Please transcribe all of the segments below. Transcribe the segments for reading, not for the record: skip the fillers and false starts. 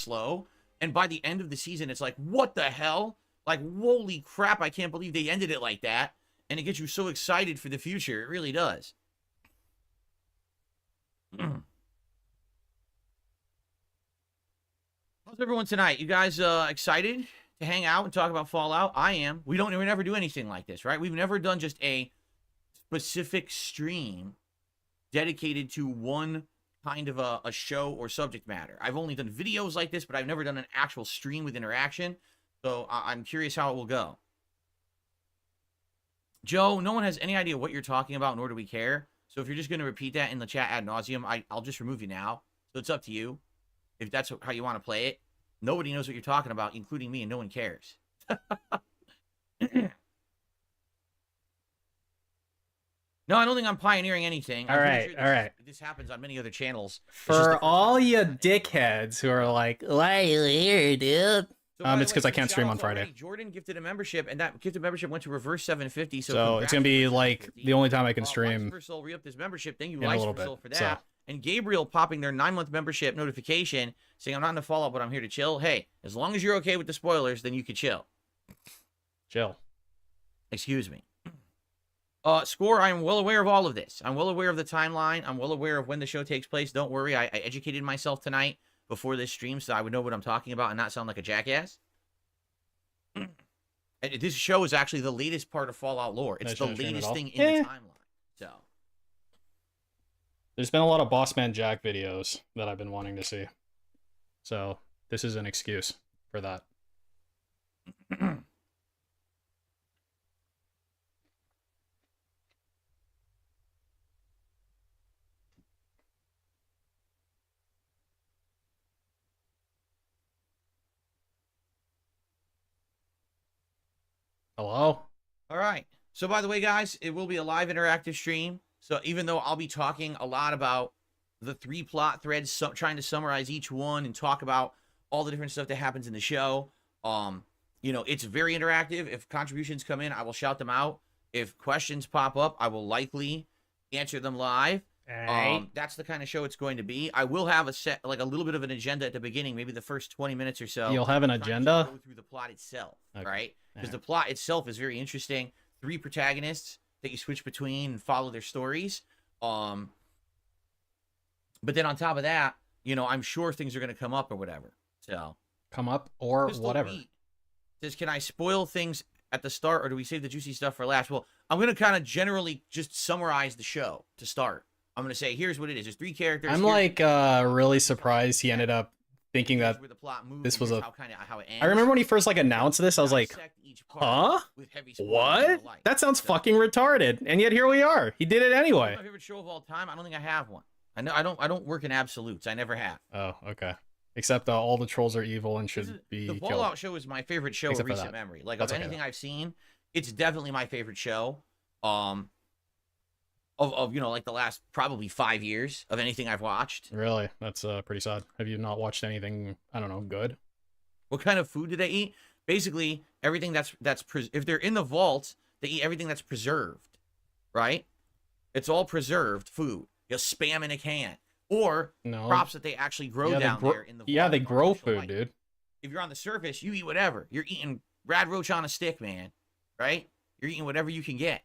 slow. And by the end of the season, it's like, what the hell? Like, holy crap, I can't believe they ended it like that. And it gets you so excited for the future. It really does. How's everyone tonight? You guys excited to hang out and talk about Fallout? I am. We never do anything like this, right? We've never done just a specific stream dedicated to one kind of a show or subject matter. I've only done videos like this, but I've never done an actual stream with interaction. So I'm curious how it will go. Joe, no one has any idea what you're talking about, nor do we care. So if you're just going to repeat that in the chat ad nauseum, I'll just remove you now. So it's up to you. If that's how you want to play it. Nobody knows what you're talking about, including me, and no one cares. No, I don't think I'm pioneering anything. All right. This happens on many other channels. For all you dickheads who are like, why are you here, dude? So it's because I can't stream on Friday. Jordan gifted a membership, and that gifted membership went to reverse 750. So it's gonna be like the only time I can stream. Soul re-up this membership. Thank you, in a little bit for that. So. And Gabriel popping their 9-month membership notification saying, "I'm not in the Fallout, but I'm here to chill." Hey, as long as you're okay with the spoilers, then you can chill. Chill. Excuse me. Score, I am well aware of all of this. I'm well aware of the timeline. I'm well aware of when the show takes place. Don't worry. I educated myself tonight before this stream so I would know what I'm talking about and not sound like a jackass. This show is actually the latest part of Fallout lore. It's the latest thing in the timeline. So there's been a lot of Bossman Jack videos that I've been wanting to see. So this is an excuse for that. Hello? All right. So, by the way, guys, it will be a live interactive stream. So, even though I'll be talking a lot about the 3 plot threads, trying to summarize each one and talk about all the different stuff that happens in the show, you know, it's very interactive. If contributions come in, I will shout them out. If questions pop up, I will likely answer them live. That's the kind of show it's going to be. I will have a little bit of an agenda at the beginning, maybe the first 20 minutes or so. You'll have an agenda? Go through the plot itself, okay. Right? Because the plot itself is very interesting. 3 protagonists that you switch between and follow their stories. But then on top of that, you know, I'm sure things are going to come up or whatever. So come up or whatever. Says, can I spoil things at the start or do we save the juicy stuff for last? Well, I'm going to kind of generally just summarize the show to start. I'm going to say, here's what it is. There's 3 characters. I'm like really surprised he ended up thinking that this was a... how it ends. I remember when he first like announced this, I was like, huh? What? That sounds fucking retarded. And yet here we are. He did it anyway. My favorite show of all time. I don't think I have one. I don't work in absolutes. I never have. Oh, okay. Except all the trolls are evil and should be killed. The Fallout show is my favorite show of recent memory. Like, of anything I've seen, it's definitely my favorite show. Of you know, like the last probably 5 years of anything I've watched. Really? That's pretty sad. Have you not watched anything, I don't know, good? What kind of food do they eat? Basically, everything that's if they're in the vault, they eat everything that's preserved, right? It's all preserved food. You spam in a can. Or crops that they actually grow down there in the vault. Yeah, they grow food, dude. If you're on the surface, you eat whatever. You're eating rad roach on a stick, man. Right? You're eating whatever you can get.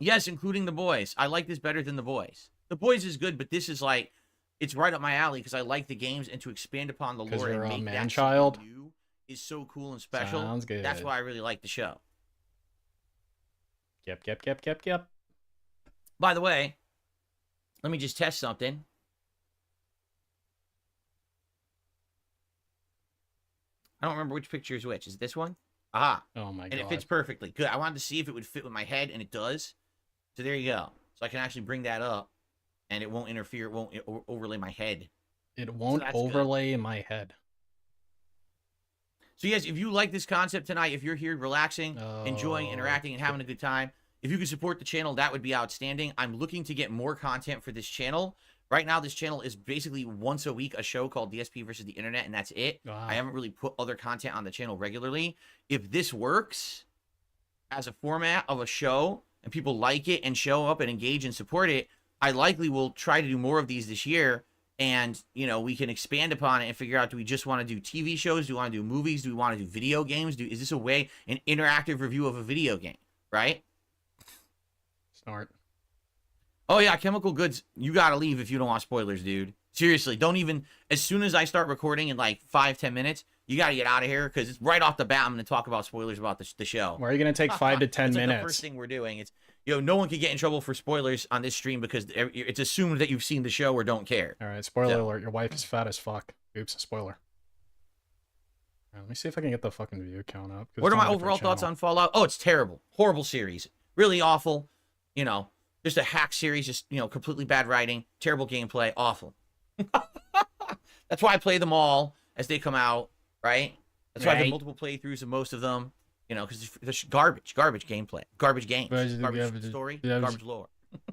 Yes, including The Boys. I like this better than The Boys. The Boys is good, but this is like, it's right up my alley because I like the games and to expand upon the lore and make that something new is so cool and special. Sounds good. That's why I really like the show. Yep. By the way, let me just test something. I don't remember which picture is which. Is it this one? Aha. Oh my god. And it fits perfectly. Good. I wanted to see if it would fit with my head, and it does. So there you go. So I can actually bring that up, and it won't interfere. It won't overlay my head. It won't overlay my head. So yes, if you like this concept tonight, if you're here relaxing, enjoying, interacting, and having a good time, if you could support the channel, that would be outstanding. I'm looking to get more content for this channel. Right now, this channel is basically once a week a show called DSP versus the Internet, and that's it. Wow. I haven't really put other content on the channel regularly. If this works as a format of a show, and people like it and show up and engage and support it, I likely will try to do more of these this year and we can expand upon it and figure out, do we just want to do TV shows? Do we want to do movies? Do we want to do video games? Is this a way, an interactive review of a video game, right? Snort. Oh yeah, Chemical Goods, you gotta leave if you don't want spoilers, dude. Seriously, don't even, as soon as I start recording in like 5-10 minutes, you gotta get out of here, because it's right off the bat I'm gonna talk about spoilers about the show. Why are you gonna take 5 to 10 minutes? Like the first thing we're doing. It's no one can get in trouble for spoilers on this stream because it's assumed that you've seen the show or don't care. All right, spoiler alert: your wife is fat as fuck. Oops, spoiler. Right, let me see if I can get the fucking view count up. What are my overall thoughts on Fallout? Oh, it's terrible, horrible series, really awful. Just a hack series, just completely bad writing, terrible gameplay, awful. That's why I play them all as they come out, right? That's why I have multiple playthroughs of most of them. Because there's garbage gameplay, garbage games, garbage story, garbage lore.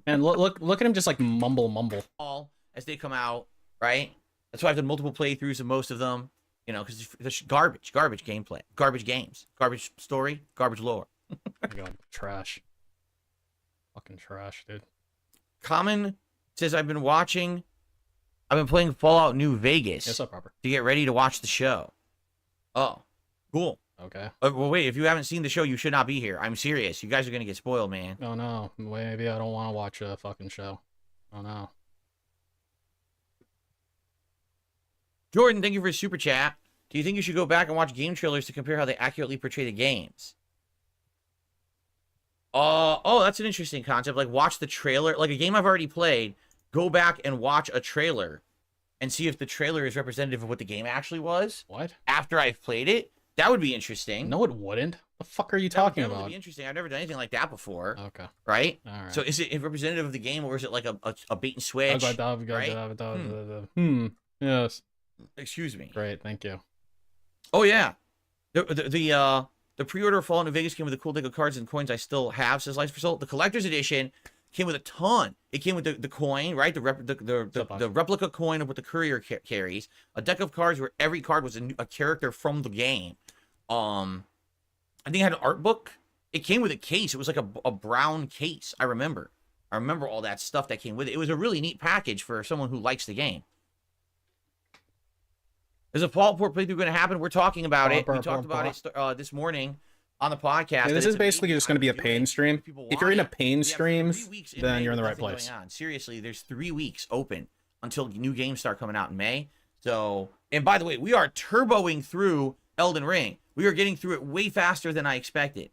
And look at him just like mumble. All as they come out, right? That's why I've done multiple playthroughs of most of them. Because there's garbage gameplay, garbage games, garbage story, garbage lore. God, trash. Fucking trash, dude. Common says, I've been playing Fallout New Vegas. Yes, proper. To get ready to watch the show. Oh, cool. Okay. Well, wait, if you haven't seen the show, you should not be here. I'm serious. You guys are going to get spoiled, man. Oh, no. Maybe I don't want to watch a fucking show. Oh, no. Jordan, thank you for your super chat. Do you think you should go back and watch game trailers to compare how they accurately portray the games? Oh, that's an interesting concept. Like, watch the trailer. Like, a game I've already played, go back and watch a trailer and see if the trailer is representative of what the game actually was. What? After I've played it. That would be interesting. No, it wouldn't. The fuck are you talking about? That would be interesting. I've never done anything like that before. Okay. Right? All right. So is it representative of the game, or is it like a bait and switch? Right? Yes. Excuse me. Great, thank you. Oh yeah. The pre-order of Fallout New Vegas came with a cool deck of cards and coins I still have, says REEstream. The collector's edition came with a ton. It came with the coin, right? The replica coin of what the courier carries. A deck of cards where every card was a character from the game. I think it had an art book. It came with a case. It was like a brown case. I remember all that stuff that came with it. It was a really neat package for someone who likes the game. Is a Fallout 4 playthrough going to happen? We're talking about it. We talked about it this morning on the podcast. Yeah, this is basically just going to be a pain stream. If you're into pain streams, then you're in the right place. Seriously, there's 3 weeks open until new games start coming out in May. So, and by the way, we are turboing through Elden Ring. We are getting through it way faster than I expected.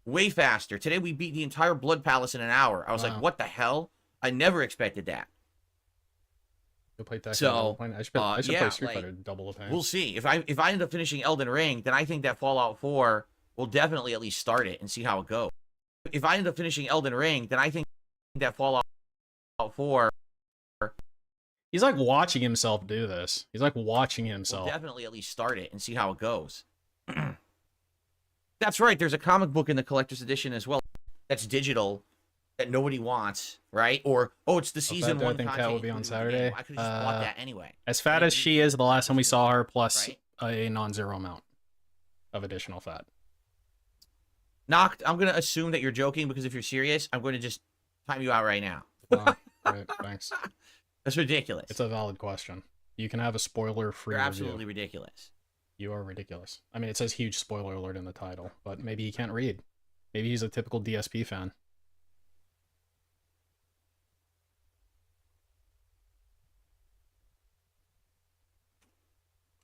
Way faster. Today we beat the entire Blood Palace in an hour. I was like, what the hell? I never expected that. You'll play that. So, I should play Street Fighter double the pain. We'll see. If I end up finishing Elden Ring, then I think that Fallout 4 will definitely at least start it and see how it goes. If I end up finishing Elden Ring, then I think that Fallout 4... He's like watching himself do this. He's like watching himself. We'll definitely at least start it and see how it goes. That's right. There's a comic book in the collector's edition as well. That's digital. That nobody wants, right? Or, oh, it's the season 1 content. I think that will be on Saturday. I could have just bought that anyway. As fat as she is, the last time we saw her, plus a non-zero amount of additional fat. Noct, I'm going to assume that you're joking, because if you're serious, I'm going to just time you out right now. Great, thanks. That's ridiculous. It's a valid question. You can have a spoiler-free review. You're absolutely ridiculous. You are ridiculous. I mean, it says huge spoiler alert in the title, but maybe he can't read. Maybe he's a typical DSP fan.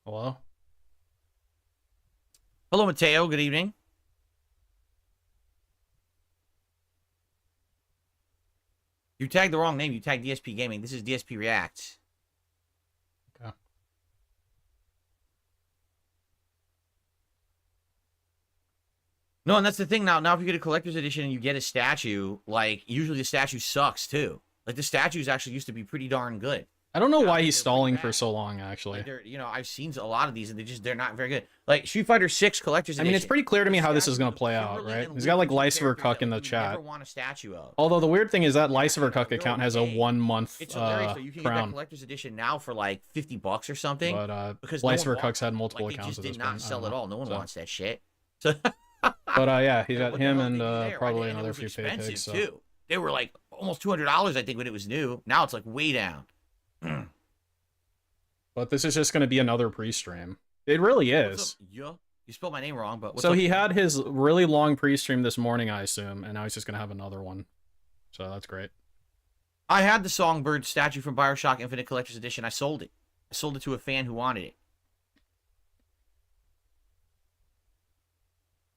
Hello? Hello, Mateo. Good evening. You tagged the wrong name. You tagged DSPGaming. This is DSP Reacts. Okay. No, and that's the thing now. Now, if you get a collector's edition and you get a statue, like, usually the statue sucks, too. Like, the statues actually used to be pretty darn good. I don't know why he's stalling for so long, actually. Like I've seen a lot of these, and they're not very good. Like Street Fighter 6 Collector's Edition. I mean, it's pretty clear to me how this is going to play out, right? He's got, like, Lycifer Cuck in the chat. Never want a statue of. Although, the weird thing is that Lycifer Cuck account has a 1 month It's hilarious, so you can get that Collector's Edition now for, like, $50 or something. But, because Lycifer Cuck's had multiple accounts at this point. They just did not sell at all. No one wants that shit. So, but, yeah, he's got him and probably another few fake pigs. Too. They were, like, almost $200, I think, when it was new. Now it's, like, way down. But this is just going to be another pre-stream. It really is. Yeah. You spelled my name wrong, but so he had his really long pre-stream this morning, I assume, and now he's just going to have another one. So that's great. I had the Songbird statue from BioShock Infinite Collector's Edition. I sold it. I sold it to a fan who wanted it.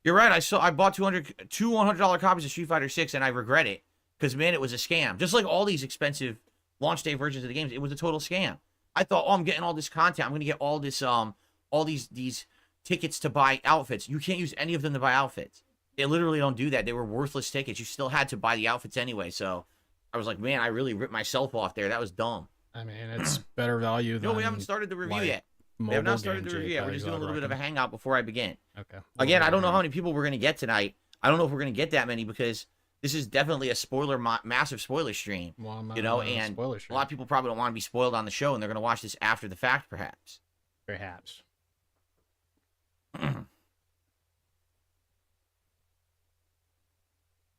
You're right. I bought two $100 copies of Street Fighter 6, and I regret it because, man, it was a scam. Just like all these expensive launch day versions of the games, it was a total scam. I thought, oh, I'm getting all this content. I'm going to get all this, all these tickets to buy outfits. You can't use any of them to buy outfits. They literally don't do that. They were worthless tickets. You still had to buy the outfits anyway. So I was like, man, I really ripped myself off there. That was dumb. I mean, it's better value than... No, we haven't started the review yet. We have not started the review yet. We're just doing a little bit of a hangout before I begin. Okay. Again, I don't know how many people we're going to get tonight. I don't know if we're going to get that many because this is definitely a massive spoiler stream. Well, you know, and a lot of people probably don't want to be spoiled on the show, and they're going to watch this after the fact, perhaps. Perhaps.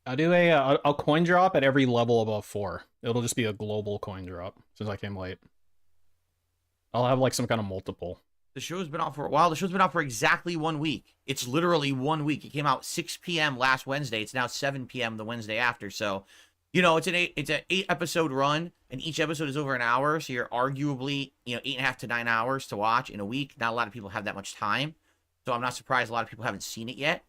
I'll do a coin drop at every level above 4. It'll just be a global coin drop since I came late. I'll have like some kind of multiple. The show's been out for a while. The show's been out for exactly 1 week. It's literally 1 week. It came out 6 p.m. last Wednesday. It's now 7 p.m. the Wednesday after. So, you know, it's an 8 episode run, and each episode is over an hour. So you're arguably, 8.5 to 9 hours to watch in a week. Not a lot of people have that much time. So I'm not surprised a lot of people haven't seen it yet.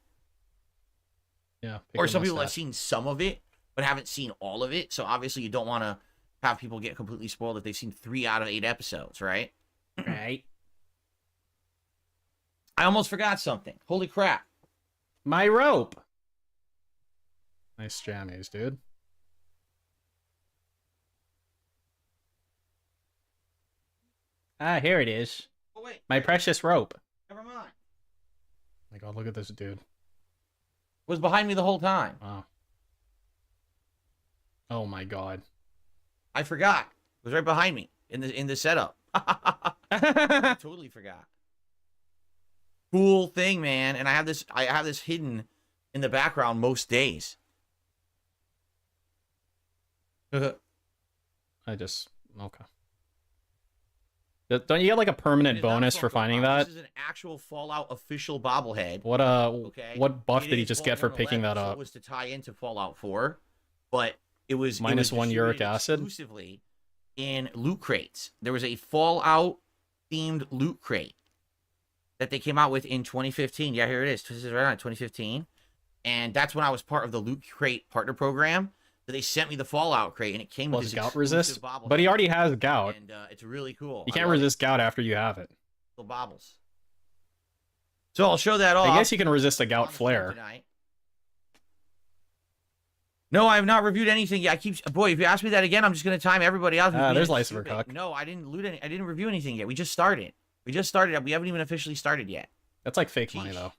Yeah. Or some people have seen some of it, but haven't seen all of it. So obviously you don't want to have people get completely spoiled if they've seen 3 out of 8 episodes, right? Right. I almost forgot something. Holy crap. My rope. Nice jammies, dude. Ah, here it is. Oh, wait. My precious rope. Never mind. My God, look at this dude. Was behind me the whole time. Wow. Oh my God. I forgot. It was right behind me in the setup. I totally forgot. Cool thing, man. And I have this hidden in the background most days. Okay. Don't you get like a permanent bonus for finding that? This is an actual Fallout official bobblehead. What buff did he just get for picking that up? It was to tie into Fallout 4, but it was -1 uric acid exclusively in loot crates. There was a Fallout themed loot crate that they came out with in 2015. Yeah, here it is. This is right on 2015, and that's when I was part of the loot crate partner program. So they sent me the Fallout crate, and it came with this gout resist. bobblehead. But he already has gout, and it's really cool. You can't resist gout after you have it. Little bobbles. So I'll show that off. I guess you can resist a gout flare. No, I have not reviewed anything yet. Boy, if you ask me that again, I'm just gonna time everybody else. There's Lycifer Cook. No, I didn't I didn't review anything yet. We just started. We haven't even officially started yet. That's like fake money though.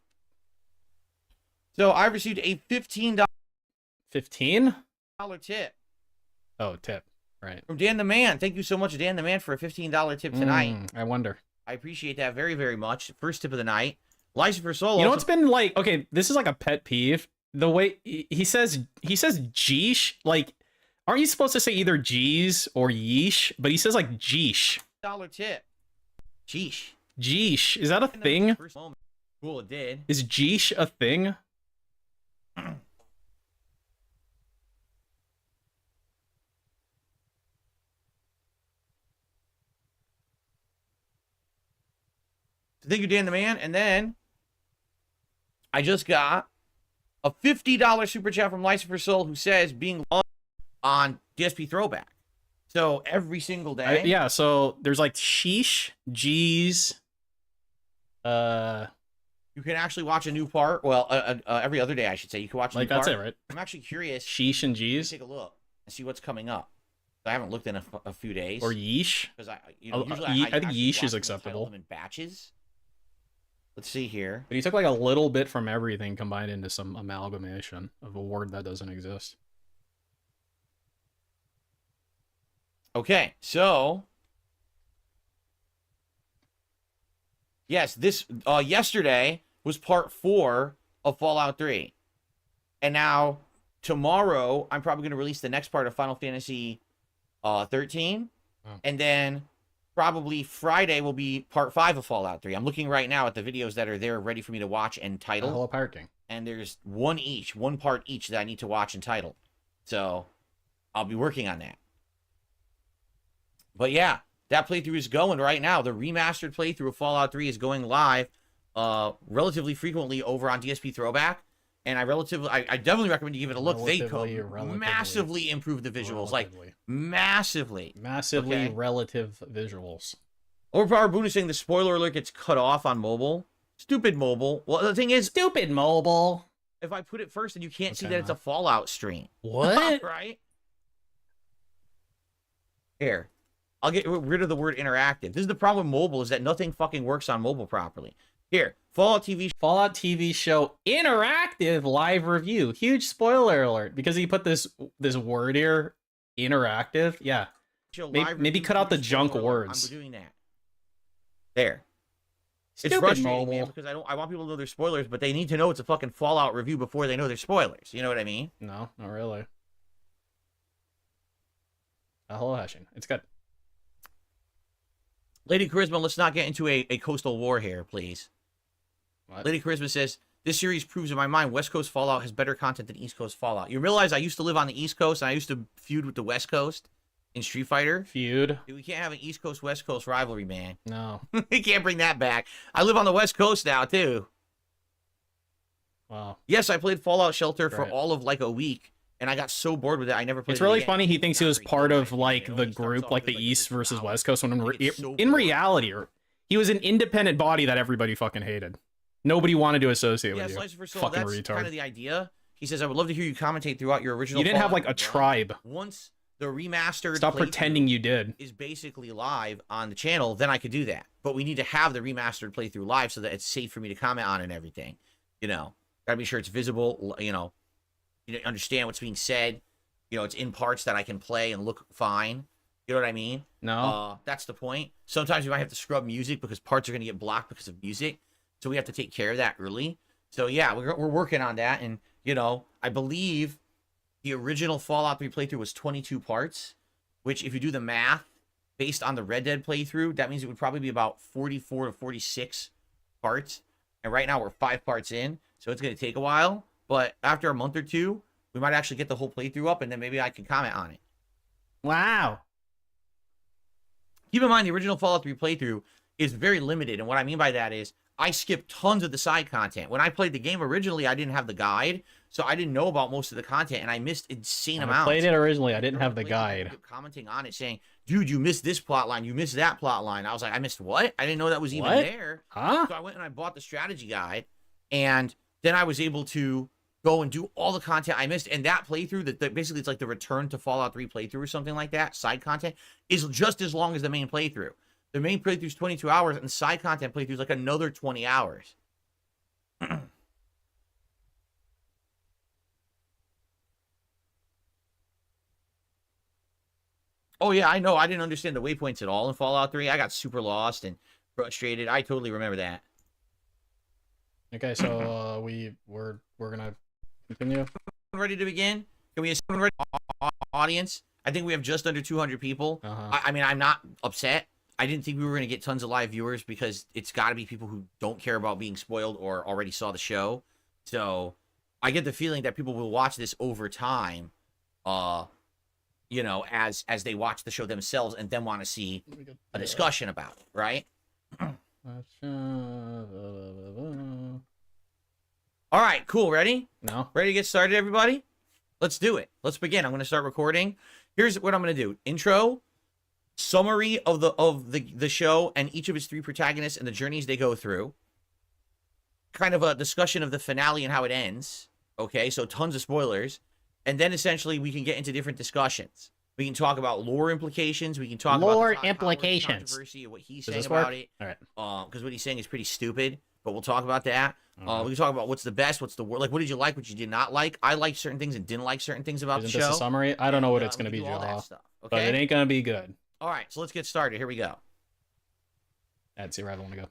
So I received a $15. 15? Tip. Oh, tip. Right. From Dan the Man. Thank you so much, Dan the Man, for a $15 tip tonight. I wonder. I appreciate that very, very much. First tip of the night. Lycifer Soul. You know what's been like, okay, this is like a pet peeve. The way he says geesh, like, aren't you supposed to say either geez or yeesh? But he says like geesh. Tip. Geesh. Geesh. Is that a thing? Cool, it did. Is geesh a thing? Thank you, Dan the Man. And then I just got a $50 super chat from Lycifer Soul, who says being on DSP Throwback. So every single day. Yeah, so there's like sheesh, geez. You can actually watch a new part. Well, every other day, I should say. You can watch a new part. That's it, right? I'm actually curious. Sheesh and geez. Take a look and see what's coming up. I haven't looked in a few days. Or yeesh. Because I think yeesh is acceptable. In batches. Let's see here. But he took like a little bit from everything combined into some amalgamation of a word that doesn't exist. Okay, so yes, this yesterday was part 4 of Fallout 3. And now tomorrow I'm probably going to release the next part of Final Fantasy 13. Oh. And then probably Friday will be part 5 of Fallout 3. I'm looking right now at the videos that are there ready for me to watch and title. Hello, Pirate King. And there's one part each that I need to watch and title. So I'll be working on that. But yeah, that playthrough is going right now. The remastered playthrough of Fallout 3 is going live relatively frequently over on DSP Throwback. And I definitely recommend you give it a look. They massively improve the visuals, like massively. Massively relative visuals. Overpowered Boone is saying the spoiler alert gets cut off on mobile. Stupid mobile. Well, the thing is, stupid mobile. If I put it first, then you can't see that it's a Fallout stream. What? Right? Here. I'll get rid of the word interactive. This is the problem with mobile, is that nothing fucking works on mobile properly. Here. Fallout TV show interactive live review. Huge spoiler alert. Because he put this word here, interactive. Yeah. Maybe cut out the junk words. I'm doing that. There. Stupid it's frustrating, mobile. Man, because I want people to know their spoilers, but they need to know it's a fucking Fallout review before they know their spoilers. You know what I mean? No, not really. Hello, Hashing. It's good. Lady Charisma, let's not get into a coastal war here, please. What? Lady Charisma says, this series proves in my mind West Coast Fallout has better content than East Coast Fallout. You realize I used to live on the East Coast, and I used to feud with the West Coast in Street Fighter? Feud? Dude, we can't have an East Coast, West Coast rivalry, man. No. We can't bring that back. I live on the West Coast now, too. Wow. Yes, I played Fallout Shelter for all of, like, a week, and I got so bored with it, I never played it It's really again. funny he thinks he was part of, like, the group, like, the East versus West Coast, when in reality, he was an independent body that everybody fucking hated. Nobody wanted to associate with you. Slice for Soul, fucking that's retard. kind of the idea. He says, I would love to hear you commentate throughout your original You didn't have, Fallout like, a tribe. Once the remastered Stop pretending you did. is basically live on the channel, then I could do that. But we need to have the remastered playthrough live so that it's safe for me to comment on and everything. You know, gotta be sure it's visible. You know, understand what's being said. You know, it's in parts that I can play and look fine. You know what I mean? No. That's the point. Sometimes we might have to scrub music because parts are going to get blocked because of music. So we have to take care of that early. So yeah, we're working on that. And, you know, I believe the original Fallout 3 playthrough was 22 parts, which if you do the math based on the Red Dead playthrough, that means it would probably be about 44 to 46 parts. And right now we're 5 parts in. So it's going to take a while. But after a month or two, we might actually get the whole playthrough up and then maybe I can comment on it. Wow. Keep in mind, the original Fallout 3 playthrough is very limited. And what I mean by that is I skipped tons of the side content. When I played the game originally, I didn't have the guide. So I didn't know about most of the content. And I missed insane amounts. When I played it originally, I didn't have the guide. Commenting on it saying, dude, you missed this plot line. You missed that plot line. I was like, I missed what? I didn't know that was even there. Huh? So I went and I bought the strategy guide. And then I was able to go and do all the content I missed. And that playthrough, that basically it's like the Return to Fallout 3 playthrough or something like that, side content, is just as long as the main playthrough. The main playthrough is 22 hours, and the side content playthrough is like another 20 hours. Oh, yeah, I know. I didn't understand the waypoints at all in Fallout 3. I got super lost and frustrated. I totally remember that. Okay, so we're gonna continue. Ready to begin? Can we assume audience? I think we have just under 200 people. I mean, I'm not upset. I didn't think we were going to get tons of live viewers because it's got to be people who don't care about being spoiled or already saw the show. So I get the feeling that people will watch this over time, you know, as they watch the show themselves and then want to see a discussion about it, right? All right, cool. Ready? No. Ready to get started, everybody? Let's do it. Let's begin. I'm going to start recording. Here's what I'm going to do. Intro, summary of the show and each of its 3 protagonists and the journeys they go through. Kind of a discussion of the finale and how it ends. Okay, so tons of spoilers. And then essentially we can get into different discussions. We can talk about lore implications. We can talk about the controversy of what he's saying about it. All right. Because what he's saying is pretty stupid, but we'll talk about that. We can talk about what's the best, what's the worst. Like, what did you like, what you did not like? I liked certain things and didn't like certain things about the show. Isn't this a summary? I don't know what it's going to be, Joe. Okay? But it ain't going to be good. All right, so let's get started. Here we go. I'd see where I want to go.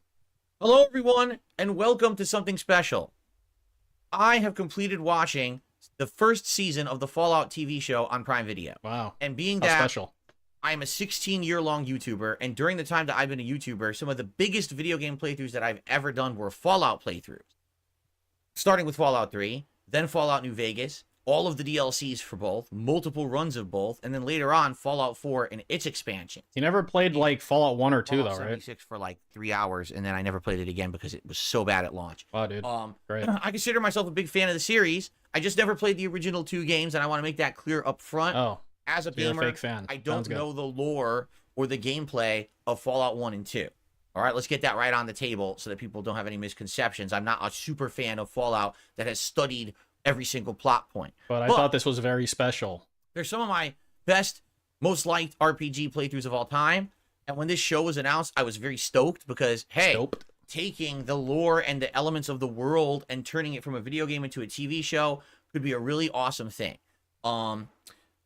Hello, everyone, and welcome to something special. I have completed watching the first season of the Fallout TV show on Prime Video. Wow. And being How that special. I am a 16-year-long YouTuber, and during the time that I've been a YouTuber, some of the biggest video game playthroughs that I've ever done were Fallout playthroughs. Starting with Fallout 3, then Fallout New Vegas, all of the DLCs for both, multiple runs of both, and then later on, Fallout 4 and its expansion. You never played like Fallout 1 or 2 Fallout though, right? 76 for like 3 hours, and then I never played it again because it was so bad at launch. Wow, dude. Great. I consider myself a big fan of the series. I just never played the original 2 games, and I want to make that clear up front. Oh, As a so you're a gamer, fake fan. I Sounds don't good. know the lore or the gameplay of Fallout 1 and 2. All right, let's get that right on the table so that people don't have any misconceptions. I'm not a super fan of Fallout that has studied every single plot point. But I thought this was very special. They're some of my best, most liked RPG playthroughs of all time. And when this show was announced, I was very stoked because, hey, Stoked. taking the lore and the elements of the world and turning it from a video game into a TV show could be a really awesome thing.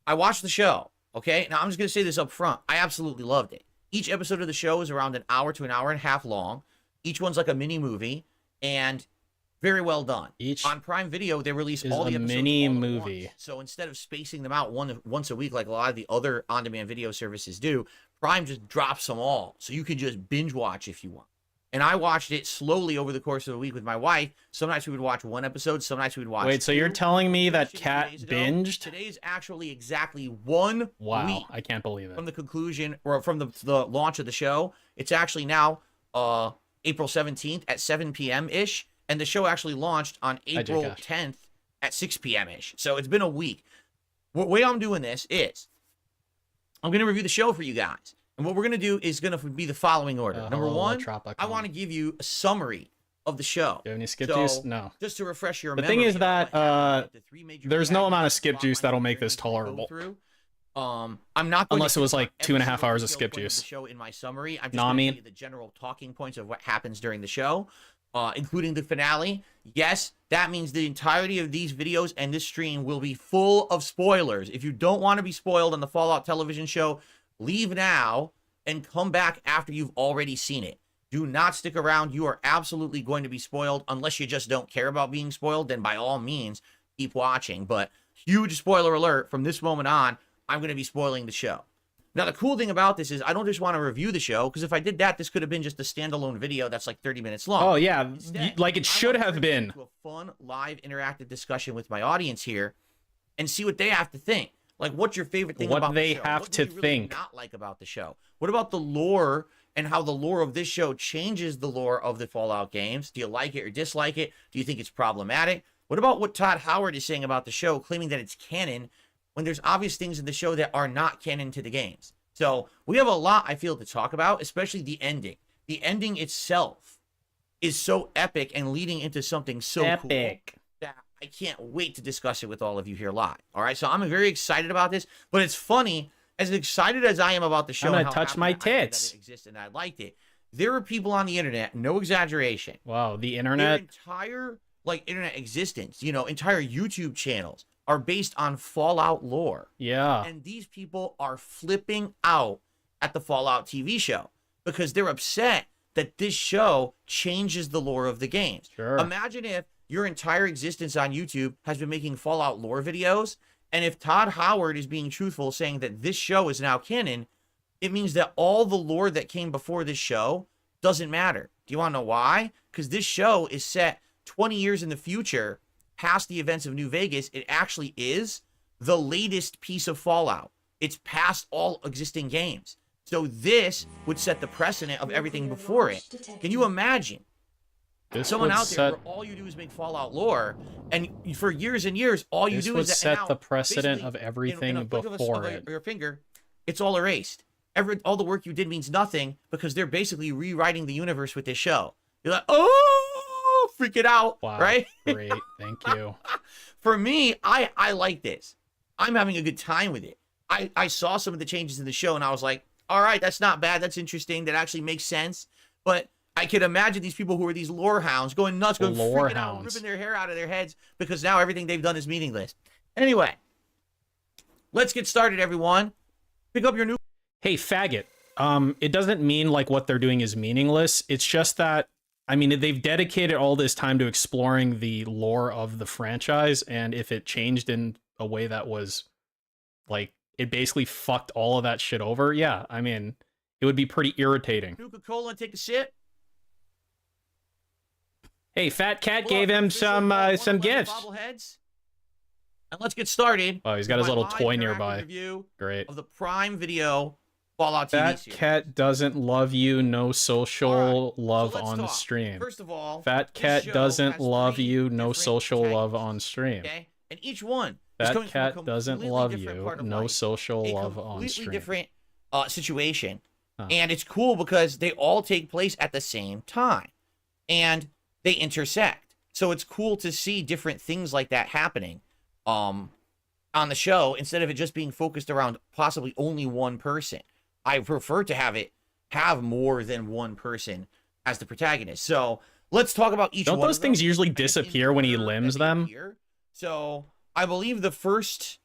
I watched the show, okay? Now, I'm just going to say this up front. I absolutely loved it. Each episode of the show is around an hour to an hour and a half long. Each one's like a mini movie, and very well done. On Prime Video, they release all the episodes mini all at movie. once. So instead of spacing them out once a week like a lot of the other on-demand video services do, Prime just drops them all. So you can just binge watch if you want. And I watched it slowly over the course of a week with my wife. Some nights we would watch 1 episode. Some nights we would watch Wait, so 2. you're telling me that Cat 2 days ago. binged? Today's actually exactly 1 Wow, week I can't believe it. from the conclusion or from the launch of the show. It's actually now April 17th at 7 p.m.-ish. And the show actually launched on April 10th at 6 p.m.-ish. So it's been a week. The way I'm doing this is I'm going to review the show for you guys. And what we're going to do is going to be the following order. Number 1, I want to give you a summary of the show. Do you have any skip juice? No. Just to refresh your The memory. thing is that there's no amount of skip plot juice line that'll make journeys this we go tolerable. through. I'm not going Unless to it was like every 2.5 single hours of detailed skip point juice. the show in my summary. I'm just Know what I going to mean? give you the general talking points of what happens during the show, including the finale. Yes, that means the entirety of these videos and this stream will be full of spoilers. If you don't want to be spoiled on the Fallout television show, leave now and come back after you've already seen it. Do not stick around. You are absolutely going to be spoiled unless you just don't care about being spoiled. Then by all means, keep watching. But huge spoiler alert, from this moment on, I'm going to be spoiling the show. Now, the cool thing about this is I don't just want to review the show, because if I did that, this could have been just a standalone video that's like 30 minutes long. Oh, yeah. Instead, Like it should I wanna have bring been. you into a fun, live, interactive discussion with my audience here and see what they have to think. Like, what's your favorite thing What about they the show? have What to do you really think. not like about the show? What about the lore and how the lore of this show changes the lore of the Fallout games? Do you like it or dislike it? Do you think it's problematic? What about what Todd Howard is saying about the show, claiming that it's canon when there's obvious things in the show that are not canon to the games? So we have a lot, I feel, to talk about, especially the ending. The ending itself is so epic and leading into something so cool that I can't wait to discuss it with all of you here live. All right, so I'm very excited about this, but it's funny, as excited as I am about the show, I'm and gonna how touch happy my I am that tits. it exists and I liked it. There are people on the internet, no exaggeration. Wow, the Their internet. entire internet existence, entire YouTube channels are based on Fallout lore. Yeah. And these people are flipping out at the Fallout TV show because they're upset that this show changes the lore of the games. Sure. Imagine if your entire existence on YouTube has been making Fallout lore videos, and if Todd Howard is being truthful saying that this show is now canon, it means that all the lore that came before this show doesn't matter. Do you want to know why? Because this show is set 20 years in the future, past the events of New Vegas. It actually is the latest piece of Fallout. It's past all existing games. So this would set the precedent of everything before it. Can you imagine someone out there where all you do is make Fallout lore, and for years and years, all you do is that, set and now, the precedent basically, of everything in a flick before of it. your finger, it's all erased. All the work you did means nothing because they're basically rewriting the universe with this show. You're like, oh, freak it out, Wow, right? Great, thank you. For me, I like this. I'm having a good time with it. I saw some of the changes in the show and I was like, all right, that's not bad. That's interesting. That actually makes sense. But I could imagine these people who are these lore hounds going nuts, going freaking out, ripping their hair out of their heads because now everything they've done is meaningless. Anyway, let's get started, everyone. Pick up your new... Hey, faggot. It doesn't mean like what they're doing is meaningless. It's just that, I mean, they've dedicated all this time to exploring the lore of the franchise, and if it changed in a way that was like it basically fucked all of that shit over, yeah, I mean, it would be pretty irritating. Coca-Cola and take a sip. Hey, Fat Cat Pull gave up him official some Vault 111 gifts. bobbleheads. And let's get started. Oh, he's got with his my little live toy interactive nearby. Review Great. of the Prime Video Fallout TV Fat series. Cat doesn't love you, no social love So let's on talk. stream. First of all, Fat this Cat show doesn't has love three you, no different social love protagonists, on stream. Okay, and each one is Fat coming from a Cat doesn't completely love different you, part of no life, social a love on completely stream. different situation, Huh. and it's cool because they all take place at the same time, and they intersect. So it's cool to see different things like that happening on the show instead of it just being focused around possibly only one person. I prefer to have more than one person as the protagonist. So let's talk about each one. Don't those of them, things usually I guess, in disappear when he order that limbs they them? appear. So I believe the first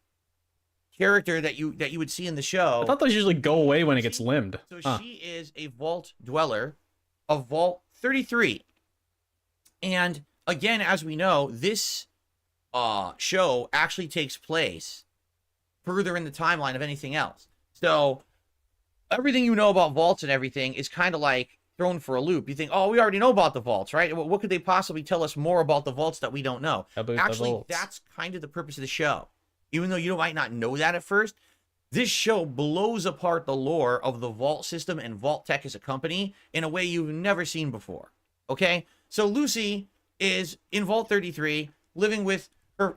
character that you would see in the show, I thought those usually go away when it gets limbed. so Huh. she is a vault dweller of Vault 33. And again, as we know, this show actually takes place further in the timeline of anything else. So everything you know about vaults and everything is kind of like thrown for a loop. You think, oh, we already know about the vaults, right? What could they possibly tell us more about the vaults that we don't know? About Actually, the vaults. that's kind of the purpose of the show. Even though you might not know that at first, this show blows apart the lore of the vault system and Vault Tech as a company in a way you've never seen before. Okay? So Lucy is in Vault 33, living with her,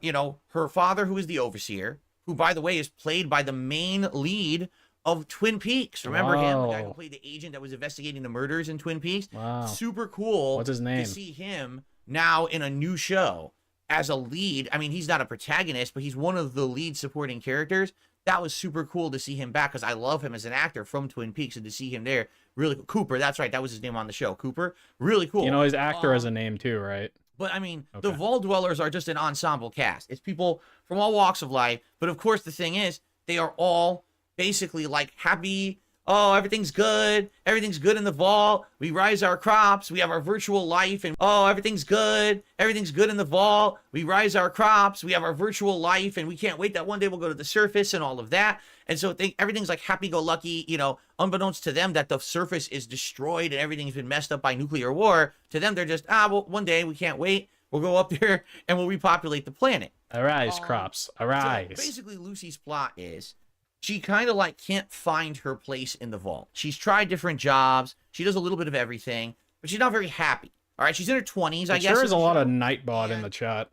her father, who is the overseer, who, by the way, is played by the main lead of Twin Peaks. Remember him, the guy who Wow. played the agent that was investigating the murders in Twin Peaks? Wow. Super cool. What's his name? To see him now in a new show as a lead. I mean, he's not a protagonist, but he's one of the lead supporting characters. That was super cool to see him back because I love him as an actor from Twin Peaks, and to see him there, really cool. Cooper, that's right, that was his name on the show. Cooper, really cool. You know, his actor has a name too, right? But I mean, the Okay. Vault Dwellers are just an ensemble cast. It's people from all walks of life. But of course, the thing is, they are all basically like happy. Oh, everything's good. Everything's good in the vault. We rise our crops. We have our virtual life. And oh, everything's good. Everything's good in the vault. We rise our crops. We have our virtual life. And we can't wait that one day we'll go to the surface and all of that. And so everything's like happy-go-lucky, unbeknownst to them that the surface is destroyed and everything's been messed up by nuclear war. To them, they're just, well, one day we can't wait. We'll go up there and we'll repopulate the planet. Arise, crops. Arise. So basically, Lucy's plot is she kind of like can't find her place in the vault. She's tried different jobs. She does a little bit of everything, but she's not very happy. All right, she's in her 20s, I guess. There is a in the lot of show. Nightbot in the chat.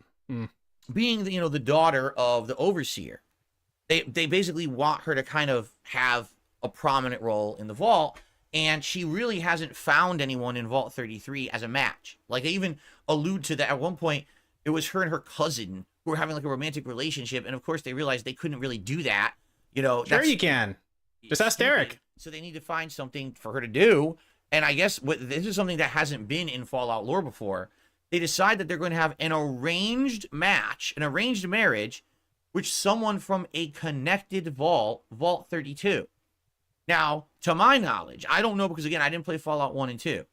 Being the daughter of the overseer, they basically want her to kind of have a prominent role in the vault, and she really hasn't found anyone in Vault 33 as a match. Like, they even allude to that at one point. It was her and her cousin who were having like a romantic relationship, and of course they realized they couldn't really do that. Sure you can. Just ask Derek. So they need to find something for her to do. And I guess this is something that hasn't been in Fallout lore before. They decide that they're going to have an arranged match, an arranged marriage, with someone from a connected vault, Vault 32. Now, to my knowledge, I don't know because, again, I didn't play Fallout 1 and 2.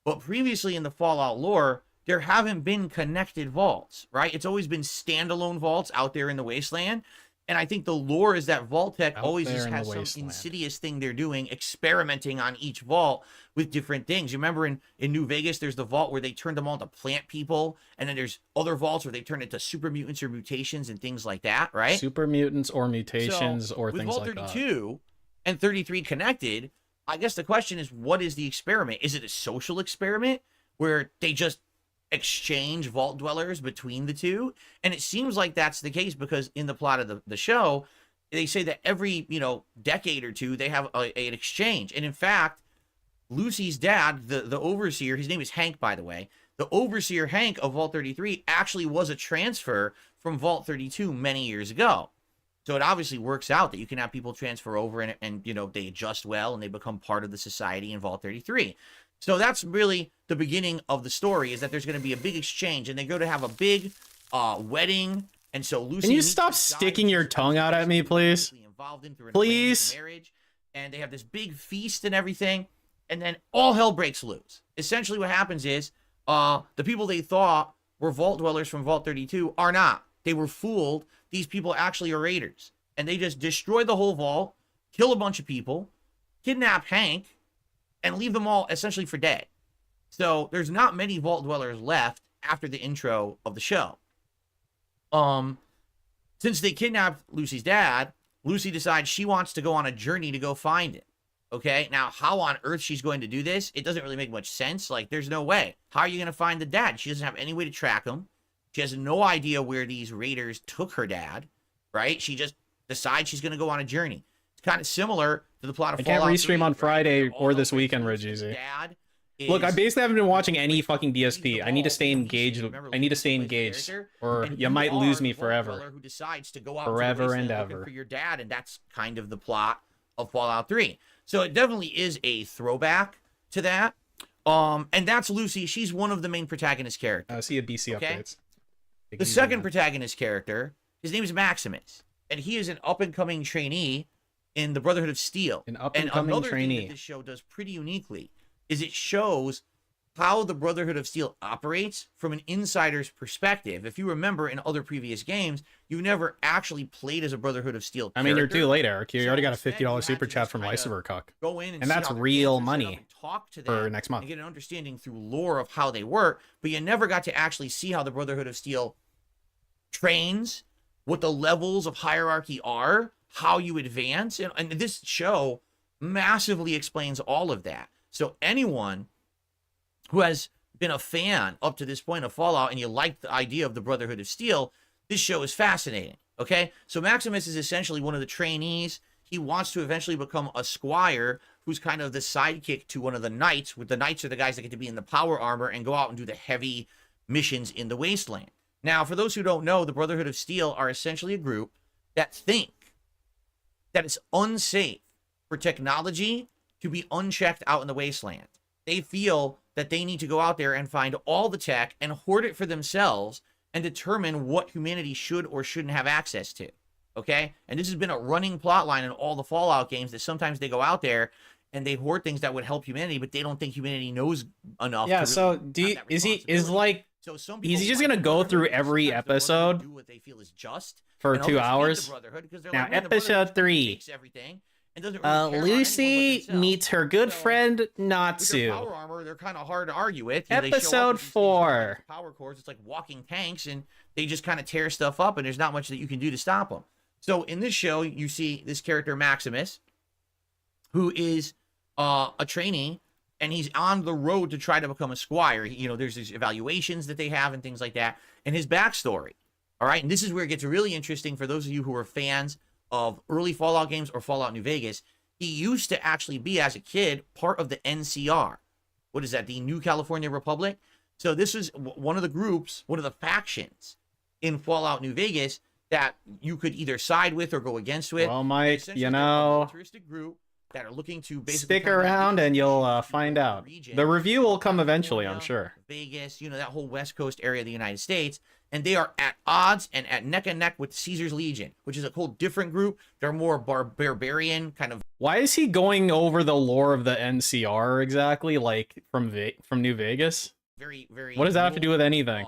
But previously in the Fallout lore, there haven't been connected vaults, right? It's always been standalone vaults out there in the wasteland. And I think the lore is that Vault Tech always just has some insidious thing they're doing, experimenting on each vault with different things. You remember in New Vegas, there's the vault where they turned them all to plant people. And then there's other vaults where they turn into super mutants or mutations and things like that, right? Super mutants or mutations or things like that. With Vault 32 and 33 connected, I guess the question is, what is the experiment? Is it a social experiment where they just exchange vault dwellers between the two? And it seems like that's the case because in the plot of the show, they say that every decade or two they have an exchange. And in fact, Lucy's dad, the overseer, his name is Hank, by the way, the overseer Hank of Vault 33 actually was a transfer from Vault 32 many years ago. So it obviously works out that you can have people transfer over and they adjust well and they become part of the society in Vault 33. So that's really the beginning of the story, is that there's going to be a big exchange and they go to have a big wedding. And so Lucy, can you stop sticking your tongue out at me, please? Please. Marriage, and they have this big feast and everything. And then all hell breaks loose. Essentially what happens is the people they thought were vault dwellers from Vault 32 are not. They were fooled. These people actually are raiders. and they just destroy the whole vault, kill a bunch of people, kidnap Hank, and leave them all essentially for dead. So there's not many vault dwellers left after the intro of the show. Since they kidnapped Lucy's dad, Lucy decides she wants to go on a journey to go find him. Okay, now how on earth she's going to do this, it doesn't really make much sense. Like, there's no way. How are you going to find the dad? She doesn't have any way to track him. She has no idea where these raiders took her dad, right? She just decides she's going to go on a journey. It's kind of similar to the plot of Fallout 3. I can't restream on Friday right? or this weekend, Regizy. Look, I basically haven't been watching any fucking DSP. I need to stay engaged. I need to stay engaged, or you might lose me forever. Who decides to go out forever and ever for your dad, and that's kind of the plot of Fallout 3. So it definitely is a throwback to that. And that's Lucy. She's one of the main protagonist characters. See a BC updates. The second protagonist character, his name is Maximus, and he is an up-and-coming trainee in the Brotherhood of Steel. An up-and-coming trainee. Thing that this show does pretty uniquely is it shows how the Brotherhood of Steel operates from an insider's perspective. If you remember in other previous games, you never actually played as a Brotherhood of Steel character. I mean, you're too late, Eric. You already got a $50 super chat from Lysivercuck. Go in and that's real money talk to them for next month. And get an understanding through lore of how they work, but you never got to actually see how the Brotherhood of Steel trains, what the levels of hierarchy are, how you advance. And this show massively explains all of that. So anyone who has been a fan up to this point of Fallout and you like the idea of the Brotherhood of Steel, this show is fascinating, okay? So Maximus is essentially one of the trainees. He wants to eventually become a squire who's kind of the sidekick to one of the knights. With the knights are the guys that get to be in the power armor and go out and do the heavy missions in the wasteland. Now, for those who don't know, the Brotherhood of Steel are essentially a group that think that it's unsafe for technology to be unchecked out in the wasteland. They feel that they need to go out there and find all the tech and hoard it for themselves and determine what humanity should or shouldn't have access to. Okay? And this has been a running plot line in all the Fallout games, that sometimes they go out there and they hoard things that would help humanity, but they don't think humanity knows enough. Yeah, to so is he just gonna go through every episode do what they feel is just for 2 hours? Now, episode 3. Lucy meets her good friend Natsu. Power armor, they're kind of hard to argue with. Episode 4. Power cores, it's like walking tanks, and they just kind of tear stuff up, and there's not much that you can do to stop them. So in this show, you see this character Maximus, who is a trainee, and he's on the road to try to become a squire. You know, there's these evaluations that they have and things like that, and his backstory. All right, and this is where it gets really interesting for those of you who are fans of early Fallout games or Fallout New Vegas. He used to actually be, as a kid, part of the NCR. What is that? The New California Republic? So this is one of the groups, one of the factions in Fallout New Vegas that you could either side with or go against with. Well, Mike, you know, a militaristic group that are looking to basically stick around and you'll find out. The review will come eventually, I'm sure. Vegas, you know, that whole West Coast area of the United States. And they are at odds and at neck and neck with Caesar's Legion, which is a whole different group. They're more barbarian kind of. Why is he going over the lore of the NCR exactly? Like from New Vegas? Very, very. What does that have to do with anything?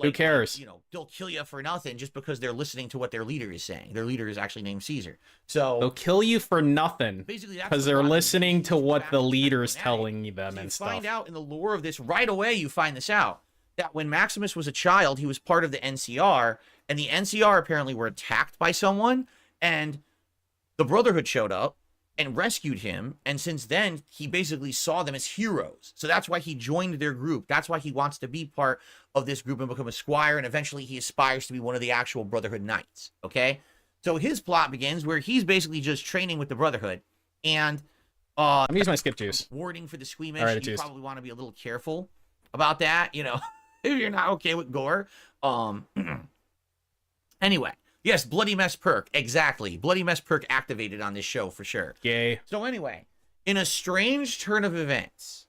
Who cares? You know, they'll kill you for nothing just because they're listening to what their leader is saying. Their leader is actually named Caesar. So they'll kill you for nothing because they're listening to what the leader's telling them and stuff. You find out in the lore of this right away. You find this out, that when Maximus was a child, he was part of the NCR, and the NCR apparently were attacked by someone, and the Brotherhood showed up and rescued him, and since then, he basically saw them as heroes. So that's why he joined their group. That's why he wants to be part of this group and become a squire, and eventually he aspires to be one of the actual Brotherhood Knights, okay? So his plot begins where he's basically just training with the Brotherhood, and I'm using my skip juice. Warding for the squeamish. Right, you probably want to be a little careful about that, you know, if you're not okay with gore. Anyway, yes, Bloody Mess perk, exactly. Bloody Mess perk activated on this show for sure. Yay. So anyway, in a strange turn of events,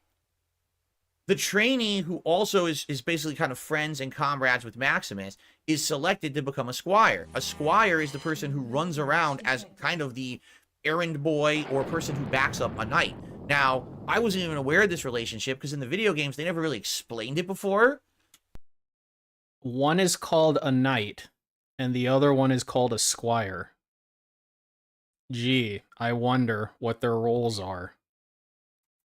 the trainee, who also is basically kind of friends and comrades with Maximus, is selected to become a squire. A squire is the person who runs around as kind of the errand boy or person who backs up a knight. Now, I wasn't even aware of this relationship because in the video games, they never really explained it before. One is called a knight, and the other one is called a squire. Gee, I wonder what their roles are.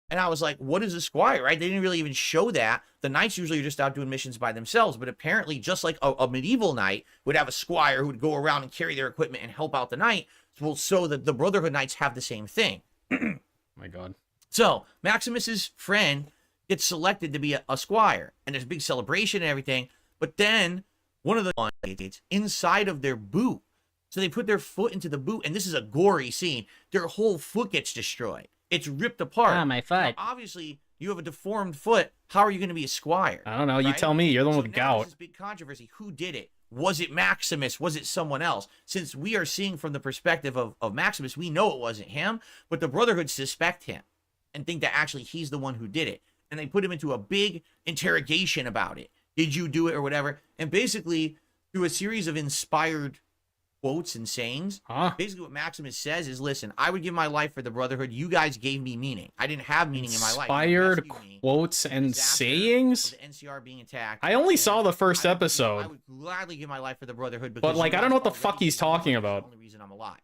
And I was like, what is a squire, right? They didn't really even show that. The knights usually are just out doing missions by themselves, but apparently just like a medieval knight would have a squire who would go around and carry their equipment and help out the knight. Well, so that the Brotherhood Knights have the same thing. My God. So Maximus's friend gets selected to be a squire, and there's a big celebration and everything. But then one of the it's inside of their boot. So they put their foot into the boot, and this is a gory scene. Their whole foot gets destroyed. It's ripped apart. Ah, my foot. Now, obviously, you have a deformed foot. How are you going to be a squire? I don't know. You right? tell me. You're the one So with now gout. there's this big controversy. Who did it? Was it Maximus? Was it someone else? Since we are seeing from the perspective of Maximus, we know it wasn't him, but the Brotherhood suspect him and think that actually he's the one who did it. And they put him into a big interrogation about it. Did you do it or whatever? And basically, through a series of inspired quotes and sayings, basically what Maximus says is, listen, I would give my life for the Brotherhood. You guys gave me meaning. I didn't have meaning in my life. Inspired quotes and sayings? The NCR being attacked. I only saw the first episode. I would gladly give my life for the Brotherhood. But like, I don't know what the fuck he's talking about. That's the only reason I'm alive.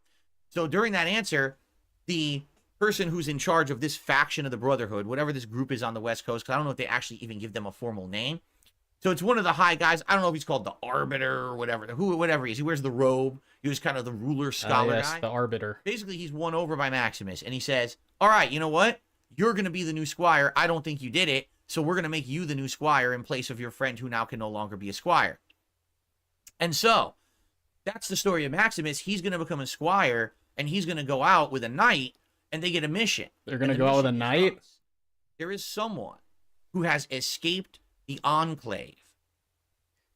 So during that answer, the person who's in charge of this faction of the Brotherhood, whatever this group is on the West Coast, because I don't know if they actually even give them a formal name. So it's one of the high guys. I don't know if he's called the Arbiter or whatever. Whatever he is. He wears the robe. He was kind of the ruler scholar guy. The Arbiter. Basically, he's won over by Maximus. And he says, all right, you know what? You're going to be the new squire. I don't think you did it. So we're going to make you the new squire in place of your friend who now can no longer be a squire. And so that's the story of Maximus. He's going to become a squire. And he's going to go out with a knight. And they get a mission. They're going to go out with a knight? There is someone who has escaped the Enclave.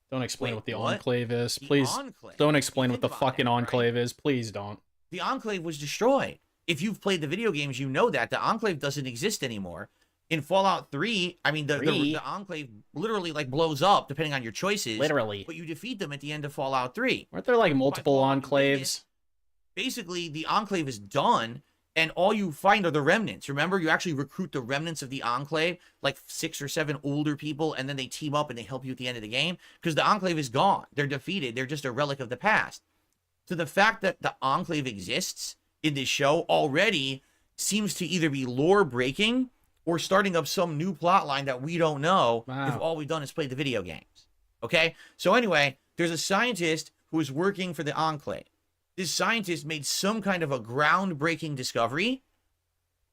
Don't explain what the Enclave is. Please don't explain what the fucking Enclave is. Please don't. The Enclave was destroyed. If you've played the video games, you know that. The Enclave doesn't exist anymore. In Fallout 3, I mean, the Enclave literally like blows up depending on your choices. Literally. But you defeat them at the end of Fallout 3. Weren't there like multiple Enclaves? Basically, the Enclave is done. And all you find are the remnants. Remember, you actually recruit the remnants of the Enclave, like 6 or 7 older people, and then they team up and they help you at the end of the game. Because the Enclave is gone. They're defeated. They're just a relic of the past. So the fact that the Enclave exists in this show already seems to either be lore breaking or starting up some new plot line that we don't know if all we've done is play the video games. Okay? So anyway, there's a scientist who is working for the Enclave. This scientist made some kind of a groundbreaking discovery,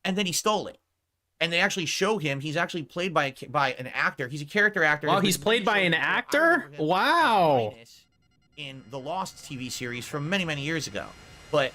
and then he stole it. And they actually show him. He's actually played by an actor. He's a character actor. Wow, he's played by an actor? Wow. In the Lost TV series from many, many years ago. But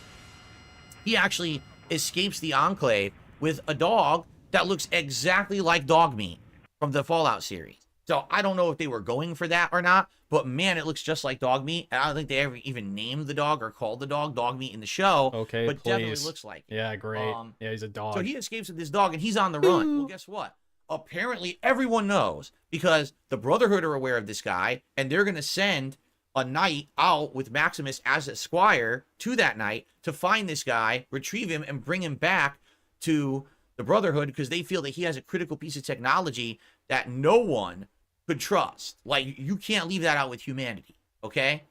he actually escapes the Enclave with a dog that looks exactly like dog meat from the Fallout series. So I don't know if they were going for that or not, but man, it looks just like dog meat. And I don't think they ever even named the dog or called the dog meat in the show. Okay, but definitely looks like it. Yeah, great. Yeah, he's a dog. So he escapes with this dog and he's on the run. Well, guess what? Apparently everyone knows because the Brotherhood are aware of this guy and they're going to send a knight out with Maximus as a squire to that knight to find this guy, retrieve him, and bring him back to the Brotherhood because they feel that he has a critical piece of technology that no one could trust. Like, you can't leave that out with humanity, okay?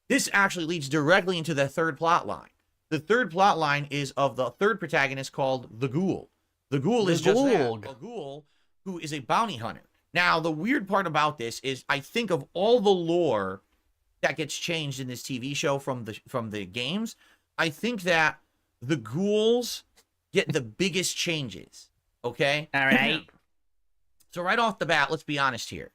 This actually leads directly into the third plot line. The third plot line is of the third protagonist called the Ghoul. The Ghoul is just that, a ghoul who is a bounty hunter. Now, the weird part about this is I think of all the lore that gets changed in this TV show from the games, I think that the ghouls get the biggest changes, okay? All right. So right off the bat, let's be honest here.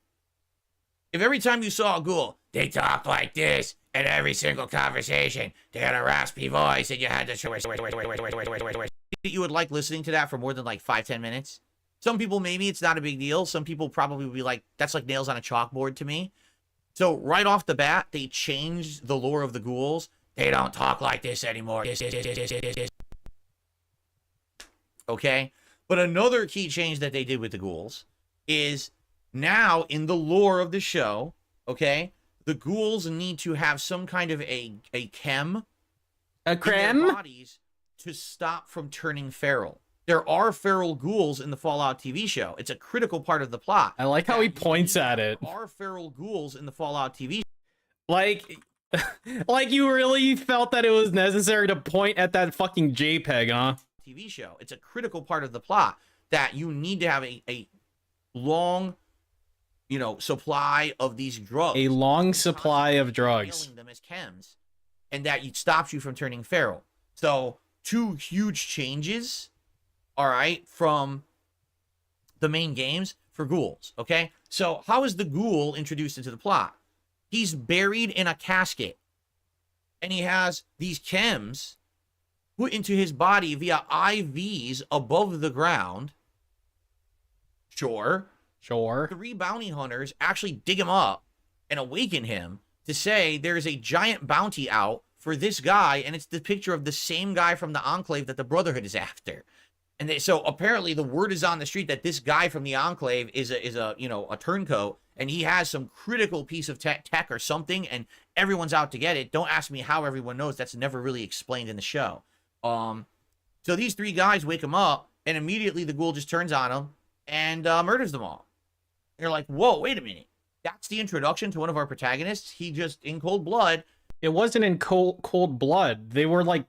If every time you saw a ghoul, they talked like this, and every single conversation, they had a raspy voice, and you had to you would like listening to that for more than like 5-10 minutes. Some people, maybe it's not a big deal. Some people probably would be like, that's like nails on a chalkboard to me. So right off the bat, they changed the lore of the ghouls. They don't talk like this anymore. Okay? But another key change that they did with the ghouls is now in the lore of the show, okay, the ghouls need to have some kind of a chem in their bodies to stop from turning feral. There are feral ghouls in the Fallout TV show. It's a critical part of the plot. I like how he points at it. There are feral ghouls in the Fallout TV show. Like, Like, you really felt that it was necessary to point at that fucking JPEG, huh? TV show. It's a critical part of the plot that you need to have a long, you know, supply of these drugs. A long supply of drugs. Inhaling them as chems, and that it stops you from turning feral. So 2 huge changes, all right, from the main games for ghouls, okay? So how is the ghoul introduced into the plot? He's buried in a casket, and he has these chems put into his body via IVs above the ground. Sure. 3 bounty hunters actually dig him up and awaken him to say there's a giant bounty out for this guy, and it's the picture of the same guy from the Enclave that the Brotherhood is after. And so apparently the word is on the street that this guy from the Enclave is a you know, a turncoat, and he has some critical piece of tech or something, and everyone's out to get it. Don't ask me how everyone knows. That's never really explained in the show. So these 3 guys wake him up, and immediately the ghoul just turns on him and murders them all. And you're like, whoa, wait a minute. That's the introduction to one of our protagonists? He just, in cold blood. It wasn't in cold blood. They were like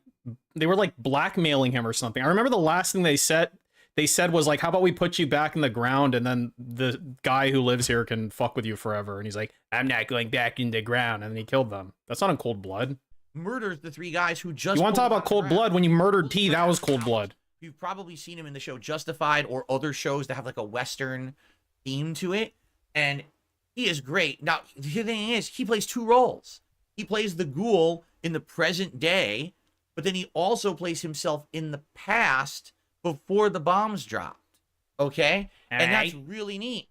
blackmailing him or something. I remember the last thing they said was like, how about we put you back in the ground, and then the guy who lives here can fuck with you forever. And he's like, I'm not going back in the ground. And then he killed them. That's not in cold blood. Murders the 3 guys who just... You want to talk about cold blood? When you murdered T, that was cold blood. You've probably seen him in the show Justified or other shows that have like a Western theme to it. And he is great. Now, the thing is, he plays 2 roles. He plays the ghoul in the present day, but then he also plays himself in the past before the bombs dropped. Okay? And that's really neat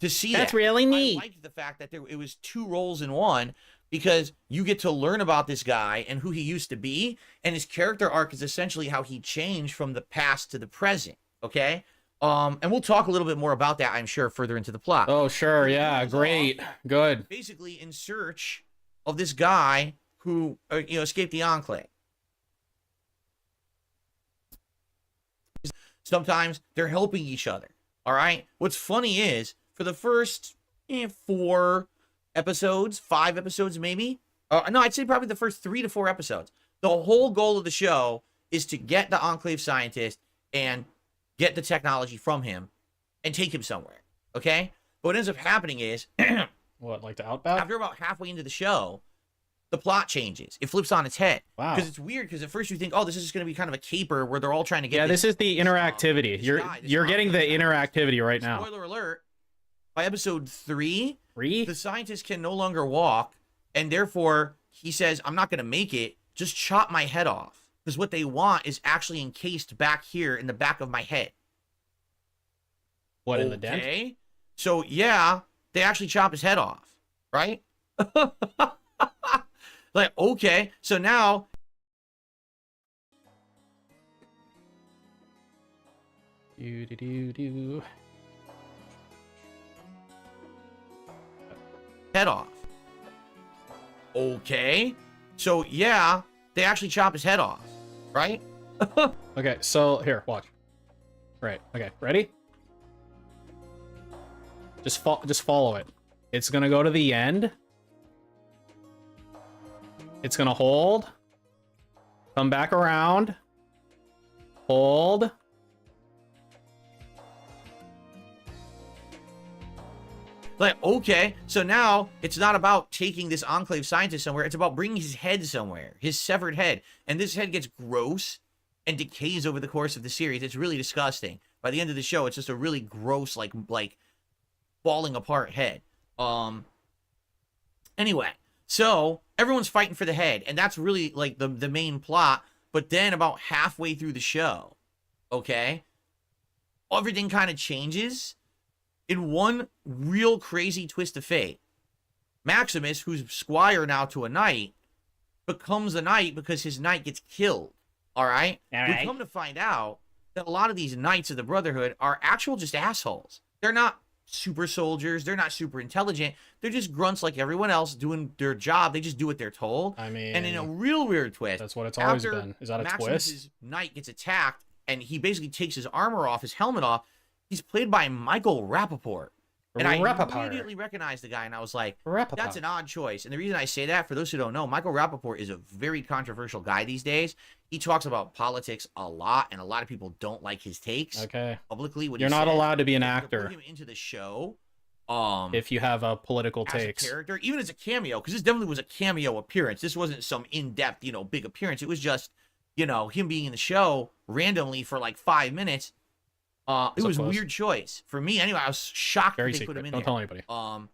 to see. That's really neat. I like the fact that it was 2 roles in one, because you get to learn about this guy and who he used to be, and his character arc is essentially how he changed from the past to the present. Okay? And we'll talk a little bit more about that, I'm sure, further into the plot. Oh, sure. Yeah, great. Good. Basically in search of this guy who, you know, escaped the Enclave. Sometimes they're helping each other. All right? What's funny is, for the first 4 episodes, 5 episodes maybe, no, I'd say probably the first 3 to 4 episodes, the whole goal of the show is to get the Enclave scientist and get the technology from him and take him somewhere. Okay? But what ends up happening is... What, like the Outback? After about halfway into the show, the plot changes. It flips on its head. Wow. Because it's weird, because at first you think, oh, this is just going to be kind of a caper where they're all trying to get... Yeah, this is the interactivity. You're getting the interactivity right now. Spoiler alert. By episode 3, the scientist can no longer walk, and therefore he says, I'm not going to make it. Just chop my head off. Because what they want is actually encased back here in the back of my head. What, in the dent? Okay. So, yeah, they actually chop his head off. Right? Like, okay. So now... Head off. Okay. So, yeah, they actually chop his head off. Right? Okay, so here, watch. Right. Okay, ready? Just follow it. It's gonna go to the end. It's gonna hold. Come back around. Hold. Like, okay, so now it's not about taking this Enclave scientist somewhere. It's about bringing his head somewhere, his severed head. And this head gets gross and decays over the course of the series. It's really disgusting. By the end of the show, it's just a really gross, like falling apart head. Anyway, so everyone's fighting for the head, and that's really like the main plot. But then about halfway through the show, okay, everything kind of changes in one real crazy twist of fate. Maximus, who's squire now to a knight, becomes a knight because his knight gets killed. All right? We come to find out that a lot of these knights of the Brotherhood are actual just assholes. They're not super soldiers. They're not super intelligent. They're just grunts like everyone else doing their job. They just do what they're told. I mean... And in a real weird twist... That's what it's always been. Is that a Maximus's twist? knight gets attacked, and he basically takes his armor off, his helmet off. He's played by Michael Rappaport. And I Rappaport. immediately recognized the guy, and I was like, Rappaport. that's an odd choice. And the reason I say that, for those who don't know, Michael Rappaport is a very controversial guy these days. He talks about politics a lot, and a lot of people don't like his takes Okay. publicly. What You're he not said. allowed to be an They actor put him into the show. if you have a political As takes. a character, even as a cameo, because this definitely was a cameo appearance. This wasn't some in-depth, big appearance. It was just, him being in the show randomly for like 5 minutes. It was a weird choice for me. Anyway, I was shocked Very that they secret. put him in Don't there. tell anybody.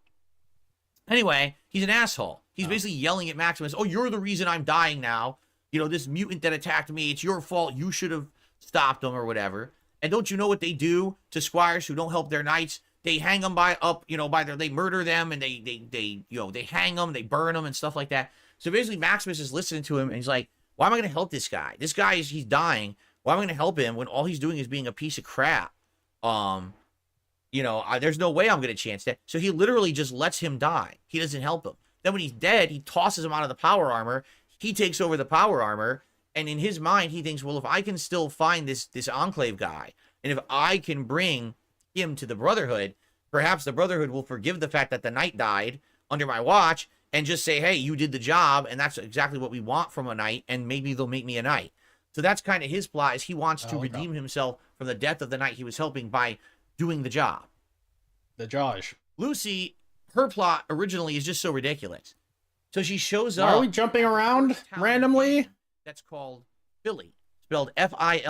Anyway, he's an asshole. He's basically yelling at Maximus, "Oh, you're the reason I'm dying now. This mutant that attacked me, it's your fault. You should have stopped him or whatever." And don't you know what they do to squires who don't help their knights? They hang them they murder them, and they hang them, they burn them and stuff like that. So basically Maximus is listening to him, and he's like, why am I going to help this guy? This guy he's dying. Why am I going to help him when all he's doing is being a piece of crap? There's no way I'm going to chance that. So he literally just lets him die. He doesn't help him. Then when he's dead, he tosses him out of the power armor. He takes over the power armor. And in his mind, he thinks, well, if I can still find this Enclave guy, and if I can bring him to the Brotherhood, perhaps the Brotherhood will forgive the fact that the knight died under my watch and just say, hey, you did the job, and that's exactly what we want from a knight, and maybe they'll make me a knight. So that's kind of his plot, is he wants to redeem himself from the death of the knight he was helping by doing the job. The Josh. Lucy, her plot originally is just so ridiculous. So she shows up. Are we jumping around randomly? That's called Philly, spelled Philly.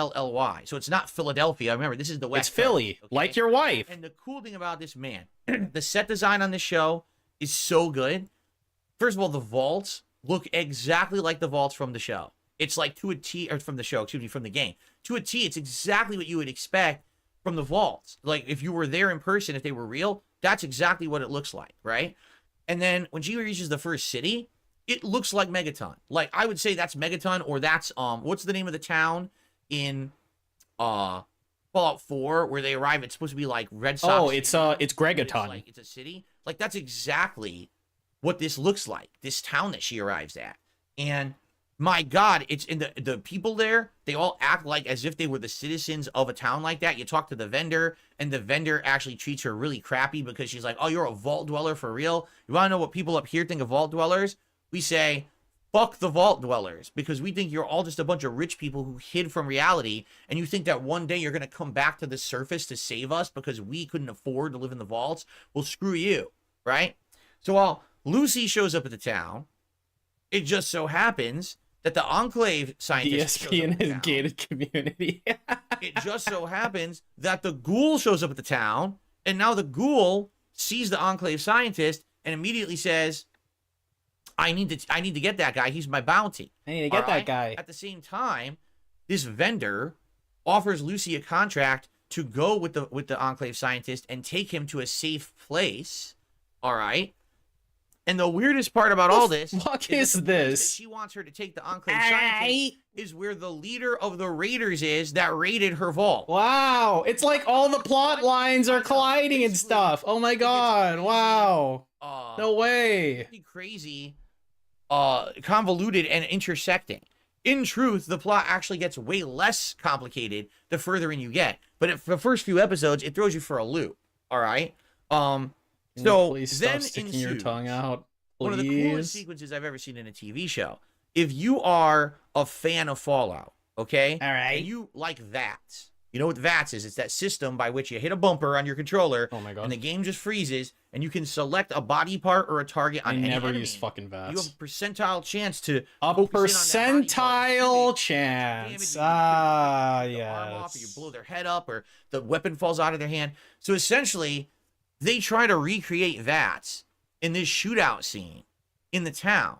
So it's not Philadelphia. Remember, this is the West. It's Philly, Coast, okay? like your wife. And the cool thing about this, man, the set design on this show is so good. First of all, the vaults look exactly like the vaults from the show. It's like to a T, or from the show, excuse me, from the game. To a T, it's exactly what you would expect from the vaults. Like, if you were there in person, if they were real, that's exactly what it looks like, right? And then when she reaches the first city, it looks like Megaton. Like, I would say that's Megaton, or that's, what's the name of the town in Fallout 4 where they arrive? It's supposed to be like Red Sox. Oh, it's Gregaton. It's a city. Like, that's exactly what this looks like, this town that she arrives at. And my God, it's in the people there, they all act like as if they were the citizens of a town like that. You talk to the vendor, and the vendor actually treats her really crappy because she's like, oh, you're a vault dweller for real? You want to know what people up here think of vault dwellers? We say, fuck the vault dwellers, because we think you're all just a bunch of rich people who hid from reality, and you think that one day you're going to come back to the surface to save us because we couldn't afford to live in the vaults. Well, screw you, right? So while Lucy shows up at the town, it just so happens that the Enclave scientist DSP in his gated community. It just so happens that the ghoul shows up at the town, and now the ghoul sees the Enclave scientist and immediately says, I need to get that guy. He's my bounty. I need to get that guy. At the same time, this vendor offers Lucy a contract to go with the Enclave scientist and take him to a safe place. All right. And the weirdest part about all this is that she wants her to take the Enclave scientist is where the leader of the raiders is that raided her vault. Wow. It's like all the plot lines are colliding and stuff. Oh my God. Wow. No way. Pretty crazy, convoluted, and intersecting. In truth, the plot actually gets way less complicated the further in you get. But for the first few episodes, it throws you for a loop. All right. So please then stop sticking your tongue out. Please. One of the coolest sequences I've ever seen in a TV show. If you are a fan of Fallout, okay? All right. And you like VATS. You know what VATS is? It's that system by which you hit a bumper on your controller, oh my God, and the game just freezes, and you can select a body part or a target on any enemy. I never use fucking VATS. You have a percentile chance to a percentile chance. Ah, yes. Or you blow their head up, or the weapon falls out of their hand. So essentially, they try to recreate VATS in this shootout scene in the town.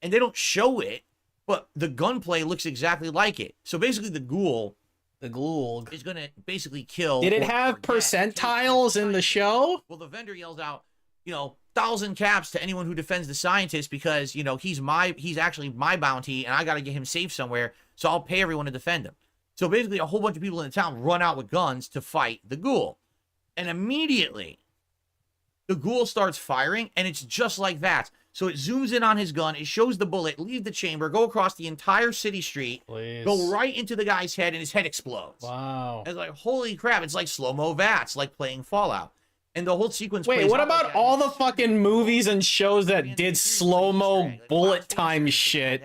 And they don't show it, but the gunplay looks exactly like it. So basically the ghoul is going to basically kill. Did it have percentiles in the show? Well, the vendor yells out, 1,000 caps to anyone who defends the scientist, because, he's actually my bounty, and I got to get him safe somewhere, so I'll pay everyone to defend him. So basically a whole bunch of people in the town run out with guns to fight the ghoul. And immediately the ghoul starts firing, and it's just like that. So it zooms in on his gun, it shows the bullet leave the chamber, go across the entire city street, go right into the guy's head, and his head explodes. Wow. It's like, holy crap, it's like slow-mo VATS, like playing Fallout. And the whole sequence. Wait, plays what out like about that. all the fucking movies and shows that did slow-mo bullet time shit?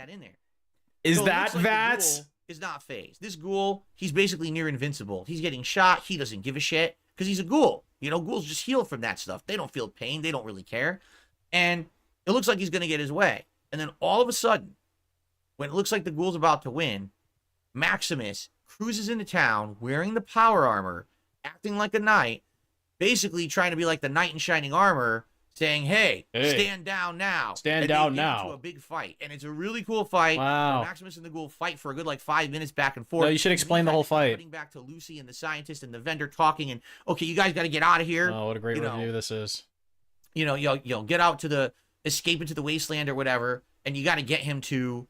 Is So it that looks like the Vats? ghoul is not phased. This ghoul, he's basically near invincible. He's getting shot. He doesn't give a shit because he's a ghoul. You know, ghouls just heal from that stuff. They don't feel pain. They don't really care. And it looks like he's going to get his way. And then all of a sudden, when it looks like the ghoul's about to win, Maximus cruises into town wearing the power armor, acting like a knight, basically trying to be like the knight in shining armor, saying, hey, stand down now. Stand down now. Into a big fight. And it's a really cool fight. Wow. Maximus and the ghoul fight for a good like 5 minutes back and forth. No, you should explain the whole fight. Cutting back to Lucy and the scientist and the vendor talking and, okay, you guys got to get out of here. Oh, what a great review this is. You know, you'll get out to the, escape into the wasteland or whatever, and you got to get him to,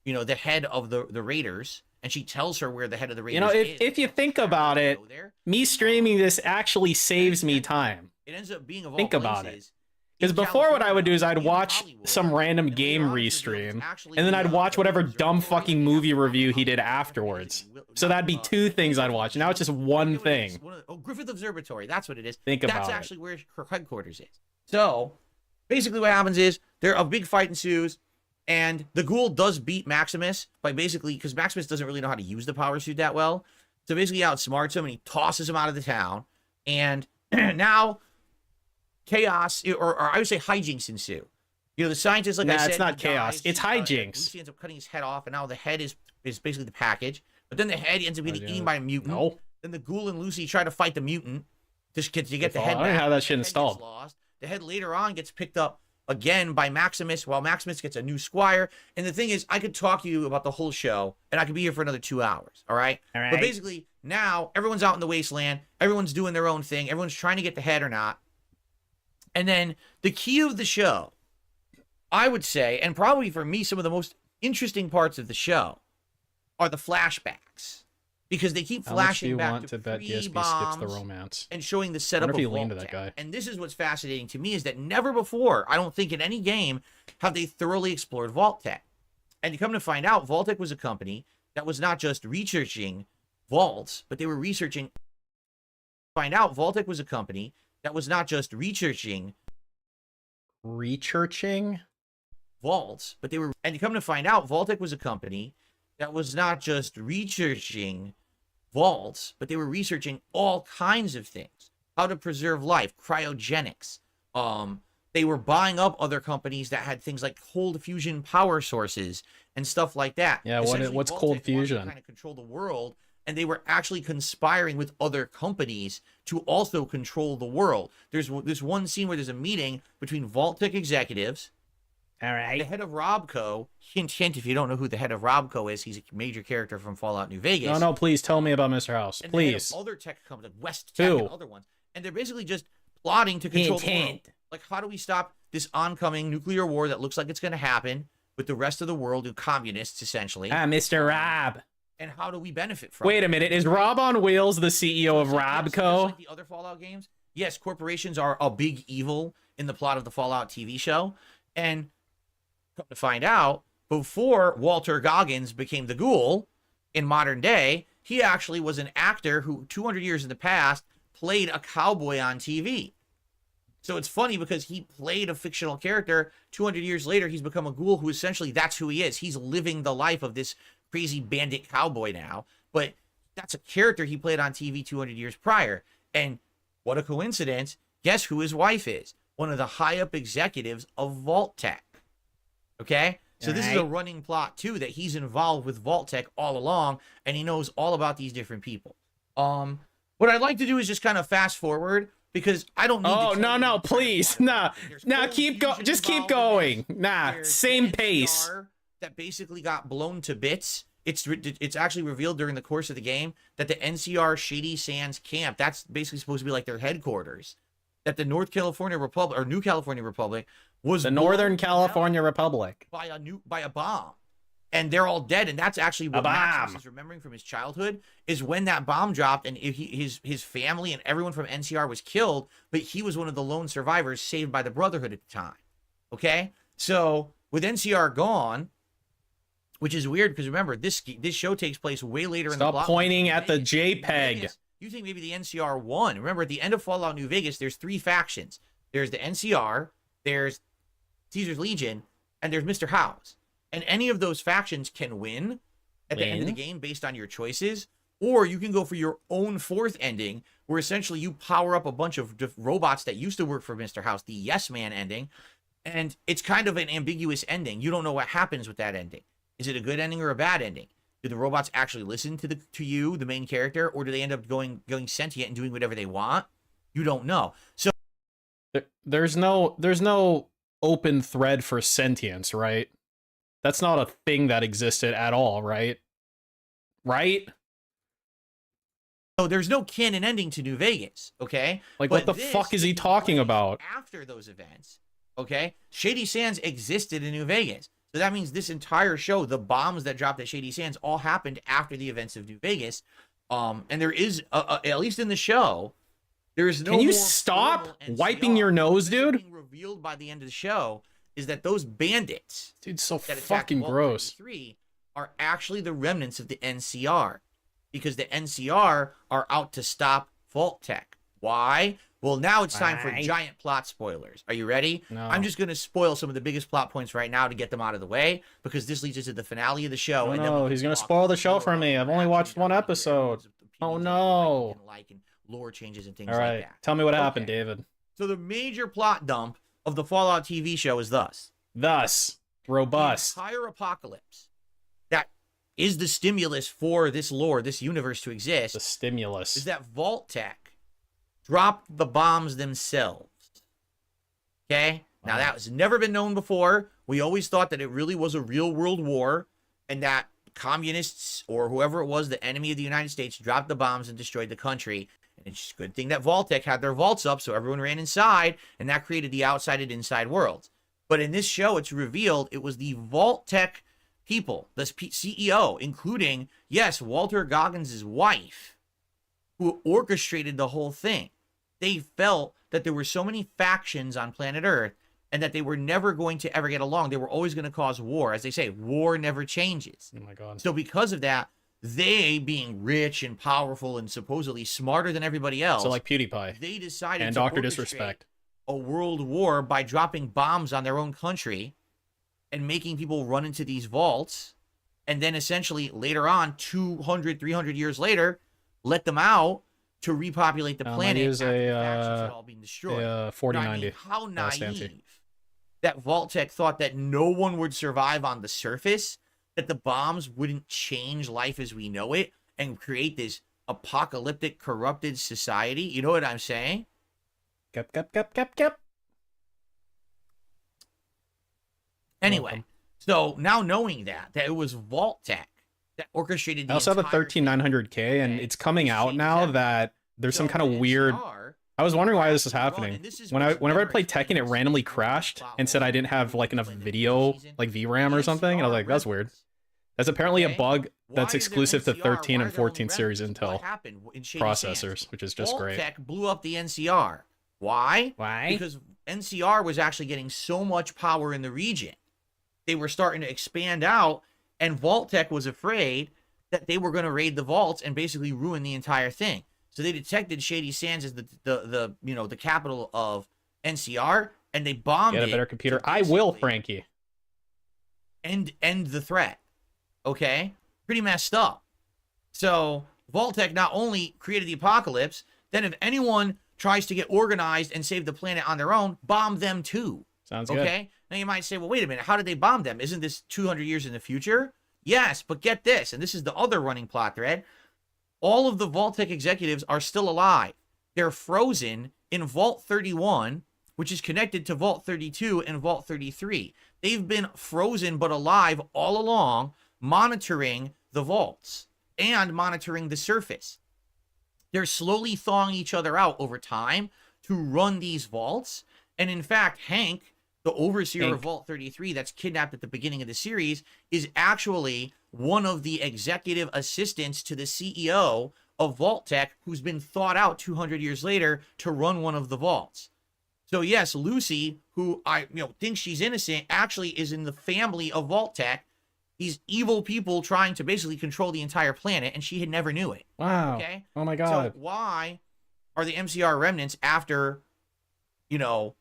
you know, the head of the Raiders. And she tells her where the head of the Raiders is. You know, if you think about it, me streaming this actually saves me time. It ends up being of all Think about places, it. Because before what I would do is I'd watch some random game restream, and then I'd watch whatever dumb fucking movie review he did afterwards. So that'd be 2 things I'd watch. Now it's just one thing. Oh, Griffith Observatory. That's what it is. Think about it. That's actually where her headquarters is. So basically what happens is a big fight ensues. And the ghoul does beat Maximus by basically, because Maximus doesn't really know how to use the power suit that well. So basically outsmarts him and he tosses him out of the town. And now chaos, or I would say hijinks ensue. You know, the scientist, like I said, it's not chaos. dies. It's hijinks. Lucy ends up cutting his head off, and now the head is basically the package. But then the head ends up getting eaten by a mutant. No. Then the ghoul and Lucy try to fight the mutant to get the head back. I don't have that shit The head installed. gets lost. The head later on gets picked up again by Maximus, while Maximus gets a new squire. And the thing is, I could talk to you about the whole show, and I could be here for another 2 hours, all right? But basically, now, everyone's out in the wasteland. Everyone's doing their own thing. Everyone's trying to get the head or not. And then the key of the show, I would say, and probably for me, some of the most interesting parts of the show are the flashbacks. Because they keep flashing back to bet DSP skips the romance and showing the setup of Vault-Tec. And this is what's fascinating to me is that never before, I don't think in any game, have they thoroughly explored Vault-Tec. And to come to find out, Vault-Tec was a company that was not just researching vaults, but they were researching. Find out, Vault-Tec was a company that was not just researching vaults, but they were. And to come to find out, Vault-Tec was a company that was not just researching vaults, but they were researching all kinds of things. How to preserve life, cryogenics. They were buying up other companies that had things like cold fusion power sources and stuff like that. Yeah, what's cold fusion? Kind of control the world, and they were actually conspiring with other companies to also control the world. There's this one scene where there's a meeting between Vault-Tec executives. All right. The head of Robco, hint, hint, if you don't know who the head of Robco is, he's a major character from Fallout New Vegas. No, please tell me about Mr. House. And please. Other tech companies, like West Tech and other ones. And they're basically just plotting to control the world. Like, how do we stop this oncoming nuclear war that looks like it's going to happen with the rest of the world, and communists, essentially? Mr. Rob. And how do we benefit from it? Wait a minute. Is Rob on Wheels the CEO of Robco? Like the other Fallout games? Yes, corporations are a big evil in the plot of the Fallout TV show. And to find out, before Walter Goggins became the ghoul in modern day, he actually was an actor who 200 years in the past played a cowboy on TV. So it's funny because he played a fictional character. 200 years later, he's become a ghoul who essentially that's who he is. He's living the life of this crazy bandit cowboy now. But that's a character he played on TV 200 years prior. And what a coincidence. Guess who his wife is? One of the high-up executives of Vault-Tec. Okay? So this is a running plot, too, that he's involved with Vault-Tec all along, and he knows all about these different people. What I'd like to do is just kind of fast forward, because I don't need to no, please. Nah, keep going. Nah, same pace. That basically got blown to bits. It's actually revealed during the course of the game that the NCR Shady Sands camp, that's basically supposed to be like their headquarters. That the North California Republic, or New California Republic, was the Northern California Republic by a bomb, and they're all dead. And that's actually what Maximus is remembering from his childhood, is when that bomb dropped, and his family and everyone from NCR was killed, but he was one of the lone survivors saved by the Brotherhood at the time. Okay, so with NCR gone, which is weird because remember this show takes place way later in the plot. Stop pointing at the JPEG. you think maybe the NCR won. Remember, at the end of Fallout New Vegas, there's 3 factions. There's the NCR, there's Caesar's Legion, and there's Mr. House. And any of those factions can win at the end of the game based on your choices. Or you can go for your own 4th ending, where essentially you power up a bunch of robots that used to work for Mr. House, the Yes Man ending. And it's kind of an ambiguous ending. You don't know what happens with that ending. Is it a good ending or a bad ending? Do the robots actually listen to you, the main character, or do they end up going sentient and doing whatever they want? You don't know. So there's no open thread for sentience, right? That's not a thing that existed at all, right? Right? So there's no canon ending to New Vegas, okay? Like, but what the fuck is he talking about? After those events, okay? Shady Sands existed in New Vegas. So that means this entire show, the bombs that dropped at Shady Sands, all happened after the events of New Vegas. And there is, at least in the show, there is no. Can you stop wiping your nose, dude? Being revealed by the end of the show is that those bandits, dude, so that fucking gross, are actually the remnants of the NCR. Because the NCR are out to stop Vault Tech. Why? Well, now it's time for giant plot spoilers. Are you ready? No. I'm just going to spoil some of the biggest plot points right now to get them out of the way, because this leads us to the finale of the show. Oh, and no, he's going to spoil the show for me. I've only watched 1 episode. Oh, no. And lore changes and things all right, like that. Tell me what happened, David. So the major plot dump of the Fallout TV show is thus. Robust. The entire apocalypse that is the stimulus for this lore, this universe to exist. The stimulus. Is that Vault Tech dropped the bombs themselves. Okay? Now, that has never been known before. We always thought that it really was a real world war and that communists or whoever it was, the enemy of the United States, dropped the bombs and destroyed the country. And it's just a good thing that Vault Tech had their vaults up so everyone ran inside, and that created the outside and inside worlds. But in this show, it's revealed it was the Vault Tech people, the CEO, including, yes, Walter Goggins' wife, who orchestrated the whole thing. They felt that there were so many factions on planet Earth and that they were never going to ever get along. They were always going to cause war. As they say, war never changes. Oh my God. So because of that, they, being rich and powerful and supposedly smarter than everybody else, so like PewDiePie, they decided and to Dr. orchestrate Disrespect a world war by dropping bombs on their own country and making people run into these vaults, and then essentially later on, 200, 300 years later, let them out to repopulate the planet use after the factions had all been destroyed. 4090. I mean, how naive that Vault Tech thought that no one would survive on the surface, that the bombs wouldn't change life as we know it and create this apocalyptic, corrupted society. You know what I'm saying? Yep. Anyway, so now knowing that it was Vault Tech that orchestrated the I also have a entire 13900K, and it's coming out now that there's some kind of weird. I was wondering why this is happening. Whenever I played Tekken, it randomly crashed and said I didn't have like enough video, like VRAM or something, and I was like, that's weird. That's apparently a bug that's exclusive to 13 and 14 series Intel processors, which is just great. Vault Tech blew up the NCR. Why? Because NCR was actually getting so much power in the region. They were starting to expand out, and Vault Tech was afraid that they were going to raid the vaults and basically ruin the entire thing. So they detected Shady Sands as the capital of NCR, and they bombed it. Get a better computer. I will, Frankie. End the threat. Okay? Pretty messed up. So Vault Tech not only created the apocalypse, then if anyone tries to get organized and save the planet on their own, bomb them too. Sounds good. Okay? Now you might say, well, wait a minute. How did they bomb them? Isn't this 200 years in the future? Yes, but get this, and this is the other running plot thread. All of the Vault Tech executives are still alive. They're frozen in Vault 31, which is connected to Vault 32 and Vault 33. They've been frozen but alive all along, monitoring the vaults and monitoring the surface. They're slowly thawing each other out over time to run these vaults. And in fact, Hank, the overseer of Vault 33 that's kidnapped at the beginning of the series, is actually one of the executive assistants to the CEO of Vault Tech, who's been thought out 200 years later to run one of the vaults. So yes, Lucy, who I thinks she's innocent, actually is in the family of Vault Tech, these evil people trying to basically control the entire planet, and she had never knew it. Wow. Okay. Oh my god. So why are the MCR remnants after, you know,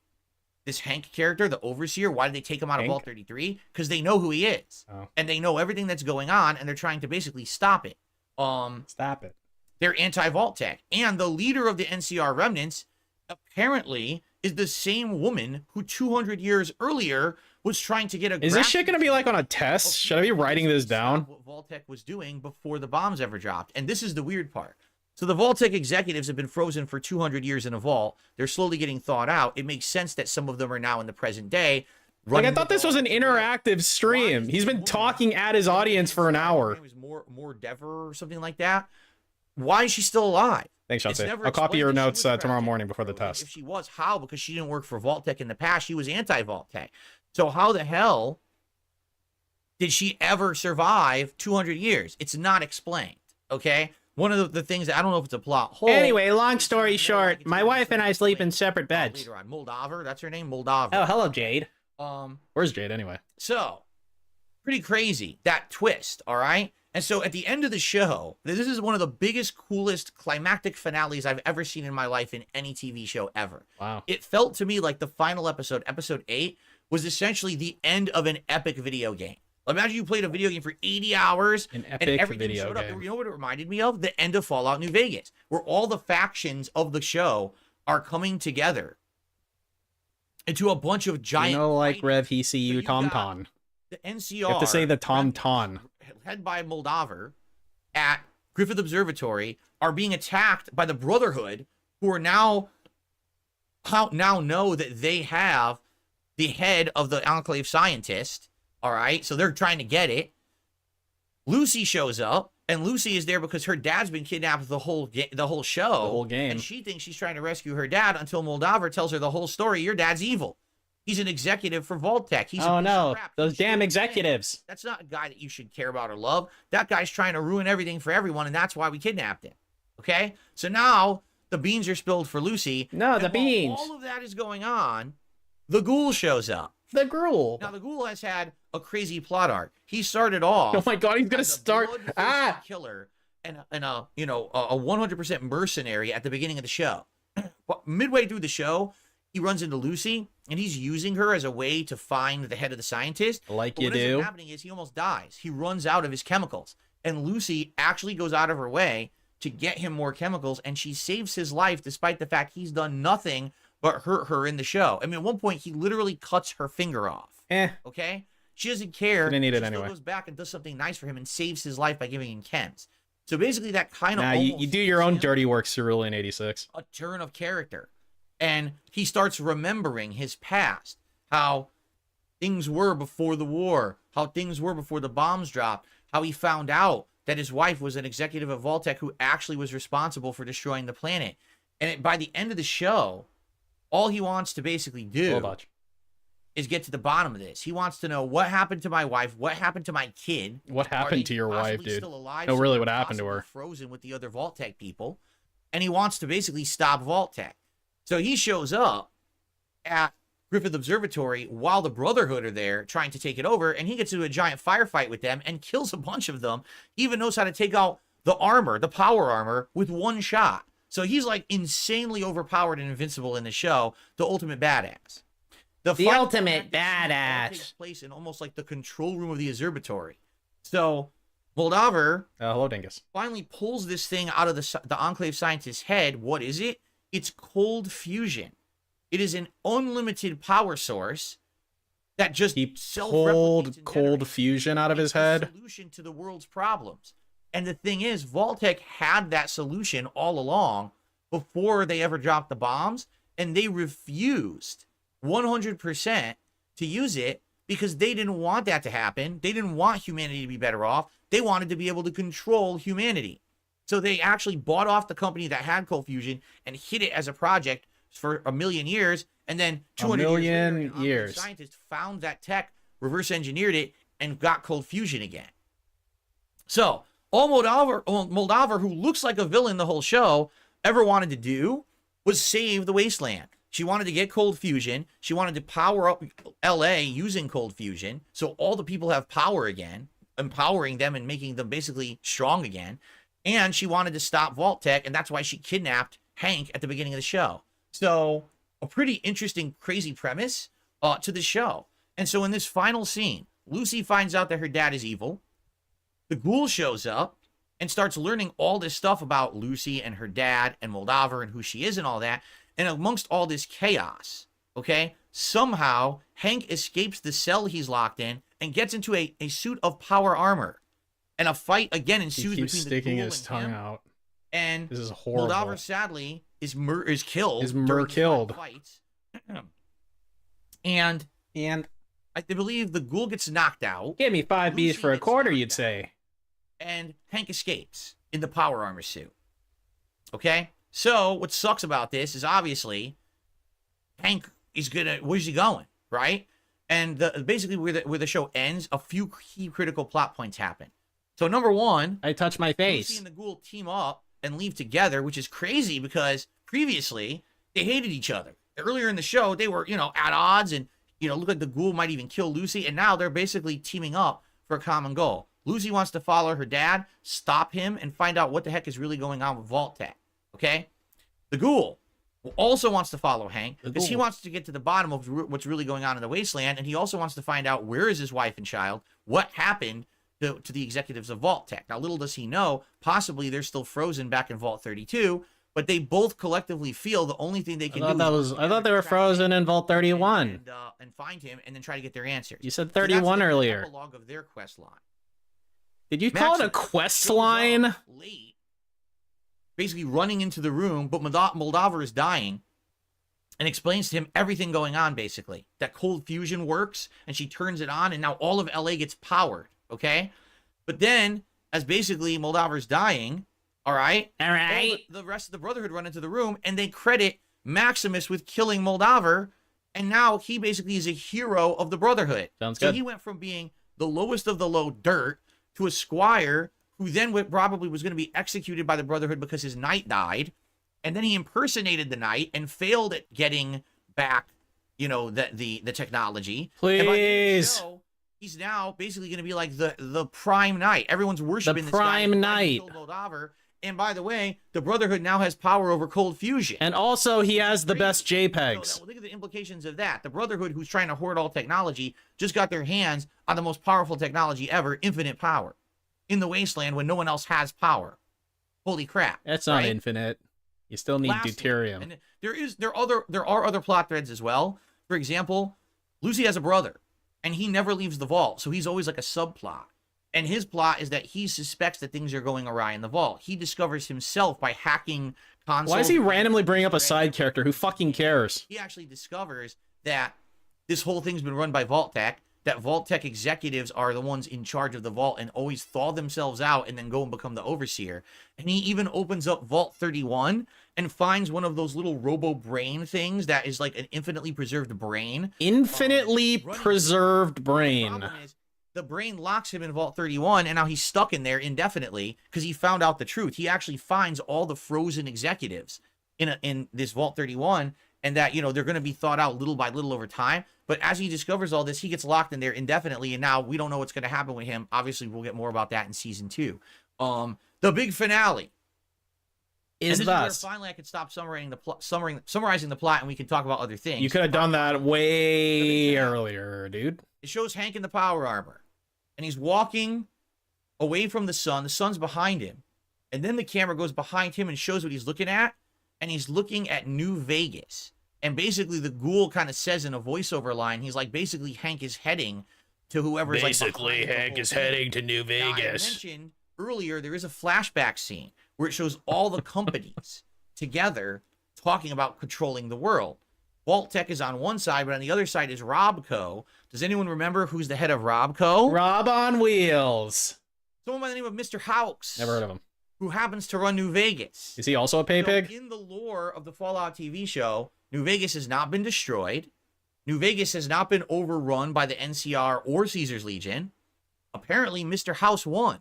this Hank character, the Overseer? Why did they take him out of Vault 33? Because they know who he is, and they know everything that's going on, and they're trying to basically stop it. Stop it. They're anti-Vault Tech, and the leader of the NCR remnants apparently is the same woman who 200 years earlier was trying to get a. Is this shit gonna be like on a test? Should I be writing this down? What Vault-Tec was doing before the bombs ever dropped, and this is the weird part. So the Vault-Tec executives have been frozen for 200 years in a vault. They're slowly getting thawed out. It makes sense that some of them are now in the present day. Like, I thought this was an interactive stream. He's been talking at his audience for an hour. It was more Dever or something like that. Why is she still alive? Thanks, Chelsea. I'll copy your notes tomorrow morning before the test. If she was, how? Because she didn't work for Vault-Tec in the past. She was anti-Vault-Tec. So how the hell did she ever survive 200 years? It's not explained, okay? One of the things that I don't know if it's a plot hole. Anyway, long story short, my wife and I sleep in separate beds. Later on, Moldaver, that's her name, Moldaver. Oh, hello, Jade. Where's Jade anyway? So, pretty crazy, that twist, all right? And so at the end of the show, this is one of the biggest, coolest climactic finales I've ever seen in my life in any TV show ever. Wow. It felt to me like the final episode, episode 8, was essentially the end of an epic video game. Imagine you played a video game for 80 hours and everything video showed up. game. You know what it reminded me of? The end of Fallout New Vegas, where all the factions of the show are coming together into a bunch of giant. You know, like Rev ECU Tom Ton. The NCR. You have to say the Tom Ton. Led by Moldaver at Griffith Observatory are being attacked by the Brotherhood, who are now know that they have the head of the Enclave scientist. All right, so they're trying to get it. Lucy shows up, and Lucy is there because her dad's been kidnapped the whole show. The whole game. And she thinks she's trying to rescue her dad until Moldaver tells her the whole story. Your dad's evil. He's an executive for Vault-Tec. He's oh no, those damn executives. That's not a guy that you should care about or love. That guy's trying to ruin everything for everyone, and that's why we kidnapped him. Okay? So now the beans are spilled for Lucy. No, the beans. All of that is going on. The Ghoul shows up. The Ghoul. Now the Ghoul has had a crazy plot arc. He started off. Oh my god, he's gonna start killer and a 100% mercenary at the beginning of the show. But midway through the show, he runs into Lucy, and he's using her as a way to find the head of the scientist. Like but you what do. ends up happening is he almost dies. He runs out of his chemicals, and Lucy actually goes out of her way to get him more chemicals, and she saves his life despite the fact he's done nothing but hurt her in the show. I mean, at one point, he literally cuts her finger off. Okay? She doesn't care. Didn't need it she anyway. Still goes back and does something nice for him and saves his life by giving him chems. So basically, that kind of you do your own dirty work, Cerulean 86. A turn of character. And he starts remembering his past, how things were before the war, how things were before the bombs dropped, how he found out that his wife was an executive of Vault-Tec who actually was responsible for destroying the planet. And by the end of the show, all he wants to basically do is get to the bottom of this. He wants to know what happened to my wife, what happened to my kid. What happened to your wife, dude? Still alive, no, really, what happened to her? Frozen with the other Vault-Tec people. And he wants to basically stop Vault-Tec. So he shows up at Griffith Observatory while the Brotherhood are there trying to take it over, and he gets into a giant firefight with them and kills a bunch of them. He even knows how to take out the armor, the power armor, with one shot. So he's like insanely overpowered and invincible in the show, the ultimate badass. The ultimate badass takes place in almost like the control room of the observatory. So Moldaver hello, Dingus. Finally pulls this thing out of the Enclave scientist's head. What is it? It's cold fusion. It is an unlimited power source that just pulled cold fusion out of his head. Solution to the world's problems. And the thing is, Vault-Tec had that solution all along before they ever dropped the bombs, and they refused 100% to use it because they didn't want that to happen. They didn't want humanity to be better off. They wanted to be able to control humanity. So they actually bought off the company that had cold fusion and hid it as a project for 1 million years, and then 200 years later, scientists found that tech, reverse engineered it, and got cold fusion again. So all Moldaver, who looks like a villain the whole show, ever wanted to do was save the wasteland. She wanted to get cold fusion. She wanted to power up LA using cold fusion, so all the people have power again. empowering them and making them basically strong again. And she wanted to stop Vault Tech, and that's why she kidnapped Hank at the beginning of the show. So a pretty interesting, crazy premise to the show. And so in this final scene, Lucy finds out that her dad is evil. The ghoul shows up and starts learning all this stuff about Lucy and her dad and Moldaver and who she is and all that. And amongst all this chaos, okay, somehow Hank escapes the cell he's locked in and gets into a suit of power armor. And a fight again ensues between the sticking ghoul his and tongue him. out. And This is horrible. Moldaver sadly is killed. Is during the killed. Fights. And I believe the ghoul gets knocked out. Give me 5 Bs Lucy for a gets quarter, knocked you'd out. say. And Hank escapes in the power armor suit. Okay? So, what sucks about this is obviously Hank is where's he going, right? And basically where the show ends, a few key critical plot points happen. So, number one, I touched my Lucy face. and the ghoul team up and leave together, which is crazy because previously they hated each other. Earlier in the show, they were, at odds and, looked like the ghoul might even kill Lucy. And now they're basically teaming up for a common goal. Lucy wants to follow her dad, stop him, and find out what the heck is really going on with Vault Tech. Okay? The ghoul also wants to follow Hank because he wants to get to the bottom of what's really going on in the wasteland, and he also wants to find out where is his wife and child, what happened to the executives of Vault Tech. Now, little does he know, possibly they're still frozen back in Vault 32, but they both collectively feel the only thing they can do is I thought they were frozen in Vault 31. and find him and then try to get their answers. You said So that's 31 the earlier. epilogue of their quest line. Did you call it a Maximus quest shows line? up late, basically running into the room, but Moldaver is dying, and explains to him everything going on, basically. That cold fusion works, and she turns it on, and now all of LA gets powered, okay? But then, as basically Moldaver's dying, all right? All right. The rest of the Brotherhood run into the room, and they credit Maximus with killing Moldaver, and now he basically is a hero of the Brotherhood. Sounds so good. he went from being the lowest of the low dirt to a squire who then probably was going to be executed by the Brotherhood because his knight died. And then he impersonated the knight and failed at getting back, the technology. And by the end of the Please. show, he's now basically going to be like the prime knight. Everyone's worshiping this prime guy. knight. Moldaver. And by the way, the Brotherhood now has power over cold fusion. And also, he has the best So JPEGs. think of the implications of that. The Brotherhood, who's trying to hoard all technology, just got their hands on the most powerful technology ever, infinite power, in the wasteland when no one else has power. Holy crap! That's not right? infinite. You still need Lastly, deuterium. and there are other plot threads as well. For example, Lucy has a brother, and he never leaves the vault, so he's always like a subplot. And his plot is that he suspects that things are going awry in the vault. He discovers himself by hacking consoles. Why does he randomly bring up a side character? Who fucking cares? He actually discovers that this whole thing's been run by Vault Tech, that Vault Tech executives are the ones in charge of the vault and always thaw themselves out and then go and become the overseer. And he even opens up Vault 31 and finds one of those little robo-brain things that is like an infinitely preserved brain. Infinitely preserved The brain. problem is, the brain locks him in Vault 31, and now he's stuck in there indefinitely because he found out the truth. He actually finds all the frozen executives in this Vault 31, and that, they're going to be thought out little by little over time. But as he discovers all this, he gets locked in there indefinitely, and now we don't know what's going to happen with him. Obviously, we'll get more about that in season 2. The big finale Is and this thus. is where finally I could stop summarizing the plot, and we can talk about other things. You could have done that way earlier, dude. It shows Hank in the power armor, and he's walking away from the sun. The sun's behind him, and then the camera goes behind him and shows what he's looking at, and he's looking at New Vegas. And basically, the ghoul kind of says in a voiceover line, he's like, basically, Hank is heading to whoever's Basically, like Hank is heading to New Now, I Vegas. mentioned earlier there is a flashback scene where it shows all the companies together talking about controlling the world. Vault Tech is on one side, but on the other side is Robco. Does anyone remember who's the head of Robco? Rob on Wheels. Someone by the name of Mr. Hawks. Never heard of him. Who happens to run New Vegas. Is he also a pay pig? In the lore of the Fallout TV show, New Vegas has not been destroyed. New Vegas has not been overrun by the NCR or Caesar's Legion. Apparently, Mr. House won.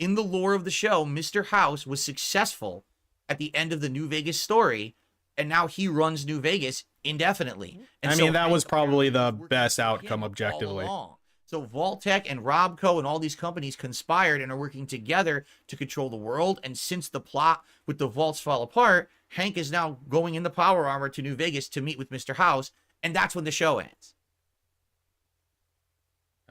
In the lore of the show, Mr. House was successful at the end of the New Vegas story, and now he runs New Vegas indefinitely. And I so mean, that was Hank probably the apparently was working best for him outcome all objectively. along. So Vault-Tec and Robco and all these companies conspired and are working together to control the world. And since the plot with the vaults fell apart, Hank is now going in the power armor to New Vegas to meet with Mr. House, and that's when the show ends.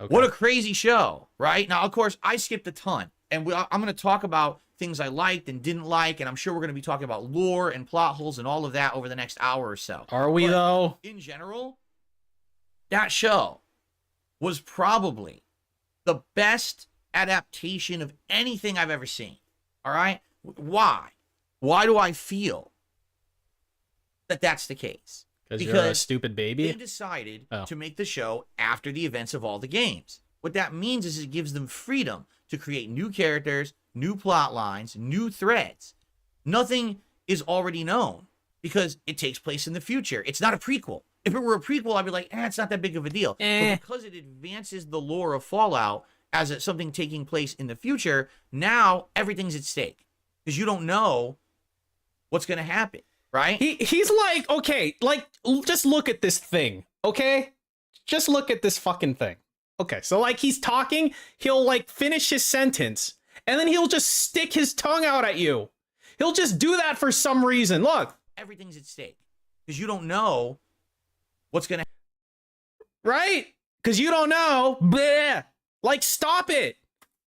Okay. What a crazy show, right? Now, of course, I skipped a ton, and I'm going to talk about things I liked and didn't like, and I'm sure we're going to be talking about lore and plot holes and all of that over the next hour or so. Are we, though? In general, that show was probably the best adaptation of anything I've ever seen. All right? Why? Why do I feel that that's the case? Because you're a stupid baby? They decided to make the show after the events of all the games. What that means is it gives them freedom to create new characters, new plot lines, new threads. Nothing is already known because it takes place in the future. It's not a prequel. If it were a prequel, I'd be like, it's not that big of a deal. But because it advances the lore of Fallout as something taking place in the future, now everything's at stake. Because you don't know what's going to happen, right? He's like, okay, like, just look at this thing, okay? Just look at this fucking thing. Okay, so, like, he's talking, he'll, like, finish his sentence, and then he'll just stick his tongue out at you. He'll just do that for some reason. Look. Everything's at stake. Because you don't know what's gonna right? Because you don't know. Bleh. Like, stop it.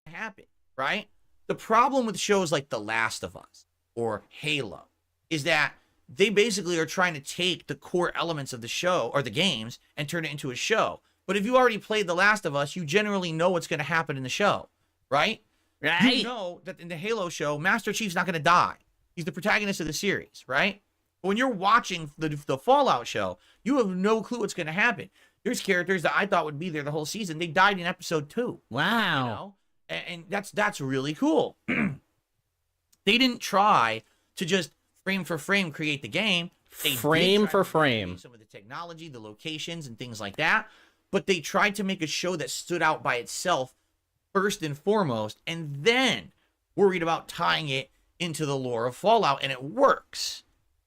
Happen, right? The problem with shows like The Last of Us or Halo is that they basically are trying to take the core elements of the show or the games and turn it into a show. But if you already played The Last of Us, you generally know what's going to happen in the show, right? Right. You know that in the Halo show, Master Chief's not going to die. He's the protagonist of the series, right? But when you're watching the Fallout show, you have no clue what's going to happen. There's characters that I thought would be there the whole season. They died in episode 2. Wow. You know? And that's really cool. They didn't try to just frame for frame create the game. They frame for frame. Some of the technology, the locations, and things like that. But they tried to make a show that stood out by itself first and foremost, and then worried about tying it into the lore of Fallout, and it works.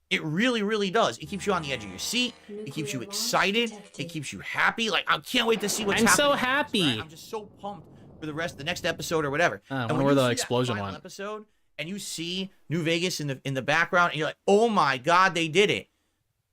It really, really does. It keeps you on the edge of your seat. It keeps you excited. It keeps you happy. Like, I can't wait to see what's happening. I'm so happy. Right? I'm just so pumped for the rest of the next episode or whatever. I wonder where the explosion went. Episode, and you see New Vegas in the background, and you're like, oh my God, they did it.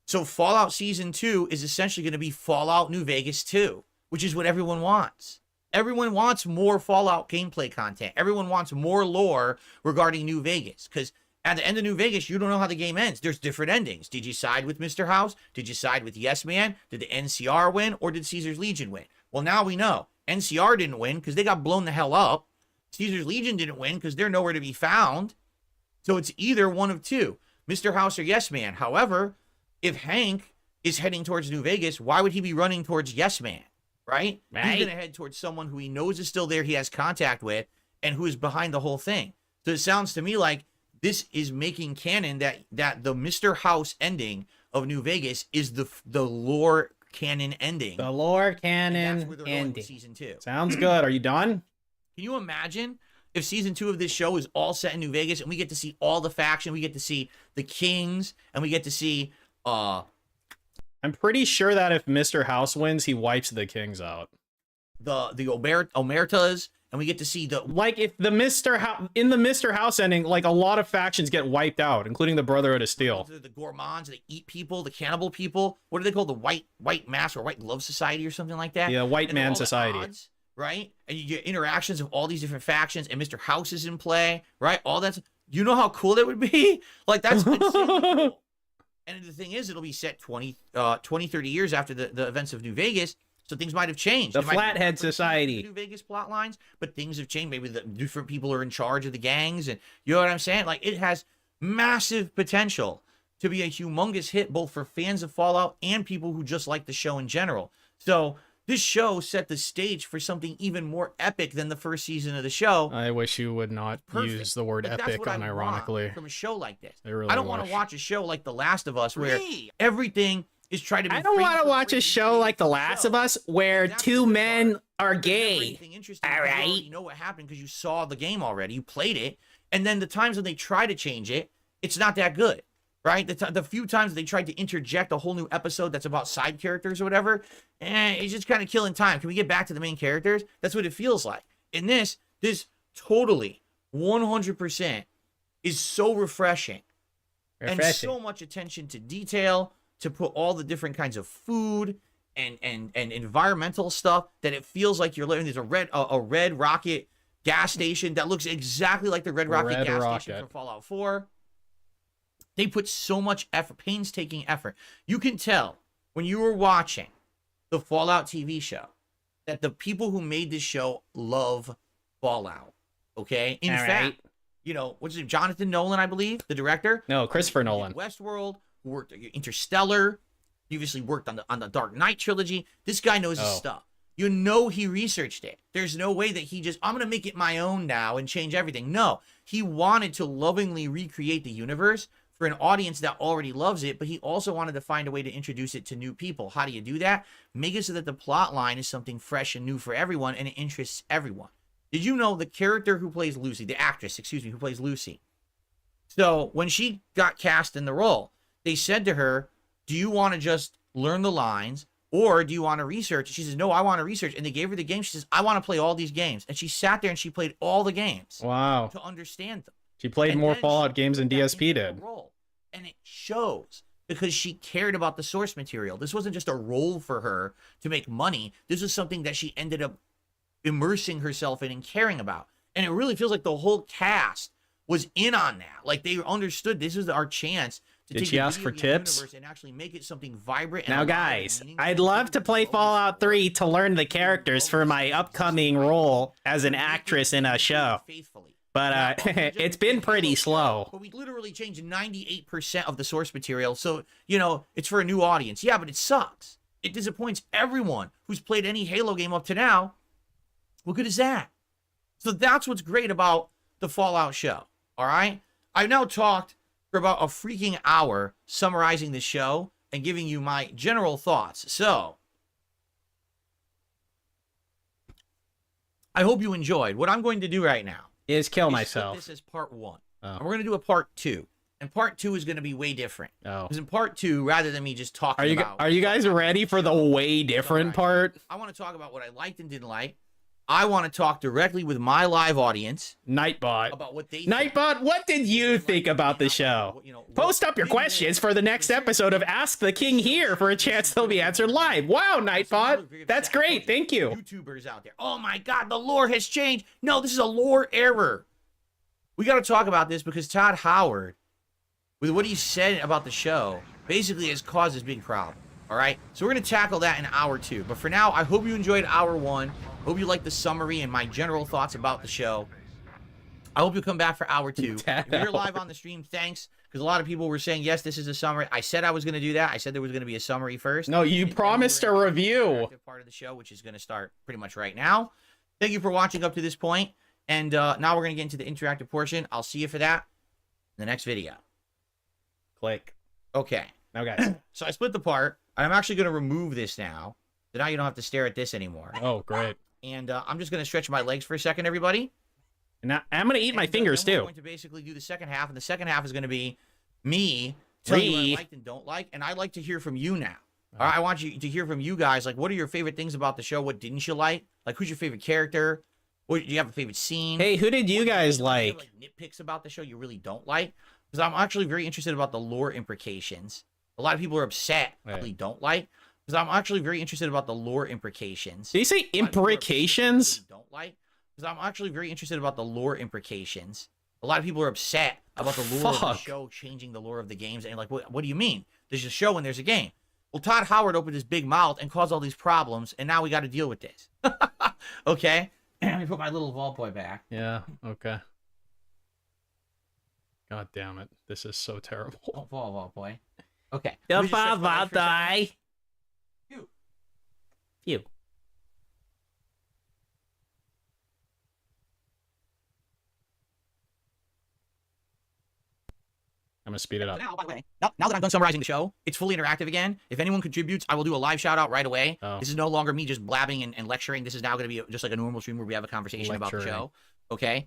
So Fallout Season 2 is essentially going to be Fallout New Vegas 2, which is what everyone wants. Everyone wants more Fallout gameplay content. Everyone wants more lore regarding New Vegas, because at the end of New Vegas, you don't know how the game ends. There's different endings. Did you side with Mr. House? Did you side with Yes Man? Did the NCR win, or did Caesar's Legion win? Well, now we know. NCR didn't win because they got blown the hell up. Caesar's Legion didn't win because they're nowhere to be found. So it's either one of two, Mr. House or Yes Man. However, if Hank is heading towards New Vegas, why would he be running towards Yes Man? Right? He's going to head towards someone who he knows is still there, he has contact with, and who is behind the whole thing. So it sounds to me like this is making canon that the Mr. House ending of New Vegas is the lore canon ending. The lore canon ending. Season 2. Sounds good. Are you done? Can you imagine if season 2 of this show is all set in New Vegas and we get to see all the faction, we get to see the Kings, and we get to see I'm pretty sure that if Mr. House wins, he wipes the Kings out. The Omertas, and we get to see the like if the in the Mr. House ending, like a lot of factions get wiped out, including the Brotherhood of Steel. The gourmands, they eat people, the cannibal people. What do they call the white mask or white glove society or something like that? Yeah, white man society. Odds, right? And you get interactions of all these different factions, and Mr. House is in play, right? All that's, you know how cool that would be? Like, that's insanely cool. And the thing is, it'll be set 20, 30 years after the events of New Vegas, so things might have changed. The Flathead Society. New Vegas plot lines, but things have changed. Maybe the different people are in charge of the gangs, and you know what I'm saying? Like, it has massive potential to be a humongous hit, both for fans of Fallout and people who just like the show in general. So this show set the stage for something even more epic than the first season of the show. I wish you would not use the word epic unironically. From a show like this. I don't want to watch a show like The Last of Us where everything is trying to be. I don't want to watch a show like The Last of Us where two men are gay. All right. You know what happened because you saw the game already. You played it. And then the times when they try to change it, it's not that good. right? The few times they tried to interject a whole new episode that's about side characters or whatever, it's just kind of killing time. Can we get back to the main characters? That's what it feels like. In this totally 100% is so refreshing. And so much attention to detail, to put all the different kinds of food and environmental stuff that it feels like you're living. There's a red rocket gas station that looks exactly like the red rocket station from Fallout 4. They put so much effort, painstaking effort. You can tell when you were watching the Fallout TV show that the people who made this show love Fallout. Okay? In fact, you know, what's his name? Jonathan Nolan, I believe, the director. No, Christopher Nolan. Westworld, who worked Interstellar, previously worked on the Dark Knight trilogy. This guy knows his stuff. You know he researched it. There's no way that he just, I'm going to make it my own now and change everything. No, he wanted to lovingly recreate the universe for an audience that already loves it, but he also wanted to find a way to introduce it to new people. How do you do that? Make it so that the plot line is something fresh and new for everyone and it interests everyone. Did you know the character who plays Lucy, the actress, excuse me, who plays Lucy? So when she got cast in the role, they said to her, do you want to just learn the lines or do you want to research? And she says, no, I want to research. And they gave her the game. She says, I want to play all these games. And she sat there and she played all the games. Wow. To understand them. She played more Fallout games than DSP did. And it shows because she cared about the source material. This wasn't just a role for her to make money. This was something that she ended up immersing herself in and caring about. And it really feels like the whole cast was in on that. Like they understood this was our chance to Did she ask for tips? And actually make it something vibrant. Now, guys, I'd love to play Fallout 3 to learn the characters for my upcoming role as an actress in a show. But it's been pretty slow. But we literally changed 98% of the source material. So, you know, it's for a new audience. Yeah, but it sucks. It disappoints everyone who's played any Halo game up to now. What good is that? So that's what's great about the Fallout show. All right? I've now talked for about a freaking hour summarizing the show and giving you my general thoughts. So I hope you enjoyed. What I'm going to do right now is kill myself. This is part 1. And we're going to do a part 2. And part 2 is going to be way different. Because in part 2, rather than me just talking Are you guys ready for the way different part? I want to talk about what I liked and didn't like. I want to talk directly with my live audience. Nightbot. About what they Nightbot, what did you think about the show? Post up your questions for the next episode of Ask the King here for a chance they'll be answered live. Wow, Nightbot. That's great. Thank you. YouTubers out there. Oh my God, the lore has changed. No, this is a lore error. We got to talk about this because Todd Howard, with what he said about the show, basically has caused this big problem. All right? So we're going to tackle that in hour 2. But for now, I hope you enjoyed hour 1. Hope you liked the summary and my general thoughts about the show. I hope you'll come back for hour 2. If you're live on the stream, thanks. Because a lot of people were saying, yes, this is a summary. I said I was going to do that. I said there was going to be a summary first. No, you promised a review. Part of the show, which is going to start pretty much right now. Thank you for watching up to this point. And now we're going to get into the interactive portion. I'll see you for that in the next video. Click. Okay. Now, guys. So I split the part. I'm actually going to remove this now. So now you don't have to stare at this anymore. Oh, great. And I'm just going to stretch my legs for a second, everybody. And I'm going to eat my fingers, too. I'm going to basically do the second half. And the second half is going to be me telling you what I liked and don't like. And I'd like to hear from you now. All right, I want you to hear from you guys. Like, what are your favorite things about the show? What didn't you like? Like, who's your favorite character? What, do you have a favorite scene? Hey, who did you guys like? Nitpicks about the show you really don't like? Because I'm actually very interested about the lore implications. A lot of people are upset. I really don't like. Because I'm actually very interested about the lore implications. Did you say imprecations? Don't like. Because I'm actually very interested about the lore implications. A lot of people are upset about the lore of the show changing the lore of the games. And like, what do you mean? There's a show and there's a game. Well, Todd Howard opened his big mouth and caused all these problems, and now we got to deal with this. Okay? Let me put my little vault boy back. Yeah, okay. God damn it. This is so terrible. Don't fall, vault boy. Okay. The vault boy. Phew. I'm gonna speed it up. Now, by the way, now that I'm done summarizing the show, it's fully interactive again. If anyone contributes, I will do a live shout out right away. This is no longer me just blabbing and lecturing. This is now going to be just like a normal stream where we have a conversation about the show. Okay?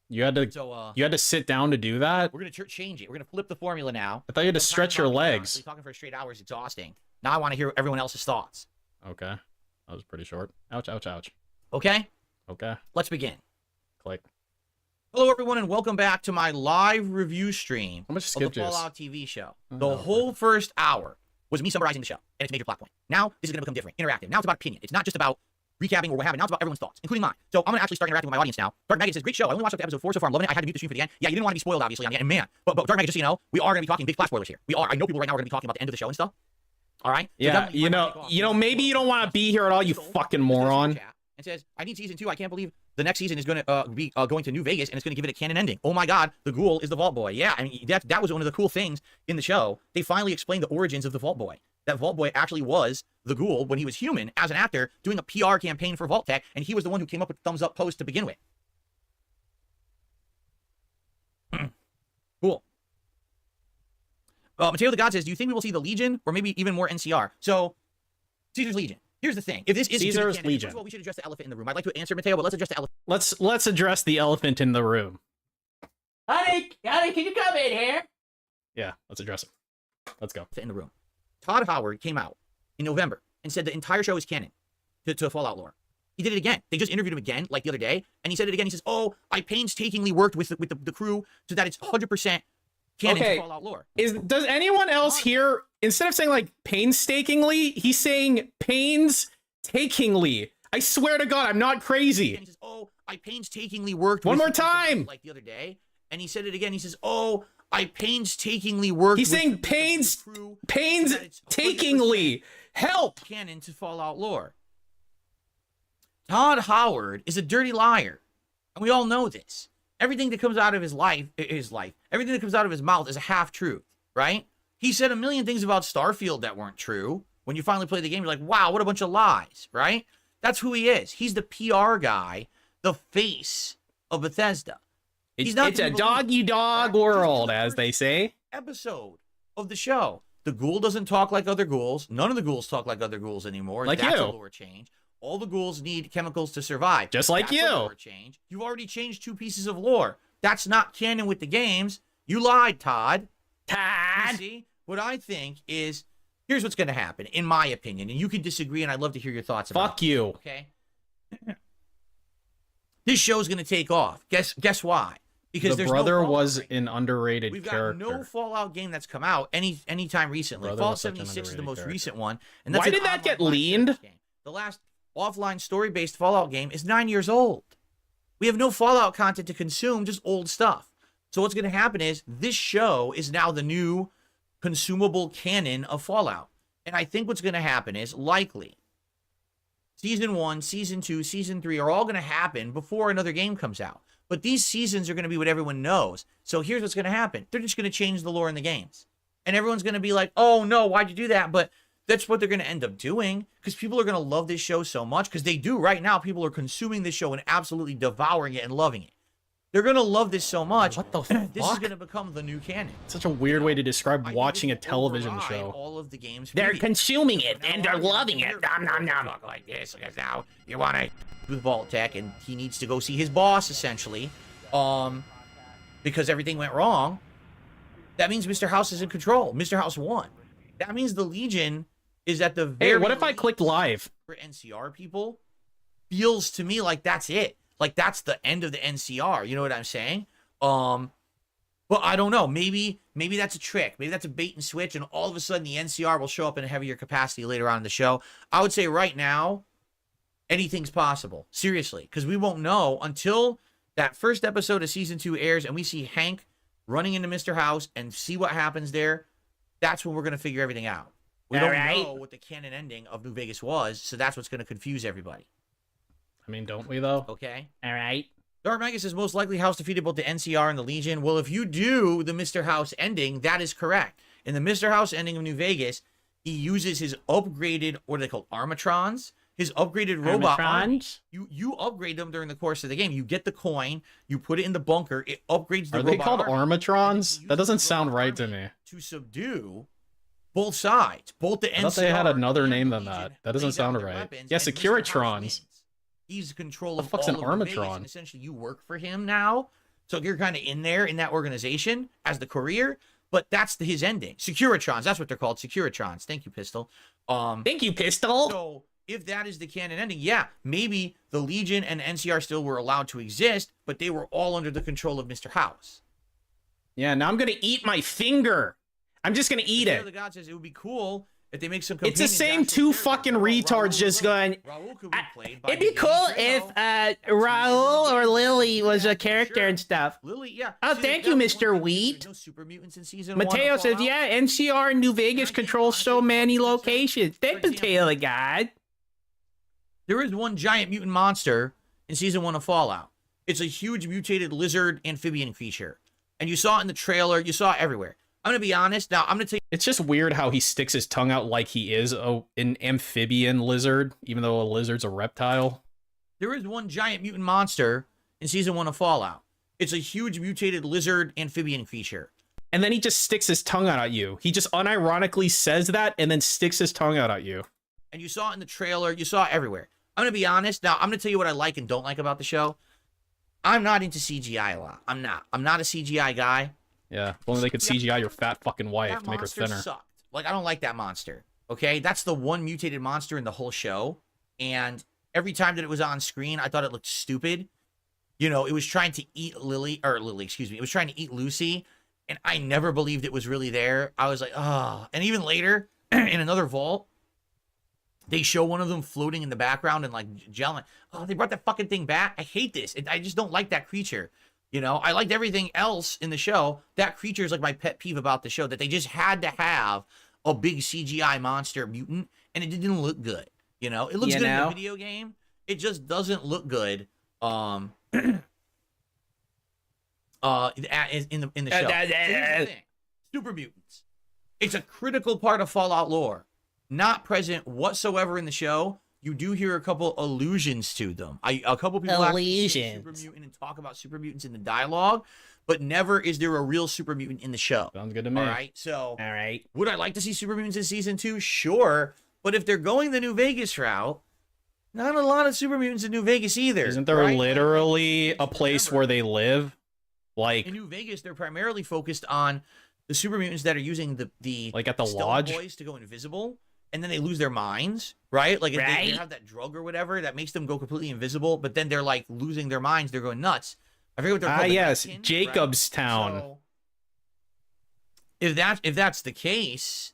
You had to So you had to sit down to do that? we're gonna change it. We're gonna flip the formula now. I thought you had to I'm stretch your talking, legs. honestly, talking for a straight hour is exhausting. Now I want to hear everyone else's thoughts. Okay. That was pretty short. Ouch, ouch, ouch. Okay? Okay. Let's begin. Click. Hello, everyone, and welcome back to my live review stream How much of skip the juice? Fallout TV show. Oh, The no. whole first hour was me summarizing the show and its major plot point. Now, this is going to become different, interactive. Now it's about opinion. It's not just about recapping or what happened. Now it's about everyone's thoughts, including mine. So I'm going to actually start interacting with my audience now. Dark Maggot says, great show. I only watched up to episode 4 so far. I'm loving it. I had to mute the stream for the end. Yeah, you didn't want to be spoiled, obviously, on the end. And man, but Dark Maggot, just so you know, we are going to be talking big plot spoilers here. We are. I know people right now are going to be talking about the end of the show and stuff. All right? So Yeah, definitely you might know, take off. maybe you don't want to be here at all, you fucking moron. And says, I need season 2. I can't believe the next season is going to be going to New Vegas and it's going to give it a canon ending. Oh my God, the Ghoul is the Vault Boy. Yeah, I mean, that was one of the cool things in the show. They finally explained the origins of the Vault Boy. That Vault Boy actually was the Ghoul when he was human as an actor doing a PR campaign for Vault Tech, and he was the one who came up with the thumbs up post to begin with. Cool. Mateo the God says, do you think we will see the Legion or maybe even more NCR? So, Caesar's Legion. Here's the thing. If this is Caesar's canon, Legion. first of all, we should address the elephant in the room. I'd like to answer Mateo, but let's address the elephant. Let's address the elephant in the room. Honey, can you come in here? Yeah, let's address it. Let's go. In the room. Todd Howard came out in November and said the entire show is canon to Fallout lore. He did it again. They just interviewed him again, like the other day, and he said it again. He says, "Oh, I painstakingly worked with the crew so that it's 100% canon Okay. to Fallout lore." Does anyone else here, instead of saying like painstakingly, he's saying painstakingly? I swear to God, I'm not crazy. And he says, "Oh, I painstakingly worked." One with more time. like the other day, and he said it again. He says, "Oh, I painstakingly worked." He's with saying the crew so that it's 100% painstakingly. Help! canon to Fallout lore. Todd Howard is a dirty liar, and we all know this. Everything that comes out of his life, everything that comes out of his mouth is a half truth, right? He said a million things about Starfield that weren't true. When you finally play the game, you're like, wow, what a bunch of lies, right? That's who he is. He's the PR guy, the face of Bethesda. It's not a to be dog-eat-dog believed. world, as they say. Episode of the show. The Ghoul doesn't talk like other ghouls. None of the ghouls talk like other ghouls anymore. Like That's you. a lore change. All the ghouls need chemicals to survive. Just like That's a you. lore change. You've already changed 2 pieces of lore. That's not canon with the games. You lied, Todd. You see, what I think is, here's what's going to happen, in my opinion, and you can disagree, and I'd love to hear your thoughts about Fuck you. it. Okay? This show's going to take off. Guess why? Because The there's brother no was Fallout right an now. underrated We've got character. no Fallout game that's come out anytime recently. Brother Fallout was such an 76 is the underrated most character. recent one. And that's Why an did that get online live leaned? service game. The last offline story-based Fallout game is 9 years old. We have no Fallout content to consume, just old stuff. So what's going to happen is this show is now the new consumable canon of Fallout. And I think what's going to happen is likely Season 1, Season 2, Season 3 are all going to happen before another game comes out. But these seasons are going to be what everyone knows. So here's what's going to happen. They're just going to change the lore in the games. And everyone's going to be like, oh, no, why'd you do that? But that's what they're going to end up doing because people are going to love this show so much because they do right now. People are consuming this show and absolutely devouring it and loving it. They're going to love this so much. What the This is fuck? going to become the new canon. Such a weird way to describe I think watching a it will television override show. All of the games. They're media. consuming it Now and they're all you're loving gonna it. hear Nom nom is nom. talk like this because now you want to with Vault Tech and he needs to go see his boss essentially, because everything went wrong. That means Mr. House is in control. Mr. House won. That means the Legion is at the very. Hey, what if I least clicked live? for NCR people? Feels to me like that's it. Like that's the end of the NCR. You know what I'm saying? But I don't know. Maybe that's a trick. Maybe that's a bait and switch, and all of a sudden the NCR will show up in a heavier capacity later on in the show. I would say right now, anything's possible. Seriously, because we won't know until that first episode of season 2 airs, and we see Hank running into Mr. House and see what happens there. That's when we're gonna figure everything out. We don't Alright. know what the canon ending of New Vegas was, so that's what's gonna confuse everybody. I mean, don't we though? Okay. All right. Dark Magus says most likely House defeated both the NCR and the Legion. Well, if you do the Mr. House ending, that is correct. In the Mr. House ending of New Vegas, he uses his upgraded, what are they called, Armatrons? His upgraded robot army. Armatrons? You upgrade them during the course of the game. You get the coin, you put it in the bunker, it upgrades the Are robot they called army, and Armatrons? you That use doesn't the sound robot right to army me. to subdue both sides, both the NCR. I thought they had another and name the than that. Legion That doesn't lay down sound their right. weapons, Yeah, and Mr. House Securitrons. wins. He's in control The of fuck's all an of New Vegas, Armatron? and essentially you work for him now. So you're kind of in there in that organization as the courier, but that's his ending. Securitrons, that's what they're called, Securitrons. Thank you, Pistol. Thank you, Pistol. So if that is the canon ending, yeah, maybe the Legion and NCR still were allowed to exist, but they were all under the control of Mr. House. Yeah, now I'm gonna eat my finger. I'm just gonna eat it. The God says it would be cool if they make some. It's the same two fucking retards just going. Raul could be played by It'd be cool if Raul or Lily was a character and stuff. Lily, yeah. Oh, thank you, Mr. Wheat. No super mutants in season Mateo one. says, yeah, NCR in New Vegas controls so many locations. Thank Mateo, the God. There is one giant mutant monster in season 1 of Fallout. It's a huge mutated lizard amphibian creature. And you saw it in the trailer. You saw it everywhere. I'm going to be honest. Now, I'm going to tell you. It's just weird how he sticks his tongue out like he is an amphibian lizard, even though a lizard's a reptile. There is one giant mutant monster in season 1 of Fallout. It's a huge mutated lizard amphibian creature. And then he just sticks his tongue out at you. He just unironically says that and then sticks his tongue out at you. And you saw it in the trailer. You saw it everywhere. I'm going to be honest. Now, I'm going to tell you what I like and don't like about the show. I'm not into CGI a lot. I'm not a CGI guy. Yeah, if only they could CGI your fat fucking wife That to make her monster thinner. sucked. Like, I don't like that monster. Okay? That's the one mutated monster in the whole show. And every time that it was on screen, I thought it looked stupid. You know, it was trying to eat Lily, excuse me. It was trying to eat Lucy. And I never believed it was really there. I was like, oh. And even later, in another vault, they show one of them floating in the background and like gelling. Oh, they brought that fucking thing back. I hate this. I just don't like that creature. You know, I liked everything else in the show. That creature is like my pet peeve about the show, that they just had to have a big CGI monster mutant, and it didn't look good. You know, it looks good in the video game. It just doesn't look good. In the show. So here's the thing. Super mutants. It's a critical part of Fallout lore. Not present whatsoever in the show. You do hear a couple allusions to them. A couple people actually say super mutant and talk about super mutants in the dialogue, but never is there a real super mutant in the show. Sounds good to me. All right, so all right. Would I like to see super mutants in season 2? Sure, but if they're going the New Vegas route, not a lot of super mutants in New Vegas either. Isn't there literally a place where they live? Like in New Vegas, they're primarily focused on the super mutants that are using the like at the Stone lodge Boys to go invisible. And then they lose their minds, right? Like if they have that drug or whatever that makes them go completely invisible, but then they're like losing their minds, they're going nuts. I forget what they're called. Yes, Mankin, Jacobstown. Right? So, if that's the case,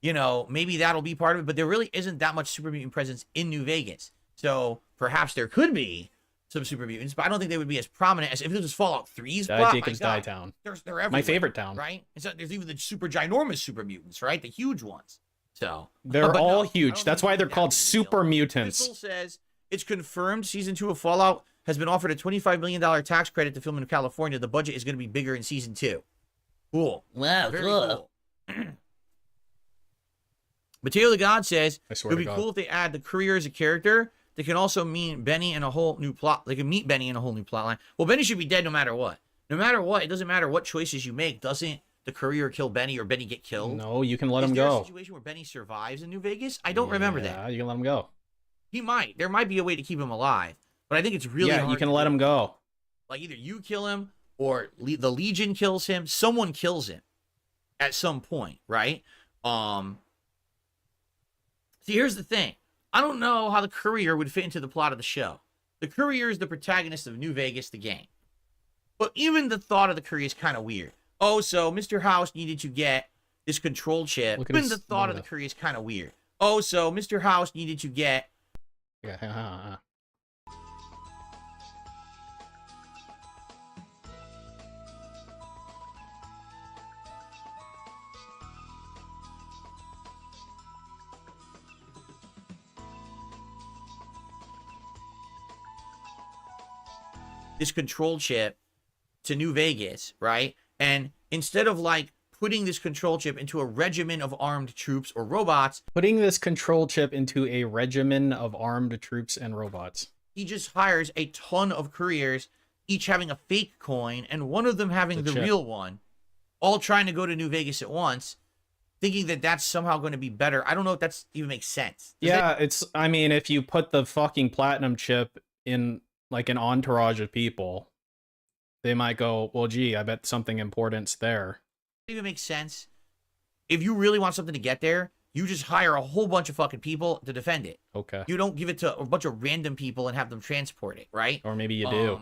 you know, maybe that'll be part of it. But there really isn't that much super mutant presence in New Vegas. So perhaps there could be some super mutants, but I don't think they would be as prominent as if it was Fallout 3's plot. Jacob's Die Town. They're everywhere, my favorite town, right? And so there's even the super ginormous super mutants, right? The huge ones. So they're all huge. That's why they're called super mutants. Pistol says it's confirmed season 2 of Fallout has been offered a $25 million tax credit to film in California. The budget is going to be bigger in season 2. Cool. Wow, very cool. Mateo the God says it would be cool if they add the courier as a character. They can also meet Benny in a whole new plot. They can meet Benny in a whole new plot line. Well, Benny should be dead no matter what. No matter what, it doesn't matter what choices you make. Doesn't the courier kill Benny or Benny get killed? No, you can let him Is there go. a situation where Benny survives in New Vegas? I don't remember that. Yeah, you can let him go. He might. There might be a way to keep him alive, but I think it's really hard. You can let him go. Like either you kill him or the Legion kills him. Someone kills him at some point, right? See, here's the thing. I don't know how the courier would fit into the plot of the show. The courier is the protagonist of New Vegas, the game. But even the thought of the courier is kind of weird. Oh, so Mr. House needed to get this control chip. Even the thought of the courier is kind of weird. Oh, so Mr. House needed to get... this control chip to New Vegas, right? And instead of like putting this control chip into a regimen of armed troops or robots, putting this control chip into a regimen of armed troops and robots, he just hires a ton of couriers, each having a fake coin and one of them having the real one, all trying to go to New Vegas at once, thinking that that's somehow going to be better. I don't know if that's even makes sense. I mean, if you put the fucking platinum chip in like an entourage of people, they might go, well, gee, I bet something important's there. It even makes sense. If you really want something to get there, you just hire a whole bunch of fucking people to defend it. Okay. You don't give it to a bunch of random people and have them transport it, right? Or maybe you do.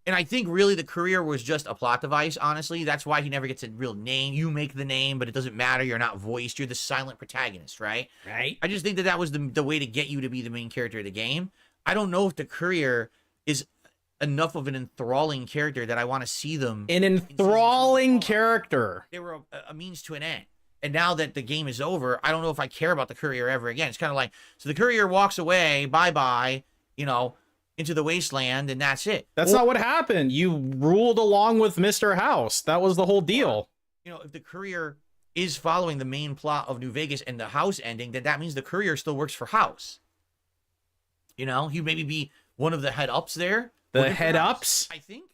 And I think really the courier was just a plot device, honestly. That's why he never gets a real name. You make the name, but it doesn't matter. You're not voiced. You're the silent protagonist, right? Right. I just think that was the way to get you to be the main character of the game. I don't know if the courier is enough of an enthralling character that I want to see them. An enthralling character. They were a means to an end. And now that the game is over, I don't know if I care about the courier ever again. It's kind of like, so the courier walks away, bye-bye, you know, into the wasteland, and that's it. That's not what happened. You ruled along with Mr. House. That was the whole deal. You know, if the courier is following the main plot of New Vegas and the House ending, then that means the courier still works for House. You know, he maybe be one of the head-ups there. The head-ups? I think.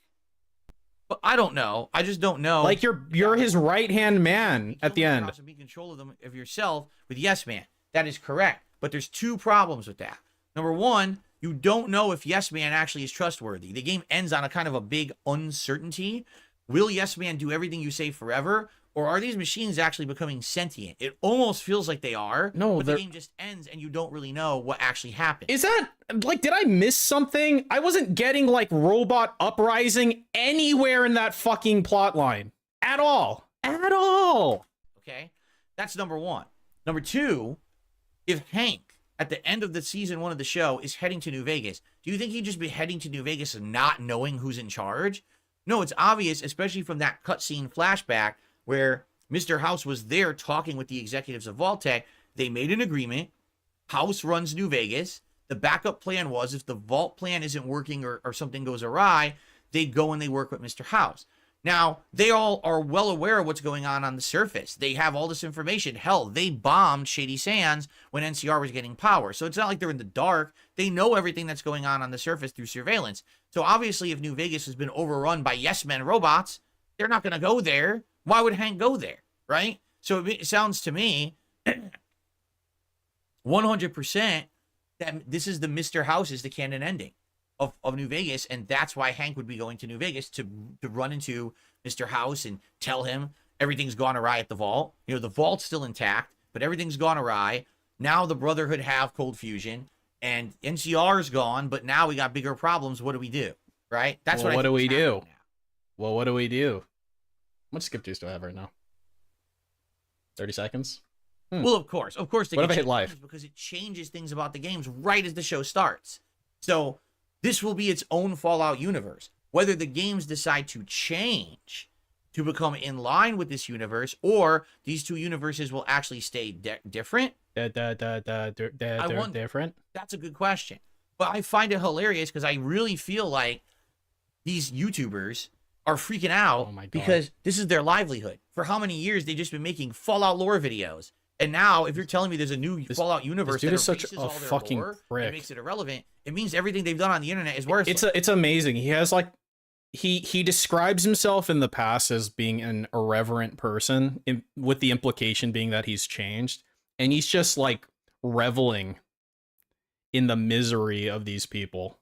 But I don't know. I just don't know. Like you're his right-hand man at the end. Be control of them of yourself with Yes Man. That is correct. But there's two problems with that. Number one, you don't know if Yes Man actually is trustworthy. The game ends on a kind of a big uncertainty. Will Yes Man do everything you say forever? Or are these machines actually becoming sentient? It almost feels like they are. No, but the game just ends and you don't really know what actually happened. Is that, like, did I miss something? I wasn't getting, like, robot uprising anywhere in that fucking plot line. At all. At all. Okay? That's number one. Number two, if Hank, at the end of the season 1 of the show, is heading to New Vegas, do you think he'd just be heading to New Vegas and not knowing who's in charge? No, it's obvious, especially from that cutscene flashback where Mr. House was there talking with the executives of Vault-Tec. They made an agreement. House runs New Vegas. The backup plan was if the Vault plan isn't working or something goes awry, they'd go and they work with Mr. House. Now, they all are well aware of what's going on the surface. They have all this information. Hell, they bombed Shady Sands when NCR was getting power. So it's not like they're in the dark. They know everything that's going on the surface through surveillance. So obviously, if New Vegas has been overrun by yes men robots, they're not going to go there. Why would Hank go there, right? So it sounds to me 100% that this is the Mr. House is the canon ending of New Vegas, and that's why Hank would be going to New Vegas to run into Mr. House and tell him everything's gone awry at the Vault. You know, the Vault's still intact, but everything's gone awry. Now the Brotherhood have Cold Fusion, and NCR's gone, but now we got bigger problems. What do we do, right? That's well, what do we do? Well, what do we do? How much skip juice do I have right now? 30 seconds? Well, of course. They what if I hit live? Because it changes things about the games right as the show starts. So this will be its own Fallout universe. Whether the games decide to change to become in line with this universe, or these two universes will actually stay different. Different? That's a good question. But I find it hilarious because I really feel like these YouTubers are freaking out because this is their livelihood. For how many years they've just been making Fallout lore videos. And now, if you're telling me there's a new Fallout universe that erases all their lore and makes it irrelevant, it means everything they've done on the internet is worthless. It's amazing. He has like he describes himself in the past as being an irreverent person, with the implication being that he's changed, and he's just like reveling in the misery of these people,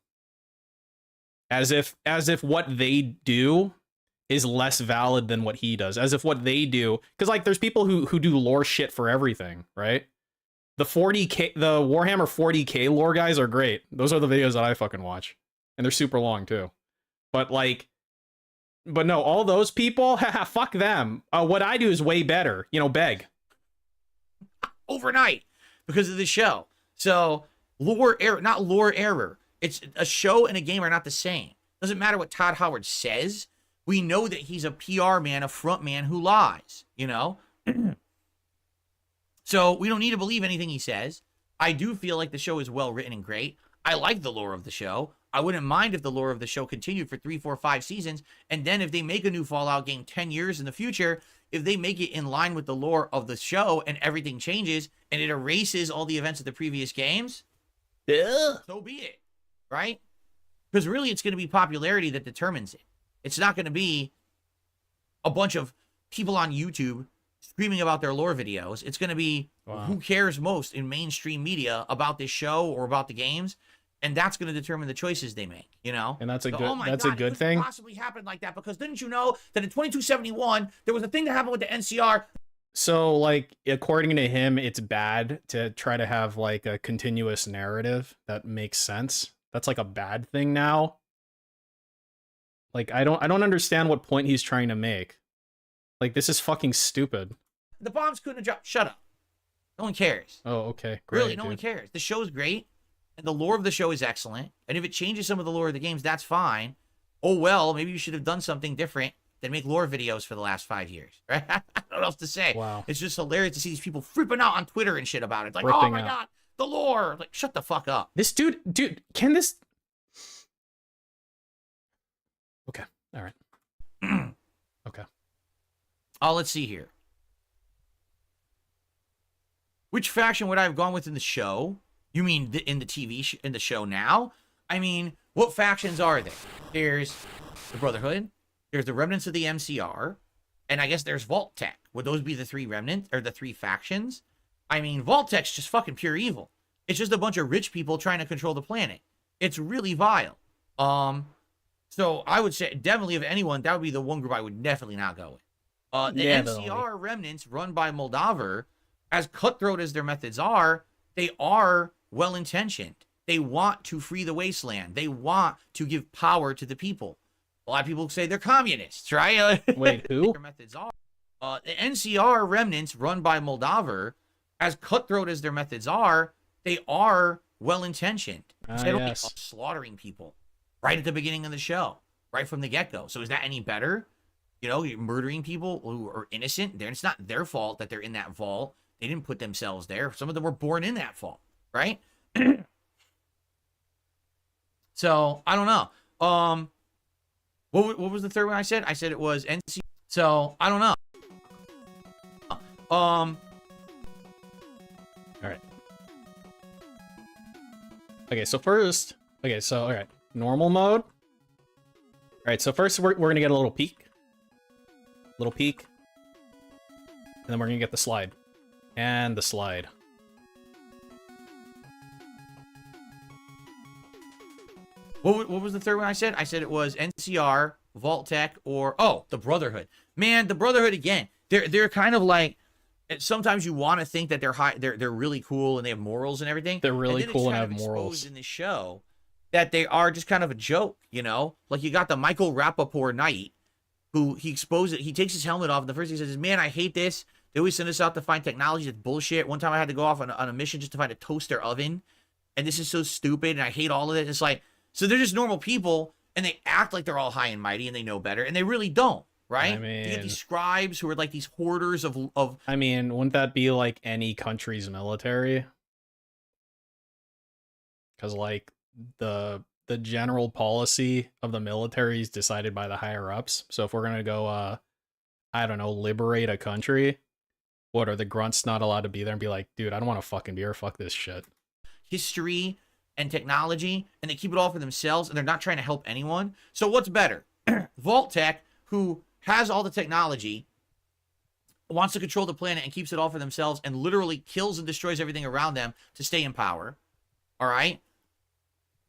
as if what they do is less valid than what he does, as if what they do, because like there's people who do lore shit for everything, right? The Warhammer 40k lore guys are great. Those are the videos that I fucking watch, and they're super long too. But no, all those people, fuck them. What I do is way better. You know, beg overnight because of the show. So lore error, not lore error. It's a show and a game are not the same. Doesn't matter what Todd Howard says. We know that he's a PR man, a front man who lies, you know? So we don't need to believe anything he says. I do feel like the show is well written and great. I like the lore of the show. I wouldn't mind if the lore of the show continued for 3, 4, 5 seasons. And then if they make a new Fallout game 10 years in the future, if they make it in line with the lore of the show and everything changes and it erases all the events of the previous games, so be it, right? Because really it's going to be popularity that determines it. It's not going to be a bunch of people on YouTube screaming about their lore videos. It's going to be who cares most in mainstream media about this show or about the games. and that's going to determine the choices they make, you know? And that's a So, good oh my that's God, a good it thing. possibly happen like that because didn't you know that in 2271 there was a thing that happened with the NCR? So like according to him, it's bad to try to have like a continuous narrative that makes sense. That's like a bad thing now. Like I don't understand what point he's trying to make. Like this is fucking stupid. The bombs couldn't have dropped. Shut up. No one cares. Oh, okay. Great, Really, no one cares. The show's great, and the lore of the show is excellent. And if it changes some of the lore of the games, that's fine. Oh well, maybe you should have done something different than make lore videos for the last 5 years. Right? I don't know what else to say. Wow. It's just hilarious to see these people freaking out on Twitter and shit about it. Like, oh Ripping my out. God, the lore. Like, shut the fuck up. This dude, can this... Okay, all right. Okay. Oh, let's see here. Which faction would I have gone with in the show? You mean in the in the show now? I mean, what factions are there? There's the Brotherhood. There's the remnants of the MCR. And I guess there's Vault Tech. Would those be the three remnants or the three factions? I mean, Vault Tech's just fucking pure evil. It's just a bunch of rich people trying to control the planet. It's really vile. So I would say definitely if anyone, that would be the one group I would definitely not go with. The MCR remnants run by Moldaver, as cutthroat as their methods are, they are well-intentioned. They want to free the wasteland. They want to give power to the people. A lot of people say they're communists, right? Wait, who? Their methods are. The NCR remnants run by Moldaver, as cutthroat as their methods are, they are well-intentioned. They don't Yes. slaughtering people right at the beginning of the show, right from the get-go. So is that any better? You know, you're murdering people who are innocent. It's not their fault that they're in that vault. They didn't put themselves there. Some of them were born in that vault, right? So I don't know. What was the third one I said? I said it was NC. So I don't know. All right. Okay, so first, all right, normal mode. All right, so first we're gonna get a little peek, and then we're gonna get the slide, and the slide. What was the third one I said? I said it was NCR, Vault Tech, or the Brotherhood. Man, the Brotherhood again. They're kind of like, sometimes you want to think that they're really cool and they have morals and everything. They're really cool and have morals. morals. In this show, that they are just kind of a joke, you know. Like you got the Michael Rappaport Knight, who he takes his helmet off, and the first thing he says is, "Man, I hate this. They always send us out to find technology that's bullshit. One time I had to go off on a mission just to find a toaster oven, and this is so stupid, and I hate all of it." It's like, so they're just normal people, and they act like they're all high and mighty, and they know better, and they really don't, right? I mean, you get these scribes who are like these hoarders of. I mean, wouldn't that be like any country's military? Because like the general policy of the military is decided by the higher ups. So if we're gonna go, I don't know, liberate a country, what are the grunts not allowed to be there and be like, dude, I don't want to fucking be here. Fuck this shit. History and technology, and they keep it all for themselves, and they're not trying to help anyone. So what's better? Vault Tech, who has all the technology, wants to control the planet and keeps it all for themselves, and literally kills and destroys everything around them to stay in power. All right?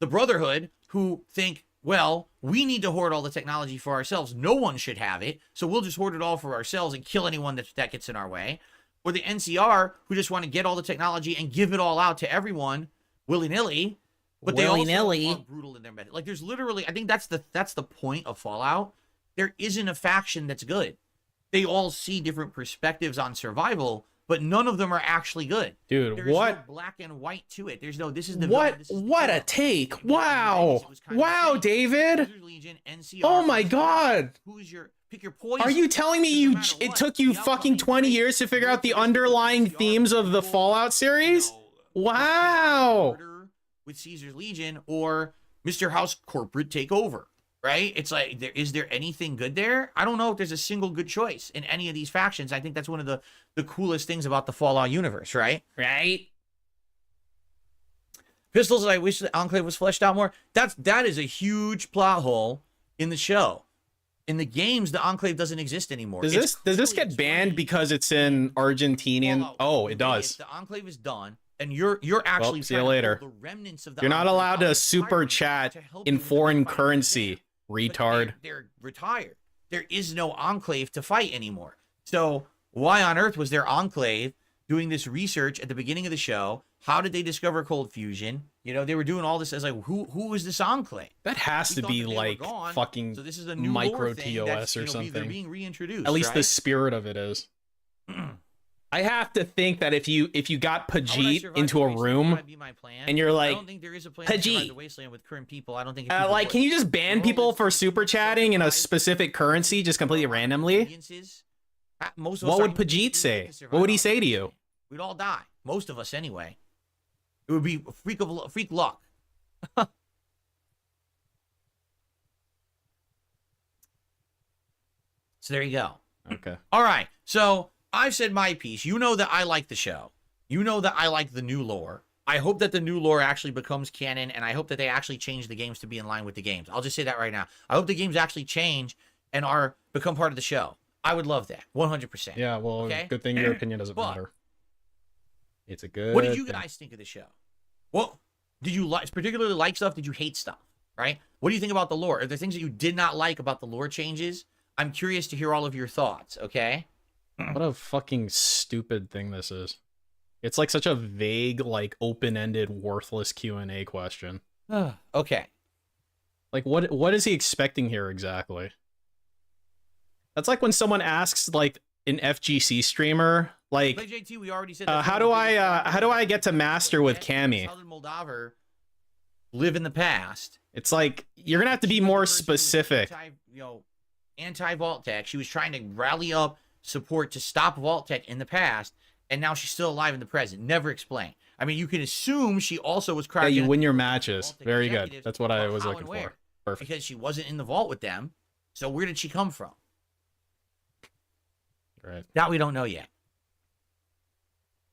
The Brotherhood, who think, well, we need to hoard all the technology for ourselves. No one should have it, so we'll just hoard it all for ourselves and kill anyone that gets in our way. Or the NCR, who just want to get all the technology and give it all out to everyone willy-nilly, but they also are brutal in their method. Like, there's literally, I think that's the point of Fallout. There isn't a faction that's good. They all see different perspectives on survival, but none of them are actually good. Dude, There's what? no black and white to it. There's no, this is the What? this is the What a villain. take! In Wow! Vegas, it was kind of Wow, the same. David! Caesar's Legion, NCR, Oh my god! Who's your pick your poison? Are you telling me No matter it what, took you the fucking outcome 20 is years to great. figure out the Your underlying NCR themes of the people, Fallout series? Wow! Murder with Caesar's Legion or Mr. House corporate takeover, right? It's like, is there anything good there? I don't know if there's a single good choice in any of these factions. I think that's one of the coolest things about the Fallout universe, right? Right? Pistols, I wish the Enclave was fleshed out more. That is a huge plot hole in the show. In the games, the Enclave doesn't exist anymore. Does this get banned because it's in Argentinian? Fallout, Oh, it does. The Enclave is done. And you're actually see you trying to later. pull the remnants of the You're not Enclave allowed out to of super retirement chat to help in you with the foreign fight. currency, But retard. they're retired. There is no Enclave to fight anymore. So why on earth was there Enclave doing this research at the beginning of the show? How did they discover cold fusion? You know, they were doing all this as like, who is this Enclave? That has We to thought be that they were like gone, fucking so this is a new micro lore thing that's, TOS or they're something. being reintroduced. At least right? the spirit of it is. I have to think that if you got How would I Pajit survive into the a wasteland? room Would be my plan? and you're I like, don't think there is a plan to survive Pajit, the wasteland with current people. I don't think. If like, can you just ban people for super chatting in a specific currency just completely randomly? Most What would Pajit say? What would he say to you? We'd all die. Most of us, anyway. It would be a freak luck. So there you go. Okay. All right. So I've said my piece. You know that I like the show. You know that I like the new lore. I hope that the new lore actually becomes canon, and I hope that they actually change the games to be in line with the games. I'll just say that right now. I hope the games actually change and become part of the show. I would love that. 100%. Yeah, well, Okay? good thing your opinion doesn't But- matter. It's a good What did you thing. guys think of the show? What did you like? Particularly like stuff? Did you hate stuff? Right? What do you think about the lore? Are there things that you did not like about the lore changes? I'm curious to hear all of your thoughts. Okay. What a fucking stupid thing this is. It's like such a vague, like open-ended, worthless Q&A question. Okay. Like, what is he expecting here exactly? That's like when someone asks like an FGC streamer, like, Play JT, we already said how do I get to master with Cammy? Southern Moldover live in the past. It's like you're gonna have to be She was the more person who was specific. Anti-Vault-Tec. She was trying to rally up support to stop Vault-Tec in the past, and now she's still alive in the present. Never explained. I mean, you can assume she also was Yeah, cracking. you win your matches. Vault-Tec Very good. executives That's what I about was how looking and where, for. Perfect. because she wasn't in the vault with them. So where did she come from? Right. That we don't know yet.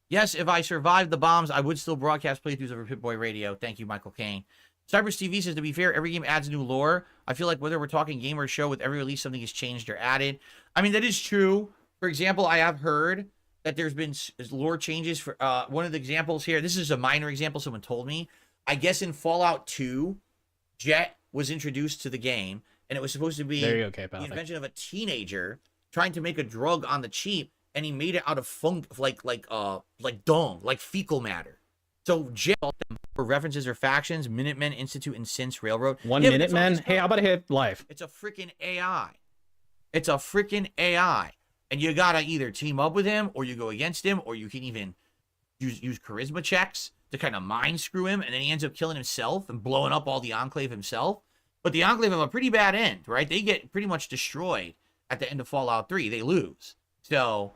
Yes, if I survived the bombs, I would still broadcast playthroughs over Pip-Boy Radio. Thank you, Michael Kane. Cybers TV says, to be fair, every game adds new lore. I feel like whether we're talking game or show, with every release, something is changed or added. I mean, that is true. For example, I have heard that there's been lore changes for one of the examples here. This is a minor example someone told me. I guess in Fallout 2, Jet was introduced to the game, and it was supposed to be There you go, the invention of a teenager trying to make a drug on the cheap, and he made it out of like dung, like fecal matter. So Jet, for references or factions, Minutemen, Institute, and Synths Railroad. One Yeah, minute, man. it's Hey, how about a hit live? It's a freaking AI. It's a freaking AI. And you gotta either team up with him, or you go against him, or you can even use charisma checks to kind of mind screw him, and then he ends up killing himself and blowing up all the Enclave himself. But the Enclave have a pretty bad end, right? They get pretty much destroyed at the end of Fallout 3. They lose. So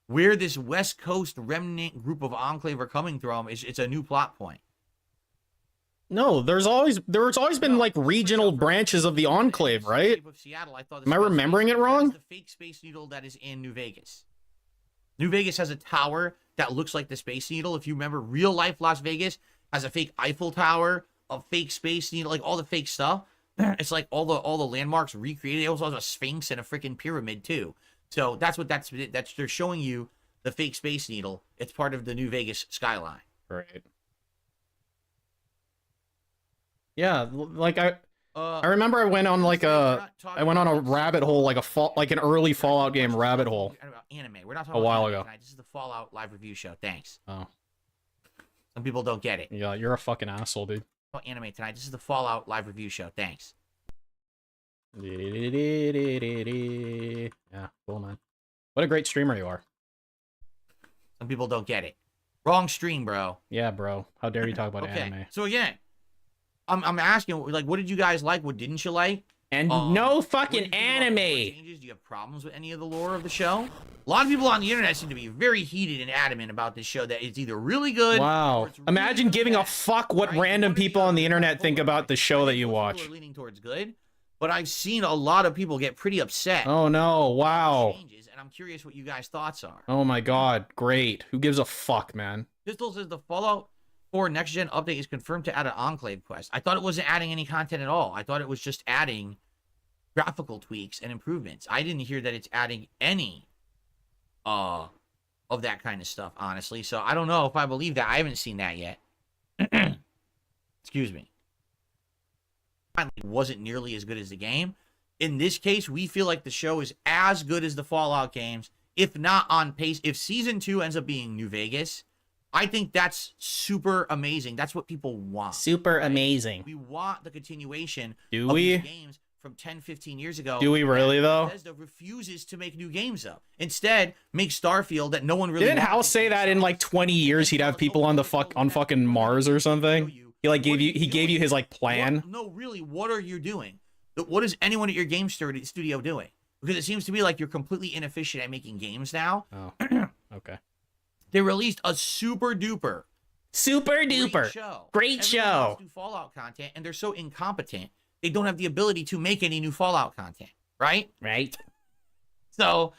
where this West Coast remnant group of Enclave are coming from it's a new plot point. No, there's always been like regional branches of the Enclave, right? Am I remembering it wrong? The fake Space Needle that is in New Vegas. New Vegas has a tower that looks like the Space Needle. If you remember, real life Las Vegas has a fake Eiffel Tower, a fake Space Needle, like all the fake stuff. It's like all the landmarks recreated. They also have a Sphinx and a freaking pyramid too. So that's they're showing you the fake Space Needle. It's part of the New Vegas skyline. Right. Yeah, like I remember I went on like a rabbit hole, like an early Fallout game rabbit hole. Anime. We're not talking a while about anime ago. tonight. This is the Fallout live review show. Thanks. Oh. Some people don't get it. Yeah, you're a fucking asshole, dude. Anime tonight. This is the Fallout live review show. Thanks. Yeah, cool, man. What a great streamer you are. Some people don't get it. Wrong stream, bro. Yeah, bro. How dare you talk about Okay. anime? So again, I'm asking, like, what did you guys like? What didn't you like? And No What fucking did you think about the lore anime. changes? Do you have problems with any of the lore of the show? A lot of people on the internet seem to be very heated and adamant about this show, that it's either really good. Wow. or it's really Imagine giving a bad, fuck what right? random One or the people on other. the internet think about the show that you Most watch. people are leaning towards good, but I've seen a lot of people get pretty upset. Oh no, wow. Changes, and I'm curious what you guys' thoughts are. Oh my god, great. Who gives a fuck, man? Pistol says the Fallout 4 Next Gen update is confirmed to add an Enclave quest. I thought it wasn't adding any content at all. I thought it was just adding graphical tweaks and improvements. I didn't hear that it's adding any of of that kind of stuff, honestly. So I don't know if I believe that. I haven't seen that yet. Excuse me. It wasn't nearly as good as the game. In this case, we feel like the show is as good as the Fallout games, if not on pace. If season 2 ends up being New Vegas, I think that's super amazing. That's what people want. Super amazing. We want the continuation Do of we? these games from 10, 15 years ago. Do we really, though? Bethesda refuses to make new games up. Instead, make Starfield that no one really Didn't wants. Hal say that in like 20 years he'd have people on the fucking Mars or something? He like gave you his like plan. No, really, what are you doing? What is anyone at your game studio doing? Because it seems to me like you're completely inefficient at making games now. Oh, okay. They released a super duper Super-duper. Great Everyone show. wants to do Fallout content, and they're so incompetent, they don't have the ability to make any new Fallout content, right? Right. So,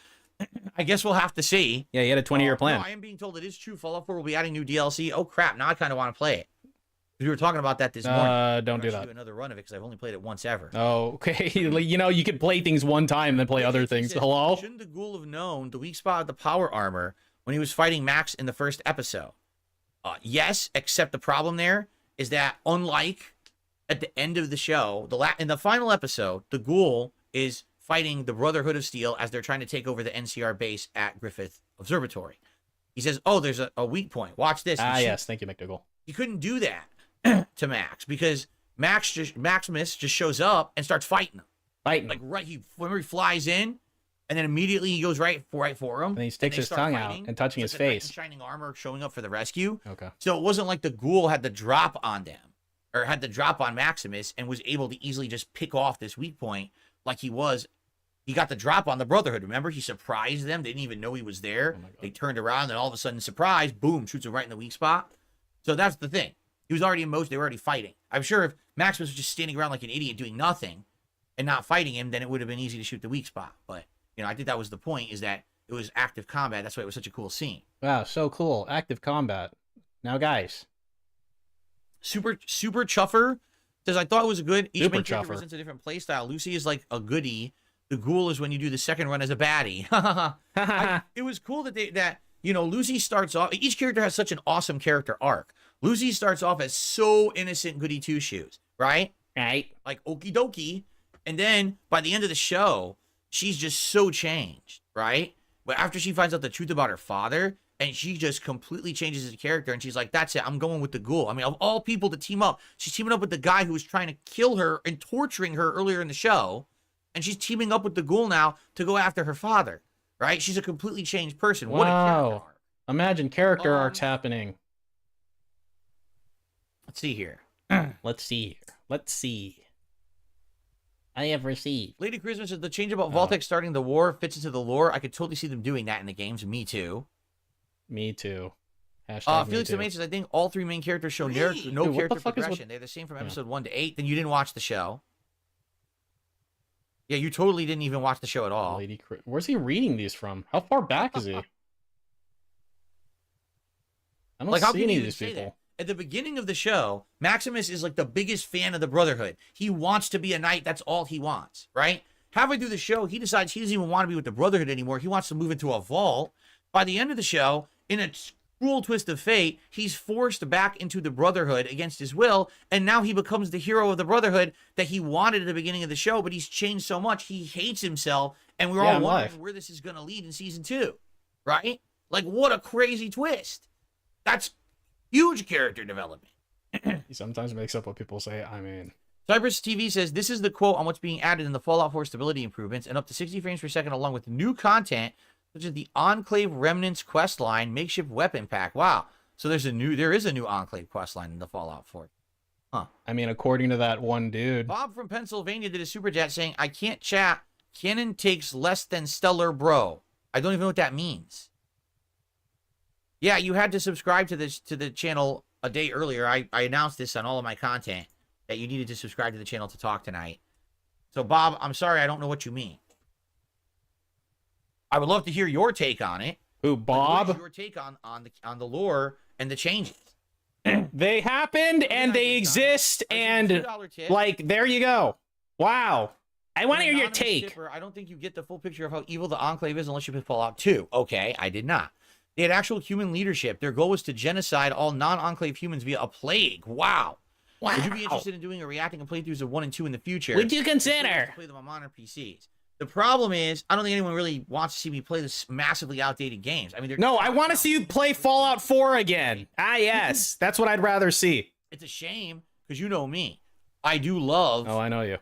I guess we'll have to see. Yeah, he had a 20-year plan. No, I am being told it is true. Fallout 4 will be adding new DLC. Oh, crap. Now I kind of want to play it. We were talking about that this morning. Don't do I should that. do another run of it because I've only played it once ever. Oh, okay. You know, you could play things one time and then play other things. Says, Hello? Shouldn't the ghoul have known the weak spot of the power armor when he was fighting Max in the first episode? Yes, except the problem there is that unlike at the end of the show, in the final episode, the ghoul is fighting the Brotherhood of Steel as they're trying to take over the NCR base at Griffith Observatory. He says, oh, there's a weak point. Watch this. Yes. Thank you, McDougal. He couldn't do that to Max because Maximus just shows up and starts fighting him. Fighting. Like whenever he flies in, and then immediately he goes right for him. And he sticks his tongue out and touching his face. Shining armor showing up for the rescue. Okay. So it wasn't like the ghoul had the drop on them or had the drop on Maximus and was able to easily just pick off this weak point like he was. He got the drop on the Brotherhood. Remember, he surprised them. They didn't even know he was there. Oh They turned around and all of a sudden, surprise, boom, shoots him right in the weak spot. So that's the thing. He was already in motion. They were already fighting. I'm sure if Maximus was just standing around like an idiot doing nothing and not fighting him, then it would have been easy to shoot the weak spot. But I think that was the point, is that it was active combat. That's why it was such a cool scene. Wow, so cool. Active combat. Now, guys. Super Chuffer says, I thought it was a good. Each Super main character Chuffer. presents a different play style. Lucy is like a goodie. The ghoul is when you do the second run as a baddie. It was cool that Lucy starts off. Each character has such an awesome character arc. Lucy starts off as so innocent, goody two shoes, right? Right. Like okie dokie, and then by the end of the show, she's just so changed, right? But after she finds out the truth about her father, and she just completely changes his character, and she's like, that's it, I'm going with the ghoul. I mean, of all people to team up, she's teaming up with the guy who was trying to kill her and torturing her earlier in the show, and she's teaming up with the ghoul now to go after her father, right? She's a completely changed person. What a character Wow. arc. Imagine character arcs happening. Let's see here. Let's see here. Let's see. I have received. Lady Christmas says, the change about Vaultec starting the war fits into the lore. I could totally see them doing that in the games. Me too. Me too. Hashtag me Felix too. the Main says, I think all three main characters show no Dude, what the character fuck is progression. They're the same from episode 1 to 8. Then you didn't watch the show. Yeah, you totally didn't even watch the show at all. Lady Where's he reading these from? How far back is he? I don't Like, how see can any you of even these say people. that? At the beginning of the show, Maximus is like the biggest fan of the Brotherhood. He wants to be a knight. That's all he wants, right? Halfway through the show, he decides he doesn't even want to be with the Brotherhood anymore. He wants to move into a vault. By the end of the show, in a cruel twist of fate, he's forced back into the Brotherhood against his will, and now he becomes the hero of the Brotherhood that he wanted at the beginning of the show, but he's changed so much, he hates himself, and we're all wondering where this is going to lead in season 2, right? Like, what a crazy twist. That's huge character development. He sometimes makes up what people say. I mean, Cypress TV says, this is the quote on what's being added in the Fallout 4 stability improvements, and up to 60 frames per second along with new content, such as the Enclave Remnants quest line, makeshift weapon pack. Wow. So there is a new Enclave quest line in the Fallout 4. Huh. I mean, according to that one dude. Bob from Pennsylvania did a super chat saying, I can't chat. Cannon takes less than stellar, bro. I don't even know what that means. Yeah, you had to subscribe to the channel a day earlier. I announced this on all of my content, that you needed to subscribe to the channel to talk tonight. So, Bob, I'm sorry, I don't know what you mean. I would love to hear your take on it. Who, Bob? What is your take on the lore and the changes? They happened and they exist, and $2 tip. like, there you go. Wow. I want to hear your Anonymous take. tipper, I don't think you get the full picture of how evil the Enclave is unless you play Fallout 2. Okay, I did not. They had actual human leadership. Their goal was to genocide all non-Enclave humans via a plague. Wow. Wow. Would you be interested in doing or reacting to playthroughs of 1 and 2 in the future? Would you The goal is to consider? play them on modern PCs. The problem is, I don't think anyone really wants to see me play this massively outdated games. I mean, No, I want to see you play Fallout 4 again. Ah, yes. That's what I'd rather see. It's a shame because you know me. I do love Oh, I know you.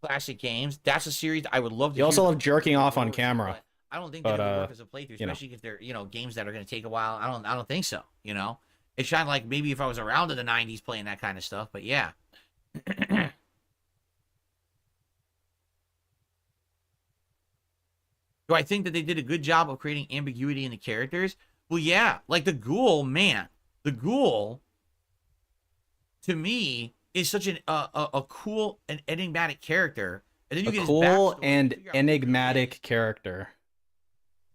classic games. That's a series I would love to. You also hear love jerking off on but camera. I don't think that would work as a playthrough, you know. especially if they're games that are going to take a while. I don't think so. You know, it's kind of like maybe if I was around in the '90s playing that kind of stuff. But yeah. Do I think that they did a good job of creating ambiguity in the characters? Well, yeah. Like the ghoul, man. The ghoul, to me, is such a cool and enigmatic character. And then you A get his cool backstory, and you figure out who he enigmatic is. character.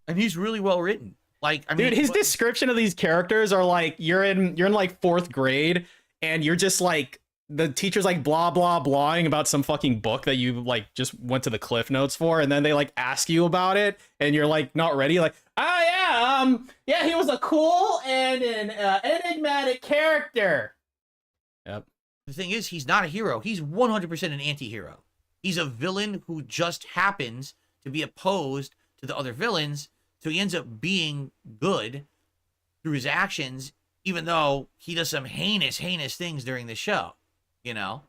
And he's really well written. Like, I mean, Dude, his but- description of these characters are like you're in like 4th grade and you're just like the teacher's like blah blah blahing about some fucking book that you like just went to the cliff notes for, and then they like ask you about it and you're like not ready, like, oh yeah, he was a cool and an enigmatic character. Yep. The thing is, he's not a hero. He's 100% an anti-hero. He's a villain who just happens to be opposed to the other villains, so he ends up being good through his actions, even though he does some heinous things during the show, you know?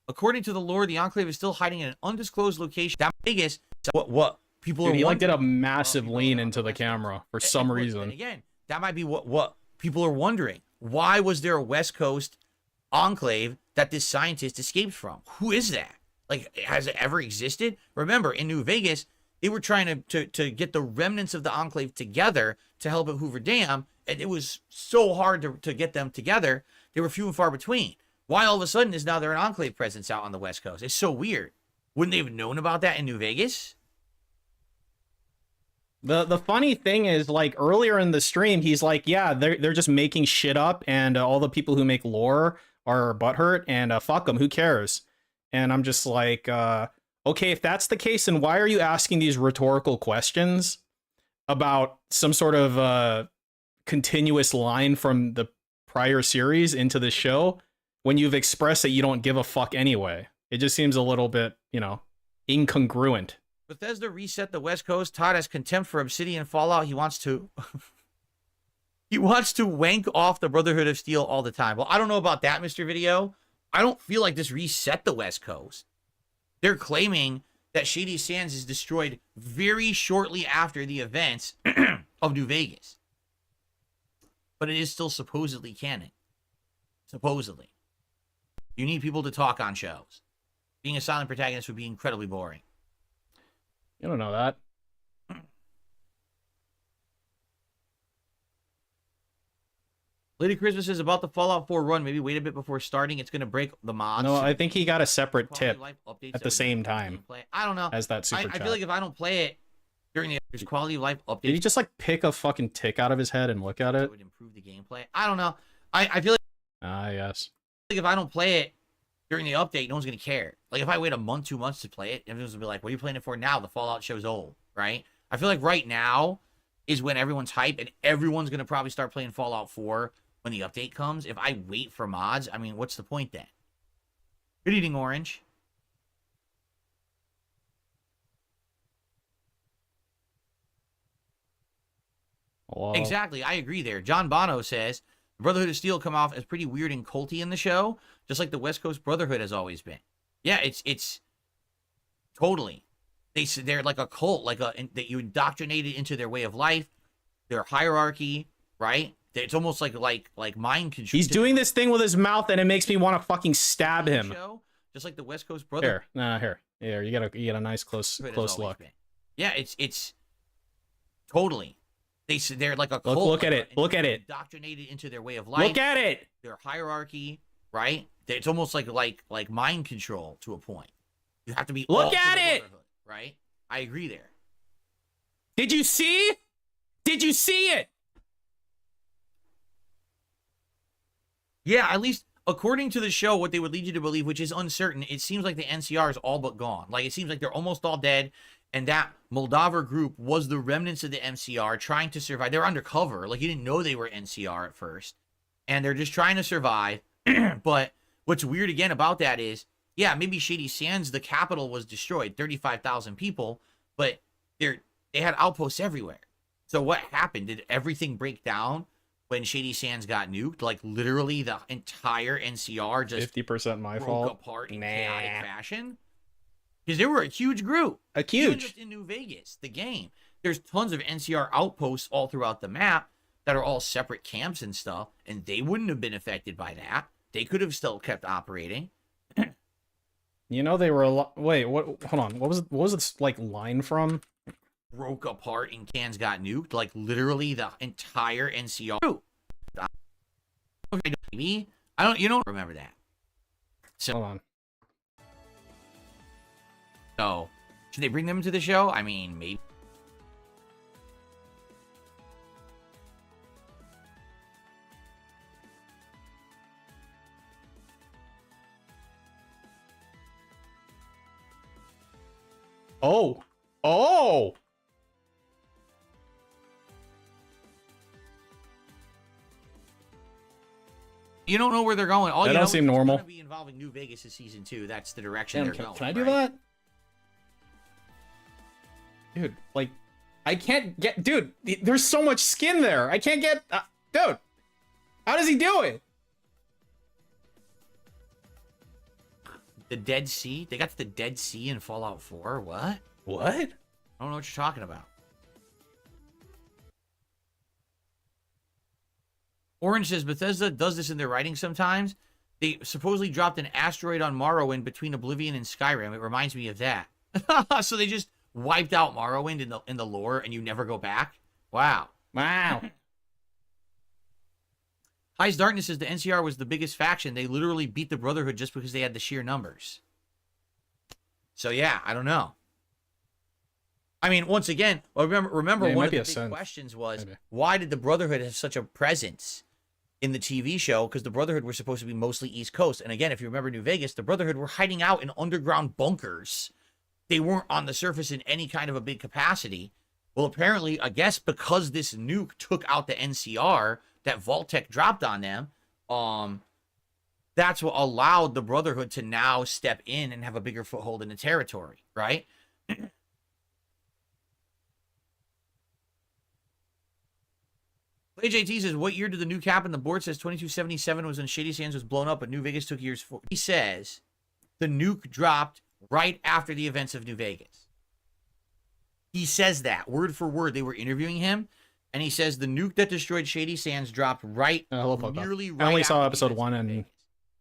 According to the lore, the Enclave is still hiding in an undisclosed location. That Vegas, what people Dude, are he like did a wondering. massive people lean are into the wondering. camera for And some look, reason. and again, that might be what people are wondering. Why was there a West Coast enclave that this scientist escaped from? Who is that? Like, has it ever existed? Remember, in New Vegas, they were trying to get the remnants of the enclave together to help at Hoover Dam, and it was so hard to get them together. They were few and far between. Why all of a sudden is now there an enclave presence out on the West Coast? It's so weird. Wouldn't they have known about that in New Vegas? The funny thing is, like, earlier in the stream, he's like, yeah, they're just making shit up, and all the people who make lore are butthurt, and fuck them, who cares? And I'm just like, okay, if that's the case, then why are you asking these rhetorical questions about some sort of continuous line from the prior series into the show when you've expressed that you don't give a fuck anyway? It just seems a little bit, incongruent. Bethesda reset the West Coast. Todd has contempt for Obsidian Fallout. He wants to he wants to wank off the Brotherhood of Steel all the time. Well, I don't know about that, Mr. Video. I don't feel like this reset the West Coast. They're claiming that Shady Sands is destroyed very shortly after the events of New Vegas. But it is still supposedly canon. Supposedly. You need people to talk on shows. Being a silent protagonist would be incredibly boring. You don't know that. Lady Christmas is about the Fallout 4 run. Maybe wait a bit before starting. It's going to break the mods. No, I think he got a separate Quality tip of life updates at that the would same improve the time gameplay. I don't know. as that super I chat. feel like if I don't play it during the there's quality of life updates, Did he just like pick a fucking tick out of his head and look at that it? would improve the gameplay. I don't know. I feel Ah, yes. like if I don't play it during the update, no one's going to care. Like if I wait a month, 2 months to play it, everyone's going to be like, what are you playing it for now? The Fallout show's old, right? I feel like right now is when everyone's hype and everyone's going to probably start playing Fallout 4 when the update comes. If I wait for mods, I mean, what's the point then? Good evening, Orange. Well, Exactly, I agree there. John Bono says the Brotherhood of Steel come off as pretty weird and culty in the show, just like the West Coast Brotherhood has always been. Yeah, it's totally. They're like a cult, that you indoctrinated into their way of life, their hierarchy, right? It's almost like mind control. He's doing this thing with his mouth, and it makes me want to fucking stab him. Show, just like the West Coast Brotherhood. Here, you get a nice close has look. always been. Yeah, it's totally. They're like a cult. Look at it. Look at it. Indoctrinated into their way of life. Look at it. Their hierarchy, right? It's almost like mind control to a point. You have to be. Look all for at the it! Brotherhood, right? I agree there. Did you see? Did you see it? Yeah, at least according to the show, what they would lead you to believe, which is uncertain, it seems like the NCR is all but gone. Like, it seems like they're almost all dead, and that Moldover group was the remnants of the NCR trying to survive. They were undercover. Like, you didn't know they were NCR at first, and they're just trying to survive. But what's weird again about that is, yeah, maybe Shady Sands, the capital, was destroyed, 35,000 people, but they had outposts everywhere. So what happened? Did everything break down when Shady Sands got nuked? Like, literally the entire NCR just 50% my broke fault. apart in chaotic fashion? Because they were a huge group. Even just in New Vegas, the game. There's tons of NCR outposts all throughout the map that are all separate camps and stuff, and they wouldn't have been affected by that. They could have still kept operating. You know, they were a lot. Wait, what? Hold on. What was this like line from? Broke apart and cans got nuked. Like, literally the entire NCR. Okay, maybe. You don't remember that. So, Hold on. So, should they bring them to the show? I mean, maybe. Oh. Oh. You don't know where they're going. All That you know don't seem is normal. It's going to be involving New Vegas in season 2. That's the direction Damn, they're going. can I do right? that? Dude, like, I can't get... Dude, there's so much skin there. I can't get... dude, how does he do it? The Dead Sea? They got to the Dead Sea in Fallout 4? What? What? I don't know what you're talking about. Orange says Bethesda does this in their writing sometimes. They supposedly dropped an asteroid on Morrowind between Oblivion and Skyrim. It reminds me of that. So they just wiped out Morrowind in the lore and you never go back? Wow. Wow. High's Darkness says the NCR was the biggest faction. They literally beat the Brotherhood just because they had the sheer numbers. So yeah, I don't know. I mean, once again, remember Yeah, one of might the be a big synth. questions was, Maybe. why did the Brotherhood have such a presence in the TV show? Because the Brotherhood were supposed to be mostly East Coast. And again, if you remember New Vegas, the Brotherhood were hiding out in underground bunkers. They weren't on the surface in any kind of a big capacity. Well, apparently, I guess because this nuke took out the NCR that Vault-Tec dropped on them, that's what allowed the Brotherhood to now step in and have a bigger foothold in the territory, right? AJT says, what year did the nuke happen? The board says 2277 was when Shady Sands was blown up, but New Vegas took years for. He says the nuke dropped right after the events of New Vegas. He says that word for word. They were interviewing him, and he says the nuke that destroyed Shady Sands dropped right, nearly right. I only saw after episode the events 1 of and Vegas.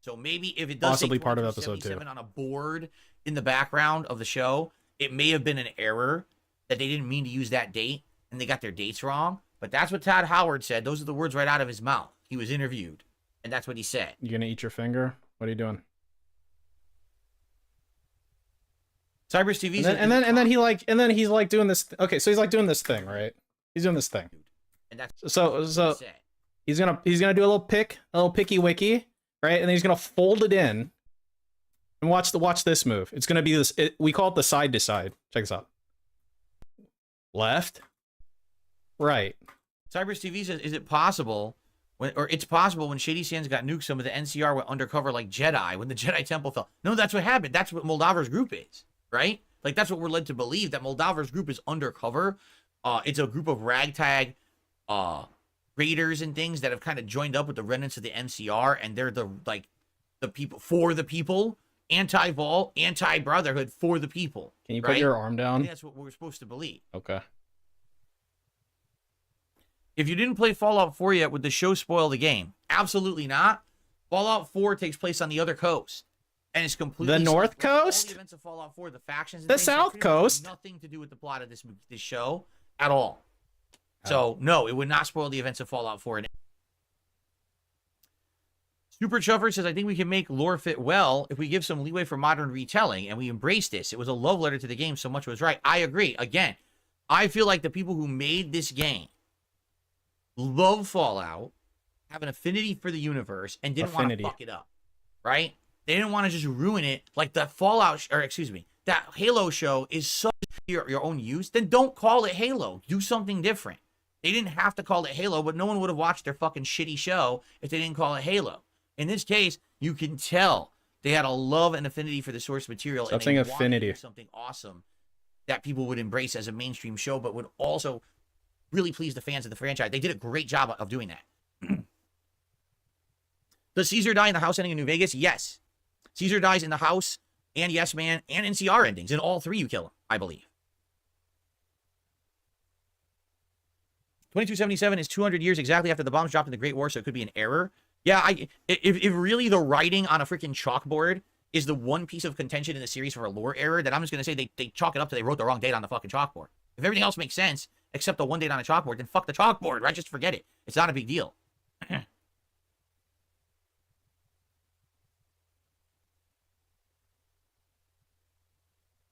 So maybe if it does possibly say part of episode 2 2277 on a board in the background of the show, it may have been an error that they didn't mean to use that date, and they got their dates wrong. But that's what Todd Howard said. Those are the words right out of his mouth. He was interviewed, and that's what he said. You gonna eat your finger? What are you doing? Cybers TV And then he's like doing this. Okay, so he's like doing this thing, right? He's doing this thing. And that's So he's gonna do a little picky wicky, right? And then he's gonna fold it in. And watch this move. It's gonna be this. We call it the side to side. Check this out. Left. Right. Cybers TV says, is it possible it's possible when Shady Sands got nuked, some of the NCR went undercover like Jedi when the Jedi Temple fell? No, that's what happened. That's what Moldover's group is, right? Like, that's what we're led to believe, that Moldover's group is undercover. It's a group of ragtag raiders and things that have kind of joined up with the remnants of the NCR, and they're the people for the people, anti-Vault, anti-Brotherhood for the people. Can you right? put your arm I down? think that's what we're supposed to believe. Okay. If you didn't play Fallout 4 yet, would the show spoil the game? Absolutely not. Fallout 4 takes place on the other coast. And it's completely... The North separate. All Coast? the events of Fallout 4, the factions... And The things have South pretty much Coast? nothing to do with the plot of this show at all. So, no, it would not spoil the events of Fallout 4. Super Chuffer says, I think we can make lore fit well if we give some leeway for modern retelling, and we embrace this. It was a love letter to the game, so much was right. I agree. Again, I feel like the people who made this game love Fallout, have an affinity for the universe, and didn't want to fuck it up. right? They didn't want to just ruin it like the Fallout, or excuse me, that Halo show is such your own use. Then don't call it Halo. Do something different. They didn't have to call it Halo, but no one would have watched their fucking shitty show if they didn't call it Halo. In this case, you can tell they had a love and affinity for the source material. Stop saying and they wanted to affinity. do something awesome that people would embrace as a mainstream show, but would also really please the fans of the franchise. They did a great job of doing that. Does Caesar die in the house ending in New Vegas? Yes. Caesar dies in the house and Yes Man and NCR endings. In all three, you kill him, I believe. 2277 is 200 years exactly after the bombs dropped in the Great War, so it could be an error. Yeah, if really the writing on a freaking chalkboard is the one piece of contention in the series for a lore error, then I'm just going to say they chalk it up to they wrote the wrong date on the fucking chalkboard. If everything else makes sense, except the one date on a chalkboard, then fuck the chalkboard, right? Just forget it. It's not a big deal.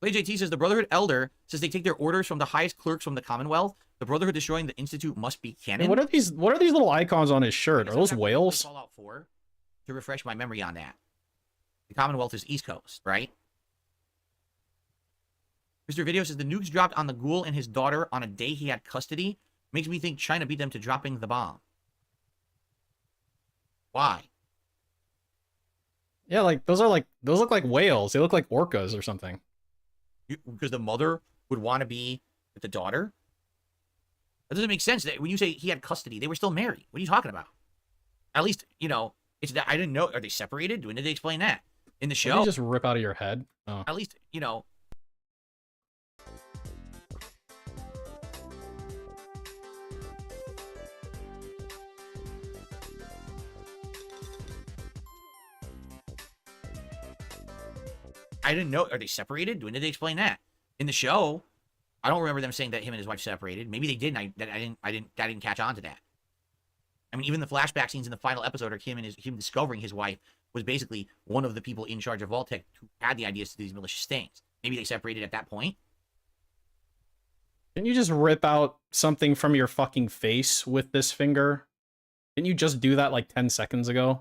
JT says the Brotherhood Elder says they take their orders from the highest clerks from the Commonwealth. The Brotherhood destroying the Institute must be canon. Hey, what are these little icons on his shirt? Are those whales? Fallout 4 to refresh my memory on that. The Commonwealth is East Coast, right? Mr. Video says the nukes dropped on the ghoul and his daughter on a day he had custody. Makes me think China beat them to dropping the bomb. Why? Yeah, like those look like whales. They look like orcas or something. Because the mother would want to be with the daughter? That doesn't make sense. When you say he had custody, they were still married. What are you talking about? At least, you know, it's that I didn't know. Are they separated? When did they explain that? In the show? Did you just rip out of your head? Oh. At least, you know. I didn't know. Are they separated? When did they explain that? In the show, I don't remember them saying that him and his wife separated. Maybe they did, and I didn't catch on to that. I mean, even the flashback scenes in the final episode are him discovering his wife was basically one of the people in charge of Vault-Tec who had the ideas to do these malicious things. Maybe they separated at that point. Didn't you just rip out something from your fucking face with this finger? Didn't you just do that like 10 seconds ago?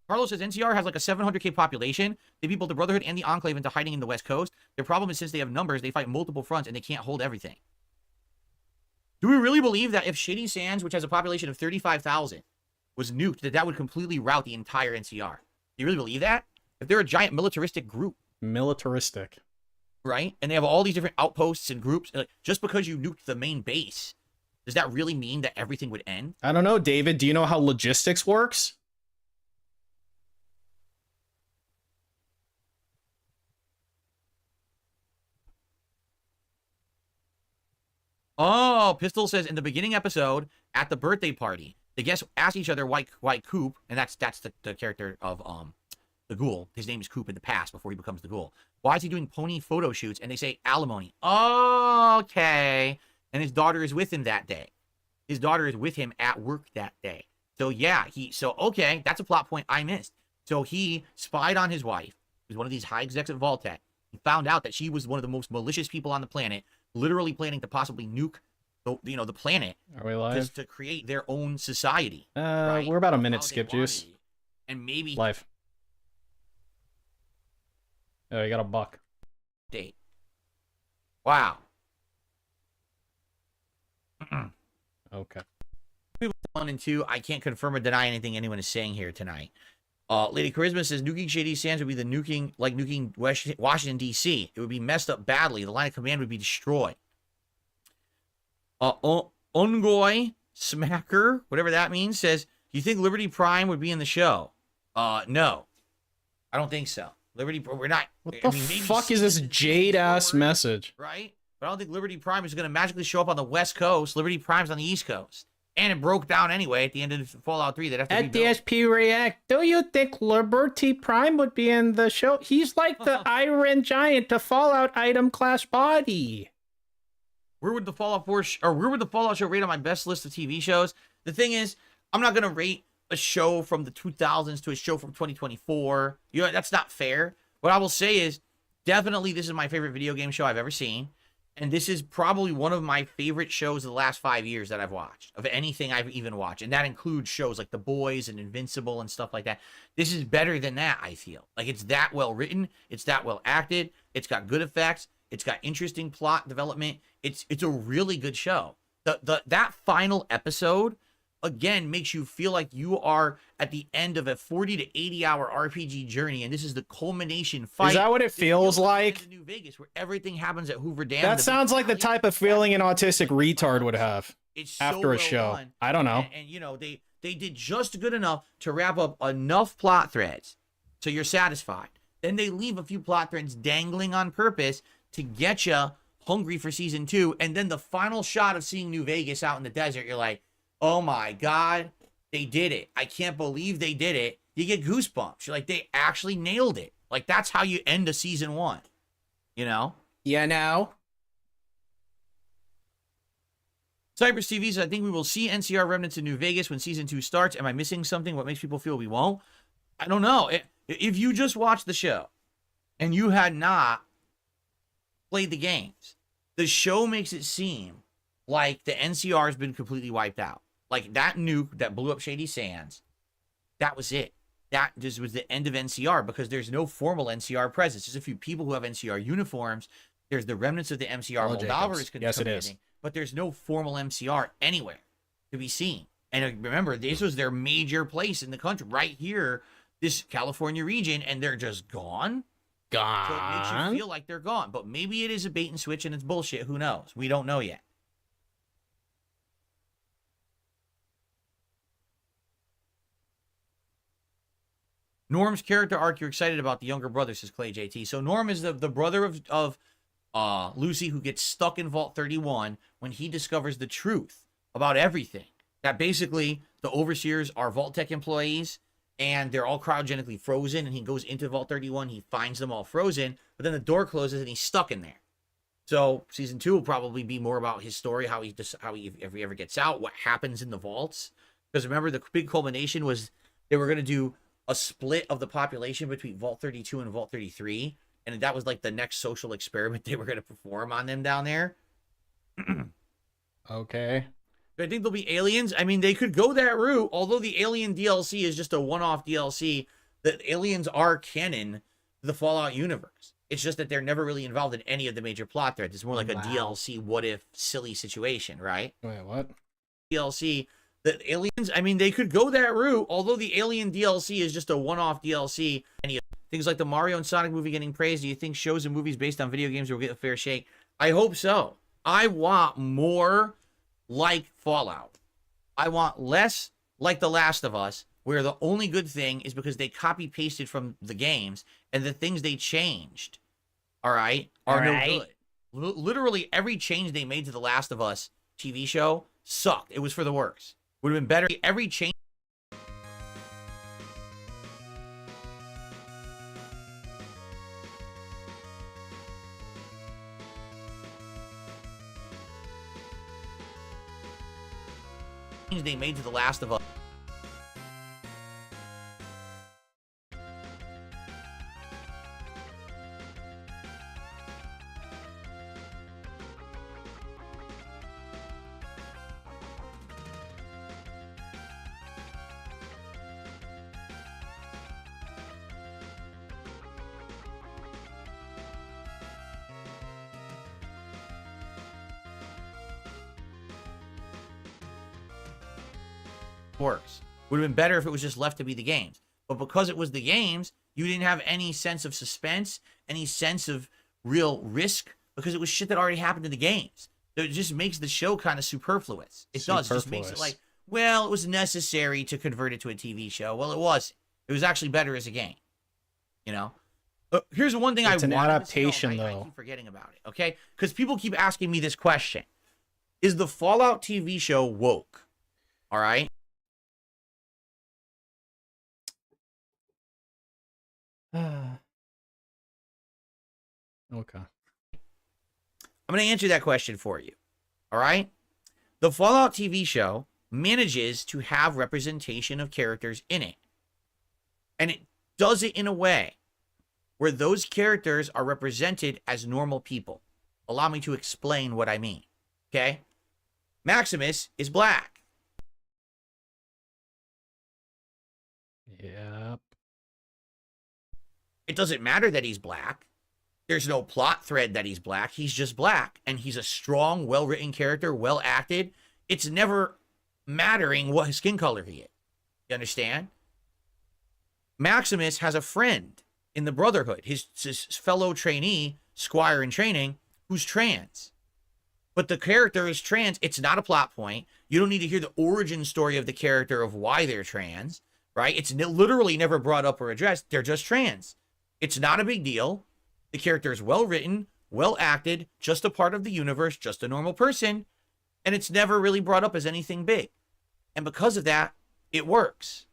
Carlos says NCR has like a 700k population. They beat both the Brotherhood and the Enclave into hiding in the West Coast. Their problem is since they have numbers, they fight multiple fronts and they can't hold everything. Do we really believe that if Shady Sands, which has a population of 35,000, was nuked, that would completely rout the entire NCR? Do you really believe that? If they're a giant militaristic group. Militaristic. Right? And they have all these different outposts and groups. Just because you nuked the main base, does that really mean that everything would end? I don't know, David. Do you know how logistics works? Oh, Pistol says in the beginning episode at the birthday party, the guests ask each other why Coop, and that's the character of the ghoul. His name is Coop in the past before he becomes the ghoul. Why is he doing pony photo shoots? And they say alimony. Okay. And his daughter is with him that day. His daughter is with him at work that day. So yeah, okay, that's a plot point I missed. So he spied on his wife, who's one of these high execs at Vault-Tec. He found out that she was one of the most malicious people on the planet, literally planning to possibly nuke the planet. Are we live? To create their own society. Right? We're about a minute, Skip Juice. And maybe live. Oh, you got a buck. Date. Wow. Okay. 1 and 2, I can't confirm or deny anything anyone is saying here tonight. Lady Charisma says nuking Shady Sands would be nuking Washington, D.C. It would be messed up badly. The line of command would be destroyed. Ungoy Smacker, whatever that means, says, do you think Liberty Prime would be in the show? No. I don't think so. We're not. What the fuck is this jade-ass message? Right? But I don't think Liberty Prime is going to magically show up on the West Coast. Liberty Prime's on the East Coast. And it broke down anyway at the end of Fallout 3. They'd have to At DSP React, do you think Liberty Prime would be in the show? He's like the Iron Giant, the Fallout item class body. Where would the Fallout 4 where would the Fallout show rate on my best list of TV shows? The thing is, I'm not going to rate a show from the 2000s to a show from 2024. That's not fair. What I will say is, definitely this is my favorite video game show I've ever seen. And this is probably one of my favorite shows of the last 5 years that I've watched, of anything I've even watched. And that includes shows like The Boys and Invincible and stuff like that. This is better than that, I feel. Like, it's that well written. It's that well acted. It's got good effects. It's got interesting plot development. It's a really good show. That final episode, again, makes you feel like you are at the end of a 40 to 80 hour RPG journey, and this is the culmination fight. Is that what it feels like? In New Vegas, where everything happens at Hoover Dam. That sounds like the type of feeling an autistic retard would have after a show. I don't know. And you know, they did just good enough to wrap up enough plot threads so you're satisfied. Then they leave a few plot threads dangling on purpose to get you hungry for season 2, and then the final shot of seeing New Vegas out in the desert, you're like, oh my God, they did it. I can't believe they did it. You get goosebumps. You're like, they actually nailed it. Like, that's how you end a season 1, you know? Yeah, now. Cypress TV says, I think we will see NCR remnants in New Vegas when season 2 starts. Am I missing something? What makes people feel we won't? I don't know. If you just watched the show and you had not played the games, the show makes it seem like the NCR has been completely wiped out. Like, that nuke that blew up Shady Sands, that was it. That just was the end of NCR, because there's no formal NCR presence. There's a few people who have NCR uniforms. There's the remnants of the MCR Moldova is yes, it is. But there's no formal MCR anywhere to be seen. And remember, this was their major place in the country, right here, this California region, and they're just gone. So it makes you feel like they're gone. But maybe it is a bait and switch and it's bullshit. Who knows? We don't know yet. Norm's character arc you're excited about, the younger brother, says Clay JT. So Norm is the brother of Lucy, who gets stuck in Vault 31 when he discovers the truth about everything. That basically the overseers are Vault Tech employees, and they're all cryogenically frozen, and he goes into Vault 31, he finds them all frozen, but then the door closes and he's stuck in there. So season 2 will probably be more about his story, how he if he ever gets out, what happens in the vaults. Because remember, the big culmination was they were going to do a split of the population between Vault 32 and Vault 33, and that was like the next social experiment they were going to perform on them down there. Okay. I think there'll be aliens. I mean, they could go that route, although the Alien DLC is just a one-off DLC. The aliens are canon to the Fallout universe. It's just that they're never really involved in any of the major plot threads. It's more like a DLC what-if silly situation, right? Wait, what? DLC, the aliens, I mean, they could go that route, although the Alien DLC is just a one-off DLC. Any things like the Mario and Sonic movie getting praised, do you think shows and movies based on video games will get a fair shake? I hope so. I want more like Fallout. I want less like The Last of Us, where the only good thing is because they copy pasted from the games, and the things they changed, all right, are no good. Literally every change they made to The Last of Us TV show sucked. It was for the worst. Would have been better. Every change they made to The Last of Us. Works. Would have been better if it was just left to be the games. But because it was the games, you didn't have any sense of suspense, any sense of real risk, because it was shit that already happened in the games. It just makes the show kind of superfluous. It does. It just makes it like, well, it was necessary to convert it to a TV show. Well, it wasn't. It was actually better as a game. You know? Here's the one thing it's I an wanted adaptation, to know. though. I keep forgetting about it, okay? Because people keep asking me this question. Is the Fallout TV show woke? All right? Okay. I'm going to answer that question for you. All right? The Fallout TV show manages to have representation of characters in it. And it does it in a way where those characters are represented as normal people. Allow me to explain what I mean. Okay? Maximus is black. Yep. It doesn't matter that he's black. There's no plot thread that he's black. He's just black. And he's a strong, well-written character, well-acted. It's never mattering what his skin color he is. You understand? Maximus has a friend in the Brotherhood, his fellow trainee, squire in training, who's trans. But the character is trans. It's not a plot point. You don't need to hear the origin story of the character of why they're trans, right? It's literally never brought up or addressed. They're just trans. It's not a big deal. The character is well written, well acted, just a part of the universe, just a normal person, and it's never really brought up as anything big. And because of that, it works.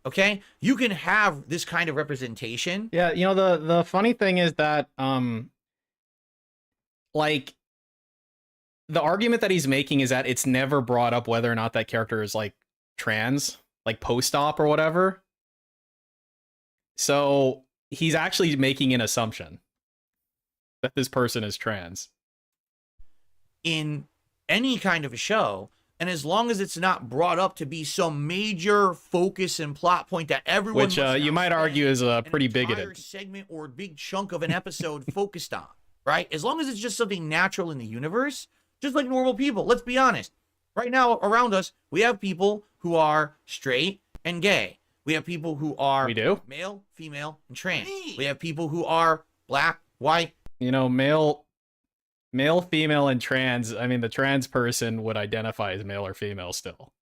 Okay? You can have this kind of representation. Yeah, you know, the funny thing is that like the argument that he's making is that it's never brought up whether or not that character is like trans, like post-op or whatever. So he's actually making an assumption that this person is trans. In any kind of a show, and as long as it's not brought up to be some major focus and plot point that everyone, which you might argue is pretty bigoted segment or big chunk of an episode focused on, right? As long as it's just something natural in the universe, just like normal people. Let's be honest. Right now around us, we have people who are straight and gay. We have people who are male, female, and trans. We have people who are black, white. You know, male, female, and trans. I mean, the trans person would identify as male or female still.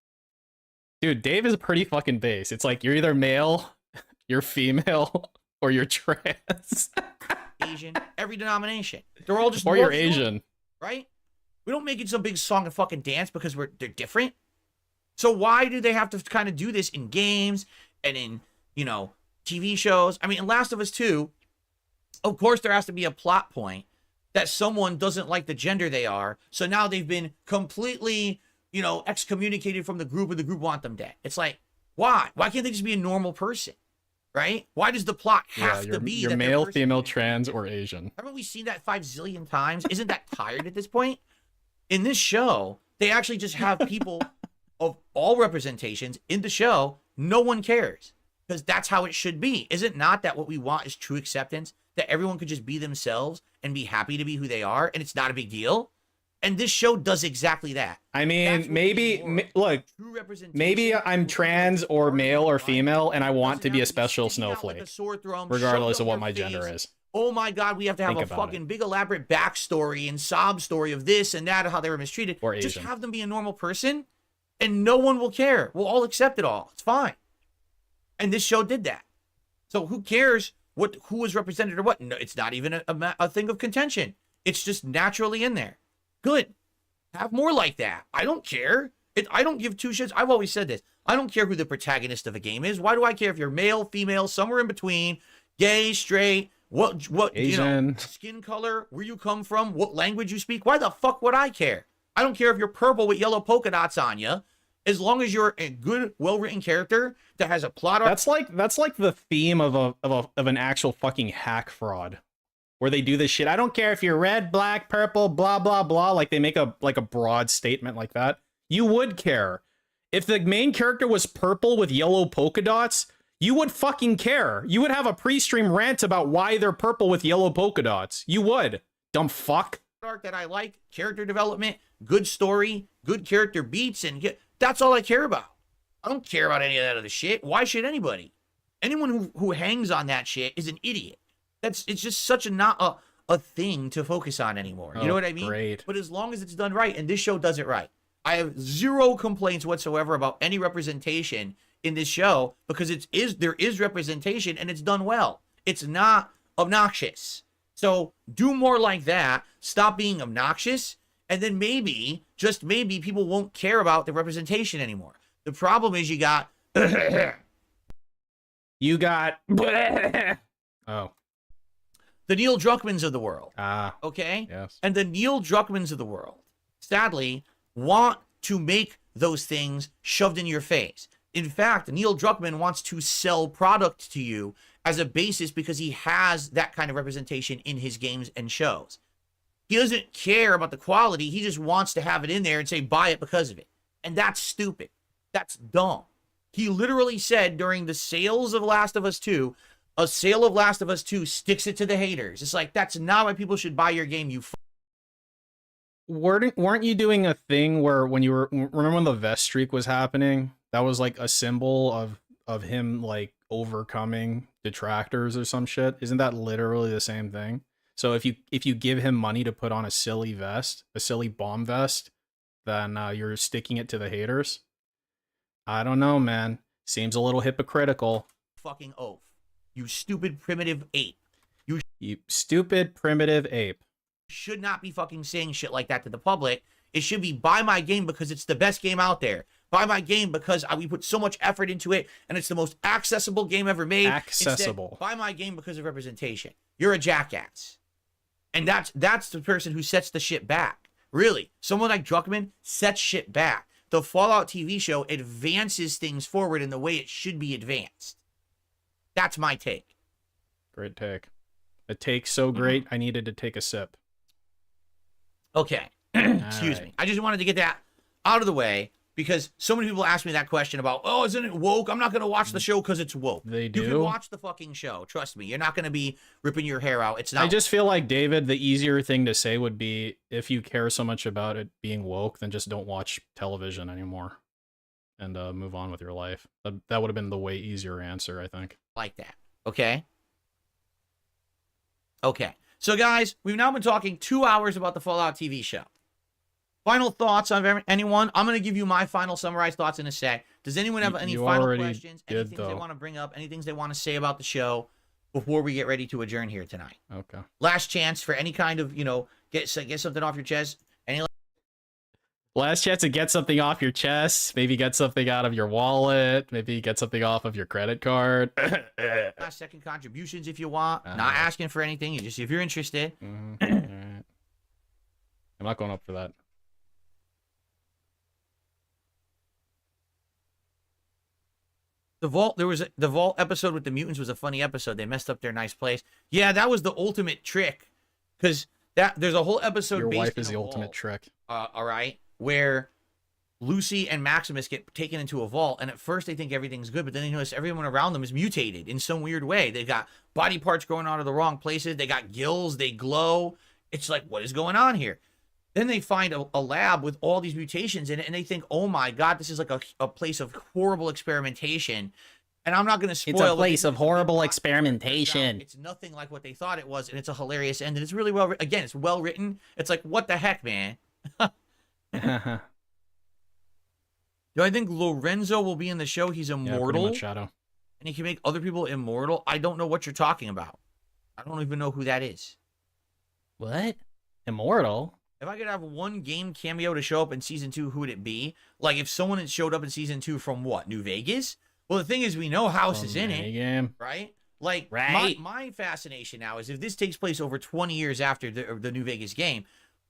Dude, Dave is pretty fucking base. It's like you're either male, you're female, or you're trans. Asian, every denomination. They're all just or you're Asian, right? We don't make it some big song and fucking dance because they're different. So why do they have to kind of do this in games and in, you know, TV shows? I mean, in Last of Us 2, of course there has to be a plot point that someone doesn't like the gender they are. So now they've been completely, you know, excommunicated from the group and the group want them dead. It's like, why? Why can't they just be a normal person? Right? Why does the plot have to be you're male, female, trans, or Asian? Haven't we seen that 5 zillion times? Isn't that tired at this point? In this show, they actually just have people of all representations in the show. No one cares because that's how it should be. Is it not that what we want is true acceptance? That everyone could just be themselves and be happy to be who they are, and it's not a big deal? And this show does exactly that. I mean, look, maybe I'm trans or male or female, and I want to be a special snowflake, regardless of what my gender is. Oh my God, we have to have a fucking big elaborate backstory and sob story of this and that, of how they were mistreated. Or Asian. Just have them be a normal person, and no one will care. We'll all accept it all. It's fine. And this show did that. So who cares who was represented or what? No, it's not even a thing of contention. It's just naturally in there. Good. Have more like that. I don't care. I don't give two shits. I've always said this. I don't care who the protagonist of a game is. Why do I care if you're male, female, somewhere in between, gay, straight, what Asian, you know, skin color, where you come from, what language you speak? Why the fuck would I care? I don't care if you're purple with yellow polka dots on you. As long as you're a good, well-written character that has a plot arc. That's like the theme of an actual fucking hack fraud, where they do this shit. I don't care if you're red, black, purple, blah blah blah. Like they make a broad statement like that. You would care if the main character was purple with yellow polka dots. You would fucking care. You would have a pre-stream rant about why they're purple with yellow polka dots. You would, dumb fuck. Arc that I like, character development, good story, good character beats, and that's all I care about. I don't care about any of that other shit. Why should anybody? Anyone who hangs on that shit is an idiot. It's just such not a thing to focus on anymore. You know what I mean? Great. But as long as it's done right, and this show does it right, I have zero complaints whatsoever about any representation in this show, because there is representation and it's done well. It's not obnoxious. So do more like that. Stop being obnoxious, and then maybe, just maybe, people won't care about the representation anymore. The problem is you got oh, the Neil Druckmanns of the world. Okay? Yes. And the Neil Druckmanns of the world, sadly, want to make those things shoved in your face. In fact, Neil Druckmann wants to sell product to you as a basis because he has that kind of representation in his games and shows. He doesn't care about the quality. He just wants to have it in there and say, buy it because of it. And that's stupid. That's dumb. He literally said during the sales of Last of Us 2, a sale of Last of Us 2 sticks it to the haters. It's like, that's not why people should buy your game, you Weren't you doing a thing where when you were, remember when the vest streak was happening? That was like a symbol of him like overcoming detractors or some shit. Isn't that literally the same thing? So if you give him money to put on a silly vest, a silly bomb vest, then you're sticking it to the haters. I don't know, man. Seems a little hypocritical. fucking oaf. You stupid primitive ape. You stupid primitive ape. Should not be fucking saying shit like that to the public. It should be buy my game because it's the best game out there. Buy my game because we put so much effort into it and it's the most accessible game ever made. Accessible. Instead, buy my game because of representation. You're a jackass. And that's the person who sets the shit back. Really. Someone like Druckmann sets shit back. The Fallout TV show advances things forward in the way it should be advanced. That's my take. Great take. A take so great, I needed to take a sip. Okay. Excuse me. I just wanted to get that out of the way because so many people ask me that question about, oh, isn't it woke? I'm not going to watch the show because it's woke. They do. You can watch the fucking show. Trust me. You're not going to be ripping your hair out. It's not. I just feel like, David, the easier thing to say would be, if you care so much about it being woke, then just don't watch television anymore and move on with your life. That would have been the way easier answer, I think. Like that. Okay? Okay. So, guys, we've now been talking 2 hours about the Fallout TV show. Final thoughts on anyone? I'm going to give you my final summarized thoughts in a sec. Does anyone have any final questions? Anything they want to bring up? Anything they want to say about the show before we get ready to adjourn here tonight? Okay. Last chance for any kind of, get something off your chest. Last chance to get something off your chest. Maybe get something out of your wallet. Maybe get something off of your credit card. Last second contributions if you want. Not asking for anything. Just if you're interested. All right. I'm not going up for that. The Vault episode with the mutants was a funny episode. They messed up their nice place. Yeah, that was the ultimate trick. Because there's a whole episode Your based wife is in the a ultimate vault, trick. all right, where Lucy and Maximus get taken into a vault, and at first they think everything's good, but then they notice everyone around them is mutated in some weird way. They've got body parts growing out of the wrong places. They got gills. They glow. It's like, what is going on here? Then they find a lab with all these mutations in it, and they think, oh my God, this is like a place of horrible experimentation. And I'm not going to spoil. It's a place of horrible experimentation. It's nothing like what they thought it was, and it's a hilarious end, and it's really well written. Again, it's well written. It's like, what the heck, man? Do I think Lorenzo will be in the show? He's immortal. Yeah, pretty much Shadow. And he can make other people immortal? I don't know what you're talking about. I don't even know who that is. What? Immortal? If I could have one game cameo to show up in season 2, who would it be? Like if someone had showed up in season 2 from what? New Vegas? Well, the thing is, we know House is in it, game. right? Like Right. My fascination now is if this takes place over 20 years after the New Vegas game,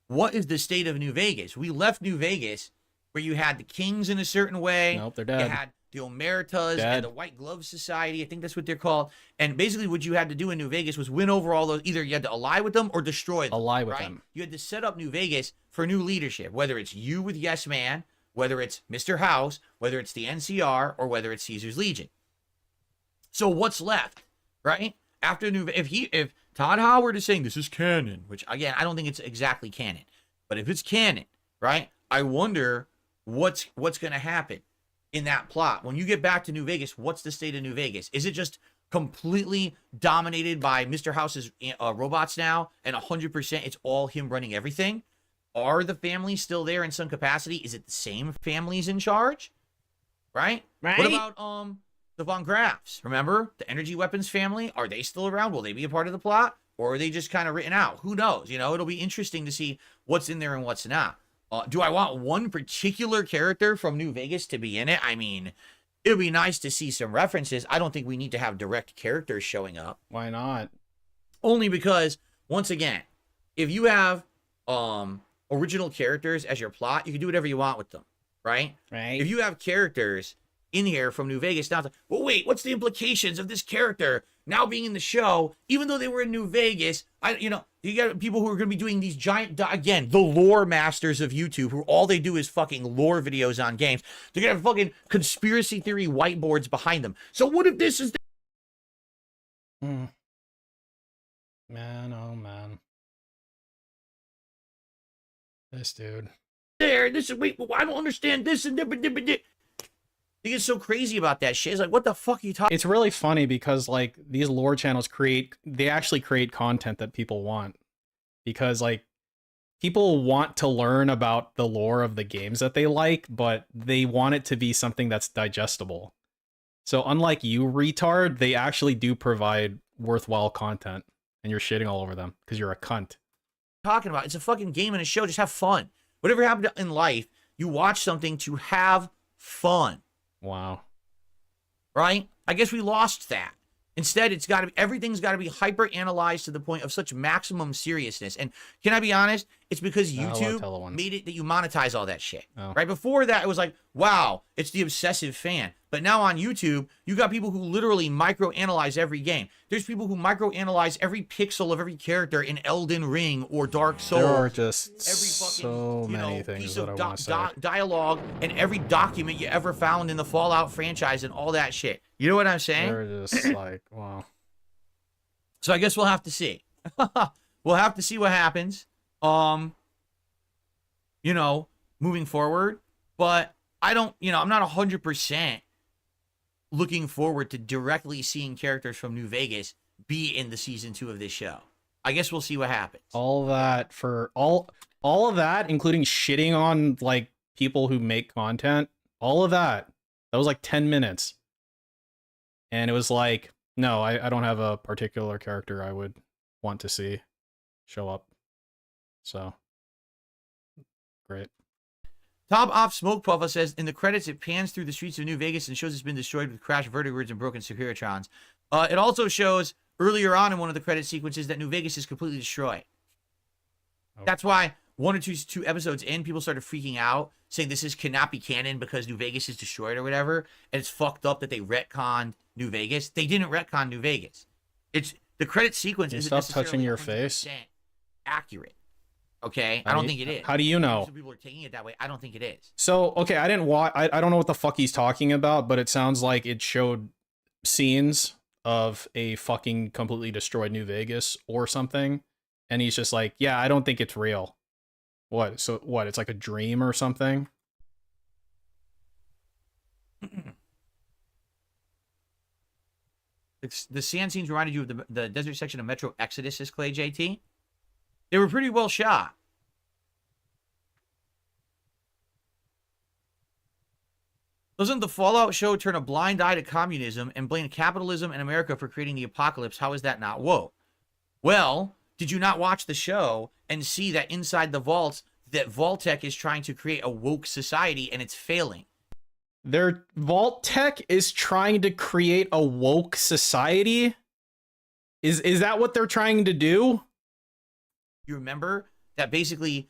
what is the state of New Vegas? We left New Vegas where you had the Kings in a certain way. Nope, they're dead. You had the Omertas and the White Glove Society. I think that's what they're called. And basically what you had to do in New Vegas was win over all those. Either you had to ally with them or destroy them. Ally with right? them. You had to set up New Vegas for new leadership, whether it's you with Yes Man, whether it's Mr. House, whether it's the NCR, or whether it's Caesar's Legion. So what's left, right? After if Todd Howard is saying this is canon, which again, I don't think it's exactly canon, but if it's canon, right? I wonder what's going to happen in that plot. When you get back to New Vegas, what's the state of New Vegas? Is it just completely dominated by Mr. House's robots now, and 100% it's all him running everything? Are the families still there in some capacity? Is it the same families in charge? Right? Right. What about the Von Graffs? Remember? The energy weapons family? Are they still around? Will they be a part of the plot? Or are they just kind of written out? Who knows? It'll be interesting to see what's in there and what's not. Do I want one particular character from New Vegas to be in it? I mean, it would be nice to see some references. I don't think we need to have direct characters showing up. Why not? Only because, once again, if you have original characters as your plot, you can do whatever you want with them, right? Right. If you have characters in here from New Vegas, now, well, wait, what's the implications of this character now being in the show, even though they were in New Vegas, you got people who are going to be doing these giant, again, the lore masters of YouTube, who all they do is fucking lore videos on games. They're going to have fucking conspiracy theory whiteboards behind them. So what if this is... Man, oh man. This dude. There, this is, wait, I don't understand this and they get so crazy about that shit. It's like, what the fuck are you talking? It's really funny because like these lore channels they actually create content that people want, because like people want to learn about the lore of the games that they like, but they want it to be something that's digestible. So unlike you, retard, they actually do provide worthwhile content, and you're shitting all over them because you're a cunt. Talking about, it's a fucking game and a show. Just have fun. Whatever happened in life, you watch something to have fun. Wow. Right? I guess we lost that. Instead, everything's got to be hyper analyzed to the point of such maximum seriousness. And can I be honest? It's because YouTube made it that you monetize all that shit. Oh. Right? Before that, it was like, wow, it's the obsessive fan. But now on YouTube, you got people who literally microanalyze every game. There's people who microanalyze every pixel of every character in Elden Ring or Dark Souls. There are just every fucking, so many things piece that of I want to say. dialogue and every document you ever found in the Fallout franchise and all that shit. You know what I'm saying? They're just like, wow. So I guess we'll have to see. We'll have to see what happens. Moving forward. But I don't, I'm not 100% looking forward to directly seeing characters from New Vegas be in the season 2 of this show. I guess we'll see what happens. All that for all of that, including shitting on like people who make content, all of that was like 10 minutes. And it was like, no, I don't have a particular character I would want to see show up. So, great. Top Off Smoke Puffa says, in the credits, it pans through the streets of New Vegas and shows it's been destroyed with crashed vertigirds and broken Securitrons. It also shows earlier on in one of the credit sequences that New Vegas is completely destroyed. Okay. That's why 1 or 2 episodes in, people started freaking out, saying this cannot be canon because New Vegas is destroyed or whatever. And it's fucked up that they retconned New Vegas. They didn't retcon New Vegas. It's the credit sequence isn't stop touching your face. Accurate. Okay, I don't think it is. How do you know? Some people are taking it that way. I don't think it is. So, okay, I didn't watch. I don't know what the fuck he's talking about, but it sounds like it showed scenes of a fucking completely destroyed New Vegas or something, and he's just like, yeah, I don't think it's real. What? So what? It's like a dream or something? The sand scenes reminded you of the desert section of Metro Exodus, says Clay JT. They were pretty well shot. Doesn't the Fallout show turn a blind eye to communism and blame capitalism and America for creating the apocalypse? How is that not woke? Well, did you not watch the show and see that inside the vaults, that Vault-Tec is trying to create a woke society and it's failing? Their Vault-Tec is trying to create a woke society? Is that what they're trying to do? You remember that basically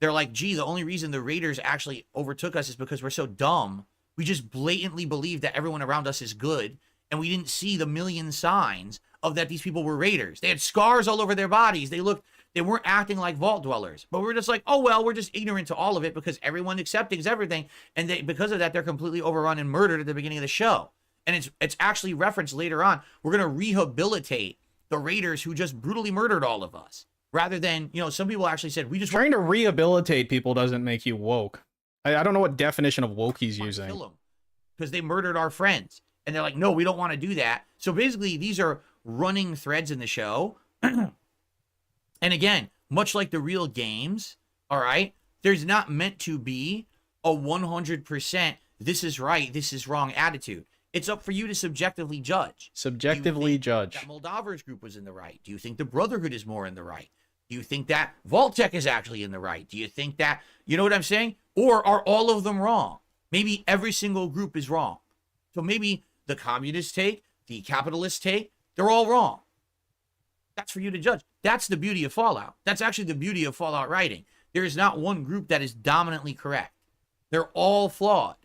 they're like, gee, the only reason the Raiders actually overtook us is because we're so dumb. We just blatantly believe that everyone around us is good, and we didn't see the million signs of that these people were Raiders. They had scars all over their bodies. They weren't acting like vault dwellers. But we're just like, oh, well, we're just ignorant to all of it because everyone accepting everything. And because of that, they're completely overrun and murdered at the beginning of the show. And it's actually referenced later on. We're going to rehabilitate the Raiders who just brutally murdered all of us. Rather than, some people actually said, we just... Trying to rehabilitate people doesn't make you woke. I don't know what definition of woke he's using. Kill them because they murdered our friends. And they're like, no, we don't want to do that. So basically, these are running threads in the show. And again, much like the real games, all right, there's not meant to be a 100% this is right, this is wrong attitude. It's up for you to subjectively judge. Subjectively judge. That Moldaver's group was in the right? Do you think the Brotherhood is more in the right? Do you think that Vault-Tec is actually in the right? Do you think that, you know what I'm saying? Or are all of them wrong? Maybe every single group is wrong. So maybe the communist take, the capitalist take, they're all wrong. That's for you to judge. That's the beauty of Fallout. That's actually the beauty of Fallout writing. There is not one group that is dominantly correct. They're all flawed.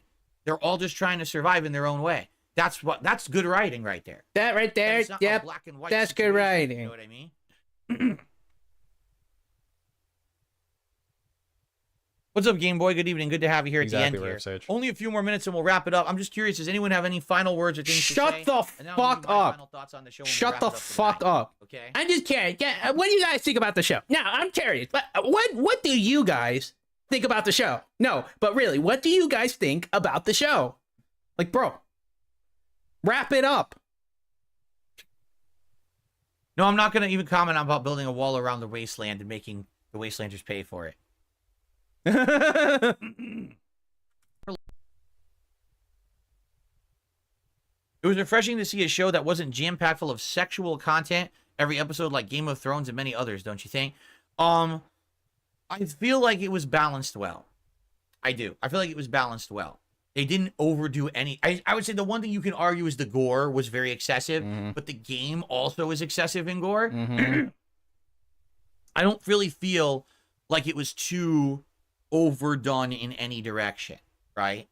They're all just trying to survive in their own way. That's good writing right there. That right there, It's not a yep, black and white that's good situation, writing. You know what I mean? What's up, Game Boy? Good evening. Good to have you here at the end here. Sage. Only a few more minutes and we'll wrap it up. I'm just curious, does anyone have any final words or things to say? Shut the And then I'll give fuck you my up. final thoughts on the show when we Shut wrap the it up fuck tonight. up. Okay. I'm just curious. Yeah, what do you guys think about the show? Now, I'm curious. What do you guys think about the show? No, but really, what do you guys think about the show? Like, bro, wrap it up. No, I'm not going to even comment about building a wall around the wasteland and making the wastelanders pay for it. It was refreshing to see a show that wasn't jam-packed full of sexual content every episode like Game of Thrones and many others, don't you think? I feel like it was balanced well. I do. I feel like it was balanced well. They didn't overdo any. I would say the one thing you can argue is the gore was very excessive, but the game also is excessive in gore. I don't really feel like it was too overdone in any direction, right?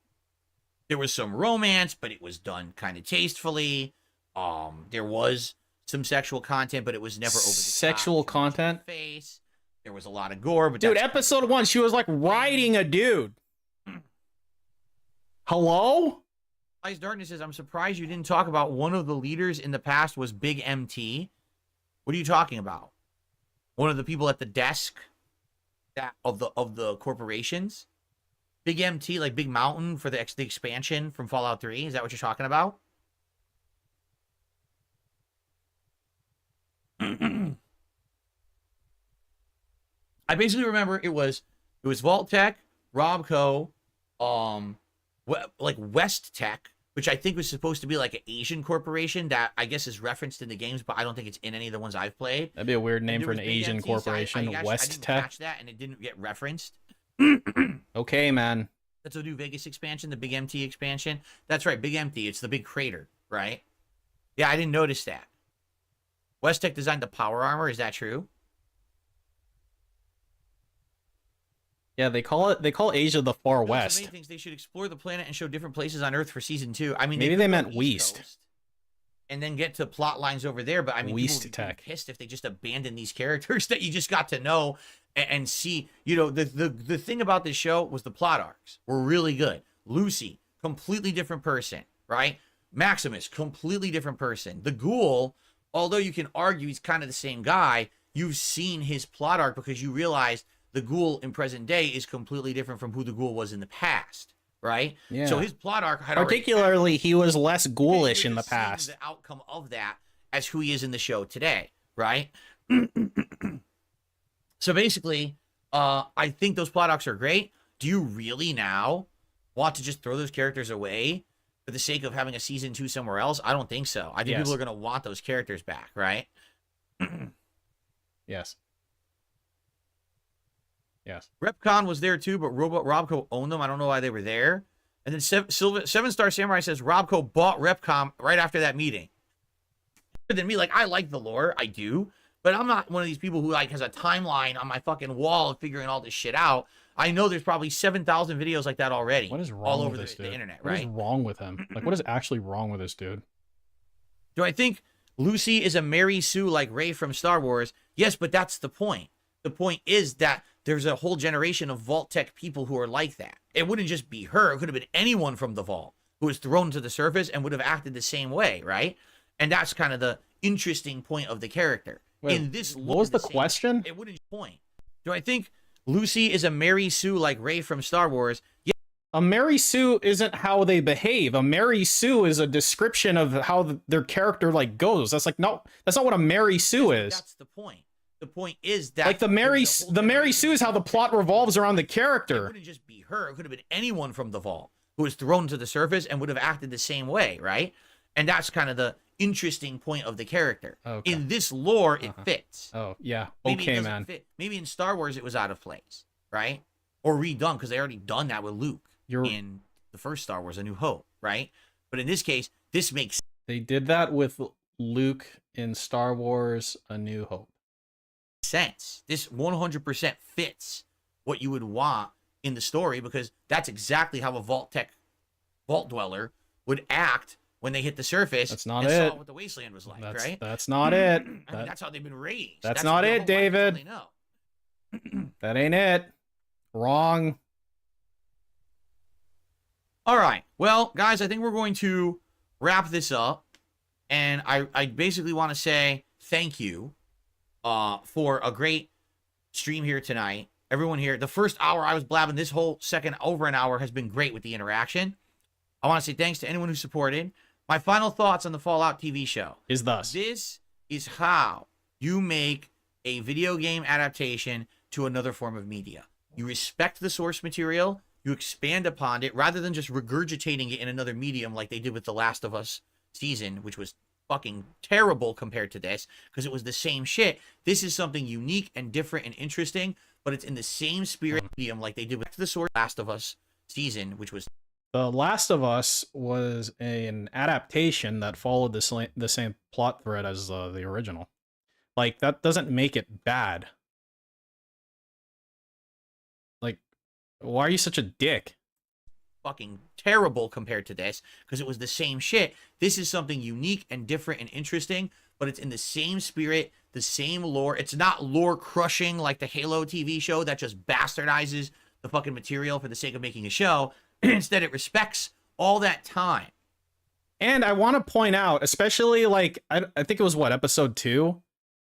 There was some romance, but it was done kind of tastefully. There was some sexual content, but it was never over the Sexual top. content? Face. There was a lot of gore, but Dude, that's episode 1, she was like riding a dude. Hello? Ice Darkness says, I'm surprised you didn't talk about one of the leaders in the past was Big MT. What are you talking about? One of the people at the desk of the corporations? Big MT, like Big Mountain for the expansion from Fallout 3? Is that what you're talking about? I basically remember it was Vault Tech, Robco, like West Tech, which I think was supposed to be like an Asian corporation that I guess is referenced in the games, but I don't think it's in any of the ones I've played. That'd be a weird name There for an was Big Asian MT, so corporation. I West didn't Tech. catch that, and it didn't get referenced. Okay, man. That's the New Vegas expansion, the Big MT expansion. That's right, Big MT. It's the big crater, right? Yeah, I didn't notice that. West Tech designed the power armor. Is that true? Yeah, they call Asia the Far Bill, West. Somebody thinks they should explore the planet and show different places on Earth for season 2. I mean, Maybe could they go meant East West. Coast and then get to plot lines over there. But I mean, people West would be Tech. pissed if they just abandoned these characters that you just got to know and see. You know, the thing about this show was the plot arcs were really good. Lucy, completely different person, right? Maximus, completely different person. The Ghoul, although you can argue he's kind of the same guy, you've seen his plot arc because you realize the Ghoul in present day is completely different from who the Ghoul was in the past, right? Yeah. So his plot arc had Particularly, he was less already ghoulish in the seen past. the outcome of that as who he is in the show today, right? So basically, I think those plot arcs are great. Do you really now want to just throw those characters away for the sake of having a season 2 somewhere else? I don't think so. I think people are going to want those characters back, right? Yes. Yes. Repcon was there too, but Robco owned them. I don't know why they were there. And then Seven Star Samurai says Robco bought Repcom right after that meeting. Than me, like, I like the lore, I do, but I'm not one of these people who like has a timeline on my fucking wall of figuring all this shit out. I know there's probably 7,000 videos like that already. What is wrong all with over this dude? the internet, What right? is wrong with him? Like, what is actually wrong with this dude? Do I think Lucy is a Mary Sue like Rey from Star Wars? Yes, but that's the point. The point is that there's a whole generation of Vault Tech people who are like that. It wouldn't just be her. It could have been anyone from the Vault who was thrown to the surface and would have acted the same way, right? And that's kind of the interesting point of the character. Wait, in this, what was the question? It wouldn't point. Do I think Lucy is a Mary Sue like Rey from Star Wars? Yeah. A Mary Sue isn't how they behave. A Mary Sue is a description of how their character like goes. That's like, no, that's not what a Mary Sue is. That's the point. The point is that Like the Mary Sue is how the plot revolves around the It character. wouldn't just be her. It could have been anyone from the Vault who was thrown to the surface and would have acted the same way, right? And that's kind of the interesting point of the character. Okay. In this lore, it fits. Oh, yeah. Maybe it Okay, doesn't man. fit. Maybe in Star Wars it was out of place, right? Or redone because they already done that with Luke in the first Star Wars, A New Hope, right? But in this case, this makes They did that with Luke in Star Wars A New Hope. sense. This 100% fits what you would want in the story because that's exactly how a Vault Tech Vault Dweller would act when they hit the surface. That's not and it. saw what the wasteland was like, That's right? that's not it. I mean, That- that's how they've been raised. that's not their it, whole life, that's all David. they know. that ain't it. Wrong. All right. Well, guys, I think we're going to wrap this up. And I basically want to say thank you for a great stream here tonight. Everyone here. The first hour I was blabbing. This whole second over an hour has been great with the interaction. I want to say thanks to anyone who supported. My final thoughts on the Fallout TV show Is thus. This is how you make a video game adaptation to another form of media. You respect the source material, you expand upon it, rather than just regurgitating it in another medium like they did with The Last of Us season, which was fucking terrible compared to this, because it was the same shit. This is something unique and different and interesting, but it's in the same spirit medium like they did with the source Last of Us season, which was The Last of Us was an adaptation that followed the same plot thread as the original. Like, that doesn't make it bad. Like, why are you such a dick? fucking terrible compared to this, because it was the same shit. This is something unique and different and interesting, but it's in the same spirit, the same lore. It's not lore crushing like the Halo TV show that just bastardizes the fucking material for the sake of making a show. Instead, it respects all that time. And I want to point out, especially like I think it was what, episode 2,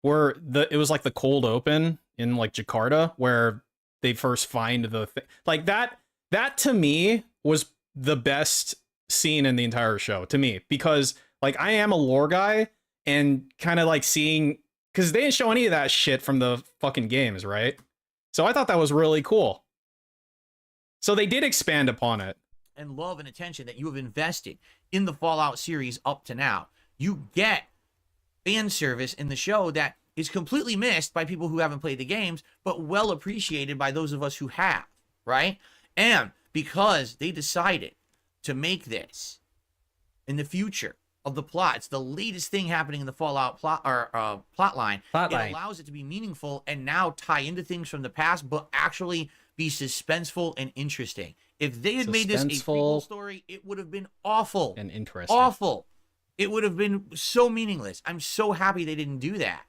where it was like the cold open in like Jakarta where they first find the thing. Like that to me was the best scene in the entire show to me, because like I am a lore guy, and kind of like seeing, because they didn't show any of that shit from the fucking games, right? So I thought that was really cool. So they did expand upon it. And love and attention that you have invested in the Fallout series up to now. You get fan service in the show that is completely missed by people who haven't played the games, but well appreciated by those of us who have, right? And because they decided to make this in the future of the plot, it's the latest thing happening in the Fallout plot or plot line. It allows it to be meaningful and now tie into things from the past, but actually be suspenseful and interesting. If they had made this a prequel story, it would have been awful and interesting. Awful. It would have been so meaningless. I'm so happy they didn't do that.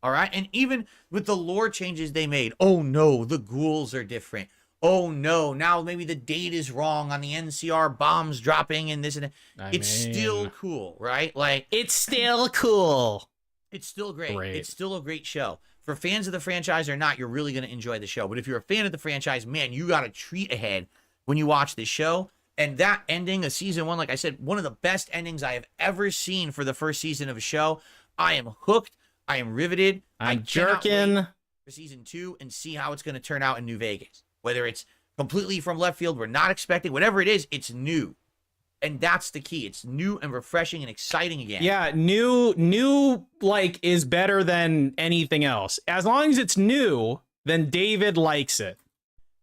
All right. And even with the lore changes they made, oh no, the ghouls are different. Oh no, now maybe the date is wrong on the NCR bombs dropping and this and that. It's still cool, right? Like, it's still cool. It's still great. It's still a great show. For fans of the franchise or not, you're really going to enjoy the show. But if you're a fan of the franchise, man, you got a treat ahead when you watch this show. And that ending of season 1, like I said, one of the best endings I have ever seen for the first season of a show. I am hooked. I am riveted. I'm jerking for season 2 and see how it's going to turn out in New Vegas. Whether it's completely from left field, we're not expecting, whatever it is, it's new. And that's the key. It's new and refreshing and exciting again. Yeah, new like is better than anything else. As long as it's new, then David likes it.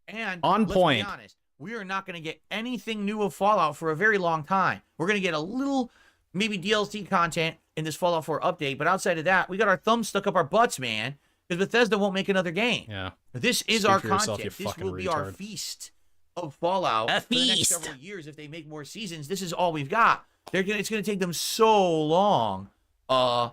And on point. Let's be honest, we are not going to get anything new of Fallout for a very long time. We're going to get a little, maybe DLC content in this Fallout 4 update, but outside of that, we got our thumbs stuck up our butts, man, because Bethesda won't make another game. Yeah. This is our content. This will be our feast of Fallout for the next several years. If they make more seasons, this is all we've got. It's going to take them so long to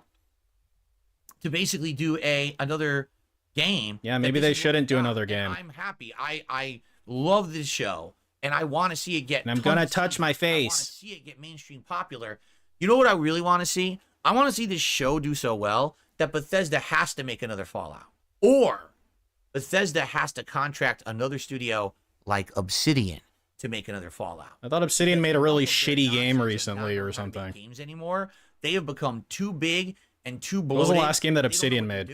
basically do another game. Yeah, maybe they shouldn't do another game. I'm happy. I love this show, and I want to see it get. And I'm gonna touch my face. I want to see it get mainstream popular. You know what I really want to see? I want to see this show do so well that Bethesda has to make another Fallout, or Bethesda has to contract another studio like Obsidian to make another Fallout. I thought Obsidian made a really shitty game recently or something. Games anymore? They have become too big and too bloated. What was the last game that Obsidian made?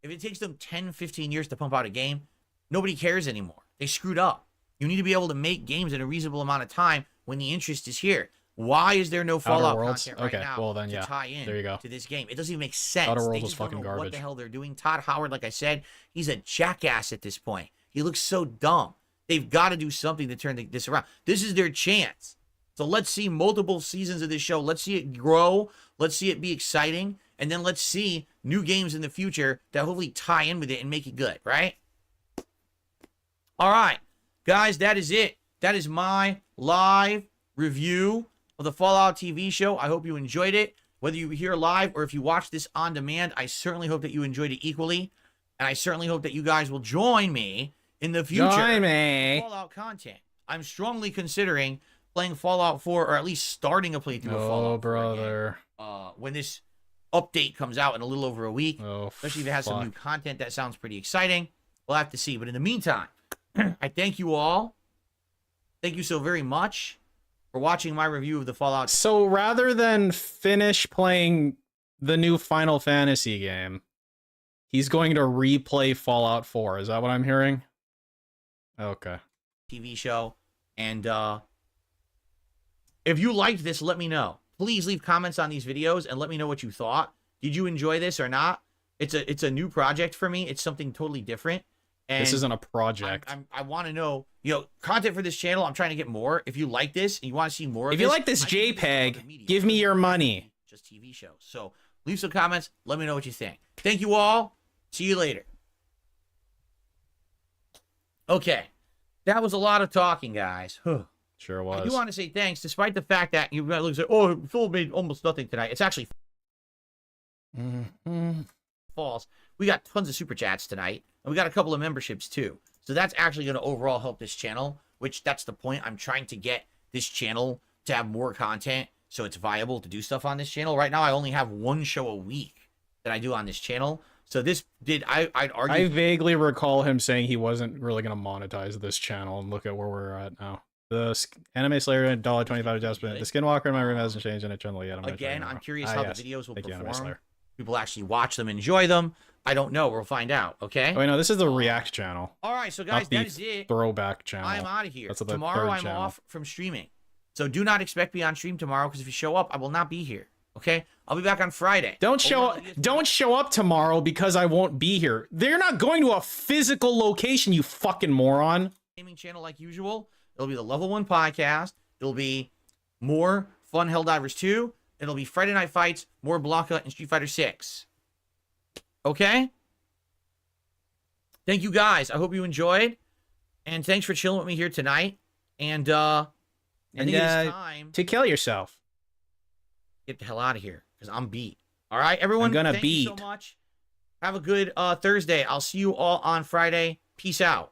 If it takes them 10, 15 years to pump out a game, nobody cares anymore. They screwed up. You need to be able to make games in a reasonable amount of time when the interest is here. Why is there no Fallout content right now then, to tie in there you go. to this game? It doesn't even make sense. Outer Worlds they was just don't fucking know garbage. what the hell they're doing. Todd Howard, like I said, he's a jackass at this point. He looks so dumb. They've got to do something to turn this around. This is their chance. So let's see multiple seasons of this show. Let's see it grow. Let's see it be exciting. And then let's see new games in the future that hopefully tie in with it and make it good, right? All right, guys, that is it. That is my live review of the Fallout TV show. I hope you enjoyed it. Whether you were here live or if you watch this on demand, I certainly hope that you enjoyed it equally. And I certainly hope that you guys will join me in the future. Join me. Fallout content. I'm strongly considering playing Fallout 4 or at least starting a playthrough of Fallout 4 brother. again, when this update comes out in a little over a week. Oh, especially if it has some new content that sounds pretty exciting. We'll have to see. But in the meantime, I thank you all. Thank you so very much for watching my review of the Fallout. So rather than finish playing the new Final Fantasy game, he's going to replay Fallout 4. Is that what I'm hearing? Okay. TV show. And if you liked this, let me know. Please leave comments on these videos and let me know what you thought. Did you enjoy this or not? It's a new project for me. It's something totally different. And this isn't a project. I want to know, content for this channel. I'm trying to get more. If you like this and you want to see more of if you like this JPEG, give me your money. Just TV shows. So leave some comments. Let me know what you think. Thank you all. See you later. Okay. That was a lot of talking, guys. Sure was. I do want to say thanks, despite the fact that you look say, "Oh, Phil made almost nothing tonight." It's actually false. We got tons of super chats tonight, and we got a couple of memberships too. So that's actually going to overall help this channel. Which that's the point. I'm trying to get this channel to have more content, so it's viable to do stuff on this channel. Right now, I only have one show a week that I do on this channel. So this did I'd argue. I vaguely recall him saying he wasn't really going to monetize this channel, and look at where we're at now. The Anime Slayer $1.25 adjustment. The Skinwalker in my room hasn't changed, and it generally yet. Again, I'm curious how the videos will Thank perform. You, people actually watch them, enjoy them. I don't know. We'll find out. Okay. Oh, no, this is the React channel. All right, so guys, that is it. Throwback channel. I'm out of here. That's the Tomorrow, I'm channel. off from streaming, so do not expect me on stream tomorrow. Because if you show up, I will not be here. Okay, I'll be back on Friday. Don't show up tomorrow because I won't be here. They're not going to a physical location, you fucking moron. Gaming channel like usual. It'll be the Level 1 podcast. It'll be more Fun Helldivers 2. It'll be Friday Night Fights, more Blanca and Street Fighter 6. Okay? Thank you guys. I hope you enjoyed. And thanks for chilling with me here tonight. And I think it is time to kill yourself. Get the hell out of here, because I'm beat. All right, everyone. I'm gonna thank you so much. Have a good Thursday. I'll see you all on Friday. Peace out.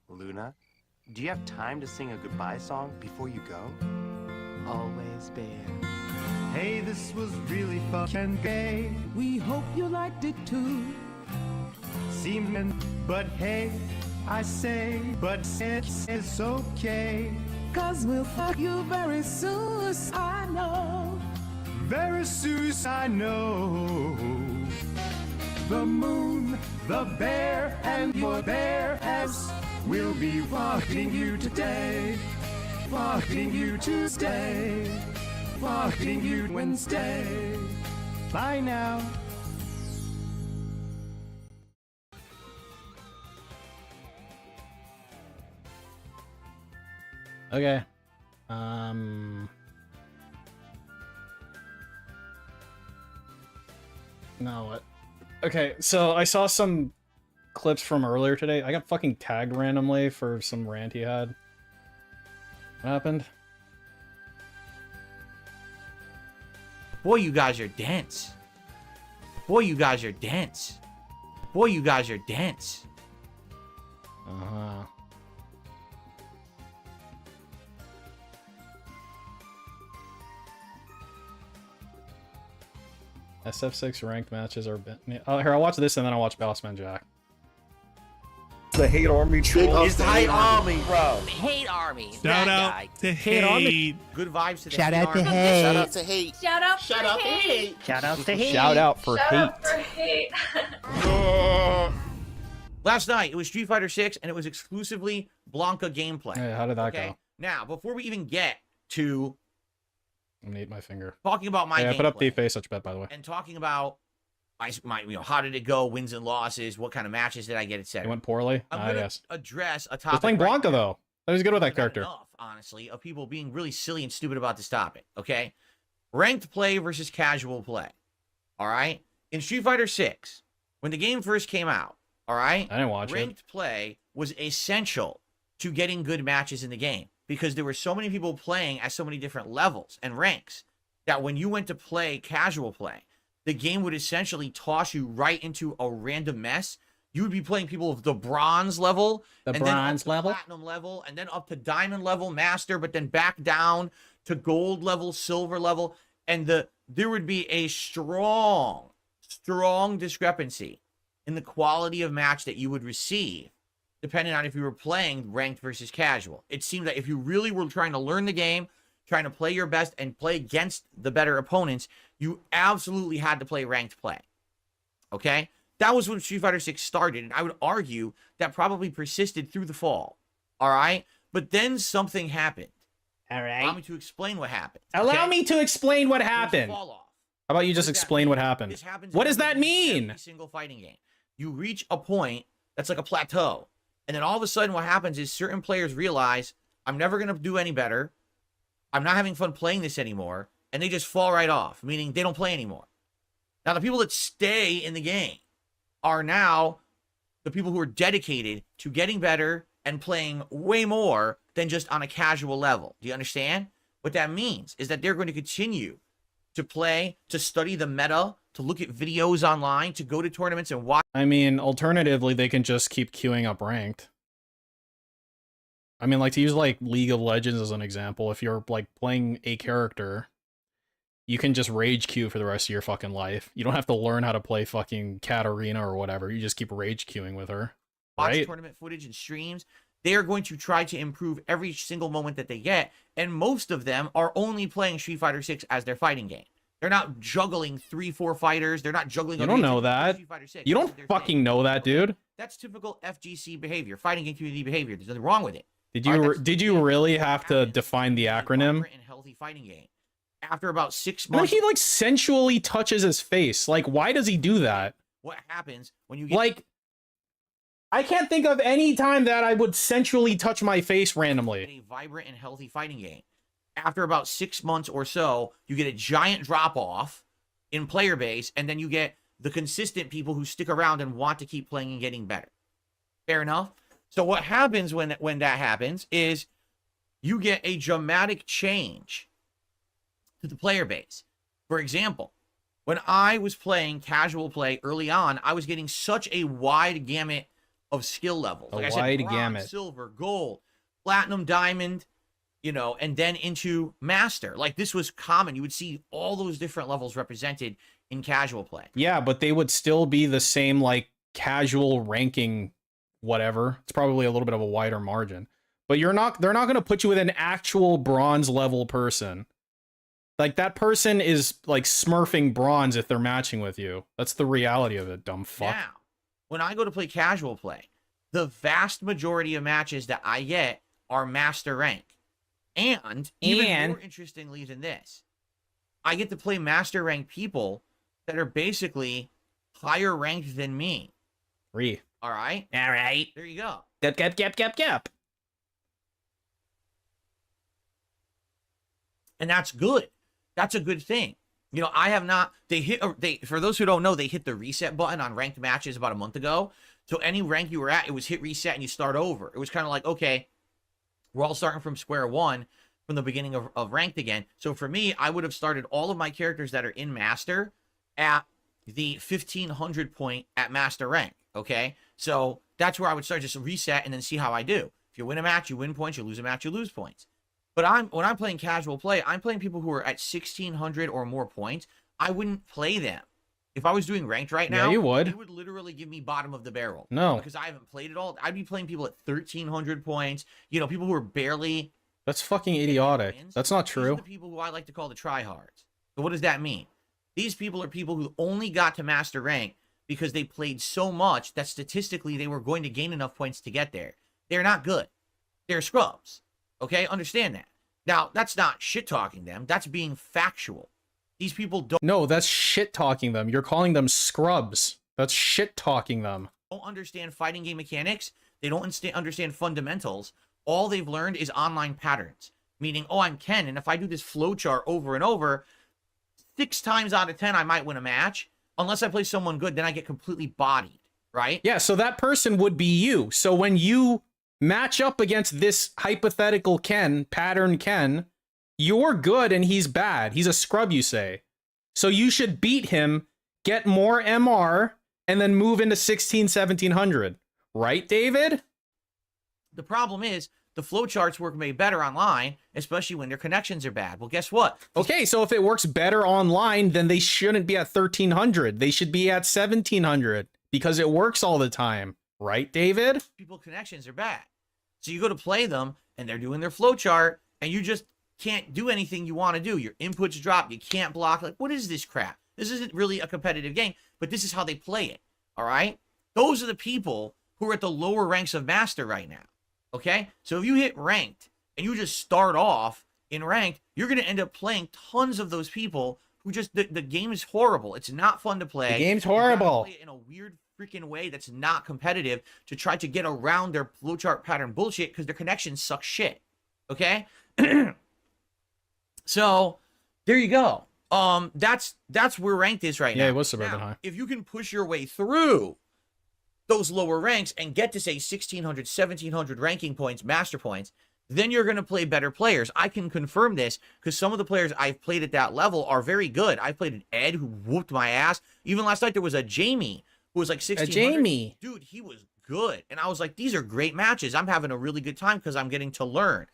Luna, do you have time to sing a goodbye song before you go? Always bear. Hey, this was really fun and gay. We hope you liked it too. But hey, I say, but it's okay. 'Cause we'll fuck you very soon, I know. Very soon, I know. The moon, the bear, and your bear ass will be fucking you today. Fucking you Tuesday. Fucking you Wednesday. Bye now. Okay. Now what? Okay, so I saw some clips from earlier today. I got fucking tagged randomly for some rant he had. What happened? Boy, you guys are dense. Boy, you guys are dense. Boy, you guys are dense. Uh-huh. SF6 ranked matches are... Oh, here, I'll watch this and then I'll watch Bossman Jack. The hate army troll. It's the hate army, bro. Hate army. Shout that out guy. to hate. Good vibes to the Shout out to army. hate. Shout out to hate. Shout out Shout for out to hate. hate. Shout out to hate. Shout out for Shout hate. out for hate. Last night, it was Street Fighter 6, and it was exclusively Blanca gameplay. Hey, how did that Okay? go? Now, before we even get to I'm gonna eat my finger. talking about my Hey, I put up the gameplay face touch bet, by the way. and talking about how did it go, wins and losses, what kind of matches did I get, It etc. went poorly? I'm Ah, gonna yes. address a I topic. was playing right Blanca, now. though. I was good with that I've had character. Enough, honestly, of people being really silly and stupid about this topic. Okay, ranked play versus casual play. All right? In Street Fighter 6, when the game first came out, all right? I didn't watch it. Ranked play was essential to getting good matches in the game because there were so many people playing at so many different levels and ranks that when you went to play casual play, the game would essentially toss you right into a random mess. You would be playing people of the bronze level, The and bronze then up to level? platinum level, and then up to diamond level, master, but then back down to gold level, silver level, and there would be a strong discrepancy in the quality of match that you would receive, depending on if you were playing ranked versus casual. It seemed that if you really were trying to learn the game, trying to play your best and play against the better opponents, you absolutely had to play ranked play. Okay? That was when Street Fighter 6 started, and I would argue that probably persisted through the fall. All right? But then something happened. All right. Allow me to explain what happened. Allow okay? me to explain what There's a happened. fall off. How about you What just does that explain what mean? happened? This happens What in does that mean? every single fighting game. You reach a point that's like a plateau, and then all of a sudden what happens is certain players realize, I'm never going to do any better. I'm not having fun playing this anymore, and they just fall right off, meaning they don't play anymore. Now, the people that stay in the game are now the people who are dedicated to getting better and playing way more than just on a casual level. Do you understand? What that means is that they're going to continue to play, to study the meta, to look at videos online, to go to tournaments and watch. I mean, alternatively, they can just keep queuing up ranked. I mean, like, to use, like, League of Legends as an example, if you're, like, playing a character, you can just rage queue for the rest of your fucking life. You don't have to learn how to play fucking Katarina or whatever. You just keep rage queuing with her. Right? Tournament footage and streams. They are going to try to improve every single moment that they get, and most of them are only playing Street Fighter 6 as their fighting game. They're not juggling 3-4 fighters. They're not juggling. You don't know that. You don't fucking know that, dude. That's typical FGC behavior, fighting game community behavior. There's nothing wrong with it. Did you really have to define the acronym? And healthy fighting game. After about 6 No, months, he like sensually touches his face. Like, why does he do that? what happens when you get Like, I can't think of any time that I would sensually touch my face randomly. a vibrant and healthy fighting game? After about 6 months or so, you get a giant drop off in player base, and then you get the consistent people who stick around and want to keep playing and getting better. Fair enough? So what happens when that happens is you get a dramatic change to the player base. For example, when I was playing casual play early on, I was getting such a wide gamut of skill levels. A Like I wide said, bronze, gamut. silver, gold, platinum, diamond, you know, and then into master. Like, this was common. You would see all those different levels represented in casual play. Yeah, but they would still be the same, like, casual ranking, whatever. It's probably a little bit of a wider margin. But they're not going to put you with an actual bronze level person. Like, that person is, like, smurfing bronze if they're matching with you. That's the reality of it, dumb fuck. Now, when I go to play casual play, the vast majority of matches that I get are master rank. And even more interestingly than this, I get to play master rank people that are basically higher ranked than me. Ree. All right? All right. There you go. Gap. And that's good. That's a good thing. You know, I have not, for those who don't know, they hit the reset button on ranked matches about a month ago. So any rank you were at, it was hit reset and you start over. It was kind of like, okay, we're all starting from square one from the beginning of ranked again. So for me, I would have started all of my characters that are in master at the 1500 point at master rank. Okay. So that's where I would start, just reset and then see how I do. If you win a match, you win points. You lose a match, you lose points. But when I'm playing casual play, I'm playing people who are at 1600 or more points. I wouldn't play them. If I was doing ranked right now, Yeah, you would. They would literally give me bottom of the barrel. No. Because I haven't played it all. I'd be playing people at 1300 points. You know, people who are barely. That's fucking idiotic. That's not These are true. the people who I like to call the tryhards. So what does that mean? These people are people who only got to master rank because they played so much that statistically they were going to gain enough points to get there. They're not good. They're scrubs. Okay? Understand that. Now, that's not shit-talking them. That's being factual. These people don't No, that's shit-talking them. You're calling them scrubs. That's shit-talking them. understand fighting game mechanics. They don't understand fundamentals. All they've learned is online patterns. Meaning, oh, I'm Ken, and if I do this flowchart over and over, 6 times out of 10, I might win a match. Unless I play someone good, then I get completely bodied, right? Yeah, so that person would be you. So when you match up against this hypothetical Ken, pattern Ken, you're good and he's bad. He's a scrub, you say. So you should beat him, get more MR, and then move into 16, 1700. Right, David? The problem is, the flowcharts work way better online, especially when their connections are bad. Well, guess what? Okay, so if it works better online, then they shouldn't be at 1300. They should be at 1700 because it works all the time. Right, David? People connections are bad. So you go to play them, and they're doing their flowchart, and you just can't do anything you want to do. Your inputs drop. You can't block. Like, what is this crap? This isn't really a competitive game, but this is how they play it. All right? Those are the people who are at the lower ranks of Master right now. Okay? So if you hit ranked and you just start off in ranked, you're going to end up playing tons of those people who just, the game is horrible. It's not fun to play. The game's You gotta horrible. play it in a weird freaking way that's not competitive to try to get around their flowchart pattern bullshit because their connections suck shit. Okay? So there you go. That's where ranked is right now. Yeah, it was Suburban Now, High. if you can push your way through those lower ranks and get to say 1600, 1700 ranking points, master points, then you're going to play better players. I can confirm this because some of the players I've played at that level are very good. I played an Ed who whooped my ass. Even last night there was a Jamie who was like 1600. Jamie. Dude, he was good. And I was like, these are great matches. I'm having a really good time because I'm getting to learn.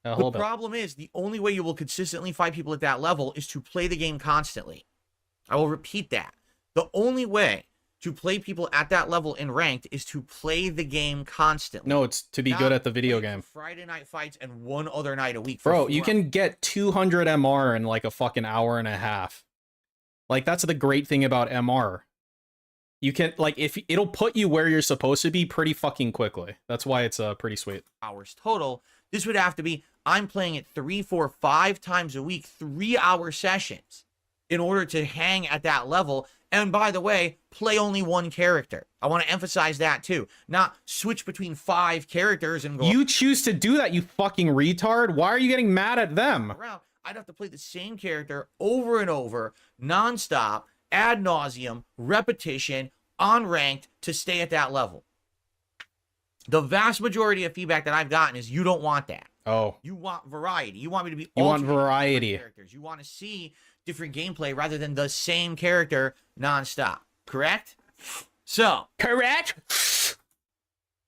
The Hold up. problem is the only way you will consistently fight people at that level is to play the game constantly. I will repeat that. The only way to play people at that level in ranked is to play the game constantly. No, it's to be Not good at the video play game. Friday night fights and one other night a week. For Bro, 4 you can get 200 MR in like a fucking hour and a half. Like, that's the great thing about MR. You can, like, if it'll put you where you're supposed to be pretty fucking quickly. That's why it's pretty sweet. hours total. This would have to be, I'm playing it 3, 4, 5 times a week, 3-hour sessions in order to hang at that level. And by the way, play only one character. I want to emphasize that too. Not switch between 5 characters and go You choose to do that, you fucking retard. Why are you getting mad at them? around. I'd have to play the same character over and over, nonstop, ad nauseum, repetition, on ranked to stay at that level. The vast majority of feedback that I've gotten is you don't want that. Oh, You want variety. You want me to be you want alternating variety. different characters. You want to see different gameplay rather than the same character nonstop. Correct? So, Correct?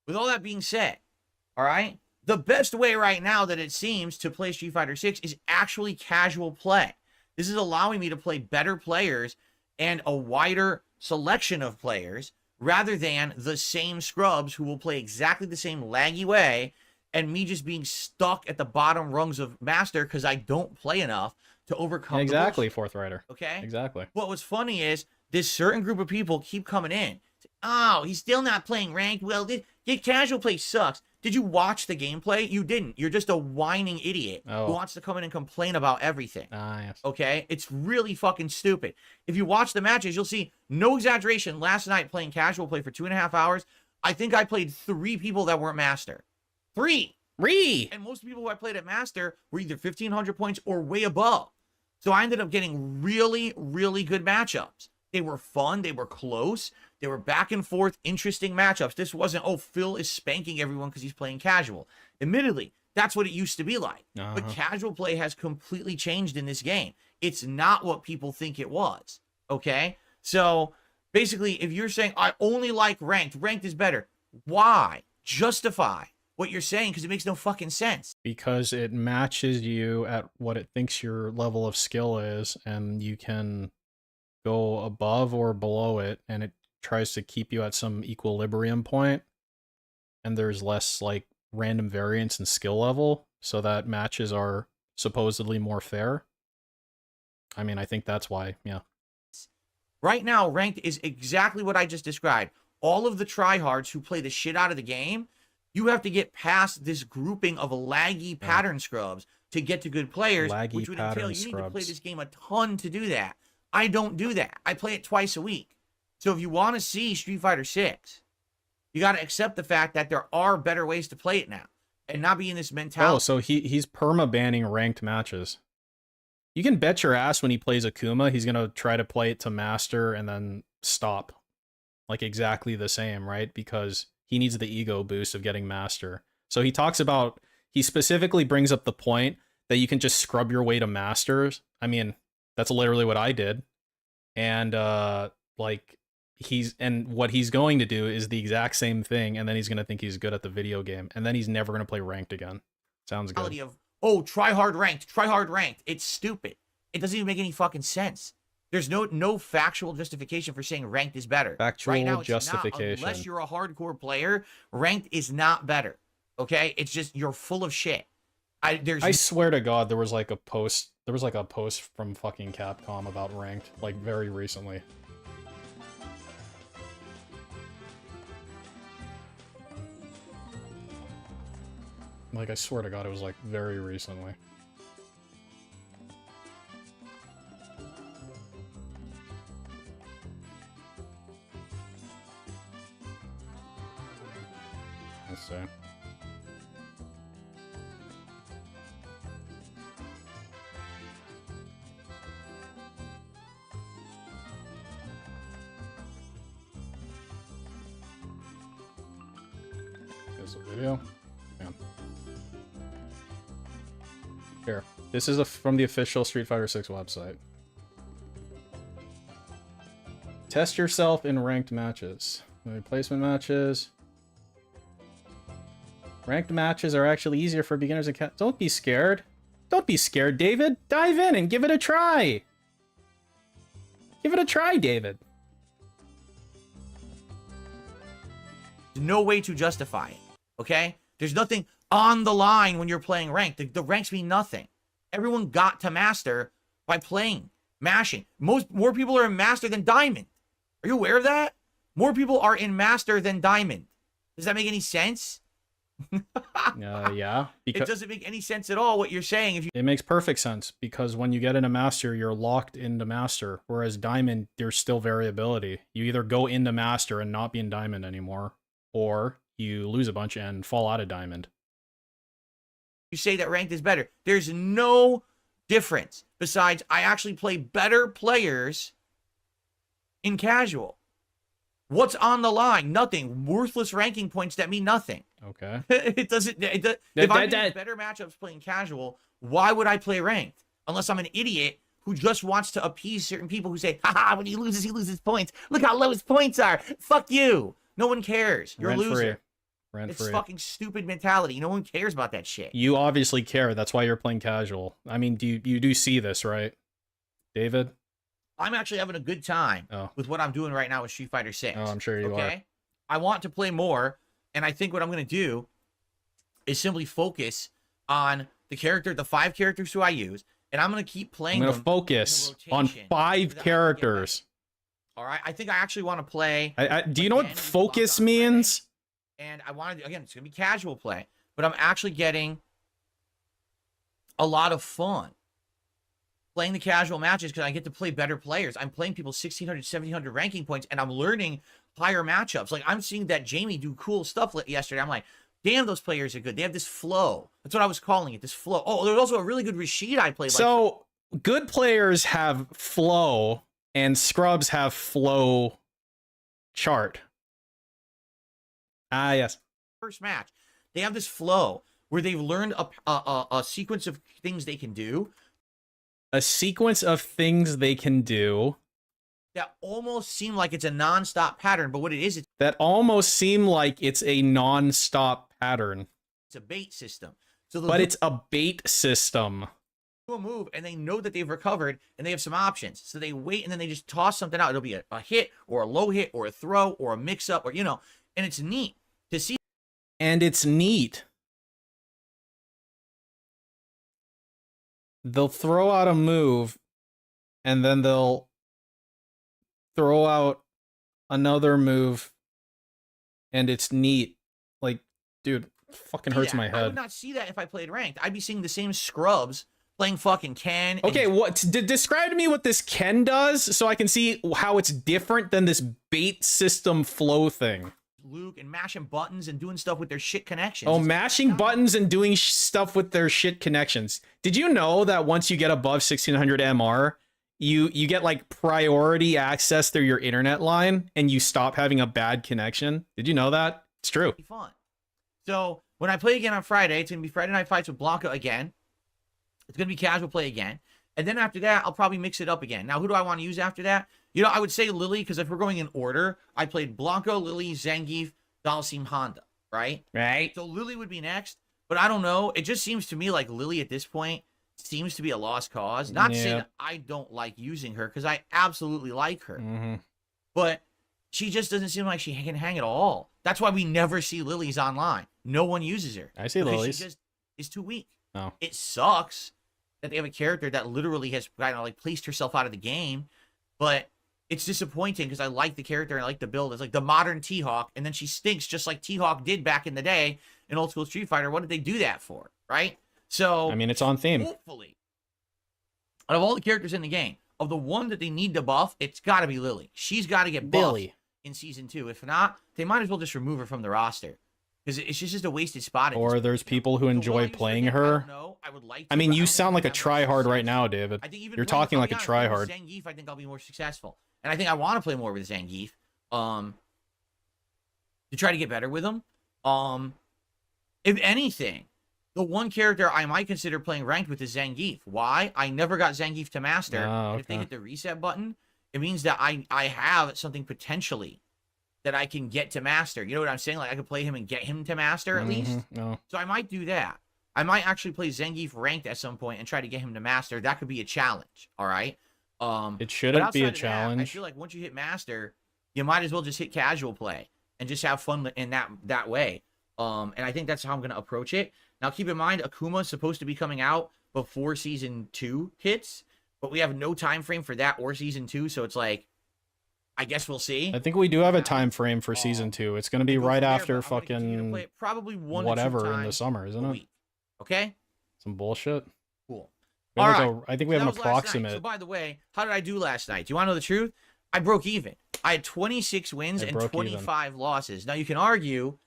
with all that being said, all right, the best way right now that it seems to play Street Fighter 6 is actually casual play. This is allowing me to play better players and a wider selection of players rather than the same scrubs who will play exactly the same laggy way and me just being stuck at the bottom rungs of Master because I don't play enough to overcome the Exactly, bullshit, Fourth Rider. okay? Exactly. What was funny is this certain group of people keep coming in. Oh, he's still not playing ranked. Well, this casual play sucks. Did you watch the gameplay? You didn't. You're just a whining idiot who Oh. wants to come in and complain about everything. Ah, yes. Okay? It's really fucking stupid. If you watch the matches, you'll see, no exaggeration, last night playing casual play for 2.5 hours, I think I played 3 people that weren't Master. 3! And most people who I played at Master were either 1,500 points or way above. So I ended up getting really, really good matchups. They were fun. They were close. They were back and forth, interesting matchups. This wasn't, oh, Phil is spanking everyone because he's playing casual. Admittedly, that's what it used to be like. But Uh-huh. casual play has completely changed in this game. It's not what people think it was. Okay? So basically, if you're saying, I only like ranked is better, why? Justify what you're saying because it makes no fucking sense. Because it matches you at what it thinks your level of skill is, and you can go above or below it, and it tries to keep you at some equilibrium point, and there's less like random variance in skill level, so that matches are supposedly more fair. I mean, I think that's why, yeah. Right now, ranked is exactly what I just described. All of the tryhards who play the shit out of the game, you have to get past this grouping of laggy pattern scrubs to get to good players, Laggy which would entail pattern you need to play scrubs. this game a ton to do that. I don't do that. I play it twice a week. So if you want to see Street Fighter 6, you got to accept the fact that there are better ways to play it now and not be in this mentality. Oh, so he's perma-banning ranked matches. You can bet your ass when he plays Akuma, he's gonna try to play it to master and then stop. Like exactly the same, right? Because he needs the ego boost of getting master. So he talks about, he specifically brings up the point that you can just scrub your way to masters. I mean, that's literally what I did. And like what he's going to do is the exact same thing, and then he's gonna think he's good at the video game, and then he's never gonna play ranked again. Sounds good. Of, oh, try hard ranked, try hard ranked. It's stupid. It doesn't even make any fucking sense. There's no factual justification for saying ranked is better. Factual right now, justification. Not, unless you're a hardcore player, ranked is not better. Okay, it's just you're full of shit. I swear to God, there was like a post from fucking Capcom about ranked, like very recently. Like, I swear to God, it was like very recently. Let's see. Here's the video. Yeah. Here. This is from the official Street Fighter 6 website. Test yourself in ranked matches. Replacement matches. Ranked matches are actually easier for beginners and cats. Don't be scared. Don't be scared, David. Dive in and give it a try. Give it a try, David. No way to justify it. Okay? There's nothing on the line when you're playing ranked. The ranks mean nothing. Everyone got to master by playing, mashing. More people are in master than diamond. Are you aware of that? More people are in master than diamond. Does that make any sense? Yeah. It doesn't make any sense at all what you're saying. If you It makes perfect sense, because when you get into master, you're locked into master, whereas diamond, there's still variability. You either go into master and not be in diamond anymore, or you lose a bunch and fall out of diamond. you say that ranked is better, there's no difference. Besides, I actually play better players in casual. What's on the line? Nothing. Worthless ranking points that mean nothing. Okay. If I'm doing better matchups playing casual, why would I play ranked? Unless I'm an idiot who just wants to appease certain people who say, haha, when he loses points. Look how low his points are. Fuck you. No one cares. You're a loser. It's fucking stupid mentality. No one cares about that shit. You obviously care. That's why you're playing casual. I mean, you do see this, right, David? I'm actually having a good time with what I'm doing right now with Street Fighter 6. Oh, I'm sure you are. I want to play more, and I think what I'm going to do is simply focus on the 5 characters who I use, and I'm going to keep playing them. I'm going to focus on 5 characters. All right? I think I actually want to play... do you know what focus means? And I want to... Again, it's going to be casual play, but I'm actually getting a lot of fun playing the casual matches because I get to play better players. I'm playing people 1,600, 1,700 ranking points, and I'm learning higher matchups. Like, I'm seeing that Jamie do cool stuff yesterday. I'm like, damn, those players are good. They have this flow. That's what I was calling it, this flow. Oh, there's also a really good Rashid I played. So, good players have flow, and scrubs have flow chart. Ah, yes. First match, they have this flow where they've learned a sequence of things they can do. A sequence of things they can do that almost seem like it's a non-stop pattern, but what it is, that almost seem like it's a non-stop pattern. It's a bait system. So but it's a bait system. Do a move, and they know that they've recovered, and they have some options. So they wait, and then they just toss something out. It'll be a hit, or a low hit, or a throw, or a mix-up, or, you know, and it's neat to see. And it's neat. They'll throw out a move, and then they'll throw out another move, and it's neat. Like, dude, fucking hurts my head. I would not see that if I played ranked. I'd be seeing the same scrubs playing fucking Ken. Okay, describe to me what this Ken does so I can see how it's different than this bait system flow thing. Luke and mashing buttons and doing stuff with their shit connections. Oh, mashing buttons and doing stuff with their shit connections. Did you know that once you get above 1600 MR, you get like priority access through your internet line and you stop having a bad connection? Did you know that? It's true. Be fun. So when I play again on Friday, it's gonna be Friday Night Fights with Blanca again. It's gonna be casual play again, and then after that, I'll probably mix it up again. Now, who do I want to use after that? You know, I would say Lily, because if we're going in order, I played Blanco, Lily, Zangief, Dalsim, Honda, right? Right. So Lily would be next, but I don't know. It just seems to me like Lily at this point seems to be a lost cause. Not to say that I don't like using her, because I absolutely like her. But she just doesn't seem like she can hang at all. That's why we never see Lilies online. No one uses her. I see because Lilies. She just is too weak. Oh. It sucks that they have a character that literally has kind of like placed herself out of the game, but it's disappointing because I like the character and I like the build. It's like the modern T-Hawk, and then she stinks just like T-Hawk did back in the day in Old School Street Fighter. What did they do that for, right? So I mean, it's on theme. hopefully, out of all the characters in the game, of the one that they need to buff, it's got to be Lily. She's got to get buffed in Season 2. If not, they might as well just remove her from the roster. Because it's just a wasted spot. Or there's people who enjoy playing her. I mean, you sound like a tryhard right now, David. You're talking like a tryhard. Zangief, I think I'll be more successful. And I think I want to play more with Zangief. To try to get better with him. If anything, the one character I might consider playing ranked with is Zangief. Why? I never got Zangief to master. Oh, And if they hit the reset button, it means that I have something potentially that I can get to master. You know what I'm saying? Like I could play him and get him to master at least. No. So I might do that. I might actually play Zangief ranked at some point and try to get him to master. That could be a challenge. All right. It shouldn't be a outside of that, challenge. I feel like once you hit master, you might as well just hit casual play and just have fun in that way. And I think that's how I'm going to approach it. Now keep in mind, Akuma is supposed to be coming out before Season 2 hits, but we have no time frame for that or Season 2, so it's like, I guess we'll see. I think we do have a time frame for Season 2. It's going to be right after fucking probably one whatever in the summer, isn't it? Week. Okay? Some bullshit. Cool. We have like I think we have an approximate. So by the way, how did I do last night? Do you want to know the truth? I broke even. I had 26 wins and 25 losses. Now you can argue,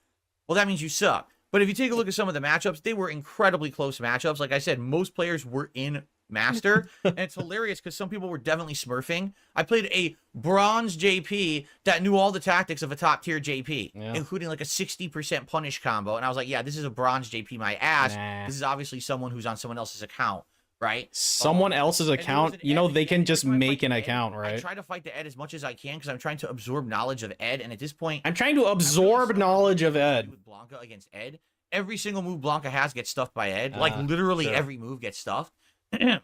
well, that means you suck. But if you take a look at some of the matchups, they were incredibly close matchups. Like I said, most players were in Master, and it's hilarious because some people were definitely smurfing. I played a bronze JP that knew all the tactics of a top tier JP, including like a 60% punish combo. And I was like, yeah, this is a bronze JP my ass. Nah. This is obviously someone who's on someone else's account, right? Someone else's account, you know, they can just make an account, right? I try to fight the Ed as much as I can because I'm trying to absorb knowledge of Ed. And at this point, I'm trying to absorb knowledge of Ed. With Blanca against Ed, every single move Blanca has gets stuffed by Ed. Like literally every move gets stuffed. And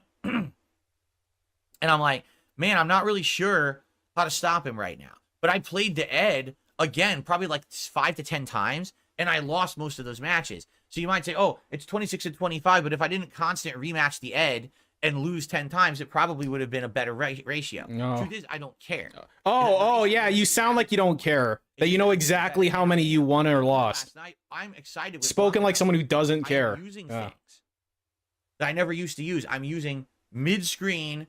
I'm like, man, I'm not really sure how to stop him right now. But I played the Ed again, probably like 5 to 10 times, and I lost most of those matches. So you might say, oh, it's 26 and 25, but if I didn't constant rematch the Ed and lose 10 times, it probably would have been a better ratio. No. Truth is, I don't care. Oh, yeah, you sound like you don't care. That you know exactly how many you won or lost. Last night, I'm excited with Spoken Blanca. like someone who doesn't care. I'm using things that I never used to use. I'm using mid-screen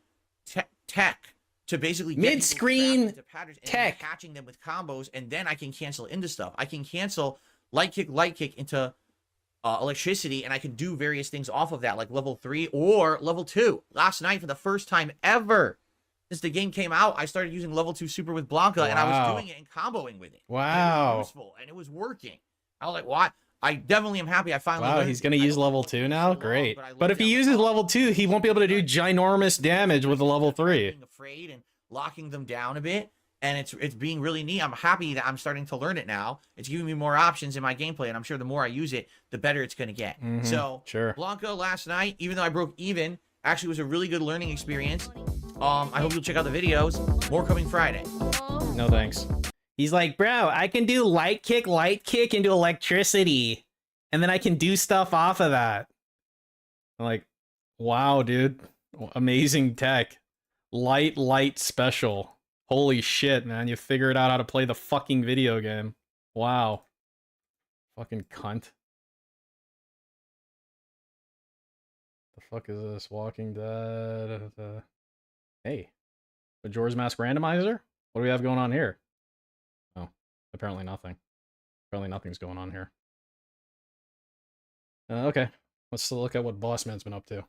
tech to basically get Mid-screen into patterns and tech, catching them with combos, and then I can cancel into stuff. I can cancel light kick into electricity, and I can do various things off of that, like level 3 or level 2. Last night, for the first time ever since the game came out, I started using level 2 super with Blanca, and I was doing it and comboing with it. Wow. And it was useful, and it was working. I was like, what? I definitely am happy I finally learned He's it. going to use level 2 now? Great. But if he uses level 2, he won't be able to do ginormous damage with the level 3. Being afraid and locking them down a bit, and it's being really neat. I'm happy that I'm starting to learn it now. It's giving me more options in my gameplay, and I'm sure the more I use it, the better it's going to get. So, Blanca last night, even though I broke even, actually was a really good learning experience. I hope you'll check out the videos. More coming Friday. No thanks. He's like, bro, I can do light kick into electricity, and then I can do stuff off of that. I'm like, wow, dude. Amazing tech. Light special. Holy shit, man. You figured out how to play the fucking video game. Wow. Fucking cunt. The fuck is this? Walking Dead. Hey. Majora's Mask randomizer? What do we have going on here? Oh, apparently nothing. Apparently nothing's going on here. Okay, let's look at what Boss Man's been up to.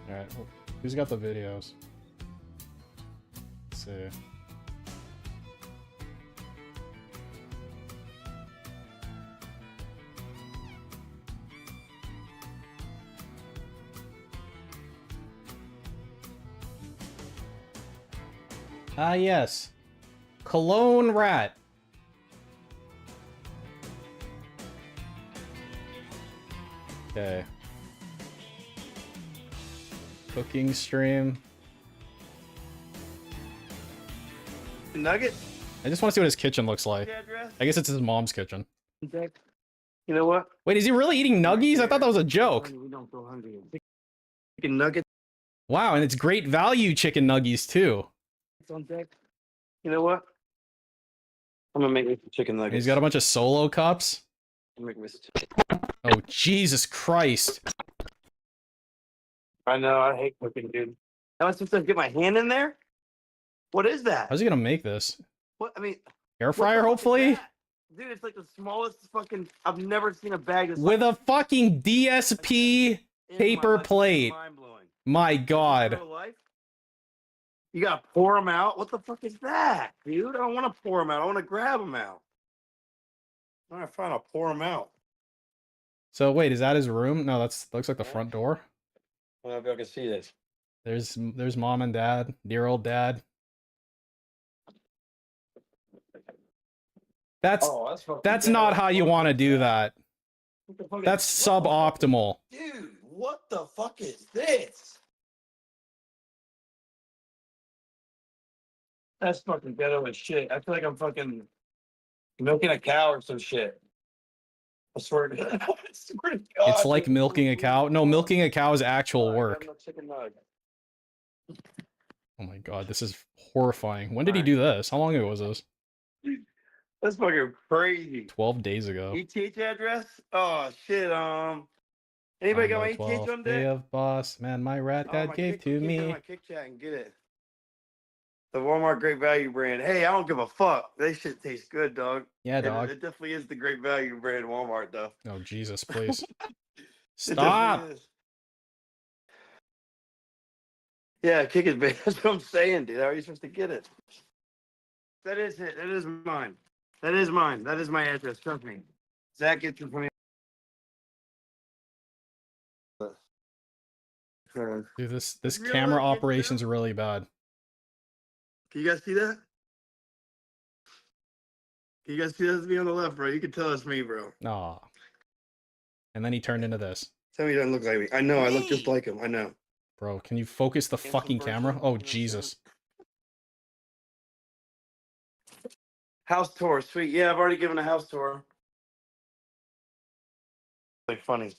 Alright, who's got the videos? Let's see. Ah, yes. Cologne Rat. Okay. Cooking stream. Nugget? I just want to see what his kitchen looks like. Address? I guess it's his mom's kitchen. You know what? Wait, is he really eating nuggies? I thought that was a joke. We don't go hungry. Chicken nuggets Wow, and it's great value chicken nuggies too. on deck. You know what? I'm gonna make me some chicken nuggets. He's got a bunch of solo cups. I'm making me some chicken. Oh, Jesus Christ. I know, I hate cooking, dude. Am I supposed to get my hand in there? What is that? How's he gonna make this? What? I mean, Air what the fryer, fuck is hopefully? that? Dude, it's like the smallest fucking. I've never seen a bag this With a fucking DSP paper plate. Mind-blowing. My God. Real life? You gotta pour them out. What the fuck is that, dude? I don't want to pour them out. I want to grab them out. All right, fine. I'll pour them out. So wait, is that his room? No, looks like the front door. I don't know if y'all can see this. There's mom and dad, dear old dad. That's That's not how you want to do that. What the fuck is- That's what the fuck- suboptimal. Dude, what the fuck is this? That's fucking ghetto as shit. I feel like I'm fucking milking a cow or some shit. I swear to God. I swear to God. It's like milking a cow. No, milking a cow is actual Alright, work. grab my chicken nugget. Oh my God, this is horrifying. When did he do this? How long ago was this? That's fucking crazy. 12 days ago. ETH address? Oh shit. Anybody got my ETH 12th on day deck? of boss. Man, my rat Oh, dad my gave kick- to kick me. on my kick chat and get it. The Walmart Great Value brand. Hey, I don't give a fuck. They shit tastes good, dog. Yeah, It- dog. It definitely is the Great Value brand Walmart, though. Oh, Jesus, please. It Stop! definitely is. Yeah, kick it, babe. That's what I'm saying, dude. How are you supposed to get it? That is it. That is mine. That is mine. That is my address. Trust me. Zach gets it from me. Can Dude, this Real camera life, kid, operation's really bad. you guys see that? Can you guys see that's me on the left, bro? You can tell it's me, bro. Aw. And then he turned into this. Tell me he doesn't look like me. I know. I look just like him. I know. Bro, can you focus the Handsome fucking person, camera? you know Oh, what I'm saying? Jesus. House tour, sweet. Yeah, I've already given a house tour. Like funny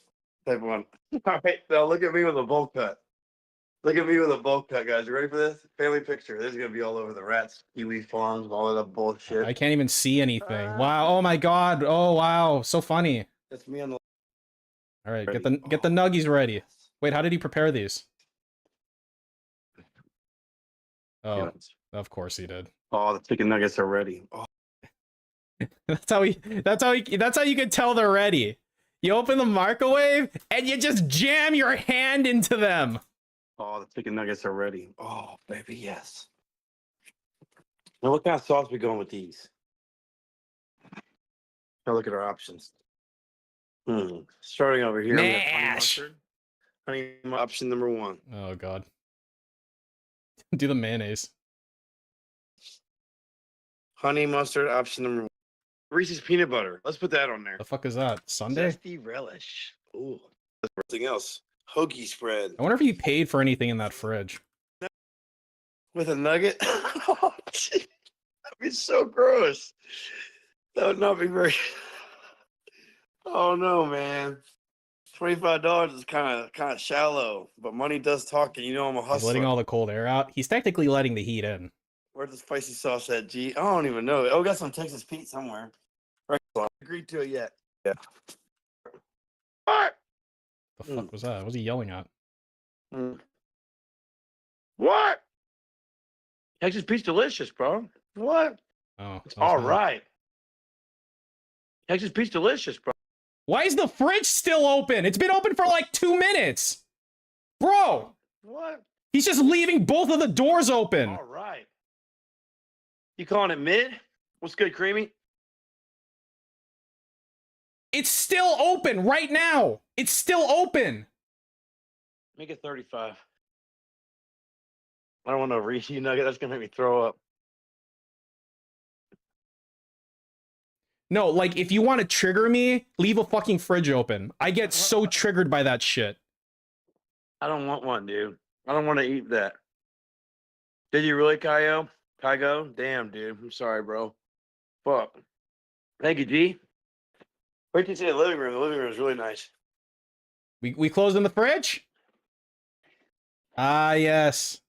type one. All right, now look at me with a bowl cut. Look at me with a bowl cut, guys. You ready for this? Family picture. This is gonna be all over the rats, kiwi farms, all of that bullshit. I can't even see anything. Wow. Oh my God. Oh, wow. So funny. That's me on the. All right, get the nuggies ready. Wait, how did he prepare these? Oh, of course he did. Oh, the chicken nuggets are ready. Oh, That's how you can tell they're ready. You open the microwave and you just jam your hand into them. oh, the chicken nuggets are ready. Oh, baby, yes. Now, what kind of sauce we going with these? Now look at our options. Starting over here, we have honey Mash. mustard. Option number one. Oh God. Do the mayonnaise. Honey mustard, option number one. Reese's peanut butter. Let's put that on there. The fuck is that? Sunday? Zesty relish. Ooh. Something else. Hoagie spread I wonder if he paid for anything in that fridge. with a nugget. Oh, gee. That'd be so gross. That would not be very. Oh no, man. $25 is kind of shallow, but money does talk, and you know I'm a He's hustler. letting all the cold air out. He's technically letting the heat in. Where's the spicy sauce at, G? I don't even know. Oh, we got some Texas Pete somewhere. Right. Agreed to it yet. Yeah. What? The fuck was that? What was he yelling at? What? Texas Pete's delicious, bro. What? Oh, It's that was all not. right. Texas Pete's delicious, bro. Why is the fridge still open? It's been open for like 2 minutes. Bro, What? he's just leaving both of the doors open. All right. You calling it mid? What's good, Creamy? It's still open right now. It's still open. Make it 35. I don't want no Reese nugget. That's gonna make me throw up. No, like if you want to trigger me, leave a fucking fridge open. I get so triggered by that shit. I don't want one, dude. I don't want to eat that. Did you really, Kygo? Kygo? Damn, dude. I'm sorry, bro. Fuck. Thank you, G. Wait till you see the living room. The living room is really nice. We closed in the fridge? Ah, yes.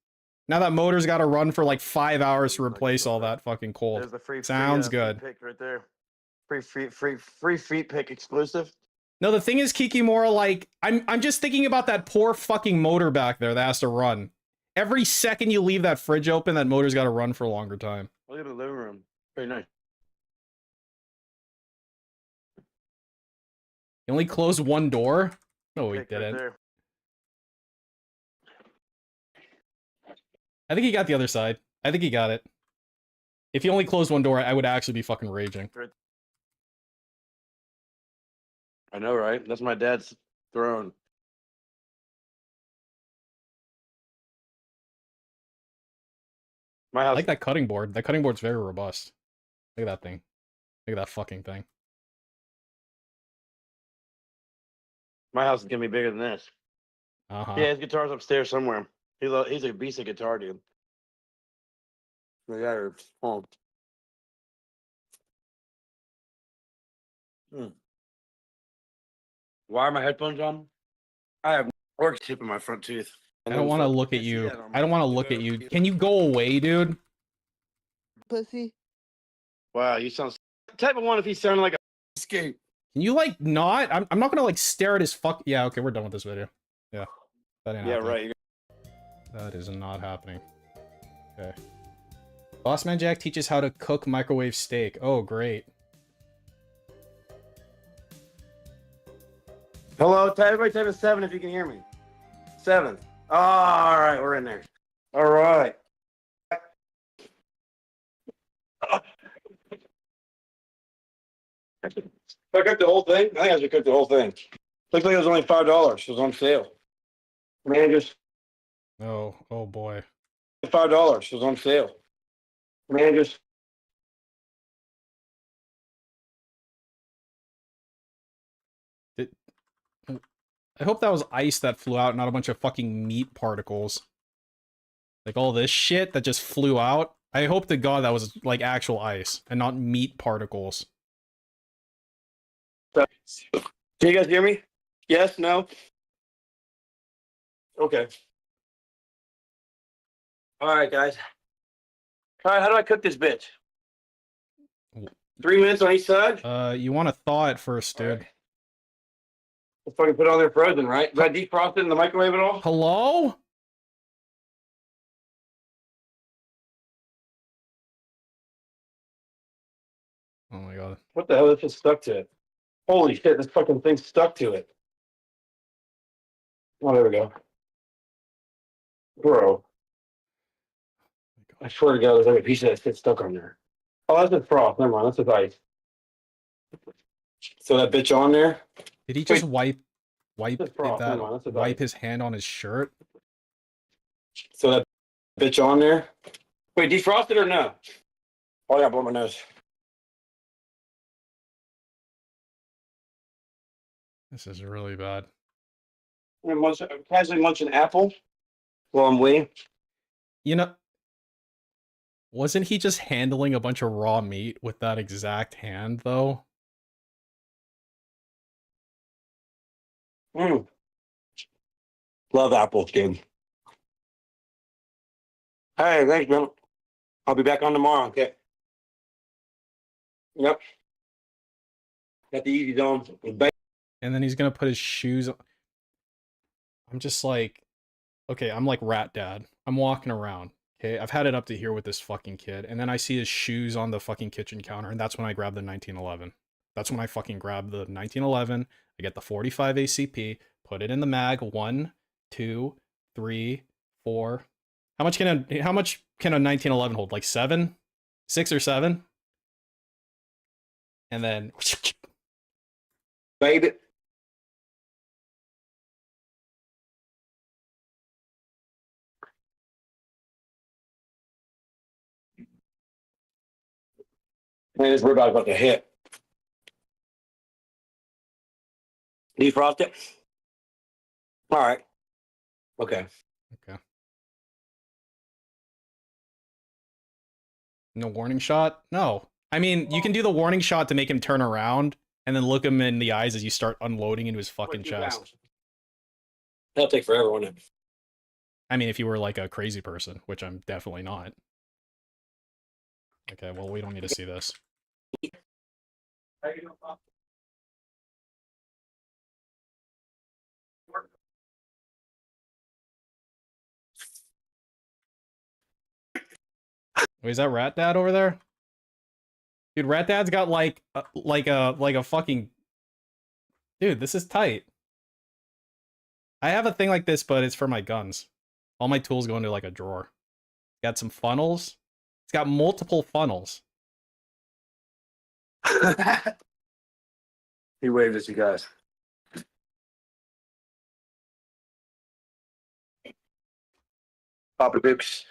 Now that motor's got to run for like 5 hours to replace all that fucking coal. There's the free Sounds feet good. pick right there. Free feet pick exclusive. No, the thing is, Kikimora, like, I'm just thinking about that poor fucking motor back there that has to run. Every second you leave that fridge open, that motor's got to run for a longer time. Look at the living room. Very nice. You only closed one door? No, we Pick right didn't. there. I think he got the other side. I think he got it. If he only closed one door, I would actually be fucking raging. I know, right? That's my dad's throne. My I house. like that cutting board. That cutting board's very robust. Look at that thing. Look at that fucking thing. My house is gonna be bigger than this. Uh-huh. Yeah, his guitar's upstairs somewhere. He's a beast of guitar, dude. My dad is home. Why are my headphones on? I have work chip in my front tooth. I don't want to look at you. I don't want to look at you. Can you go away, dude? Pussy. Wow, you sound type of one if he sounded like a skate. Can you, like, not? I'm not gonna, like, stare at his fuck... Yeah, okay, we're done with this video. Yeah. That ain't Yeah, happening. right. That is not happening. Okay. Bossman Jack teaches how to cook microwave steak. Oh, great. Hello, everybody type a 7 if you can hear me. 7. Oh, all right, we're in there. All right. I cooked the whole thing? I think I should cook the whole thing. Looks like it was only $5. It was on sale. Man, just Oh boy. $5. It was on sale. Man, just I hope that was ice that flew out, not a bunch of fucking meat particles. Like all this shit that just flew out. I hope to God that was like actual ice and not meat particles. can you guys hear me? Yes, no? Okay. All right, guys. All right, how do I cook this bitch? 3 minutes on each side? You want to thaw it first, dude. Right. Let's fucking put it on there frozen, right? Did I defrost it in the microwave at all? Hello? Oh my God. What the hell? This just stuck to it. Holy shit, this fucking thing stuck to it. Oh, there we go. Bro. I swear to God, there's like a piece of that shit stuck on there. Oh, that's just frost. Never mind, that's just ice. So that bitch on there. Did he just wipe That's frost. that Never mind, that's just wipe ice. his hand on his shirt? So that bitch on there. Wait, defrosted or no? Oh, yeah, blow my nose. This is really bad. I'm casually munching apple while I'm waiting. You know, wasn't he just handling a bunch of raw meat with that exact hand, though? Love apples, dude. Hey, thanks, man. I'll be back on tomorrow, okay? Yep. Got the easy zone. And then he's gonna put his shoes on. I'm just like, okay, I'm like Rat Dad. I'm walking around. Okay, I've had it up to here with this fucking kid, and then I see his shoes on the fucking kitchen counter, and that's when I grab the 1911. That's when I fucking grab the 1911. I get the 45 ACP, put it in the mag. 1, 2, 3, 4. How much can a 1911 hold? Like 7, 6 or 7? And then Baby. Man, this ribeye about to hit. Defrost it. All right. Okay. okay. No warning shot? No. I mean, you can do the warning shot to make him turn around and then look him in the eyes as you start unloading into his fucking chest. That'll take forever, won't it? I mean, if you were like a crazy person, which I'm definitely not. Okay, well, we don't need to see this. Wait, is that Rat Dad over there? Dude, Rat Dad's got like a fucking... Dude, this is tight. I have a thing like this, but it's for my guns. All my tools go into like a drawer. Got some funnels. It's got multiple funnels. He waved at you guys. Papa Dukes.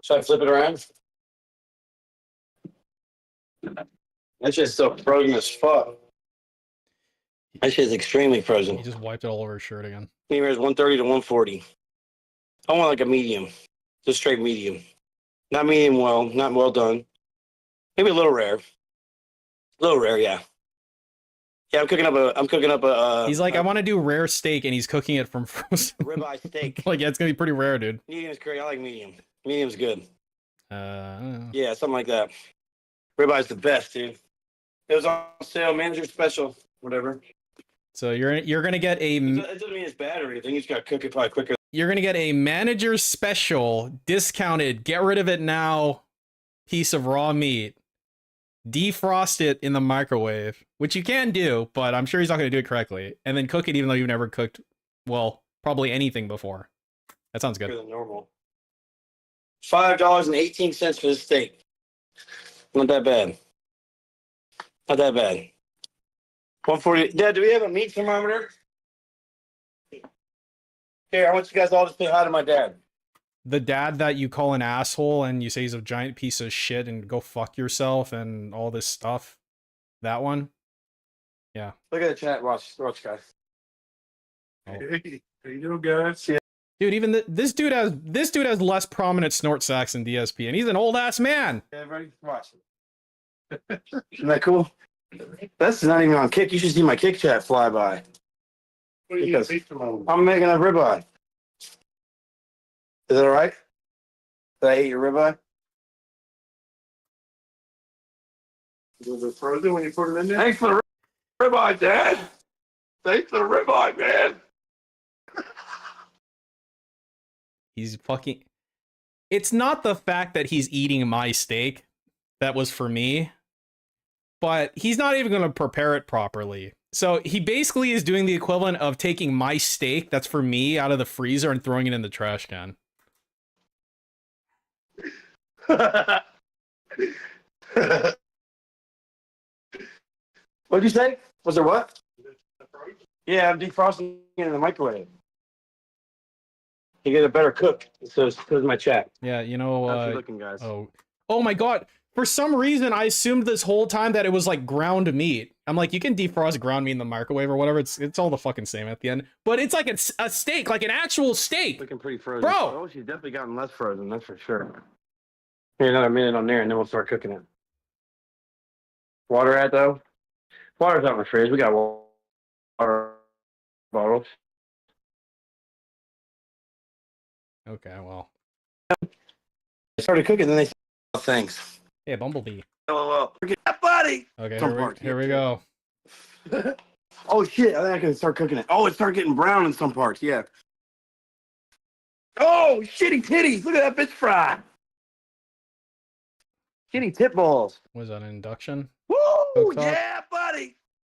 Should I flip it around? That shit's still frozen as fuck. That shit's extremely frozen. He just wiped it all over his shirt again. Femur is 130 to 140. I want like a medium. Just straight medium. Not medium well, not well done. Maybe a little rare. A little rare, yeah. Yeah, I'm cooking up a He's like, I want to do rare steak, and he's cooking it from frozen. ribeye steak. Like, yeah, it's gonna be pretty rare, dude. Medium is great. I like medium. Medium's good. I don't know. Yeah, something like that. Ribeye's the best, dude. It was on sale, manager special, whatever. So you're gonna get a It doesn't mean it's bad or anything. You just gotta cook it probably quicker. you're gonna get a manager special discounted. Get rid of it now. Piece of raw meat. Defrost it in the microwave, which you can do, but I'm sure he's not gonna do it correctly. And then cook it, even though you've never cooked, well, probably anything before. That sounds good. Better than normal. $5.18 for the steak. Not that bad. Not that bad. 140. Dad, do we have a meat thermometer? Here, I want you guys all to say hi to my dad. The dad that you call an asshole and you say he's a giant piece of shit and go fuck yourself and all this stuff. That one? Yeah. Look at the chat. Watch, guys. Oh. Hey, how you doing, guys? Yeah. Dude, even this dude has less prominent snort sacs than DSP, and he's an old ass man. Everybody, watch. Isn't that cool? That's not even on Kick. You should see my Kick chat fly by. What are you I'm making a ribeye. Is that all right? Did I eat your ribeye? Was it frozen when you put it in there? Thanks for the ribeye, Dad. Thanks for the ribeye, man. He's fucking... It's not the fact that he's eating my steak that was for me, but he's not even going to prepare it properly. So he basically is doing the equivalent of taking my steak that's for me out of the freezer and throwing it in the trash can. What'd you say? Was there what? Yeah, I'm defrosting it in the microwave. You get a better cook. So my chat. Yeah, you know... How's it looking, guys? Oh my god. For some reason, I assumed this whole time that it was like ground meat. I'm like, you can defrost ground meat in the microwave or whatever. It's all the fucking same at the end. But it's like a steak, like an actual steak. Looking pretty frozen. Bro! Oh, she's definitely gotten less frozen, that's for sure. Here, another minute on there, and then we'll start cooking it. Water at, though? Water's out in the fridge. We got water bottles. Okay, well. I started cooking, then they said, oh, thanks. Hey, Bumblebee. LOL. Forget that, buddy! Okay, Some here part we here, go. Oh shit! I think I can start cooking it. Oh, it started getting brown in some parts. Yeah. Oh, shitty titties! Look at that bitch fry. Shitty tit balls. Was that an induction? Woo! Cooktop? Yeah, buddy.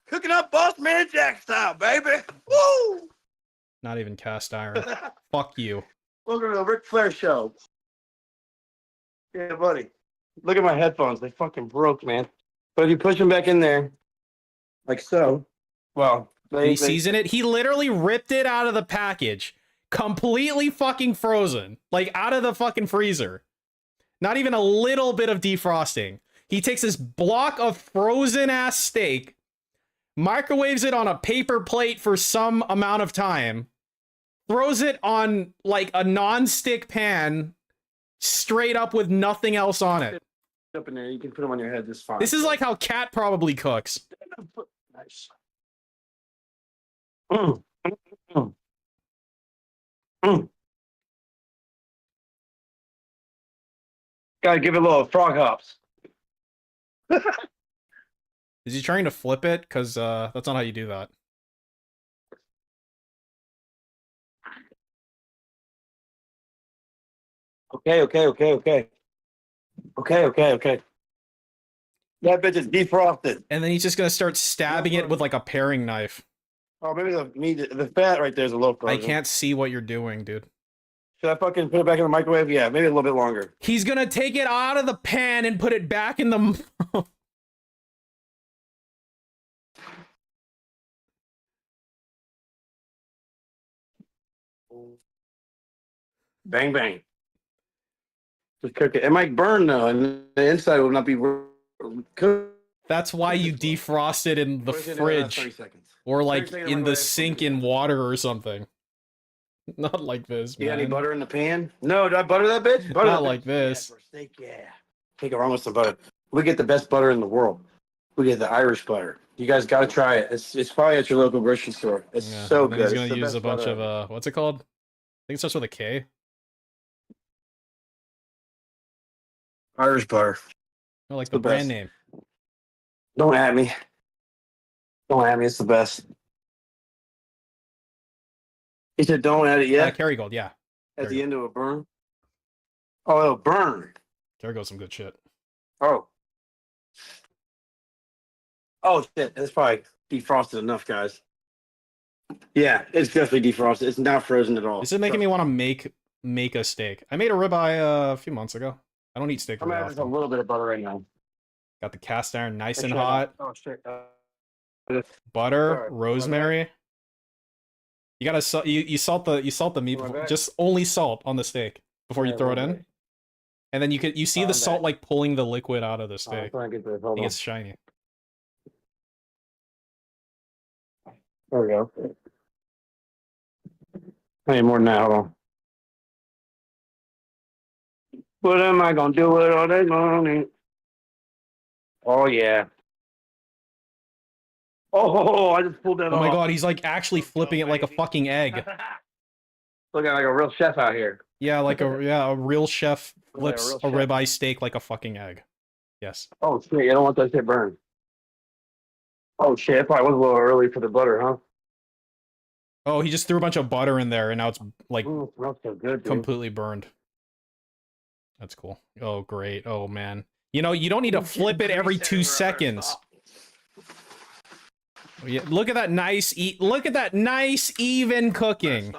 Cooking up Boss Man Jack style, baby. Woo! Not even cast iron. Fuck you. Welcome to the Ric Flair show. Yeah, buddy. Look at my headphones. They fucking broke, man. But if you push them back in there, like so, well, Did he season it? He literally ripped it out of the package. Completely fucking frozen. Like, out of the fucking freezer. Not even a little bit of defrosting. He takes this block of frozen-ass steak, microwaves it on a paper plate for some amount of time, throws it on, like, a non-stick pan, straight up with nothing else on it. Up in there, you can put them on your head just fine. This is like how Cat probably cooks. Nice. Mm. Mm. Mm. Gotta give it a little frog hops. Is he trying to flip it? Because that's not how you do that. Okay. That bitch is defrosted. And then he's just gonna start stabbing it with like a paring knife. Oh, maybe the fat right there is a little frozen. I can't see what you're doing, dude. Should I fucking put it back in the microwave? Yeah, maybe a little bit longer. He's gonna take it out of the pan and put it back in the... Bang, bang. Just cook it. It might burn though, and the inside will not be cooked. That's why you defrost it in the fridge. 30 seconds. Or like 30 seconds in the microwave. sink in water or something. Not like this, You got any man. butter in the pan? No, did I butter that bitch? Butter Not that like bitch. this. Yeah, for steak, yeah. Can't go wrong with some butter. We get the best butter in the world. We get the Irish butter. You guys got to try it. It's probably at your local grocery store. It's Yeah, so and then good. he's It's gonna the use best a bunch butter. of what's it called? I think it starts with a K. Irish butter. I like the the brand best. name. Don't at me. Don't at me. It's the best. He said, "Don't add it yet." Kerrygold, yeah. At the end of a burn. Oh, it'll burn. Kerrygold's some good shit. Oh. Oh shit! It's probably defrosted enough, guys. Yeah, it's definitely defrosted. It's not frozen at all. This is making me want to make a steak. I made a ribeye a few months ago. I don't eat steak I'm very adding just a often. little bit of butter right now. Got the cast iron nice and Make sure I hot. don't- Oh shit! Butter, Alright, rosemary. You gotta you salt the meat. My Before, bad. just only salt on the steak before you Yeah, throw it my in, bad. and then you see My the salt bad. like pulling the liquid out of the I'm steak. trying to get this. It Hold on. gets shiny. There we go. I need more than that. Hold on. What am I gonna do with all that money? Oh yeah. Oh, I just pulled that Oh off. my god, he's like actually flipping it like a fucking egg. Looking like a real chef out here. Yeah, like a real chef Like a flips real a chef. ribeye steak like a fucking egg. Yes. Oh shit! You don't want that shit burned. Oh shit! It probably was a little early for the butter, huh? Oh, he just threw a bunch of butter in there, and now it's like Ooh, it smells so good, dude. completely burned. That's cool. Oh, great. Oh, man. You know, you don't need to flip it every 2 seconds. Yeah, look at that nice look at that nice even cooking.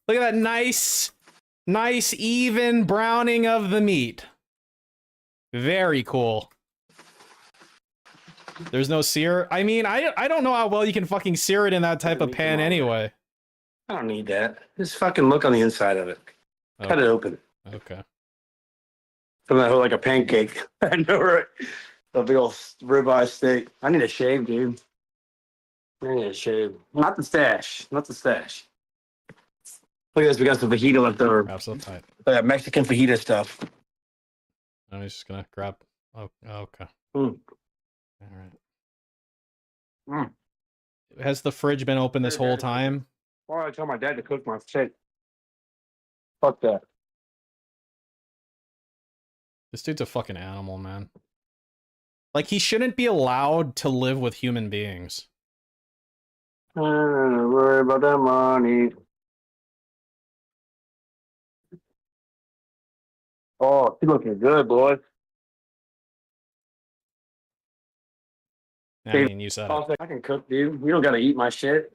Look at that nice even browning of the meat. Very cool. There's no sear. I mean, I don't know how well you can fucking sear it in that type of pan anyway. I don't need that. Just fucking look on the inside of it. Cut it open. Okay. From that whole like a pancake. I know, right? A big old ribeye steak. I need a shave, dude. I need a shave. Not the stash. Not the stash. Look at this. We got some fajita left over. Grab so tight. That Mexican fajita stuff. I'm just gonna grab. Oh, okay. Mm. All right. Mm. Has the fridge been open this whole time? Why did I tell my dad to cook my steak? Fuck that. This dude's a fucking animal, man. Like, he shouldn't be allowed to live with human beings. Don't worry about that money. Oh, you looking good, boy. I mean, you said it. I can cook, dude. You don't gotta eat my shit.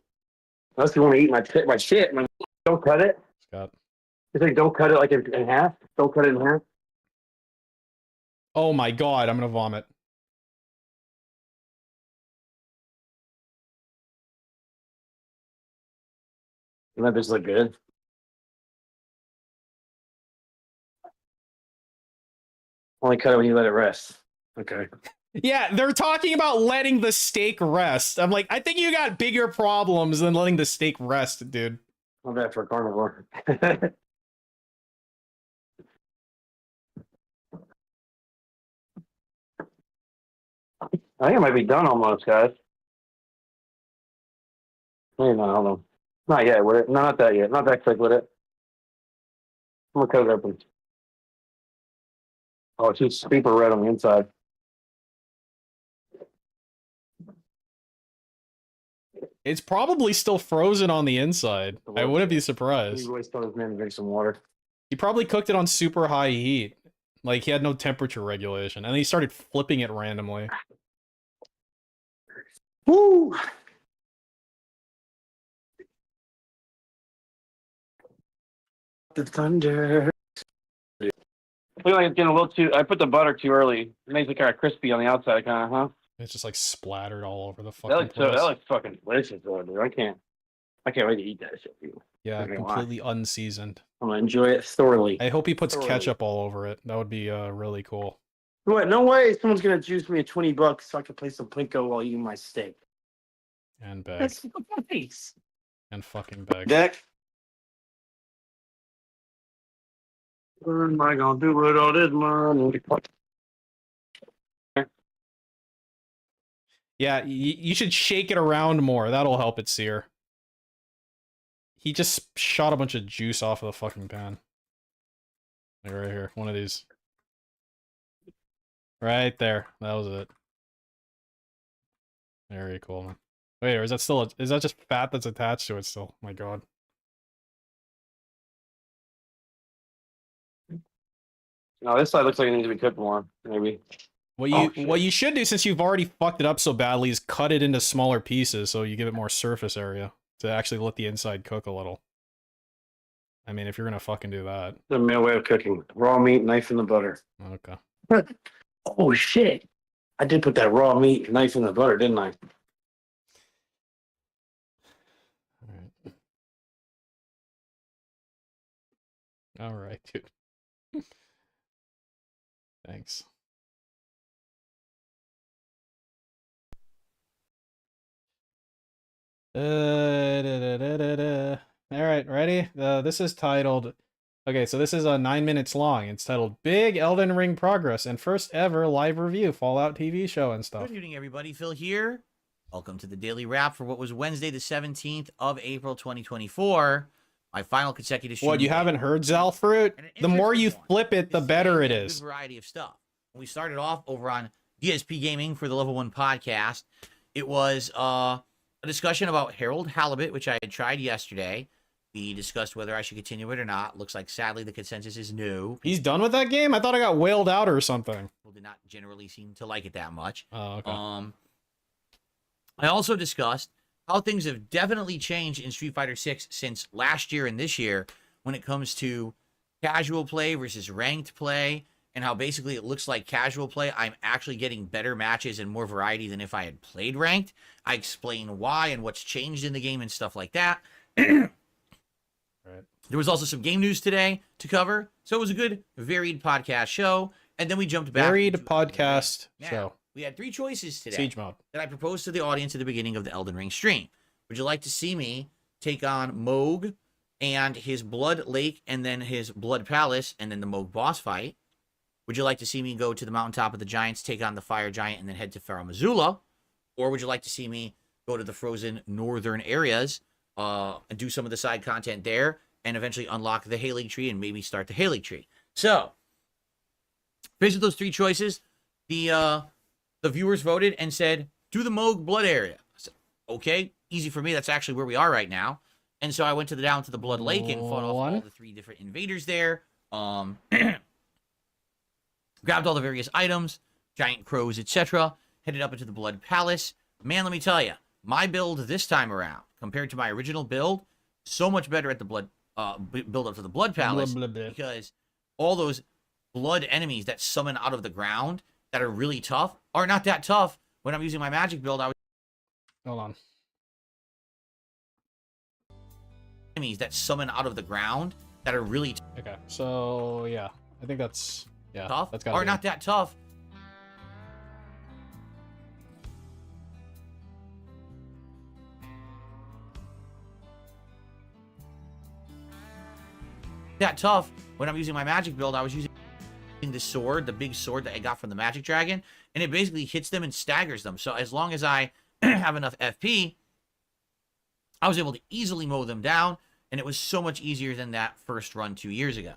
Unless you want to eat my shit, man. Don't cut it. Scott. It's like don't cut it like in half. Don't cut it in half. Oh my god, I'm gonna vomit. Doesn't that just look good? Only cut it when you let it rest. Okay. Yeah, they're talking about letting the steak rest. I'm like, I think you got bigger problems than letting the steak rest, dude. Not bad for a carnivore. I think it might be done almost, guys. Maybe not, hold on. Not yet, with it. No, not that yet. Not that quick with it. I'm gonna cut it open. Oh, it's just super red on the inside. It's probably still frozen on the inside. I wouldn't be surprised. He always told his man to drink some water. He probably cooked it on super high heat. Like, he had no temperature regulation. And then he started flipping it randomly. Woo! The thunder. Look like it's getting a little too. I put the butter too early. It makes it kind of crispy on the outside, kind of, huh? It's just, like, splattered all over the That fucking looks place. that looks fucking delicious, though, dude. I can't wait to eat that shit, dude. Yeah, not gonna lie. completely unseasoned. I'm gonna enjoy it thoroughly. I hope he puts Thoroughly. ketchup all over it. That would be really cool. What? No way! Someone's gonna juice me $20 so I can play some Plinko while eating my steak. And bag. That's so nice. And fucking bag. Deck. What am I gonna do with all this money? Yeah, you should shake it around more. That'll help it sear. He just shot a bunch of juice off of the fucking pan. Like right here. One of these. Right there. That was it. Very cool, man. Wait, or is that still is that just fat that's attached to it still? My god. No, this side looks like it needs to be cooked more, maybe. What you should do, since you've already fucked it up so badly, is cut it into smaller pieces so you give it more surface area to actually let the inside cook a little. I mean, if you're gonna fucking do that. The male way of cooking. Raw meat, knife in the butter. Okay. Oh shit. I did put that raw meat, knife in the butter, didn't I? Alright, dude. Thanks. Alright, ready? This is titled... Okay, so this is 9 minutes long. It's titled Big Elden Ring Progress and First Ever Live Review Fallout TV Show and stuff. Good evening, everybody. Phil here. Welcome to the Daily Wrap for what was Wednesday, the 17th of April, 2024. My final consecutive stream. What, you haven't heard Zalfruit? The more you flip it, the better it is. Good variety of stuff. We started off over on DSPGaming for the Level 1 podcast. It was a discussion about Harold Halibut, which I had tried yesterday. We discussed whether I should continue it or not. Looks like, sadly, the consensus is no. He's done with that game? I thought I got whaled out or something. People did not generally seem to like it that much. Oh, okay. I also discussed how things have definitely changed in Street Fighter 6 since last year and this year when it comes to casual play versus ranked play, and how basically it looks like casual play, I'm actually getting better matches and more variety than if I had played ranked. I explain why and what's changed in the game and stuff like that. Right. There was also some game news today to cover, so it was a good, varied podcast show, and then we jumped back. Varied podcast now, show. We had 3 choices today Siege mode. that I proposed to the audience at the beginning of the Elden Ring stream. Would you like to see me take on Moog and his Blood Lake and then his Blood Palace and then the Moog boss fight? Would you like to see me go to the mountaintop of the Giants, take on the Fire Giant, and then head to Farum Azula? Or would you like to see me go to the frozen northern areas and do some of the side content there and eventually unlock the Halig Tree and maybe start the Halig Tree? So, based on those 3 choices, the viewers voted and said, do the Moog Blood area. I said, okay, easy for me. That's actually where we are right now. And so I went down to the Blood Lake and fought off all the 3 different invaders there. Grabbed all the various items, giant crows, etc. Headed up into the Blood Palace. Man, let me tell you, my build this time around, compared to my original build, so much better at the Blood build up to the Blood Palace, because all those blood enemies that summon out of the ground that are really tough are not that tough when I'm using my magic build. Hold on. Enemies that summon out of the ground that are really Okay, so yeah, I think that's tough that's gotta are be not that tough. That tough when I'm using my magic build. I was using the sword, the big sword that I got from the magic dragon, and it basically hits them and staggers them. So as long as I have enough FP, I was able to easily mow them down, and it was so much easier than that first run 2 years ago.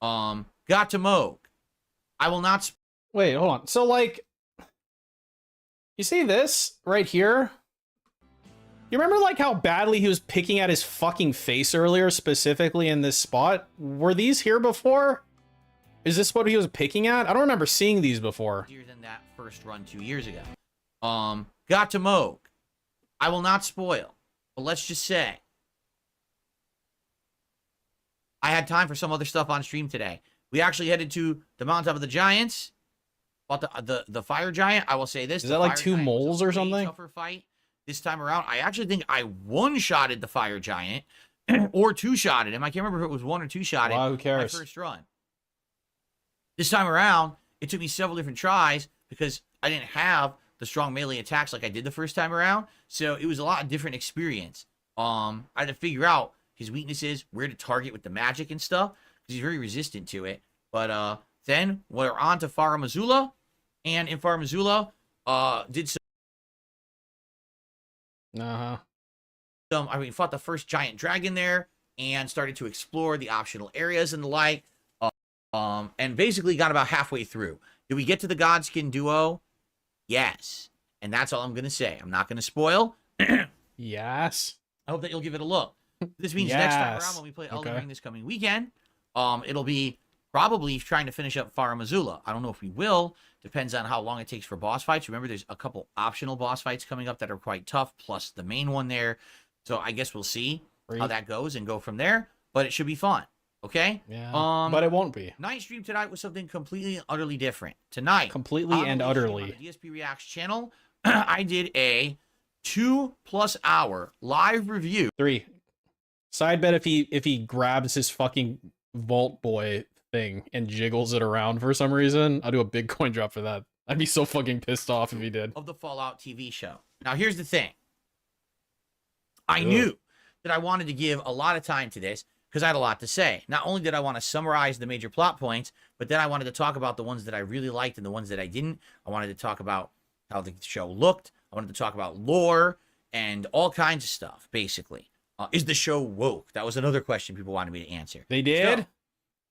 Got to Moog. I will not. Wait, hold on. So like, you see this right here? You remember like how badly he was picking at his fucking face earlier, specifically in this spot? Were these here before? Is this what he was picking at? I don't remember seeing these before. Easier than that first run 2 years ago. Got to Moog. I will not spoil, but let's just say I had time for some other stuff on stream today. We actually headed to the mountaintop of the giants. Fought the fire giant. I will say this: is that like 2 moles or something? Tougher fight this time around. I actually think I one-shotted the fire giant, or 2-shotted him. I can't remember if it was 1 or 2-shotted. Wow, who cares? My first run. This time around, it took me several different tries because I didn't have the strong melee attacks like I did the first time around. So it was a lot different experience. I had to figure out his weaknesses, where to target with the magic and stuff, because he's very resistant to it. But then we're on to Fara Missoula, and in Fara Missoula, did some. Fought the first giant dragon there, and started to explore the optional areas and the like. And basically got about halfway through. Did we get to the Godskin duo? Yes. And that's all I'm gonna say. I'm not gonna spoil. Yes. I hope that you'll give it a look. This means next time around when we play Elden Ring this coming weekend, it'll be probably trying to finish up Fara Missoula. I don't know if we will. Depends on how long it takes for boss fights. Remember, there's a couple optional boss fights coming up that are quite tough, plus the main one there. So I guess we'll see how that goes and go from there. But it should be fun. Okay? Yeah. But it won't be. Night stream tonight was something completely and utterly different. Tonight, completely and utterly, on the DSP Reacts channel, I did a 2+ hour live review. 3. Side bet if he grabs his fucking Vault Boy thing and jiggles it around for some reason, I'll do a big coin drop for that. I'd be so fucking pissed off if he did. Of the Fallout TV show. Now here's the thing. I knew that I wanted to give a lot of time to this because I had a lot to say. Not only did I want to summarize the major plot points, but then I wanted to talk about the ones that I really liked and the ones that I didn't. I wanted to talk about how the show looked. I wanted to talk about lore and all kinds of stuff, basically. Is the show woke? That was another question people wanted me to answer. They did? So,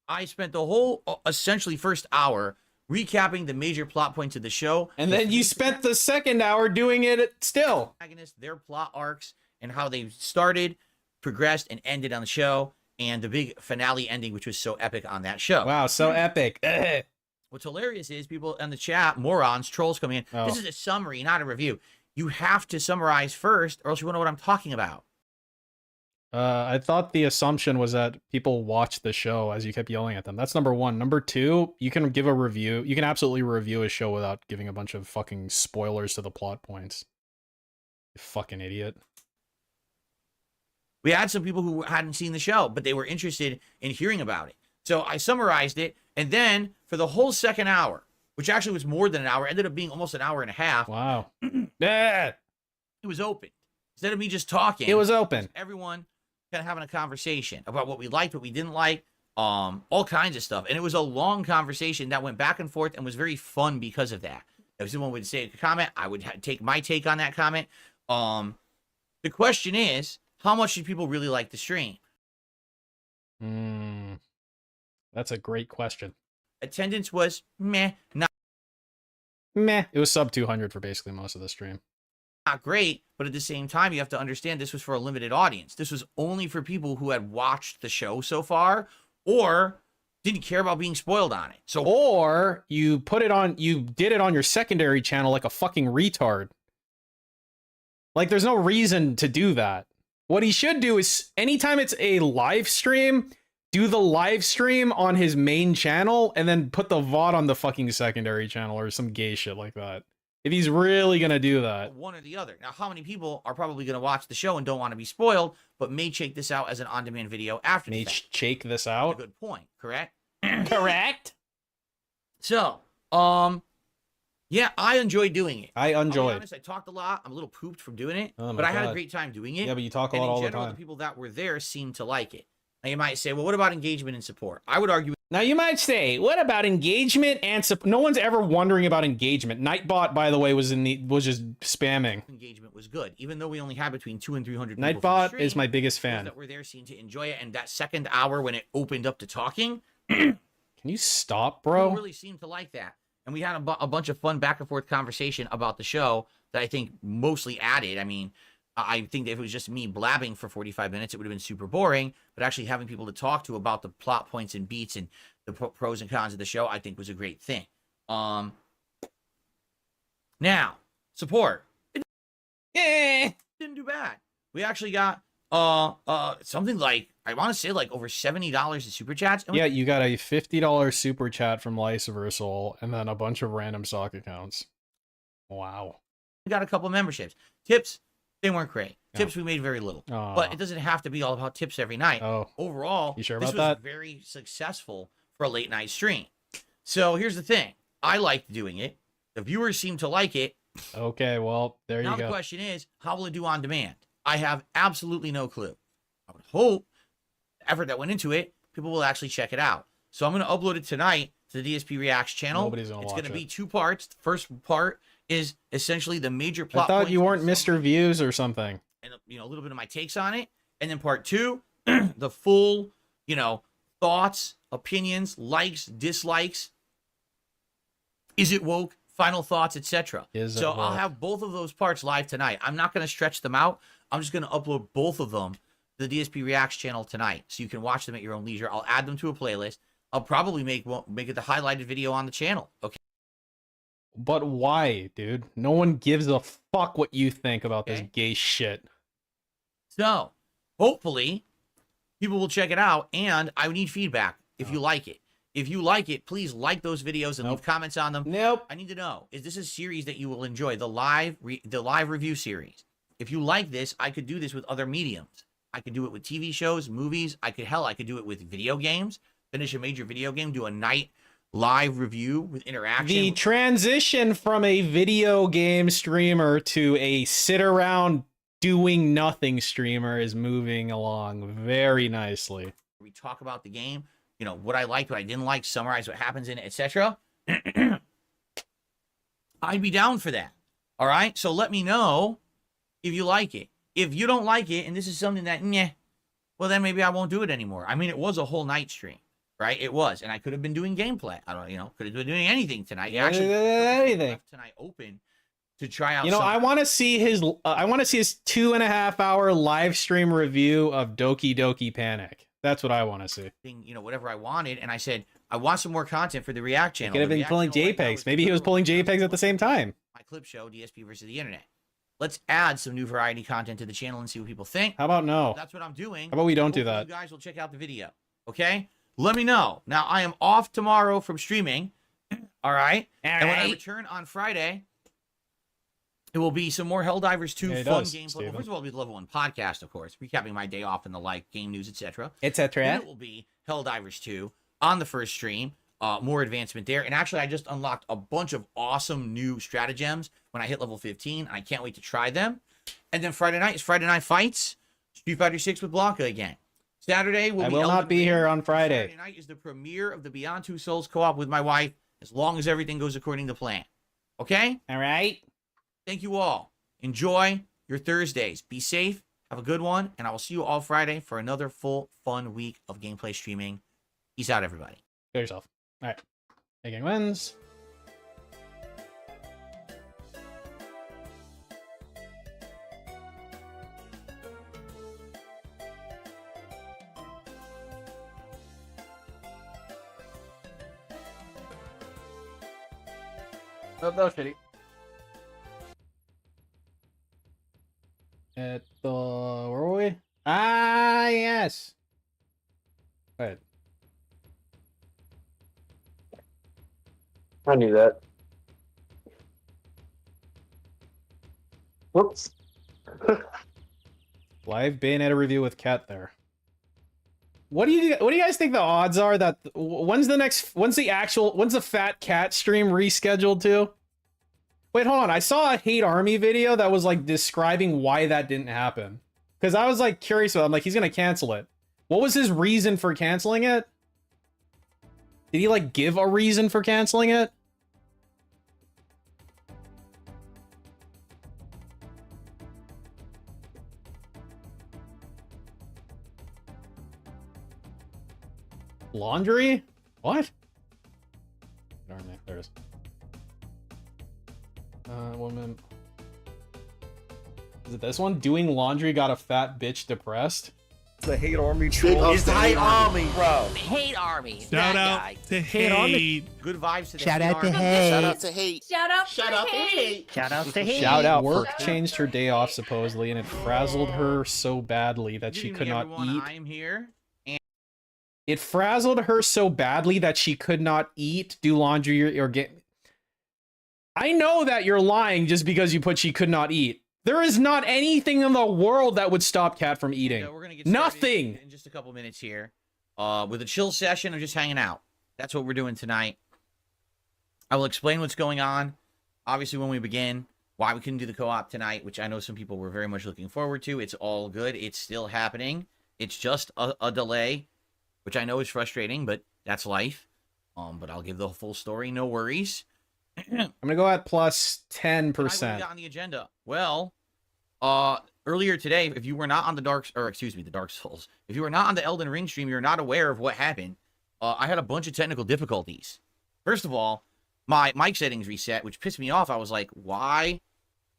I spent the whole, essentially, first hour recapping the major plot points of the show. And then you spent the second hour doing it still. Their plot arcs and how they started, progressed, and ended on the show. And the big finale ending, which was so epic on that show. Wow, so epic. What's hilarious is people in the chat, morons, trolls coming in. Oh. This is a summary, not a review. You have to summarize first, or else you won't know what I'm talking about. I thought the assumption was that people watch the show as you kept yelling at them. That's number 1. Number 2, you can give a review. You can absolutely review a show without giving a bunch of fucking spoilers to the plot points. You fucking idiot. We had some people who hadn't seen the show, but they were interested in hearing about it. So I summarized it, and then for the whole second hour, which actually was more than an hour, ended up being almost an hour and a half. Wow. It was open. Instead of me just talking, it was open. Everyone kind of having a conversation about what we liked, what we didn't like, all kinds of stuff. And it was a long conversation that went back and forth and was very fun because of that. If someone would say a comment, I would take my take on that comment. The question is, how much do people really like the stream? That's a great question. Attendance was meh, not meh. It was sub 200 for basically most of the stream. not great, but at the same time, you have to understand this was for a limited audience. This was only for people who had watched the show so far or didn't care about being spoiled on it. So, Or you did it on your secondary channel like a fucking retard. Like, there's no reason to do that. What he should do is, anytime it's a live stream, do the live stream on his main channel and then put the VOD on the fucking secondary channel or some gay shit like that. If he's really gonna do that. one or the other. Now, how many people are probably going to watch the show and don't want to be spoiled, but may check this out as an on-demand video after the May fact? check this A out. good point, correct? Correct. So, yeah, I enjoyed doing it. I I'll be enjoyed. honest, I talked a lot. I'm a little pooped from doing it, Oh my but I had a God. great time doing it. Yeah, but you talk a And lot in all the general, time. the people that were there seemed to like it. Now, you might say, well, what about engagement and support? I would argue Now you might say, what about engagement and support? No one's ever wondering about engagement. Nightbot, by the way, was just spamming. engagement was good, even though we only had between 200 and 300 people. from the Nightbot stream. is my biggest Those fan. that were there seemed to enjoy it, and that second hour when it opened up to talking, Can you stop, people bro? really seemed to like that. And we had a bunch of fun back and forth conversation about the show that I think mostly added. I mean, I think that if it was just me blabbing for 45 minutes, it would have been super boring. But actually having people to talk to about the plot points and beats and the pros and cons of the show, I think was a great thing. Now, support. It didn't do bad. We actually got something like, I want to say like over $70 in super chats. And we Yeah, you got a $50 super chat from Lyciversal and then a bunch of random sock accounts. Wow. got a couple memberships. Tips, they weren't great. Oh. Tips, we made very little. Aw. But it doesn't have to be all about tips every night. Oh, Overall, You sure this about was that? very successful for a late night stream. So here's the thing. I liked doing it. The viewers seem to like it. okay. Well, there Now you the go. question is, how will it do on demand? I have absolutely no clue. I would hope the effort that went into it, people will actually check it out. So I'm going to upload it tonight to the DSP Reacts channel. Nobody's gonna It's watch going to it. be 2 parts. The first part is essentially the major I plot thought points you and weren't Mr. summary Views or something. and a little bit of my takes on it. And then part 2, the full, thoughts, opinions, likes, dislikes. Is it woke? Final thoughts, etc. Is it So I'll woke? have both of those parts live tonight. I'm not going to stretch them out. I'm just going to upload both of them to the DSP Reacts channel tonight, so you can watch them at your own leisure. I'll add them to a playlist. I'll probably make it the highlighted video on the channel. Okay. But why, dude? No one gives a fuck what you think about this Okay. gay shit. So hopefully people will check it out, and I need feedback if you like it. If you like it, please like those videos and leave comments on them. Nope. I need to know, is this a series that you will enjoy, the live review series? If you like this, I could do this with other mediums. I could do it with TV shows, movies. I could do it with video games. Finish a major video game, do a night live review with interaction. The transition from a video game streamer to a sit around doing nothing streamer is moving along very nicely. We talk about the game, what I liked, what I didn't like, summarize what happens in it, etc. I'd be down for that. All right? So let me know if you like it. If you don't like it, and this is something that, well, then maybe I won't do it anymore. I mean, it was a whole night stream, right? It was. And I could have been doing gameplay. I don't, could have been doing anything tonight. Anything. Left tonight open to try out. I want to see his 2.5 hour live stream review of Doki Doki Panic. That's what I want to see. Whatever I wanted. And I said, I want some more content for the React channel. Could have The been React pulling channel right now JPEGs. is Maybe he was pulling JPEGs at the same time. my clip show, DSP versus the internet. Let's add some new variety content to the channel and see what people think. How about no? That's what I'm doing. How about we don't do Hopefully that? You guys will check out the video. Okay? Let me know. Now, I am off tomorrow from streaming. All right? And when I return on Friday, it will be some more Helldivers 2 Yeah, it fun does, gameplay. Steven. Well, first of all, it'll be the Level 1 podcast, of course, recapping my day off and the like, game news, etc. Then Etc. it will be Helldivers 2 on the first stream. More advancement there. And actually, I just unlocked a bunch of awesome new stratagems when I hit level 15. And I can't wait to try them. And then Friday night is Friday Night Fights. Street Fighter 6 with Blanca again. Saturday will I be will Elden not be Ring. here on Friday. Saturday night is the premiere of the Beyond Two Souls co-op with my wife, as long as everything goes according to plan. Okay? All right. Thank you all. Enjoy your Thursdays. Be safe. Have a good one. And I will see you all Friday for another full, fun week of gameplay streaming. Peace out, everybody. Go yourself. All right. Taking wins. Oh, that was shitty. At the... Where were we? Ah, yes. Wait. I knew that. Whoops. Live Bayonetta review with Cat there. What do you guys think the odds are that when's the Fat Cat stream rescheduled to? Wait, hold on. I saw a Hate Army video that was like describing why that didn't happen. Because I was like curious about it. I'm like, he's gonna cancel it. What was his reason for canceling it? Did he like give a reason for canceling it? Laundry? What? Darn it, there it is. Woman. Is it this one? Doing laundry got a fat bitch depressed? The hate army troll. It's the hate army, bro. Hate Army. Shout that out guy. to hate. Good vibes to the Shout out to Army. Hate. Shout out to hate. Shout out Shout out to hate. Shout out to Hate. Shout out. Work changed her day off supposedly, and it frazzled her so badly that she Good could evening, not everyone. eat. I am here. It frazzled her so badly that she could not eat, do laundry, or get. I know that you're lying just because you put she could not eat. There is not anything in the world that would stop Cat from eating. So we're gonna get started Nothing. in just a couple minutes here. With a chill session of just hanging out. That's what we're doing tonight. I will explain what's going on. Obviously, when we begin, why we couldn't do the co-op tonight, which I know some people were very much looking forward to. It's all good. It's still happening. It's just a delay, which I know is frustrating, but that's life. But I'll give the full story. No worries. I'm gonna go at plus Tonight, what we 10%. got on the agenda? Well, earlier today, if you were not on the Dark Souls, if you were not on the Elden Ring stream, you're not aware of what happened. I had a bunch of technical difficulties. First of all, my mic settings reset, which pissed me off. I was like, why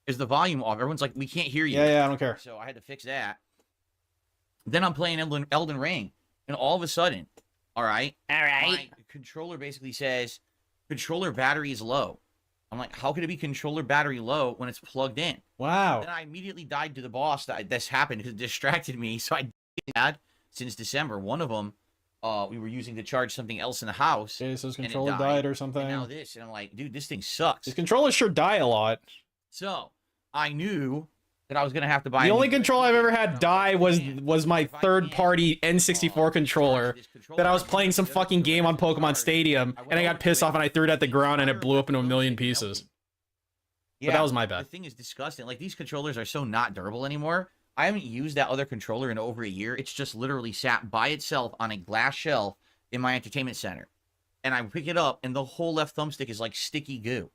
is the volume off? Everyone's like, we can't hear you. Yeah, I don't care. So I had to fix that. Then I'm playing Elden Ring, and all of a sudden, all right, my controller basically says, controller battery is low. I'm like, how could it be controller battery low when it's plugged in? Wow. Then I immediately died to the boss that this happened because it distracted me. So I had since December. One of them, we were using to charge something else in the house. Okay, so his and it controller died. died or And something. now this, and I'm like, dude, this thing sucks. His controllers sure die a lot. So I knew that I was gonna have to buy. The a only new controller I've ever had controller. die was my If I third-party can't, N64 controller charge this controller, that I was can playing use some the other fucking game on controller Pokemon to Stadium, charge. and I got pissed off and I threw it at the ground and it blew up into a million pieces. Yeah, that was my bad. The thing is disgusting. Like, these controllers are so not durable anymore. I haven't used that other controller in over a year. It's just literally sat by itself on a glass shelf in my entertainment center. And I pick it up, and the whole left thumbstick is like sticky goo.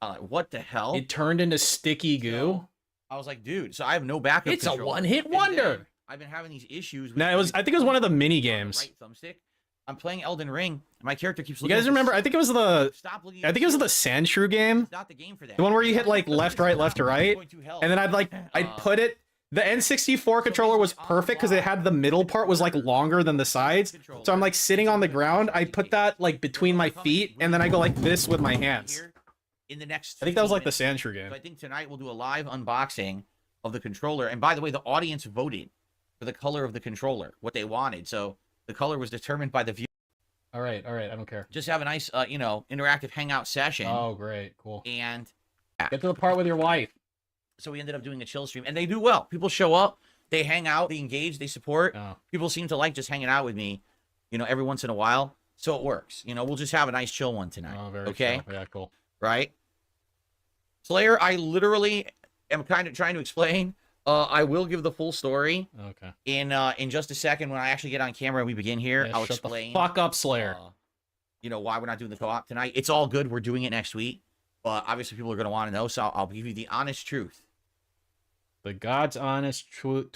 I'm like, what the hell? It turned into sticky goo. So, I was like, dude, so I have no backup It's a controller. one-hit And wonder. then I've been having these issues with No, it was. I think it was one of the mini on the games. right thumbstick. I'm playing Elden Ring, and my character keeps You looking guys at remember? this- I think it was the. Stop looking I at think it was the this. Sandshrew game. It's not the game for that. The one where you hit like left, right, left to right, Going to hell. and then I'd put it. The N64 controller was perfect because it had the middle part was like longer than the sides. So I'm like sitting on the ground. I put that like between my feet, and then I go like this with my hands. In the next, I think that was like the 15 minutes. Sandshrew game. So I think tonight we'll do a live unboxing of the controller. And by the way, the audience voted for the color of the controller, what they wanted. So the color was determined by the view. All right, all don't care. Just have a nice, interactive hangout session. Oh, great, cool. And Get to the part with your wife. so we ended up doing a chill stream, and they do well. People show up, they hang out, they engage, they support. Oh. People seem to like just hanging out with me, every once in a while. So it works. We'll just have a nice chill one tonight. Oh, very okay. chill. Yeah, cool. Right? Slayer, I literally am kind of trying to explain. I will give the full story Okay. in just a second when I actually get on camera and we begin here. Yeah, I'll shut explain. the fuck up, Slayer. Why we're not doing the co-op tonight. It's all good. We're doing it next week. But obviously people are going to want to know, so I'll give you the honest truth. The God's honest truth.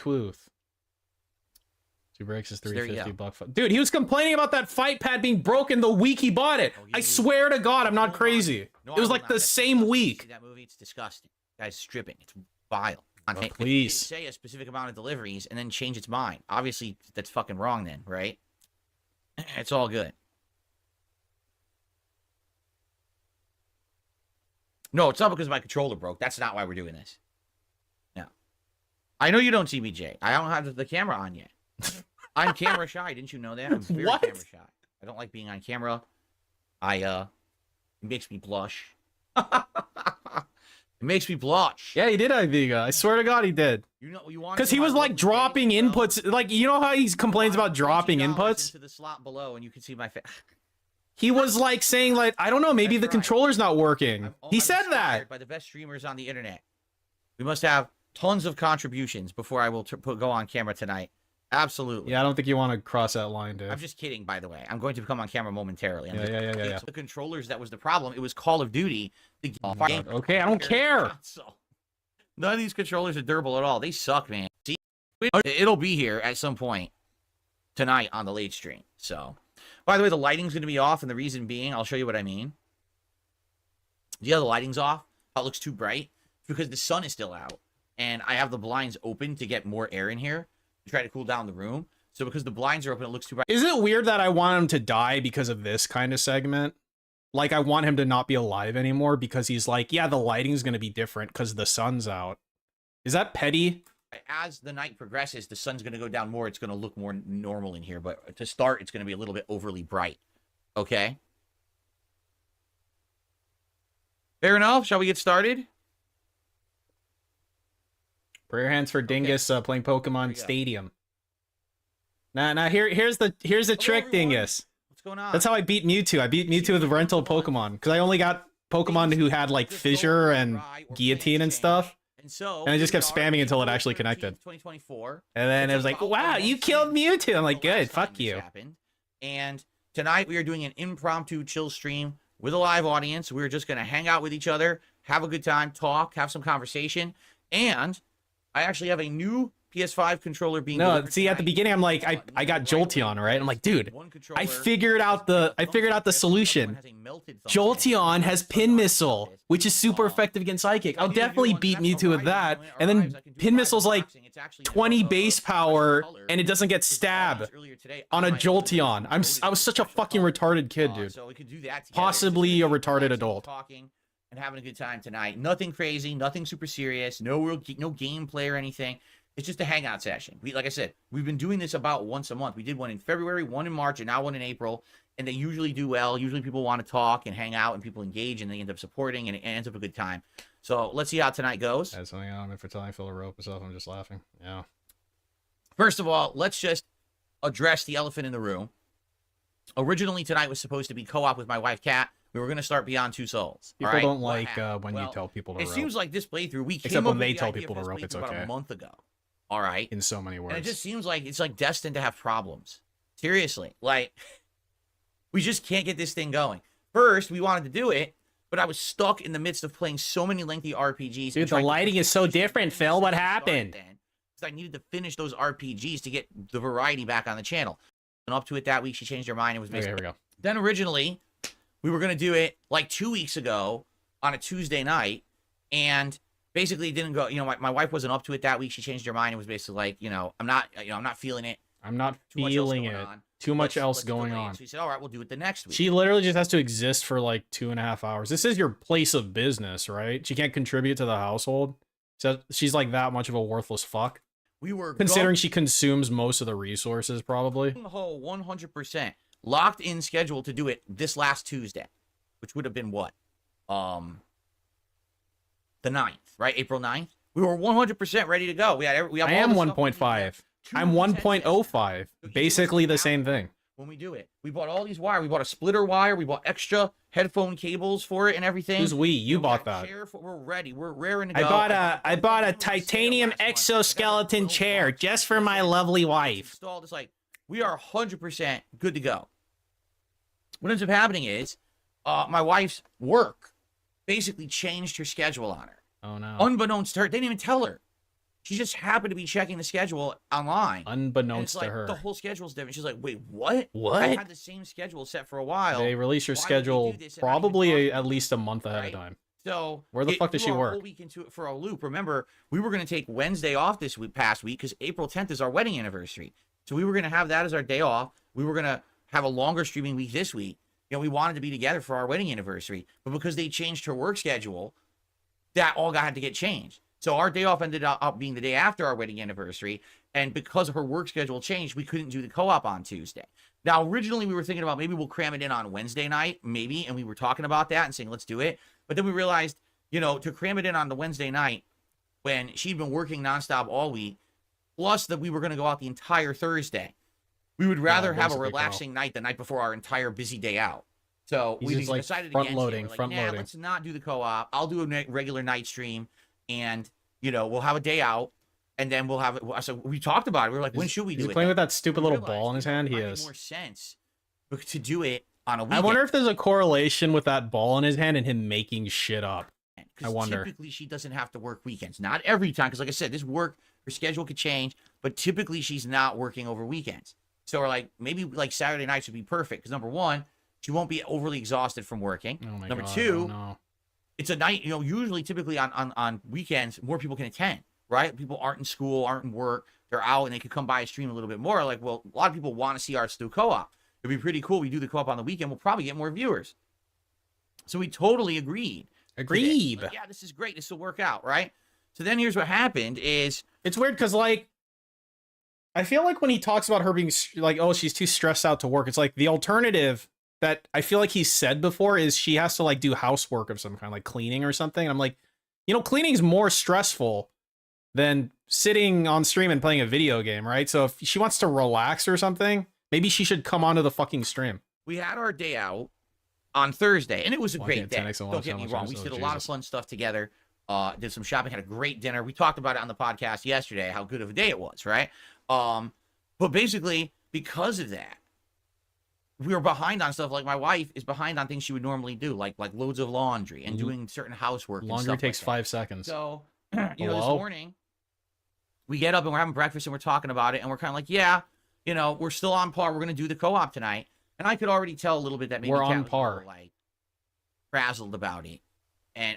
Two breaks is So there you 350 go. buck. Dude, he was complaining about that fight pad being broken the week he bought it. Oh, I swear to God, I'm not crazy. No, It was I will like not. the That's same disgusting. week. See that movie? It's disgusting. Guy's stripping. It's vile. Oh, please. It say a specific amount of deliveries and then change its mind. Obviously, that's fucking wrong then, right? It's all good. No, it's not because my controller broke. That's not why we're doing this. No. I know you don't see me, Jay. I don't have the camera on yet. I'm camera shy. Didn't you know that? I'm very What? camera shy. I don't like being on camera. It makes me blush. It makes me blush. Yeah, he did Iviga. I swear to God, he did. You know, you want Because he was like dropping inputs. Like, you know how he complains about dropping inputs? Into the slot below, and you can see my face. He was like saying, like, I don't know, maybe That's the right. controller's not working. He I'm said that. inspired by the best streamers on the internet. We must have tons of contributions before I will go on camera tonight. Absolutely. Yeah, I don't think you want to cross that line, dude. I'm just kidding, by the way. I'm going to come on camera momentarily. Yeah. The controllers, that was the problem. It was Call of Duty. Oh my God. Okay, I don't care. None of these controllers are durable at all. They suck, man. See, it'll be here at some point tonight on the late stream. So, by the way, the lighting's going to be off, and the reason being, I'll show you what I mean. Yeah, the lighting's off. How it looks too bright. It's because the sun is still out, and I have the blinds open to get more air in here to try to cool down the room. So because the blinds are open, it looks too bright. Is it weird that I want him to die because of this kind of segment? Like, I want him to not be alive anymore because he's like, yeah, the lighting's going to be different because the sun's out. Is that petty? As the night progresses, the sun's going to go down more. It's going to look more normal in here. But to start, it's going to be a little bit overly bright. Okay? Fair enough. Shall we get started? Prayer hands for Dingus playing Pokemon go. Stadium. Nah, here's the trick, everyone. Dingus. What's going on? That's how I beat Mewtwo. I beat Mewtwo with the rental Pokemon because I only got Pokemon who had like Fissure and Guillotine and stuff. And I just kept spamming until it actually connected. 2024. And then it was like, wow, you killed Mewtwo. I'm like, good, fuck you. And tonight we are doing an impromptu chill stream with a live audience. We're just going to hang out with each other, have a good time, talk, have some conversation. And I actually have a new PS5 controller being No, delivered see, at the tonight. beginning, I'm like, I got Jolteon, right? I'm like, dude, I figured out the solution. Jolteon has Pin Missile, which is super effective against Psychic. I'll definitely beat Mewtwo with that. And then Pin Missile's like 20 base power, and it doesn't get stabbed on a Jolteon. I was such a fucking retarded kid, dude. So we could do that together. Possibly a retarded adult. Talking and having a good time tonight. Nothing crazy, nothing super serious, no gameplay or anything. It's just a hangout session. Like I said, we've been doing this about once a month. We did one in February, one in March, and now one in April. And they usually do well. Usually people want to talk and hang out, and people engage, and they end up supporting, and it ends up a good time. So let's see how tonight goes. That's something on me for telling Phil to rope himself. I'm just laughing. Yeah. First of all, let's just address the elephant in the room. Originally, tonight was supposed to be co-op with my wife, Kat. We were going to start Beyond Two Souls. People all right? don't What like happened? when you Well, tell people to It rope. seems like this playthrough, we Except came when up they with the tell idea people for to this rope, it's playthrough about okay. a month ago. All right. In so many words. And it just seems like it's like destined to have problems. Seriously. Like, we just can't get this thing going. First, we wanted to do it, but I was stuck in the midst of playing so many lengthy RPGs. Dude, the lighting is so different, Phil. What happened? Because I needed to finish those RPGs to get the variety back on the channel. And up to it that week, she changed her mind and was Okay, basically... here we go. Then originally, we were going to do it like 2 weeks ago on a Tuesday night, and basically it didn't go, my wife wasn't up to it that week. She changed her mind and was basically like, I'm not feeling it. I'm not Too much else feeling going it. on. Too much else Let's going delay it. on. So we said, all right, we'll do it the next week. She literally just has to exist for like 2.5 hours. This is your place of business, right? She can't contribute to the household. So she's like that much of a worthless fuck. We were Considering she consumes most of the resources, probably. 100% locked in schedule to do it this last Tuesday, which would have been what? The 9th, right? April 9th. We were 100% ready to go. We have I all am the stuff we need. 1.5. I'm 2% 1.05. Basically the same thing. When we do it, we bought all these wire. We bought a splitter wire. We bought extra headphone cables for it and everything. Who's we? You We bought got a that. chair we're ready. We're raring to I go. bought a It was on sale titanium last month. exoskeleton I got it for chair $12. just for my lovely wife. Installed. It's like we are 100% good to go. What ends up happening is my wife's work basically changed her schedule on her. Oh no. Unbeknownst to her, they didn't even tell her. She just happened to be checking the schedule online. And Unbeknownst it's like, to her. the whole schedule's different. She's like, wait, what? What? I had the same schedule set for a while. They release your Why did they schedule do this? And I didn't even probably talk at to least a month ahead right? of time. So Where the it fuck does threw she our work? whole week into it for a loop. Remember, we were going to take Wednesday off this past week because April 10th is our wedding anniversary. So we were going to have that as our day off. We were going to have a longer streaming week this week. we wanted to be together for our wedding anniversary, but because they changed her work schedule, that all had to get changed. So our day off ended up being the day after our wedding anniversary, and because her work schedule changed, we couldn't do the co-op on Tuesday. Now, originally we were thinking about maybe we'll cram it in on Wednesday night, maybe, and we were talking about that and saying let's do it. But then we realized, to cram it in on the Wednesday night when she'd been working nonstop all week, plus that we were going to go out the entire Thursday. We would rather have a relaxing night the night before our entire busy day out. So we decided front against loading, it. We're like, let's not do the co-op. I'll do a regular night stream, and we'll have a day out, and then we'll have it. So we talked about it. We were like, when should we do it? He's playing with that stupid little ball in his hand. He is. More sense to do it on a weekend. I wonder if there's a correlation with that ball in his hand and him making shit up. I wonder. Typically, she doesn't have to work weekends. Not every time, because like I said, her schedule could change, but typically she's not working over weekends. So we're like, maybe like Saturday nights would be perfect, because number one, she won't be overly exhausted from working. Oh my number God, two, it's a night, usually typically on weekends, more people can attend, right? People aren't in school, aren't in work, they're out, and they could come by and stream a little bit more. Like, well, a lot of people want to see our Stu co-op. It'd be pretty cool. We do the co-op on the weekend, we'll probably get more viewers. So we totally agreed. Like, yeah, this is great. This will work out, right? So then here's what happened is... It's weird because, like, I feel like when he talks about her being, like, oh, she's too stressed out to work, it's like the alternative that I feel like he said before is she has to, like, do housework of some kind, like cleaning or something. And I'm like, cleaning's more stressful than sitting on stream and playing a video game, right? So if she wants to relax or something, maybe she should come onto the fucking stream. We had our day out on Thursday, and it was a great day. Don't get me wrong. We did a lot of fun stuff together. Did some shopping, had a great dinner. We talked about it on the podcast yesterday, how good of a day it was, right? But basically, because of that, we were behind on stuff. Like, my wife is behind on things she would normally do, like loads of laundry and doing certain housework. Laundry takes 5 seconds. So, this morning, we get up and we're having breakfast and we're talking about it, and we're kind of like, yeah, we're still on par. We're going to do the co-op tonight. And I could already tell a little bit that maybe we're Kat on was par, a little, like, frazzled about it. And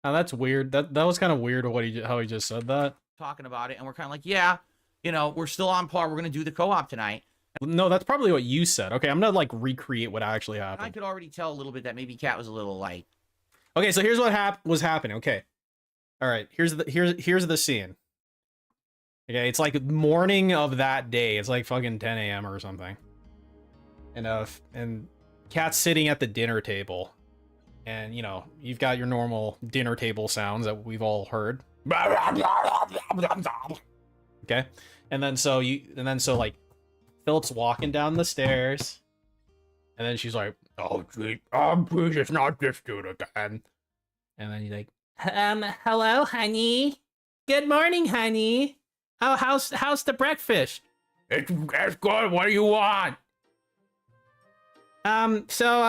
oh, that's weird. That was kind of weird how he just said that. Talking about it, and we're kind of like, yeah, we're still on par. We're going to do the co-op tonight. No, that's probably what you said. Okay, I'm gonna like recreate what actually happened. And I could already tell a little bit that maybe Kat was a little like. Okay, so here's what was happening. Okay, all right. Here's the scene. Okay, it's like morning of that day. It's like fucking 10 a.m. or something. And Kat's sitting at the dinner table, and you've got your normal dinner table sounds that we've all heard. Okay, and then so like Philip's walking down the stairs, and then she's like, "Oh, please, it's not this dude again." And then he's like, "Hello, honey. Good morning, honey. How's the breakfast?" It's good. What do you want? So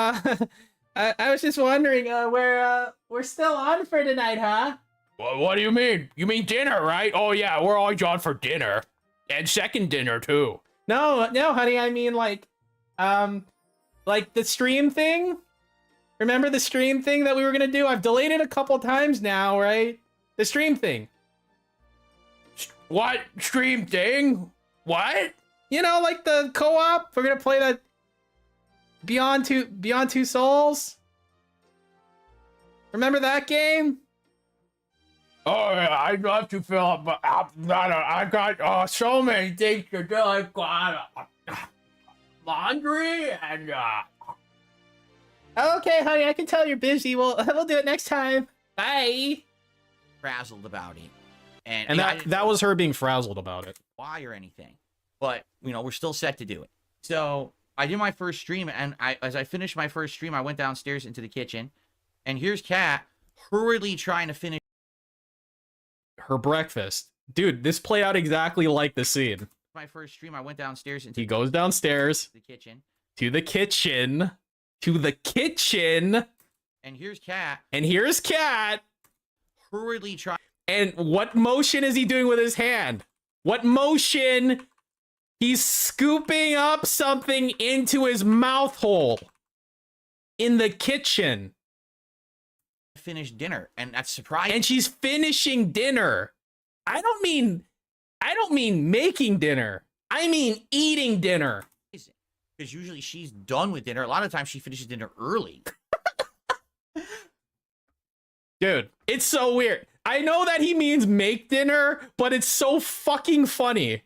I was just wondering, we're still on for tonight, huh? Well, what do you mean? You mean dinner, right? Oh yeah, we're always on for dinner, and second dinner too. No, honey, I mean like the stream thing. Remember the stream thing that we were gonna do? I've delayed it a couple times now, right? The stream thing. What stream thing? What? Like the co-op. We're gonna play that Beyond Two Souls. Remember that game? Oh yeah, I love to fill up, but I got so many things to do. I've got laundry and Okay, honey, I can tell you're busy. We'll do it next time. Bye. Frazzled about it, and that was her being frazzled about it. Why or anything, but we're still set to do it. So I did my first stream, and as I finished my first stream, I went downstairs into the kitchen, and here's Kat hurriedly trying to finish her breakfast. Dude, this played out exactly like the scene. My first stream, I went downstairs into he goes downstairs the kitchen. To the kitchen. And here's Kat. Hurriedly trying. And what motion is he doing with his hand? What motion? He's scooping up something into his mouth hole in the kitchen. Finished dinner, and that's surprising. And she's finishing dinner. I don't mean making dinner. I mean eating dinner. Because because usually she's done with dinner. A lot of times she finishes dinner early. Dude, it's so weird. I know that he means make dinner, but it's so fucking funny.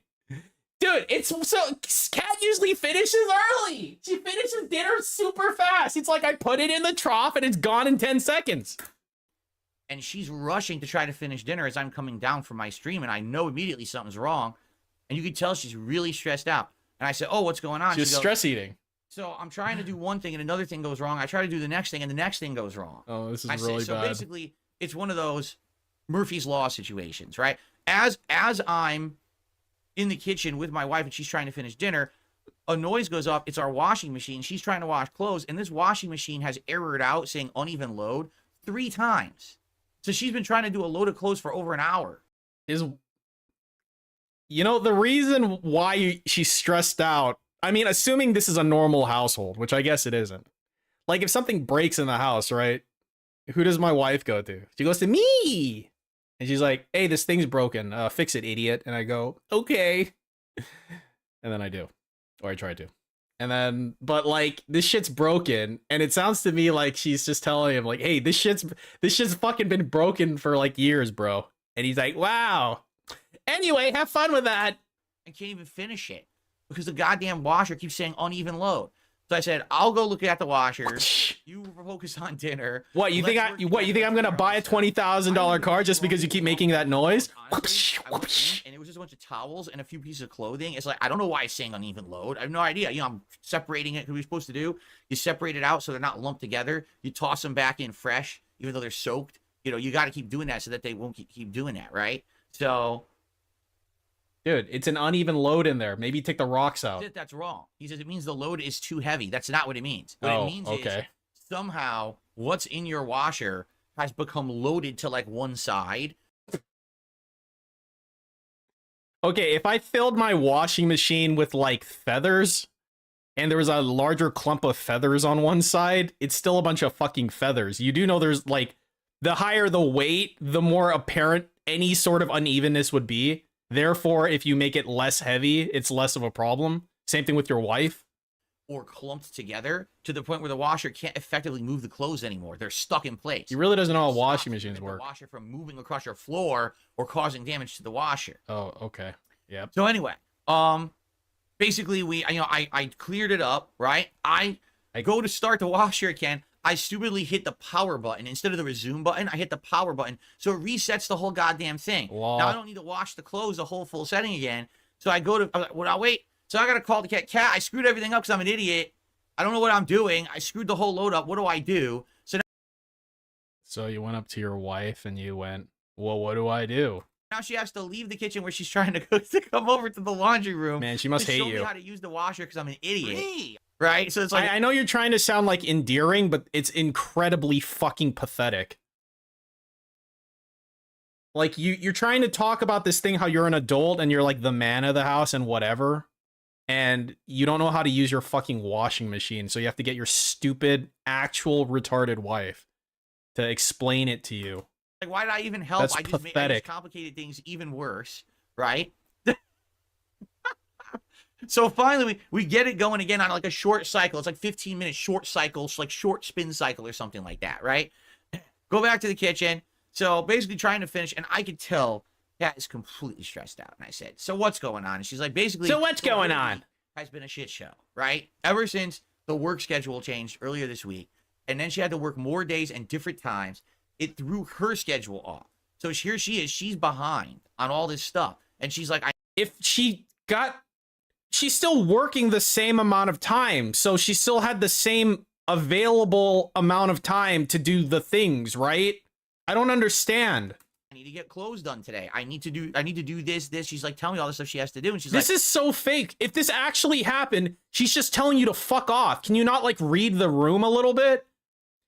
Dude, it's so Kat usually finishes early. She finishes dinner super fast. It's like I put it in the trough and it's gone in 10 seconds. And she's rushing to try to finish dinner as I'm coming down from my stream, and I know immediately something's wrong. And you can tell she's really stressed out. And I said, "Oh, what's going on?" She's She goes, stress eating. "So I'm trying to do one thing and another thing goes wrong. I try to do the next thing and the next thing goes wrong." Oh, this is I really said, so bad. basically, it's one of those Murphy's Law situations, right? As I'm in the kitchen with my wife and she's trying to finish dinner, a noise goes up. It's our washing machine. She's trying to wash clothes, and this washing machine has errored out saying uneven load 3 times. So she's been trying to do a load of clothes for over an hour. You know, the reason why she's stressed out, I mean, assuming this is a normal household, which I guess it isn't. Like, if something breaks in the house, right? Who does my wife go to? She goes to me. And she's like, "Hey, this thing's broken. Fix it, idiot." And I go, "Okay." And then I do. Or I try to. And then, but like, this shit's broken. And it sounds to me like she's just telling him, like, "Hey, this shit's fucking been broken for like years, bro." And he's like, "Wow. Anyway, have fun with that." I can't even finish it because the goddamn washer keeps saying uneven load. So I said, "I'll go look at the washer. You focus on dinner." What you think? You think I'm gonna buy a $20,000 car just because you keep making that noise? Honestly, I went in and it was just a bunch of towels and a few pieces of clothing. It's like, I don't know why it's saying uneven load. I have no idea. You know, I'm separating it. What we're supposed to do? You separate it out so they're not lumped together. You toss them back in fresh, even though they're soaked. You know, you got to keep doing that so that they won't keep doing that, right? So. Dude, it's an uneven load in there. Maybe take the rocks out. That's wrong. He says it means the load is too heavy. That's not what it means. What it means is somehow what's in your washer has become loaded to like one side. Okay, if I filled my washing machine with like feathers and there was a larger clump of feathers on one side, it's still a bunch of fucking feathers. You do know there's like, the higher the weight, the more apparent any sort of unevenness would be. Therefore, if you make it less heavy, it's less of a problem. Same thing with your wife. Or clumped together to the point where the washer can't effectively move the clothes anymore. They're stuck in place. He really doesn't know how Stop washing to machines prevent work. The washer from moving across your floor or causing damage to the washer. Oh, okay. Yep. So anyway, basically I cleared it up, right? I go to start the washer again. I stupidly hit the power button instead of the resume button. I hit the power button, so it resets the whole goddamn thing. Wow. Now I don't need to wash the clothes the whole full setting again. So I go to, I'm like, well, I'll wait. So I got to call the cat. I screwed everything up because I'm an idiot. I don't know what I'm doing. I screwed the whole load up. What do I do? So you went up to your wife and you went, "Well, what do I do?" Now she has to leave the kitchen where she's trying to cook to come over to the laundry room. Man, she must hate show you. me how to use the washer because I'm an idiot. Right? So it's like, I know you're trying to sound like endearing, but it's incredibly fucking pathetic. Like you're trying to talk about this thing, how you're an adult and you're like the man of the house and whatever, and you don't know how to use your fucking washing machine, so you have to get your stupid, actual retarded wife to explain it to you. like, why did I even help? That's I just pathetic. complicated things even worse, right? So finally, we get it going again on like a short cycle. It's like 15-minute short cycles, like short spin cycle or something like that, right? Go back to the kitchen. So basically trying to finish, and I could tell Kat is completely stressed out. And I said, "So what's going on?" And she's like, basically, So what's going on? Has been a shit show, right? Ever since the work schedule changed earlier this week, and then she had to work more days and different times, it threw her schedule off. So here she is, she's behind on all this stuff. And she's like, If she's still working the same amount of time, so she still had the same available amount of time to do the things, right? I don't understand. I need to get clothes done today. I need to do this. She's like, tell me all the stuff she has to do. And she's This like, is so fake. If this actually happened, she's just telling you to fuck off. Can you not like read the room a little bit?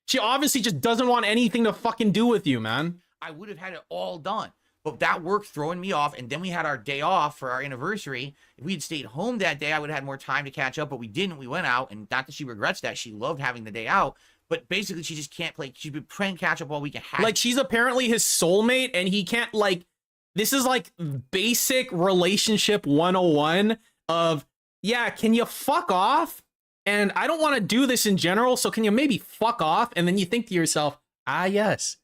She obviously just doesn't want anything to fucking do with you, man. I would have had it all done. But that work throwing me off, and then we had our day off for our anniversary. If we had stayed home that day, I would have had more time to catch up, but we didn't. We went out, and not that she regrets that. She loved having the day out, but basically she just can't play. She's been playing catch up all week. Like, she's apparently his soulmate, and he can't, like, this is like basic relationship 101 of, yeah, can you fuck off? And I don't want to do this in general, so can you maybe fuck off? And then you think to yourself, ah, yes,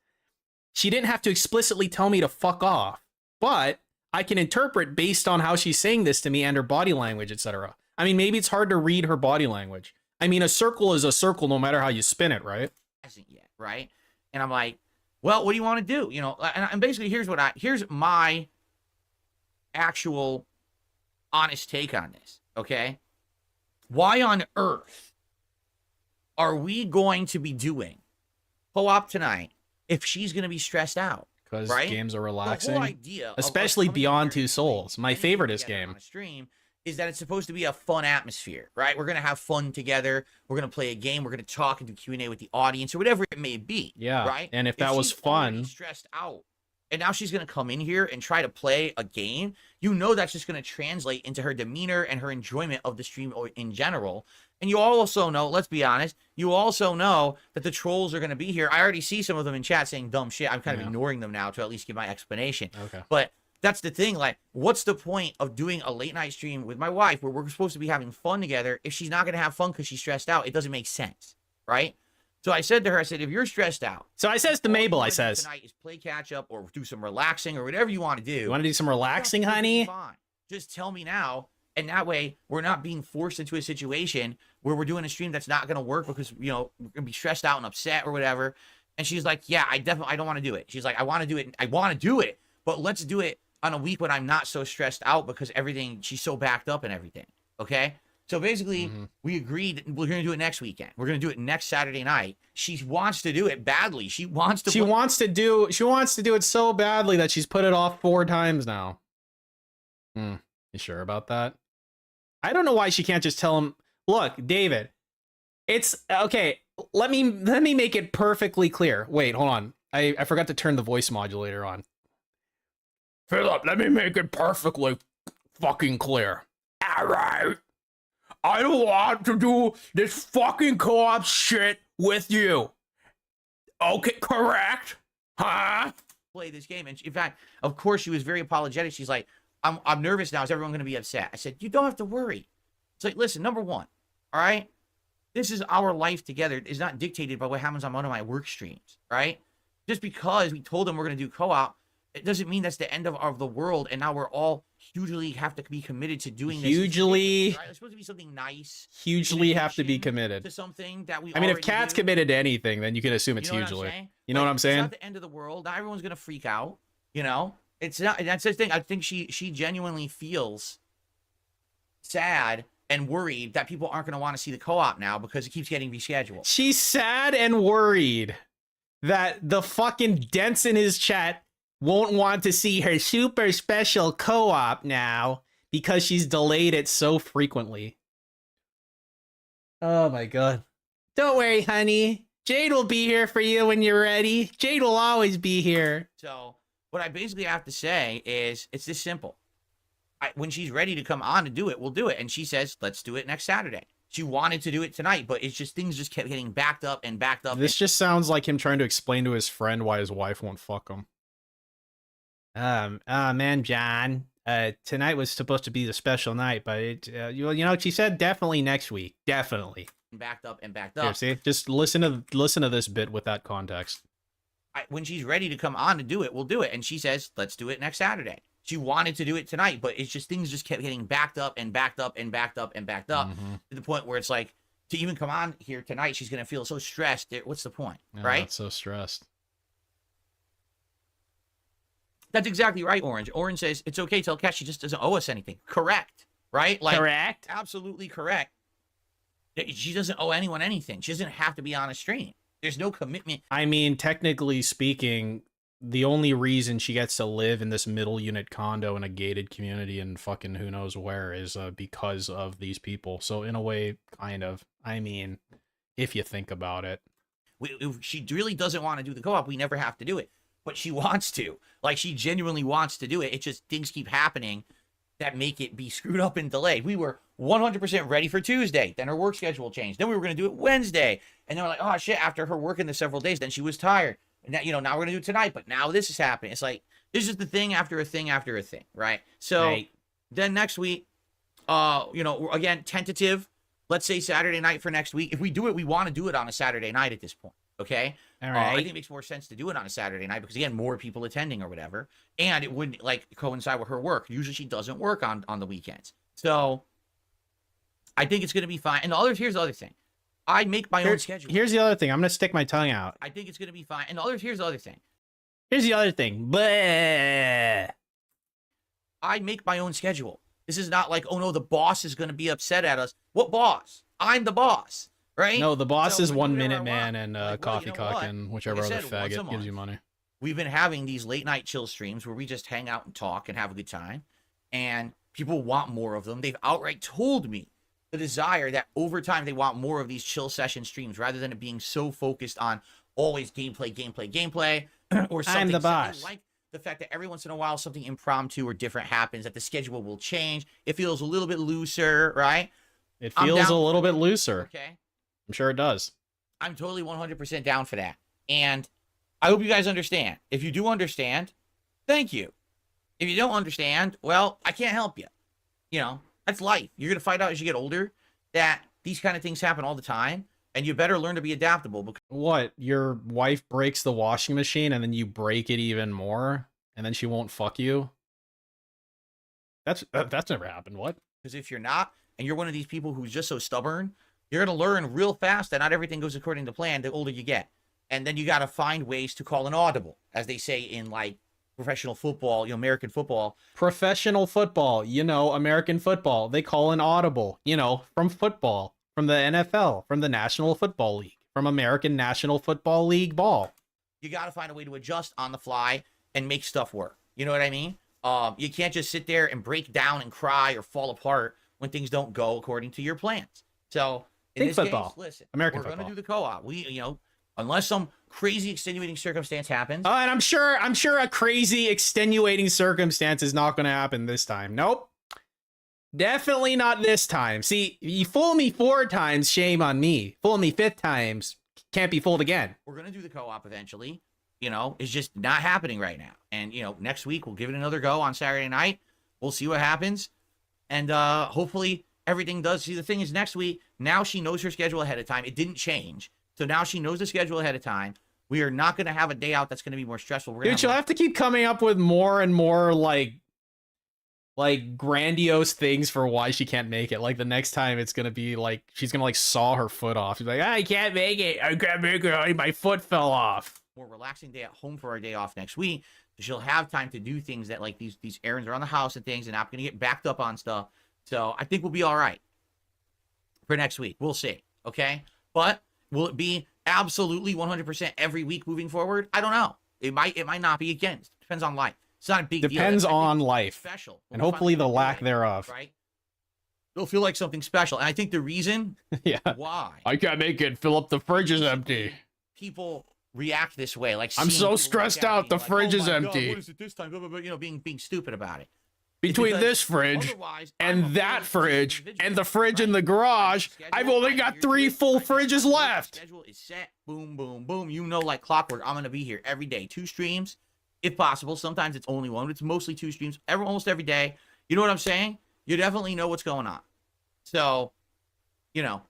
she didn't have to explicitly tell me to fuck off, but I can interpret based on how she's saying this to me and her body language, etc. I mean, maybe it's hard to read her body language. I mean, a circle is a circle no matter how you spin it, right? Hasn't yet, right? And I'm like, well, what do you want to do? You know, and basically here's my actual honest take on this, okay? Why on earth are we going to be doing co-op tonight if she's going to be stressed out? Because right? games are The relaxing. whole idea of us Especially coming Beyond together Two Souls, my and playing favoriteest together game. on a stream is that it's supposed to be a fun atmosphere, right? We're going to have fun together. We're going to play a game. We're going to talk and do Q&A with the audience or whatever it may be. Yeah, right? and if that was she's already fun, stressed out, and now she's going to come in here and try to play a game, you know that's just going to translate into her demeanor and her enjoyment of the stream in general. And you also know, let's be honest, you also know that the trolls are going to be here. I already see some of them in chat saying dumb shit. I'm kind of ignoring them now to at least give my explanation. Okay. But that's the thing. Like, what's the point of doing a late night stream with my wife where we're supposed to be having fun together if she's not going to have fun because she's stressed out? It doesn't make sense, right? So I said to her, I said, if you're stressed out, so I says to Mabel, I all you wanna do says, tonight is play catch up or do some relaxing or whatever you want to do. you want to do some relaxing, That's honey? fine. Just tell me now, and that way we're not being forced into a situation where we're doing a stream that's not going to work because, you know, we're going to be stressed out and upset or whatever. And she's like, yeah, I don't want to do it. She's like, I want to do it, but let's do it on a week when I'm not so stressed out because she's so backed up and everything. Okay. So basically, we agreed we're going to do it next weekend. We're going to do it next Saturday night. She wants to do it badly. She wants to do it so badly that she's put it off 4 times now. You sure about that? I don't know why she can't just tell him, look, David, it's okay. Let me make it perfectly clear. Wait, hold on. I forgot to turn the voice modulator on. Philip, let me make it perfectly fucking clear. All right. I don't want to do this fucking co-op shit with you. Okay, correct? Huh? play this game. And in fact, of course, she was very apologetic. She's like, I'm nervous now. Is everyone going to be upset? I said, you don't have to worry. It's like, listen, number one, all right? This is our life together. It's not dictated by what happens on one of my work streams, right? Just because we told them we're going to do co-op, it doesn't mean that's the end of the world. And now we're all hugely have to be committed to doing this. Hugely, right? It's supposed to be something nice. hugely have to be committed to something that we. I mean, if already Kat's do. committed to anything, then you can assume it's You know what I'm hugely. saying? You know Like, what I'm saying? It's not the end of the world. Not everyone's gonna freak out. You know, it's not. That's the thing. I think she genuinely feels sad and worried that people aren't gonna want to see the co-op now because it keeps getting rescheduled. She's sad and worried that the fucking dents in his chat won't want to see her super special co-op now because she's delayed it so frequently. Oh my god. Don't worry, honey. Jade will be here for you when you're ready. Jade will always be here. So what I basically have to say is it's this simple. When she's ready to come on to do it, we'll do it. And she says, let's do it next Saturday. She wanted to do it tonight, but it's just things just kept getting backed up and backed up. This just sounds like him trying to explain to his friend why his wife won't fuck him. Man, John, tonight was supposed to be the special night, but it, you know, she said definitely next week. Definitely. Backed up and backed Here, up. see? Just listen to this bit with that context. When she's ready to come on to do it, we'll do it. And she says, let's do it next Saturday. She wanted to do it tonight, but it's just things just kept getting backed up and backed up and backed up and backed up to the point where it's like, to even come on here tonight, she's going to feel so stressed. What's the point, right? Not so stressed. That's exactly right, Orange. Orange says, it's okay, tell Kat she just doesn't owe us anything. Correct, right? Like, Correct. Absolutely correct. She doesn't owe anyone anything. She doesn't have to be on a stream. There's no commitment. I mean, technically speaking, the only reason she gets to live in this middle unit condo in a gated community in fucking who knows where is because of these people. So in a way, kind of. I mean, if you think about it. If she really doesn't want to do the co-op, we never have to do it. But she wants to. Like, she genuinely wants to do it. It's just things keep happening that make it be screwed up and delayed. We were 100% ready for Tuesday. Then her work schedule changed. Then we were going to do it Wednesday. And then we're like, oh, shit, after her working the several days, then she was tired. And now, now we're going to do it tonight, but now this is happening. It's like, this is the thing after a thing after a thing, right? So then next week, again, tentative. let's say Saturday night for next week. If we do it, we want to do it on a Saturday night at this point. Okay. All I right. think it makes more sense to do it on a Saturday night because again, more people attending or whatever, and it wouldn't like coincide with her work. Usually, she doesn't work on the weekends, so I think it's going to be fine. And here's the other thing, I make my own schedule. Here's the other thing. I'm gonna stick my tongue out. I think it's going to be fine. And here's the other thing. Here's the other thing. Bleh. I make my own schedule. This is not like, oh no, the boss is going to be upset at us. What boss? I'm the boss, right? No, the boss So is we do 1 whatever Minute I Man want. and Like, well, Coffee you know Cock what? and whichever Like I other said, once a faggot gives you month, money. We've been having these late night chill streams where we just hang out and talk and have a good time. And people want more of them. They've outright told me the desire that over time they want more of these chill session streams rather than it being so focused on always gameplay, or something. I'm the So boss. they like the fact that every once in a while something impromptu or different happens, that the schedule will change. It feels a little bit looser, right? It I'm feels down a for little that. bit looser. Okay. I'm sure it does. I'm totally 100% down for that. And I hope you guys understand. If you do understand, thank you. If you don't understand, well, I can't help you. You know, that's life. You're going to find out as you get older that these kind of things happen all the time, and you better learn to be adaptable. Because What? Your wife breaks the washing machine and then you break it even more and then she won't fuck you? That's never happened. What? if you're not, and you're one of these people who's just so stubborn, you're going to learn real fast that not everything goes according to plan the older you get. And then you got to find ways to call an audible, as they say in like professional football, American football. Professional football, American football. They call an audible, from football, from the NFL, from the National Football League, from American National Football League ball. You got to find a way to adjust on the fly and make stuff work. You know what I mean? You can't just sit there and break down and cry or fall apart when things don't go according to your plans. So in Think this football. case, listen, American we're going to football. do the co-op. We, unless some crazy extenuating circumstance happens. Oh, and I'm sure a crazy extenuating circumstance is not going to happen this time. Nope. Definitely not this time. See, you fool me 4 times, shame on me. Fool me 5th times, can't be fooled again. We're going to do the co-op eventually. It's just not happening right now. And, next week we'll give it another go on Saturday night. We'll see what happens. And hopefully everything does. See, the thing is next week, now she knows her schedule ahead of time. It didn't change. So now she knows the schedule ahead of time. We are not going to have a day out that's going to be more stressful. We're Dude, she'll have to keep coming up with more and more like grandiose things for why she can't make it. Like the next time it's going to be like, she's going to like saw her foot off. She's like, I can't make it. I can't make it. My foot fell off. more relaxing day at home for our day off next week. So she'll have time to do things that like these errands around the house and things, and not going to get backed up on stuff. So I think we'll be all right for next week. We'll see. Okay. But will it be absolutely 100% every week moving forward? I don't know. It might not be. Again, it depends on life. It's not a big deal. Depends That's, I on think, life. special. And When we hopefully the finally do lack it, thereof. right? It'll feel like something special. And I think the reason Yeah. why I can't make it. Fill up. The fridge is empty. people react this way, like I'm seeing so people stressed look at out, me the like, fridge "Oh is my God, empty." what is it this time? Blah, blah, blah, being stupid about it. Between Because this fridge otherwise, I'm a and that fully fridge individual, and the fridge in right? the garage, Schedule, I've only I got adhere to 3 it, full I know fridges my left. Schedule is set. Boom, boom, boom. Like clockwork. I'm gonna be here every day. 2 streams, if possible. Sometimes it's only 1. It's mostly 2 streams. Almost every day. You know what I'm saying? You definitely know what's going on. So,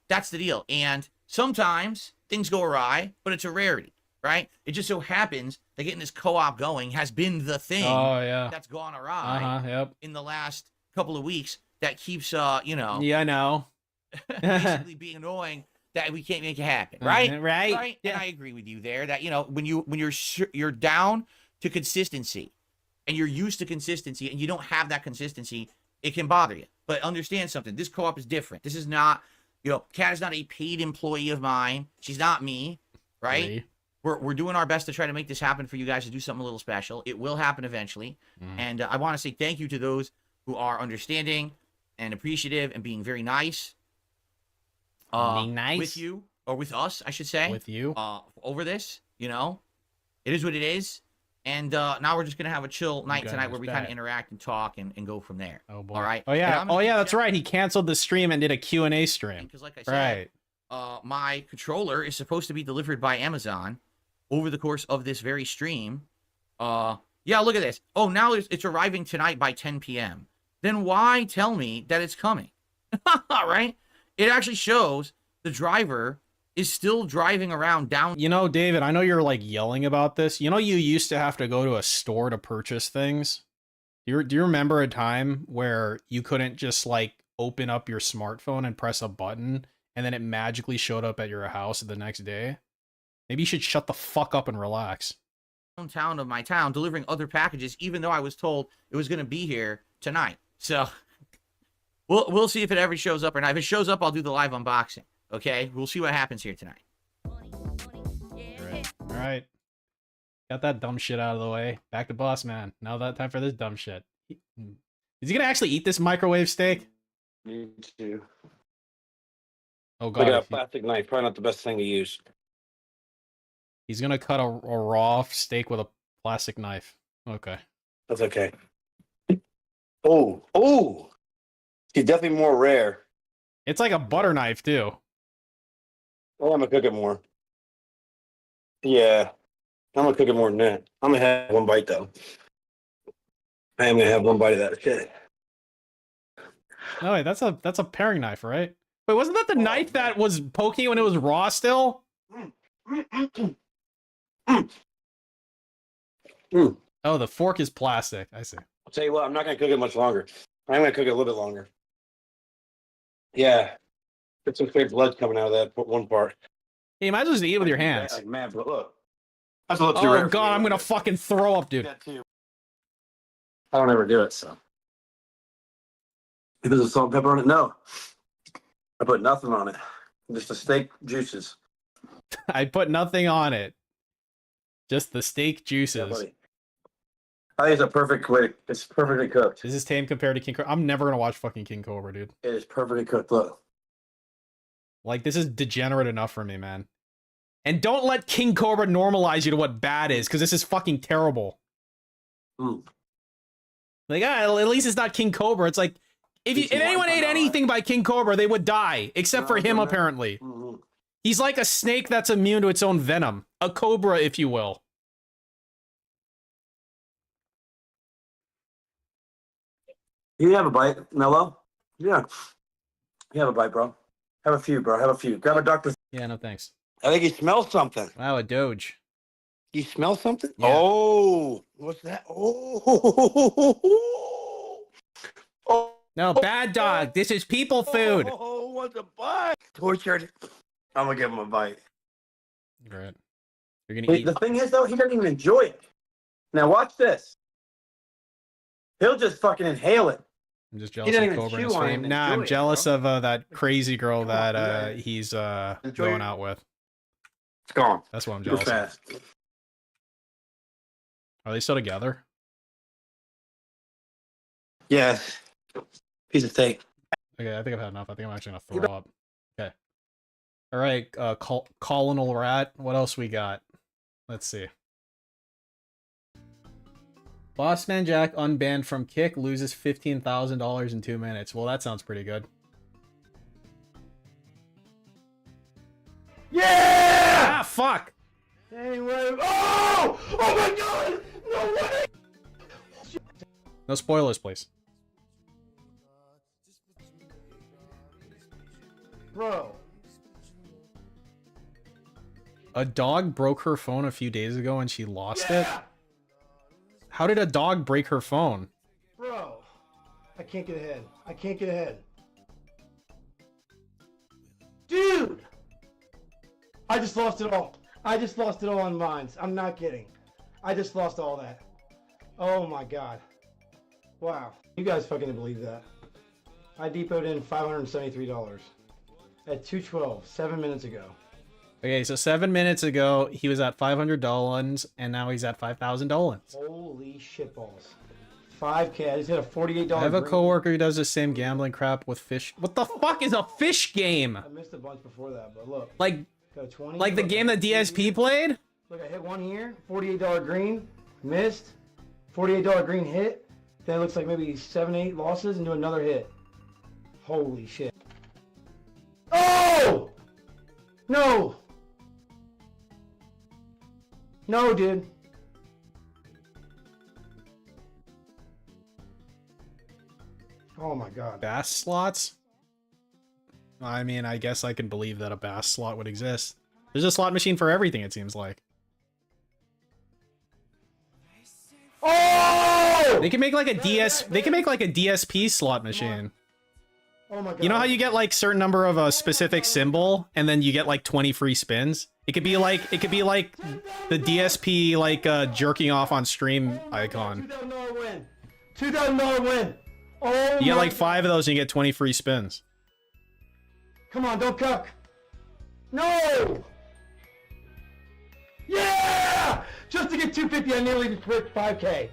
that's the deal. And sometimes things go awry, but it's a rarity, right? It just so happens that getting this co-op going has been the thing Oh yeah. that's gone awry Yep. in the last couple of weeks that keeps Yeah, I know. basically being annoying that we can't make it happen, right? Right. And I agree with you there that when you're down to consistency and you're used to consistency and you don't have that consistency, it can bother you. But understand something, this co-op is different. This is not, Kat is not a paid employee of mine. She's not me, right? Really? We're doing our best to try to make this happen for you guys, to do something a little special. It will happen eventually. And I want to say thank you to those who are understanding and appreciative and being very nice. Being nice? With you, or with us, I should say. With you. Over this, it is what it is. And now we're just going to have a chill night gotta tonight where we kind of respect. interact and talk and go from there. Oh boy. All right. Oh And yeah. I'm gonna That's check- right. He canceled the stream and did a Q&A stream. Because like I said, Right. my controller is supposed to be delivered by Amazon over the course of this very stream. Yeah, look at this. Oh, now it's arriving tonight by 10 p.m. Then why tell me that it's coming? Right? it actually shows the driver is still driving around down. You know, David, I know you're like yelling about this. You know, you used to have to go to a store to purchase things. Do you remember a time where you couldn't just like open up your smartphone and press a button and then it magically showed up at your house the next day? Maybe you should shut the fuck up and relax. Downtown of my town delivering other packages, even though I was told it was going to be here tonight. So we'll see if it ever shows up or not. If it shows up, I'll do the live unboxing. Okay, we'll see what happens here tonight. All right. Got that dumb shit out of the way. Back to boss man. Now that time for this dumb shit. Is he gonna actually eat this microwave steak? Need to. Oh Look at god. a plastic knife. Probably not the best thing to use. He's gonna cut a raw steak with a plastic knife. Okay. That's okay. Oh. It's definitely more rare. It's like a butter knife too. Oh, I'm gonna cook it more. Yeah. I'm gonna cook it more than that. I'm gonna have one bite though. I am gonna have one bite of that shit. No, wait, that's a paring knife, right? Wait, wasn't that the knife that was poking when it was raw still? Oh, the fork is plastic. I see. I'll tell you what, I'm not gonna cook it much longer. I'm gonna cook it a little bit longer. Yeah. Get some straight blood coming out of that one part. Hey, you might as well just eat it with your hands. Like mad, but look. That's a little too rare. Oh god, I'm gonna fucking throw up, dude. That too. I don't ever do it, so. If there's a salt and pepper on it, no. I put nothing on it. Just the steak juices. I put nothing on it. Just the steak Yeah, juices. buddy. I think it's a perfect way. It's perfectly cooked. This is tame compared to King Cobra. I'm never gonna watch fucking King Cobra, dude. It is perfectly cooked. Look. Like, this is degenerate enough for me, man. And don't let King Cobra normalize you to what bad is, because this is fucking terrible. Mm. Like, at least it's not King Cobra. It's like, if anyone ate anything by King Cobra, they would die. Except for him, apparently. Mm-hmm. He's like a snake that's immune to its own venom. A cobra, if you will. You have a bite, Mello? Yeah. You have a bite, bro. Have a few, bro. Have a few. Grab a Dr. Yeah, no thanks. I think he smells something. Wow, a Doge. You smell something? Yeah. Oh, what's that? Oh, No, bad dog. This is people food. Oh, what's a bite? Tortured. I'm gonna give him a bite. Great. You're gonna Wait, eat. the thing is, though, he doesn't even enjoy it. Now watch this. He'll just fucking inhale it. I'm just He jealous doesn't of even Cobra and his chew on it fame. and Nah, enjoy I'm it, jealous bro. of that crazy girl Come on, that do that. he's Enjoy going your- out with. It's gone. That's what I'm Super jealous of. fast. Are they still together? Yeah. Piece of steak. Okay, I think I've had enough. I think I'm actually gonna throw up. Okay. All right, colonel rat. What else we got? Let's see. Bossman Jack unbanned from Kick loses $15,000 in 2 minutes. Well, that sounds pretty good. Yeah! Ah, fuck! Anyway, oh! Oh my god! No way! No spoilers, please. Bro. A dog broke her phone a few days ago and she lost it? How did a dog break her phone? Bro, I can't get ahead. I can't get ahead. Dude! I just lost it all. I just lost it all on mines. I'm not kidding. I just lost all that. Oh my god. Wow. You guys fucking believe that. I depoted in $573 at 2:12, 7 minutes ago. Okay, so 7 minutes ago, he was at $500, and now he's at $5,000. Holy shitballs. 5K. I just hit a $48. I have a green. coworker who does the same gambling crap with fish. What the fuck is a fish game? I missed a bunch before that, but look. Like Got a 20. the Look, game that DSP played? Look, I hit one here, $48 green, missed, $48 green hit, then it looks like maybe 7, 8 losses and do another hit. Holy shit. Oh! No! No, dude. Oh my god. Bass slots? I mean, I guess I can believe that a bass slot would exist. There's a slot machine for everything, it seems like. Oh! They can make like a They can make like a DSP slot machine. Oh my god. You know how you get like certain number of a specific symbol, and then you get like 20 free spins? It could be like the DSP like jerking off on stream icon. $2,000 win. $2,000 win. Oh, You get like 5 of those and you get 20 free spins. Come on, don't cuck. No! Yeah! Just to get 250, I nearly just quit 5K.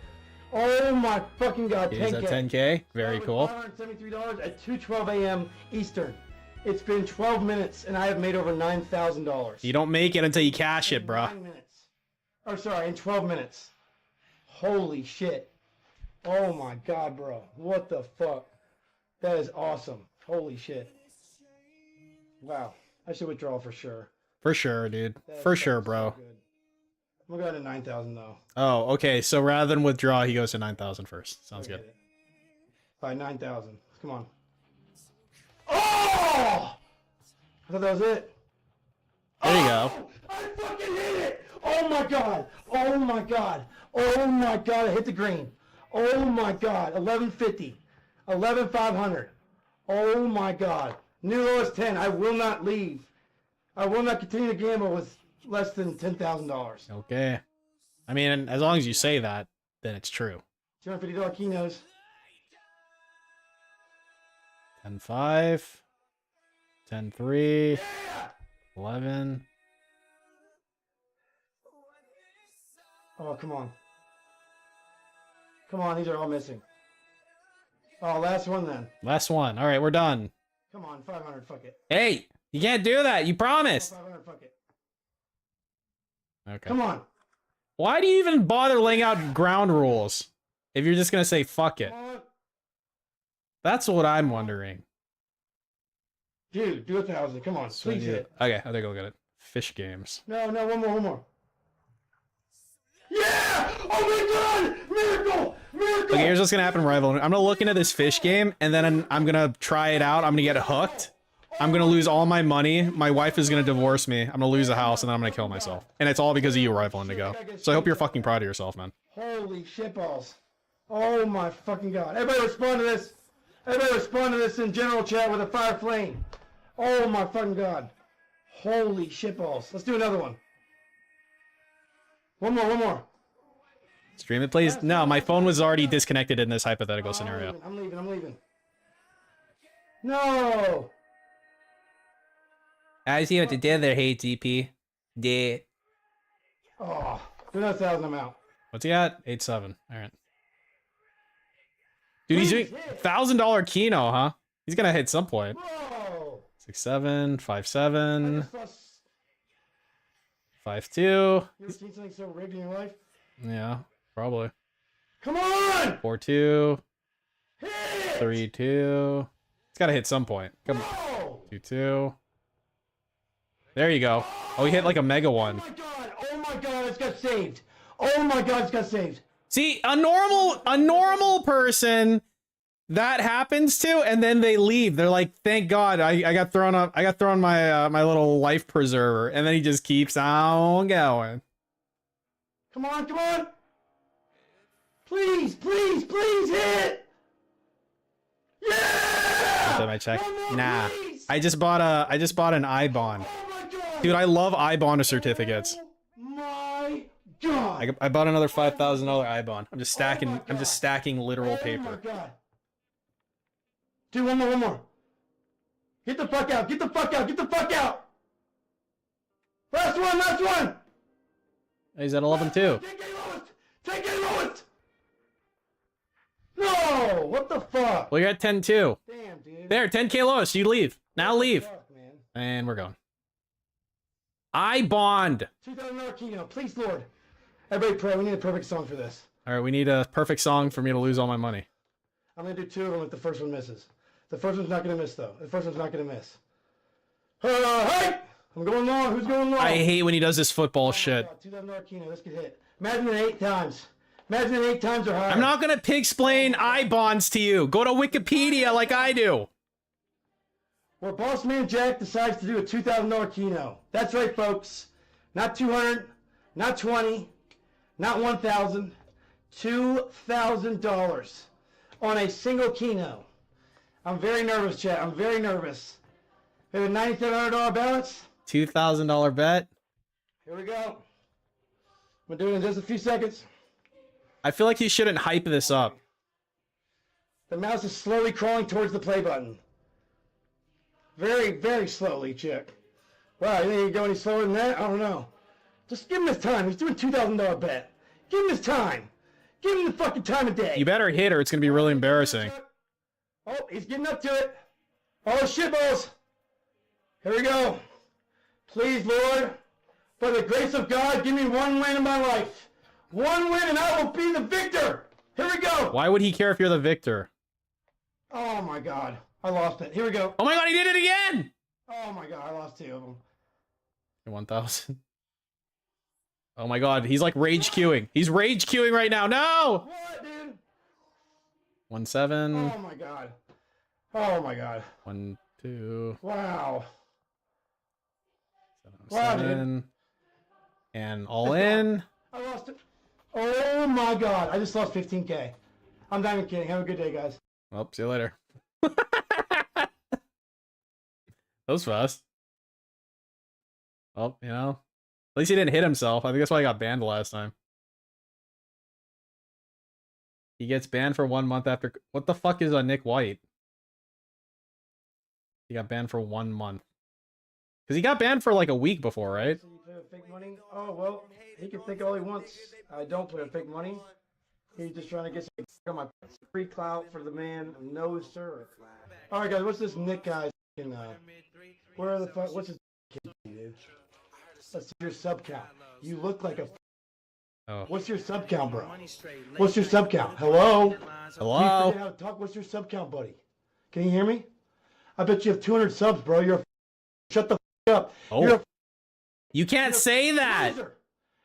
Oh my fucking god, 10K. Is that 10K? Very cool. $573 at 2:12 a.m. Eastern. It's been 12 minutes and I have made over $9,000. You don't make it until you cash it, bruh. 9 minutes. Oh, sorry, in 12 minutes. Holy shit. Oh my god, bro. What the fuck? That is awesome. Holy shit. Wow. I should withdraw for sure. For sure, dude. That For is sure, so bro. good. I'm gonna go to 9,000 though. Oh, okay. So rather than withdraw, he goes to 9,000 first. Sounds good. By 9,000. Come on. Oh! I thought that was it. There you go. I fucking hit it! Oh my god! Oh my god! Oh my god! I hit the green. Oh my god! 1150, 11,500. Oh my god! New lowest 10. I will not leave. I will not continue to gamble with less than $10,000. Okay. I mean, as long as you say that, then it's true. $250 kinos. 10-5. 10-3. 11. Oh, come on. Come on, these are all missing. Oh, last one then. Last one. All right, we're done. Come on, 500, fuck it. Hey, you can't do that. You promised. 500, fuck it. Okay. Come on. Why do you even bother laying out ground rules if you're just going to say fuck it? Come on. That's what I'm wondering. Dude, do 1,000. Come on, please hit it. Okay, I'll take a look at it. Fish games. No, one more. Yeah! Oh my god! Miracle! Miracle! Okay, here's what's gonna happen, Rival. I'm gonna look into this fish game, and then I'm gonna try it out. I'm gonna get hooked. I'm gonna lose all my money. My wife is gonna divorce me. I'm gonna lose a house, and then I'm gonna kill myself. And it's all because of you, Rival Indigo. So I hope you're fucking proud of yourself, man. Holy shitballs. Oh my fucking god. Everybody respond to this. Everybody respond to this in general chat with a fire flame. Oh my fucking god. Holy shitballs. Let's do another one. One more. Stream it, please. No, my phone was already disconnected in this hypothetical scenario. I'm leaving. No! I see what you did there, hey GP. Yeah. Oh, do another 1,000, I'm out. What's he at? 8-7. All right. Dude, he's doing $1,000 Keno, huh? He's gonna hit some point. Whoa! 6-7, 5-7, I just 5-2. You ever seen something so rigged in your life? Yeah, probably. Come on! 4-2, Hit it! 3-2. It's gotta hit some point. Come on. Oh! 2-2. There you go. Oh, he hit like a mega one. Oh my god, it's got saved. Oh my god, it's got saved. See, a normal person that happens to, and then they leave. They're like, thank God, I got thrown up. I got thrown my my little life preserver, and then he just keeps on going. Come on. Please hit. Yeah! Did I check? One more, Nah. please. I just bought an I-bond. Oh my god. Dude, I love I-bond certificates. Oh my god. I bought another $5,000 I-bond. I'm just stacking literal Oh paper. my god. Dude, one more. Get the fuck out. Last one. He's at 11-2. 10K lowest. No, what the fuck? Well, you're at 10-2. Damn, dude. There, 10K lowest. You leave. Now leave. Fuck, man. And we're going. I-bond. $2,000 Keno, please, Lord. Everybody pray. We need a perfect song for this. All right, we need a perfect song for me to lose all my money. I'm gonna do 2 of them if the first one misses. The first one's not gonna miss though. The first one's not gonna miss. Hey! I'm going long. Who's going long? I hate when he does this football shit. $2,000 Keno. Let's get hit. Imagine it 8 times. Imagine it 8 times or higher. I'm not gonna pig-splain I-bonds to you. Go to Wikipedia like I do. where Boss Man Jack decides to do a $2,000 keno. That's right, folks. Not 200, not 20, not 1,000, $2,000 on a single keno. I'm very nervous, chat. I'm very nervous. We have a $9,700 balance. $2,000 bet. Here we go. I'm doing it in just a few seconds. I feel like you shouldn't hype this up. The mouse is slowly crawling towards the play button. Very, very slowly, check. Wow, you think you can go any slower than that? I don't know. Just give him his time. He's doing a $2,000 bet. Give him his time. Give him the fucking time of day. You better hit or it's going to be really embarrassing. Oh, he's getting up to it. Oh, shitballs. Here we go. Please, Lord, by the grace of God, give me one win in my life. One win and I will be the victor. Here we go. Why would he care if you're the victor? Oh, my God. I lost it. Here we go. Oh my God, he did it again! Oh, my God. I lost 2 of them. 1,000. Oh my God, he's like rage queuing. He's rage queuing right now. No! What, dude? 1,7. Oh, my God. Oh, my God. 1, 2. Wow. 7. And all in. I lost it. Oh, my God. I just lost 15K. I'm not even kidding. Have a good day, guys. Well, see you later. That was fast. Well, you know. At least he didn't hit himself. I think that's why he got banned the last time. He gets banned for 1 month after... What the fuck is Nick White? He got banned for 1 month. Because he got banned for like a week before, right? So you play with fake money? Oh, well, he can think all he wants. I don't play with fake money. He's just trying to get some my free clout for the man. No, sir. All right, guys, what's this Nick guy's where the fuck? What's his dude? Let's see your sub count. You look like a. Oh. What's your sub count, bro? What's your sub count? Hello? Hello? You how to talk. What's your sub count, buddy? Can you hear me? I bet you have 200 subs, bro. You're a. Shut the up. Oh. You're a You can't say that. loser.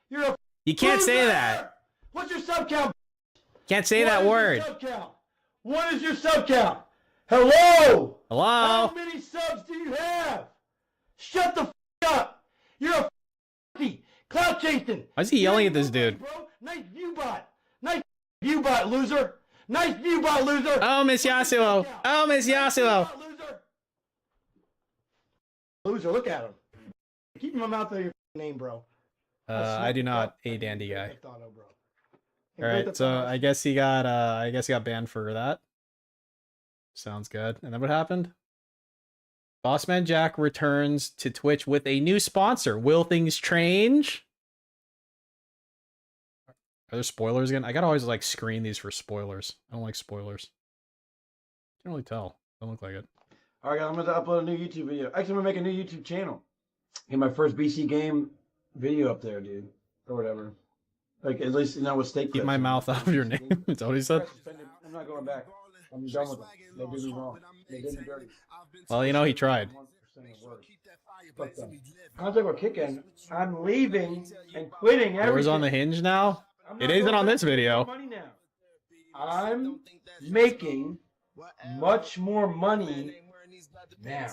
You're a. You can't say loser. that. What's your sub count? Can't say that word. What is your sub count? Hello? Hello? How many subs do you have? Shut the f up. You're a f***y. Cloud chasing. Why is he yelling at this dude? Bro. Nice view bot. Nice view bot, loser. Nice view bot, loser. Oh, Miss Yasuo. Oh, Miss Yasuo. Loser, look at him. Keep him out of your name, bro. I do not. A dandy guy. Bro. All right, so I guess he got banned for that. Sounds good. And then what happened? Bossman Jack returns to Twitch with a new sponsor. Will things change? Are there spoilers again? I gotta always like screen these for spoilers. I don't like spoilers. Can't really tell. Don't look like it. All right, guys, I'm gonna upload a new YouTube video. Actually, I'm gonna make a new YouTube channel. Get my first BC game video up there, dude, or whatever. Like at least you know what stake. Keep my mouth out of your name. That's what he said. I'm not going back. I'm done with them. They did me wrong. They did me dirty. Well, you know he tried. But contract with Kickin', I'm leaving and quitting everything. Doors on the hinge now. It isn't on this video. Money now. I'm making much more money now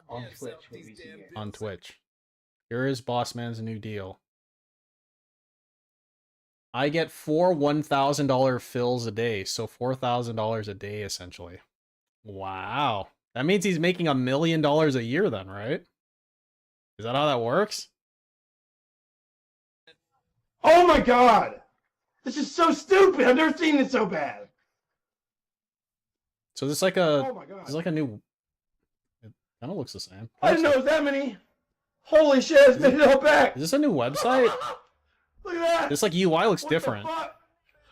on Twitch. With BC. On Twitch. Here is Bossman's new deal. I get 4 $1,000 fills a day, so $4,000 a day essentially. Wow. That means he's making $1 million a year then, right? Is that how that works? Oh my god! This is so stupid! I've never seen it so bad! So this is like a Oh my god. this is like a new it kind of looks the same. I didn't know it was that many! Holy shit, it's made it all back! Is this a new website? Look at that! This like UI looks What the different. fuck?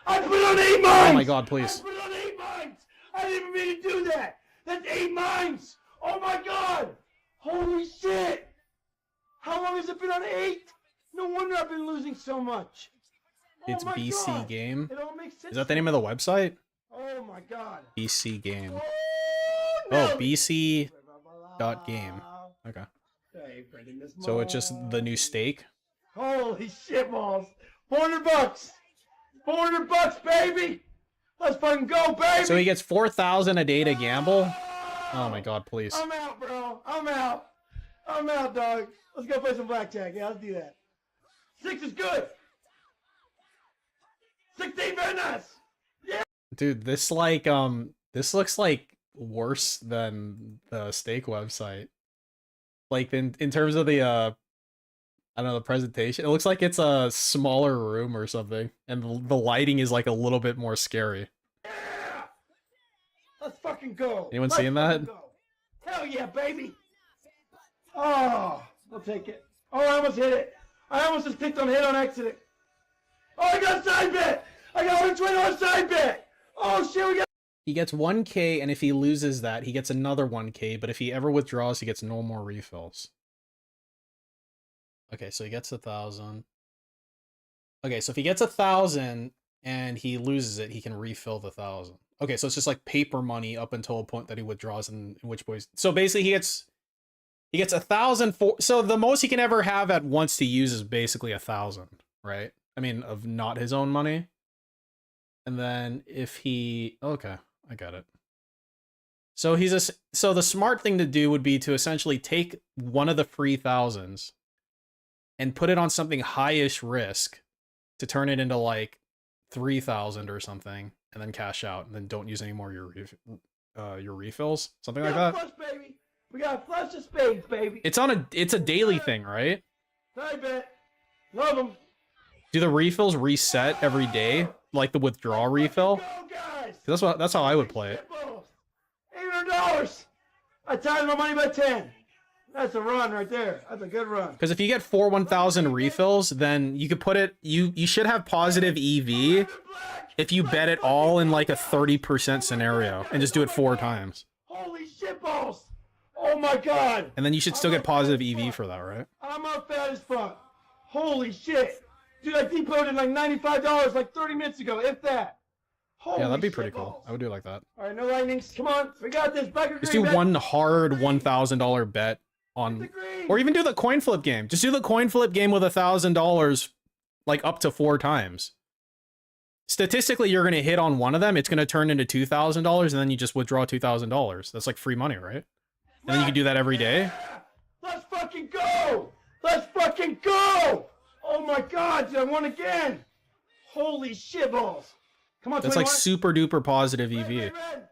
I put it on 8 mines! Oh my god, please. I put it on 8 mines! I didn't even mean to do that! That's 8 mines! Oh my god! Holy shit! How long has it been on 8? No wonder I've been losing so much. Oh It's my BC God. Game. It all makes sense. Is that the name of the website? Oh my god. BC Game. Oh, Oh, no. BC.game. Okay. Hey, Brendan, this So it's just the new steak. Holy shit balls. $400. $400, baby. Let's fucking go, baby. So he gets 4,000 a day to gamble. Oh my god, please. I'm out, bro. I'm out. I'm out, dog. Let's go play some blackjack. Yeah, let's do that. 6 is good. 16 very nice. Dude, this like this looks like worse than the steak website. Like in terms of the I don't know, the presentation. It looks like it's a smaller room or something, and the lighting is like a little bit more scary. Yeah. Let's fucking go. Anyone Let's seeing that? fucking go. Hell yeah, baby. Oh, I'll take it. Oh, I almost hit it. I almost just clicked on hit on accident. Oh, I got a side bet. I got a $120 side bet. Oh shit, we got. He gets 1k, and if he loses that, he gets another 1k, but if he ever withdraws, he gets no more refills. Okay, so he gets 1,000. Okay, so if he gets 1,000 and he loses it, he can refill the 1,000. Okay, so it's just like paper money up until a point that he withdraws, in which point. So basically, he gets 1,000 for. So the most he can ever have at once to use is basically 1,000, right? I mean, of not his own money. And then if he, okay, I got it. So so the smart thing to do would be to essentially take one of the free thousands and put it on something highish risk to turn it into like 3,000 or something, and then cash out, and then don't use any more of your refills, something like that. Flush, baby. We got a flush of spades, baby. It's a daily thing, right? Side bet. Love them. Do the refills reset every day, like the withdrawal refill? Go, guys. That's how I would play it. $800. I timed my money by 10. That's a run right there. That's a good run. Because if you get 1,000 refills, then you could put it. You should have positive EV if you bet it all in like a 30% scenario and just do it 4 times. Holy shit balls! Oh my god! And then you should still get positive EV for that, right? I'm up fat as fuck. Holy shit! Dude, I depoted like $95 like 30 minutes ago, if that. Holy Yeah, that'd be shit pretty balls. cool. I would do it like that. All right, no lightnings. Come on, we got this. Back Just do one hard $1,000 bet on, or even do the coin flip game. Just do the coin flip game with $1,000, like up to 4 times. Statistically, you're gonna hit on one of them. It's gonna turn into $2,000, and then you just withdraw $2,000. That's like free money, right? And then you can do that every day. Let's fucking go! Let's fucking go! Oh my god, dude, I won again! Holy shit balls! Come on, That's 21. like super duper positive EV. Red.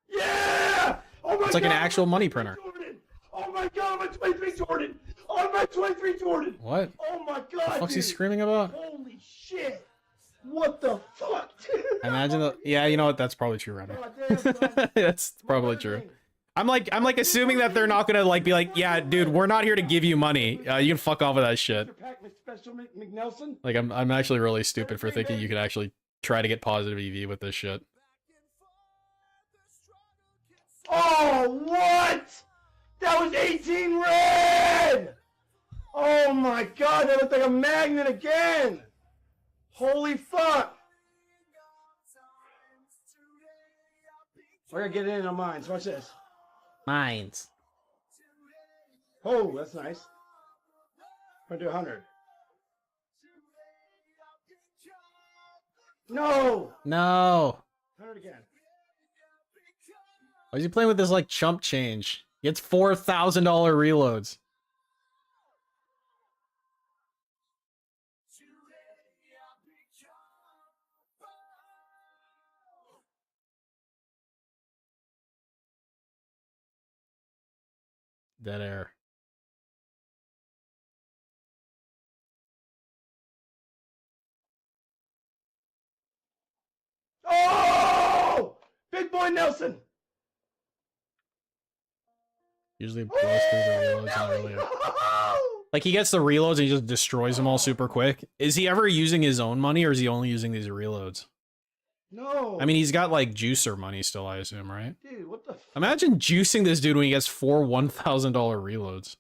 Yeah! Oh my It's like god, an actual money printer. Jordan. Oh my god, my 23 Jordan! Oh my 23 Jordan! What? Oh my god, The fuck's he dude. screaming about? Holy shit! What the fuck, dude? Imagine the. Yeah, you know what? That's probably true, Renner. God damn, son. That's probably true. I'm like assuming that they're not gonna like be like, yeah, dude, we're not here to give you money. You can fuck off with that shit. Mr. Pac, Mr. Special McNelson? Like I'm actually really stupid for thinking you could actually try to get positive EV with this shit. Oh, what? That was 18 red! Oh my god, that looked like a magnet again! Holy fuck! We're gonna get it in our minds. Watch this. Mines. Oh, that's nice. We're gonna do 100. No! No. 100 again. Why is he playing with this like chump change? He gets $4,000 reloads. Dead air. Oh! Big boy Nelson! Usually blows through the reloads and really. Like he gets the reloads and he just destroys them all super quick. Is he ever using his own money or is he only using these reloads? No! I mean, he's got like juicer money still, I assume, right? Dude, what the fuck? Imagine juicing this dude when he gets 4 $1,000 reloads.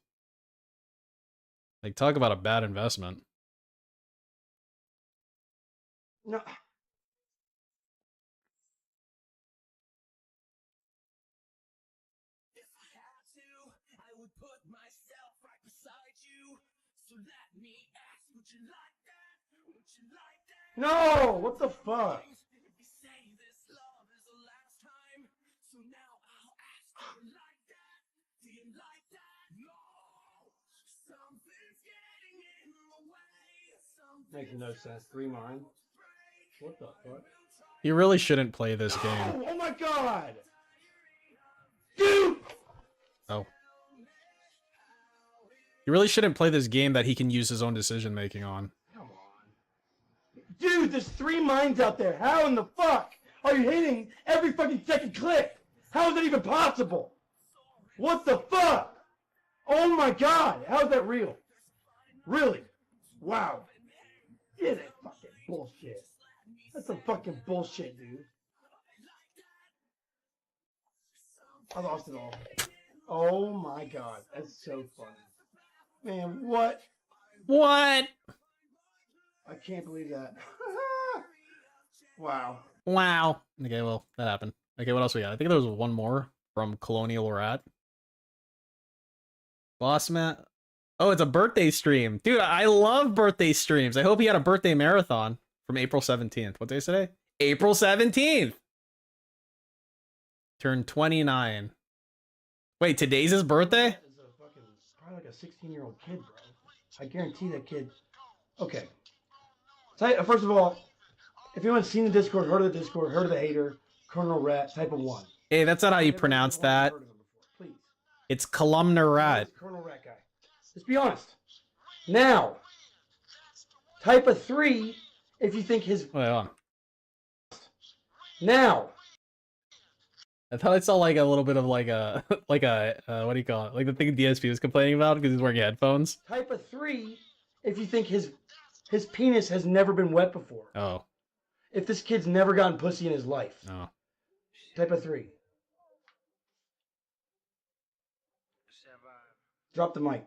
Like, talk about a bad investment. No. No! What the fuck? Makes no sense. 3 mine. What the fuck? You really shouldn't play this game. Oh my god! Dude! Oh. You really shouldn't play this game that he can use his own decision making on. Come on. Dude, there's 3 mines out there. How in the fuck are you hitting every fucking second click? How is that even possible? What the fuck? Oh my god. How is that real? Really? Wow. Is it fucking bullshit? That's some fucking bullshit, dude. I lost it all. Oh my god. That's so funny. Man, what? What? I can't believe that. Wow. Wow. Okay, well, that happened. Okay, what else we got? I think there was one more from Colonial Rat. Boss man. Oh, it's a birthday stream. Dude, I love birthday streams. I hope he had a birthday marathon from April 17th. What day is today? April 17th. Turned 29. Wait, today's his birthday? Is a fucking, probably like a 16-year-old kid, bro. I guarantee that kid. Okay. So, first of all, if anyone's seen the Discord, heard of the hater, Colonel Rat, type of 1. Hey, that's not how you pronounce that. Please. It's Columnar Rat. Colonel Rat guy. Let's be honest. Now, type of 3 if you think his. Wait, hold on. Now. I thought I saw like a little bit of like a what do you call it? Like the thing DSP was complaining about because he's wearing headphones. Type of 3 if you think his penis has never been wet before. Oh. If this kid's never gotten pussy in his life. Oh. Type of 3. Drop the mic.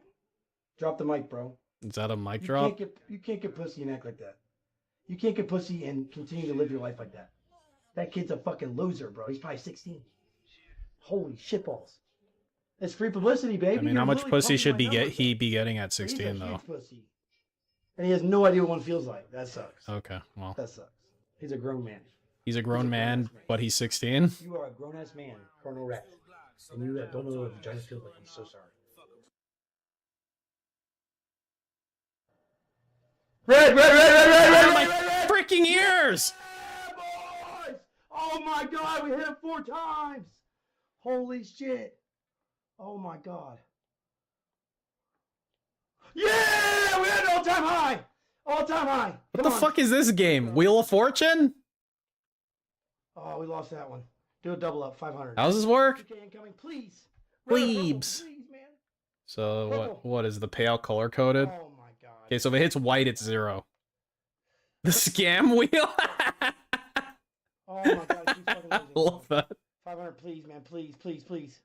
Drop the mic, bro. Is that a mic drop? You can't get pussy and act like that. You can't get pussy and continue to live your life like that. That kid's a fucking loser, bro. He's probably 16. Holy shitballs. It's free publicity, baby. I mean, how much pussy should he be getting at 16 though? Pussy. And he has no idea what one feels like. That sucks. Okay, well. That sucks. He's a grown man. He's a grown man, but he's 16. You are a grown ass man, Colonel Rat. And you don't know what a vagina feels like. I'm so sorry. Red! My freaking ears! Yeah, boys! Oh my god, we hit him 4 times! Holy shit! Oh my god. Yeah! We had an all-time high! All-time high! What the fuck is this game? Wheel of Fortune? Oh, we lost that one. Do a double up, 500. How does this work? Okay, incoming, please. Plebes. Please, man. So what is the payout color coded? Oh my god. Okay, so if it hits white, it's 0. The scam wheel? Oh my god, keep fucking I love that. 500, please, man. Please, please, please.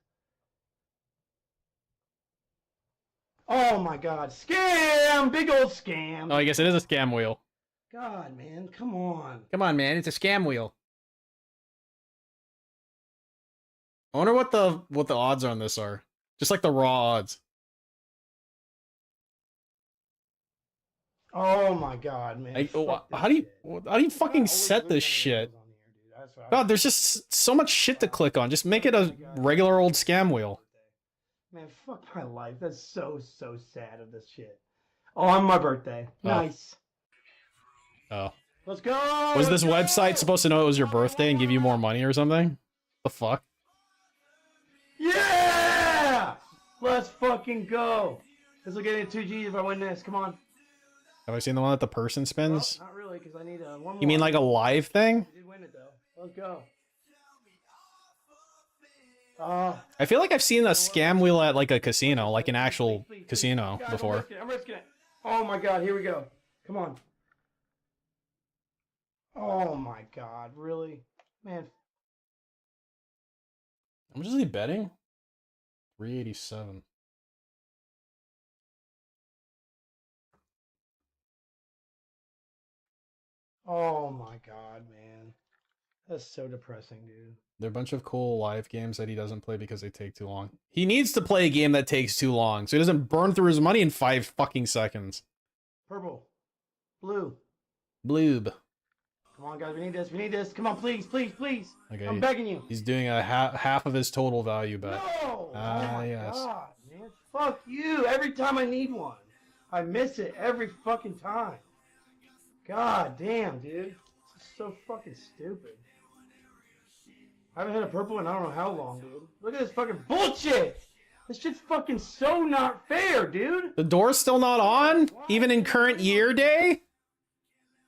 Oh my god. Scam! Big old scam. Oh, I guess it is a scam wheel. God, man. Come on. Come on, man. It's a scam wheel. I wonder what the odds on this are. Just like the raw odds. Oh my god, man. How do you fucking set this shit? God, there's just so much shit to click on. Just make it a regular old scam wheel. Man, fuck my life. That's so sad of this shit. Oh, on my birthday. Nice. Oh. Let's go! Was this website supposed to know it was your birthday and give you more money or something? The fuck? Yeah! Let's fucking go. This will get me 2G if I win this. Come on. Have I seen the one that the person spins? Well, not really, because I need one more. You mean like a live thing? I did win it, though. Let's go. I feel like I've seen a scam wheel at like a casino, like an actual casino God, before. I'm risking it. Oh my god, here we go. Come on. Oh my god, really? Man. How much is he betting? 387. Oh my god, man. That's so depressing, dude. They're a bunch of cool live games that he doesn't play because they take too long. He needs to play a game that takes too long so he doesn't burn through his money in 5 fucking seconds. Purple. Blue. Bloob. Come on, guys. We need this. We need this. Come on, please, please, please. Okay, I'm begging you. He's doing a half of his total value bet. No! Ah, oh my yes. God, man. Fuck you. Every time I need one. I miss it every fucking time. God damn, dude. This is so fucking stupid. I haven't had a purple in I don't know how long, dude. Look at this fucking bullshit! This shit's fucking so not fair, dude! The door's still not on? Even in current year day?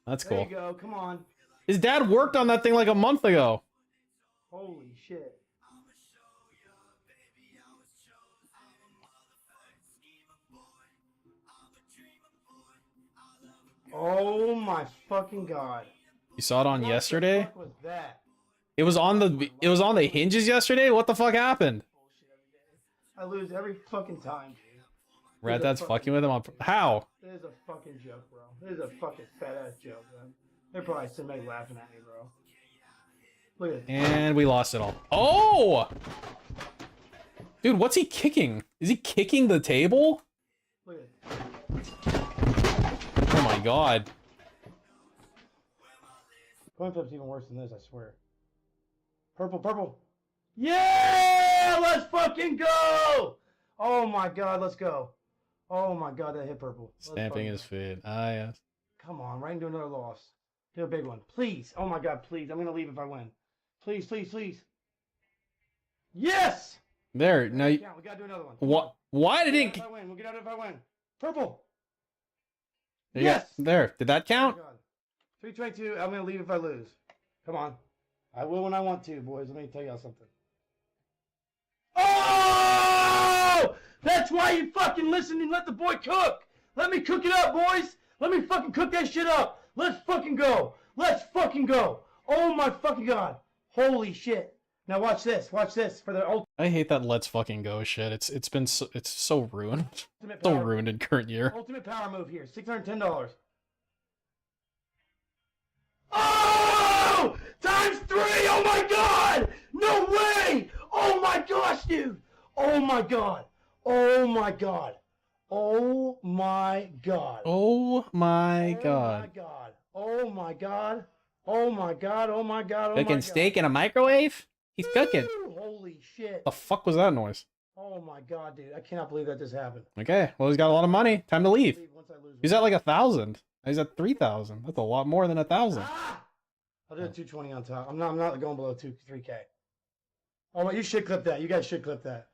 That's There cool. you go, come on. His dad worked on that thing like a month ago. Holy shit. Oh my fucking God. You saw it on yesterday? What the fuck was that? It was on the hinges yesterday? What the fuck happened? I lose every fucking time, dude. Red Dad's fucking with him on... How? This is a fucking joke, bro. This is a fucking fat ass joke, man. They're probably somebody laughing at me, bro. Look at this. And we lost it all. Oh! Dude, what's he kicking? Is he kicking the table? Look at this. Oh my god. Coin flip's even worse than this, I swear. Purple, purple. Yeah! Let's fucking go! Oh my God, let's go. Oh my God, that hit purple. Let's Stamping fucking his go. feet. Ah, yes. Come on, right into another loss. Do a big one. Please. Oh my God, please. I'm going to leave if I win. Please, please, please. Yes! There, now you... Yeah, we got to do another one. What? Why did it... If I win, we'll get out if I win. Purple. You Yes! got- there, did that Oh count? my God. 322. I'm going to leave if I lose. Come on. I will when I want to, boys. Let me tell y'all something. Oh! That's why you fucking listen and let the boy cook. Let me cook it up, boys. Let me fucking cook that shit up. Let's fucking go. Let's fucking go. Oh my fucking God. Holy shit. Now watch this. Watch this for the ultimate I hate that let's fucking go shit. It's been so, it's so ruined. So power, ruined in current year. ultimate power move here. $610. Oh! Times 3! Oh my God! No way! Oh my gosh, dude! Oh my God! Oh my God! Oh my God! Oh my Oh god. my God! Oh my God! Oh my God! Oh my God! Oh my Cooking God! steak in a microwave? He's cooking. Woo! Holy shit! The fuck was that noise? Oh my God, dude! I cannot believe that just happened. Okay, well he's got a lot of money. Time to leave. Once I lose He's at like 1,000. He's at 3,000. That's a lot more than 1,000. Ah! I'll do a 220 on top. I'm not going below 3K. Oh, well, you should clip that. You guys should clip that.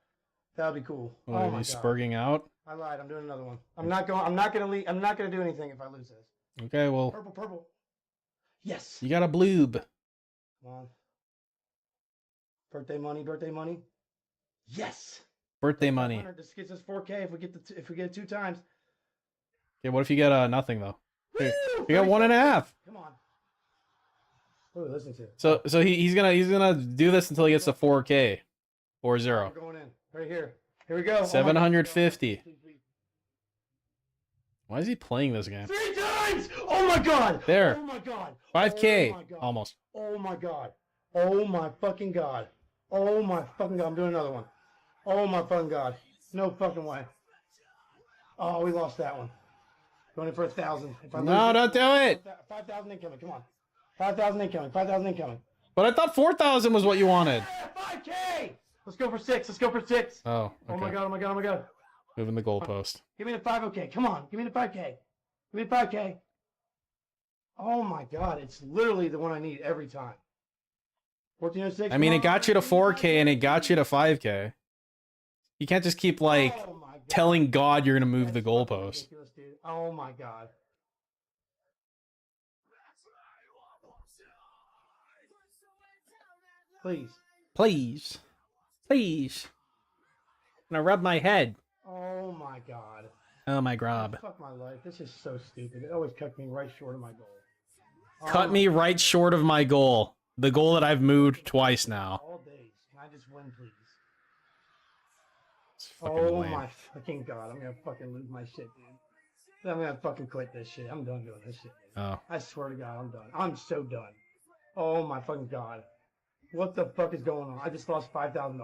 That would be cool. Oh, Oh my he's God. spurging out. I lied. I'm doing another one. I'm not gonna leave. I'm not gonna do anything if I lose this. Okay, well, Purple, purple. Yes. you got a bloob. Come on. Birthday money. Birthday money. Yes. Birthday money. This gets us 4K if we get it 2 times. Okay, what if you get nothing though? Okay, Woo! you got 1.5. Come on. What are we listening to? So he's gonna do this until he gets to 4K. 4-0. We're going in right here. Here we go. Oh my God. 750. Please, please. Why is he playing this game? 3 times! Oh my God! There. Oh my God! 5K. Oh my God. Almost. Oh my God! Oh my fucking God! Oh my fucking God! I'm doing another one. Oh my fucking God! No fucking way! Oh, we lost that one. Going in for 1,000. If I No, lose don't do it. 5,000 incoming. Come on. 5,000 incoming. 5,000 incoming. But I thought 4,000 was what you wanted. Yeah, 5K! Let's go for 6. Let's go for 6. Oh, okay. Oh my God! Oh my God! Oh my God! Moving the goalpost. Give me the 5. Okay, come on. Give me the 5K. Give me the 5K. Oh my God! It's literally the one I need every time. 1406. I mean, come it got on. you to 4K and it got you to 5K. You can't just keep like Oh my God. telling God you're gonna move the That's fucking goalpost. ridiculous, dude. Oh my God. Please. Please, please. I'm gonna rub my head. Oh my God. Oh my grob. Fuck my life. This is so stupid. It always cut me right short of my goal. Cut me right short of my goal. The goal that I've moved twice now. All days. Can I just win, please? It's fucking Oh lame. my fucking God. I'm gonna fucking lose my shit, dude. I'm gonna fucking quit this shit. I'm done doing this shit, dude. Oh. I swear to God, I'm done. I'm so done. Oh my fucking God. What the fuck is going on? I just lost $5,000.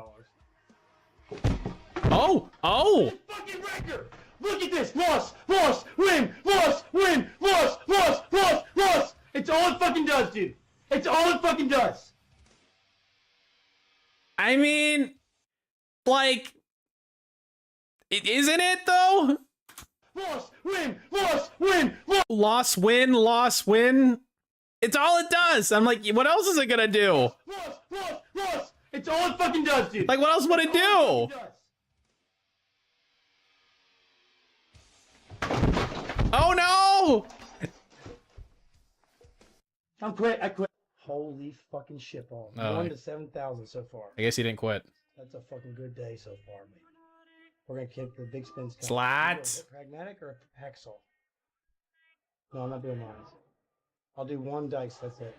Oh! Oh! Fucking record! Look at this! Loss! Loss! Win! Loss! Win! Loss! Loss! Loss! Loss! It's all it fucking does, dude. It's all it fucking does. I mean, like, isn't it though? Loss, win, loss, win, loss. Loss, win, loss, win. It's all it does. I'm like, what else is it gonna do? Loss, loss, loss. It's all it fucking does, dude. Like, what else would it It's all do? it fucking does. Oh no! I'm quit. I quit. Holy fucking shitball. Oh, 1 to 7,000 so far. I guess he didn't quit. That's a fucking good day so far, man. We're gonna kick the big spins. coming. Slats. Is it pragmatic or hexal? No, I'm not doing mines. I'll do one dice. That's it.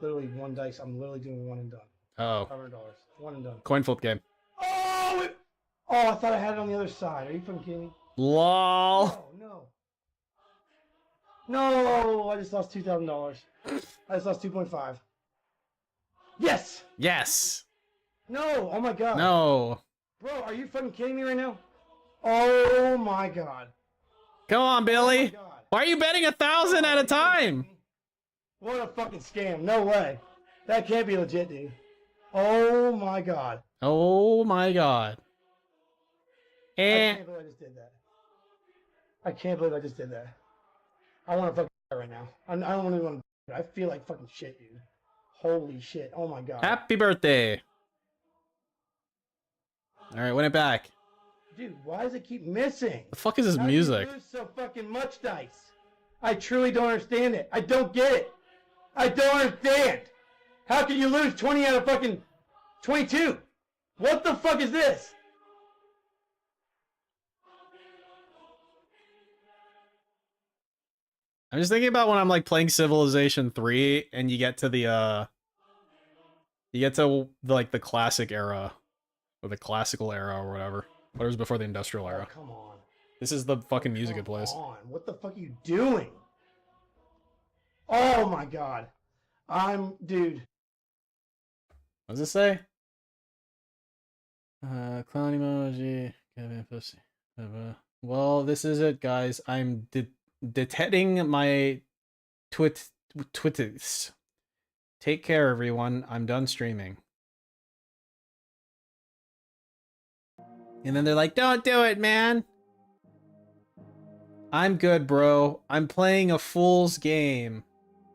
Literally one dice. I'm literally doing one and done. Oh, $500. One and done. coin flip game. Oh! Oh, I thought I had it on the other side. Are you fucking kidding me? Lol. Oh, no. No! I just lost $2,000. I just lost 2.5. Yes! Yes. No! Oh my god. No. Bro, are you fucking kidding me right now? Oh my god. Come on, Oh Billy. my god. Why are you betting 1,000 at a time? What a fucking scam. No way. That can't be legit, dude. Oh my god. Oh my god. I Eh. can't believe I just did that. I can't believe I just did that. I want to fucking die right now. I don't even want to. I feel like fucking shit, dude. Holy shit. Oh my god. Happy birthday. All right, win it back. Dude, why does it keep missing? The fuck is this How music? do you lose so fucking much dice? I truly don't understand it. I don't get it. I don't understand. How can you lose 20 out of fucking 22? What the fuck is this? I'm just thinking about when I'm like playing Civilization 3 and you get to the like the classic era or the classical era or whatever. What was before the industrial Oh, era. come on. This is the fucking music it Come plays. on. What the fuck are you doing? Oh my god. Dude. What does it say? Clown emoji. Kevin pussy. Well, this is it, guys. I'm detecting my twitters. Take care, everyone. I'm done streaming. And then they're like, don't do it, man. I'm good, bro. I'm playing a fool's game.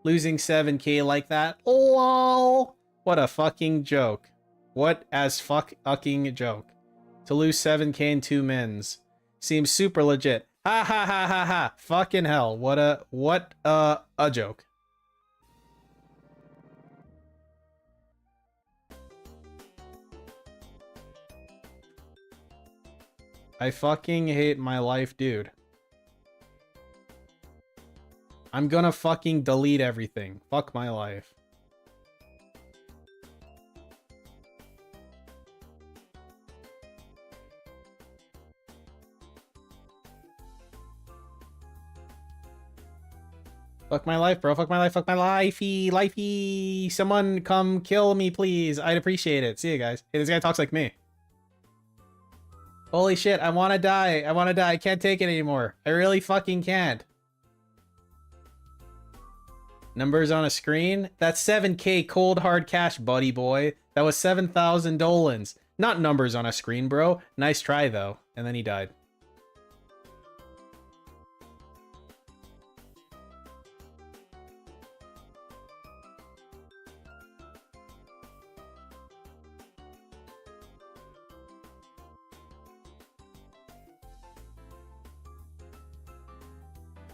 Losing 7K like that. LOL. What a fucking joke. What as fucking joke. To lose 7K in 2 mins. Seems super legit. Ha ha ha ha ha. Fucking hell. What a joke. I fucking hate my life, dude. I'm gonna fucking delete everything. Fuck my life. Fuck my life, bro. Fuck my life. Fuck my lifey. Lifey. Someone come kill me, please. I'd appreciate it. See you guys. Hey, this guy talks like me. Holy shit. I want to die. I want to die. I can't take it anymore. I really fucking can't. Numbers on a screen? That's 7K cold hard cash, buddy boy. That was 7,000 dolans. Not numbers on a screen, bro. Nice try, though. And then he died.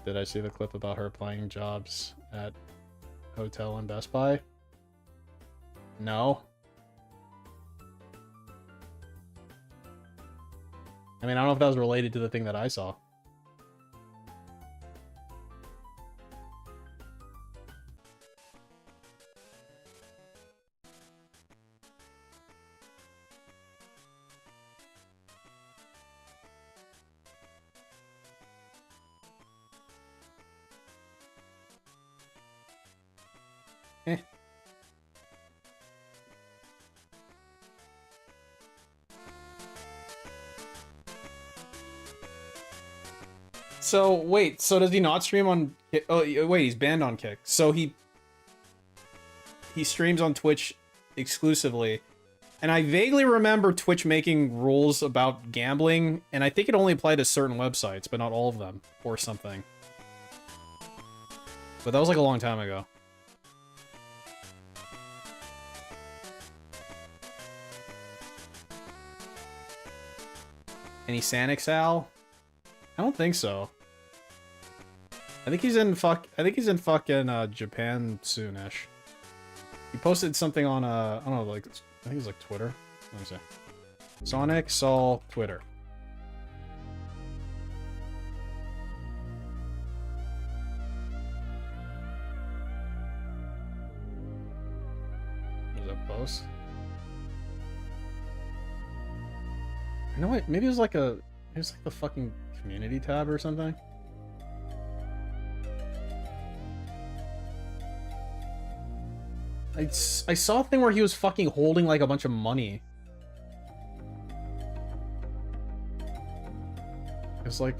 Did I see the clip about her applying jobs at Hotel and Best Buy? No. I mean, I don't know if that was related to the thing that I saw. Eh. So wait, so does he not stream on? Oh wait, he's banned on Kick. So he streams on Twitch exclusively, and I vaguely remember Twitch making rules about gambling, and I think it only applied to certain websites, but not all of them, or something. But that was like a long time ago. Any Sanix Al? I don't think so. I think he's in fucking Japan soonish. He posted something on I don't know, like I think it's like Twitter. Let me see. Sonic Sol Twitter. Was that post? You know what? Maybe it was like the fucking community tab or something. I saw a thing where he was fucking holding like a bunch of money. It's like,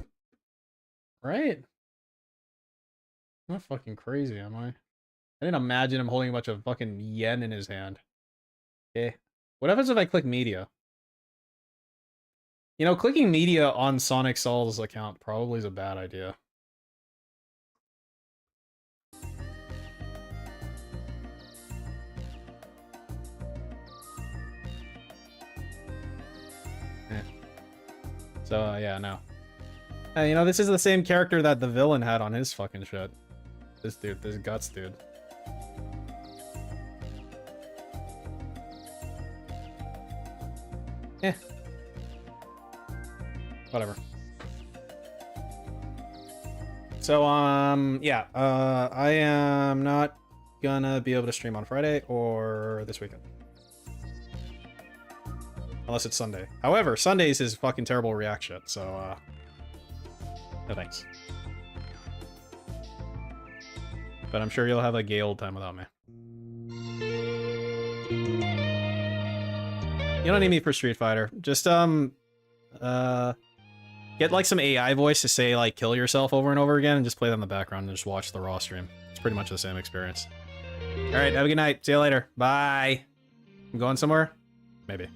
right? I'm not fucking crazy, am I? I didn't imagine him holding a bunch of fucking yen in his hand. Okay. What happens if I click media? You know, clicking media on Sonic Sol's account probably is a bad idea. So, yeah, no. Hey, you know, this is the same character that the villain had on his fucking shit. This dude, this Guts dude. Eh. Whatever. So, yeah, I am not gonna be able to stream on Friday or this weekend. Unless it's Sunday. However, Sundays is fucking terrible react shit, so, no thanks. But I'm sure you'll have a gay old time without me. You don't need me for Street Fighter. Just, get like some AI voice to say, like, kill yourself over and over again and just play that in the background and just watch the raw stream. It's pretty much the same experience. Alright, have a good night. See you later. Bye. I'm going somewhere? Maybe.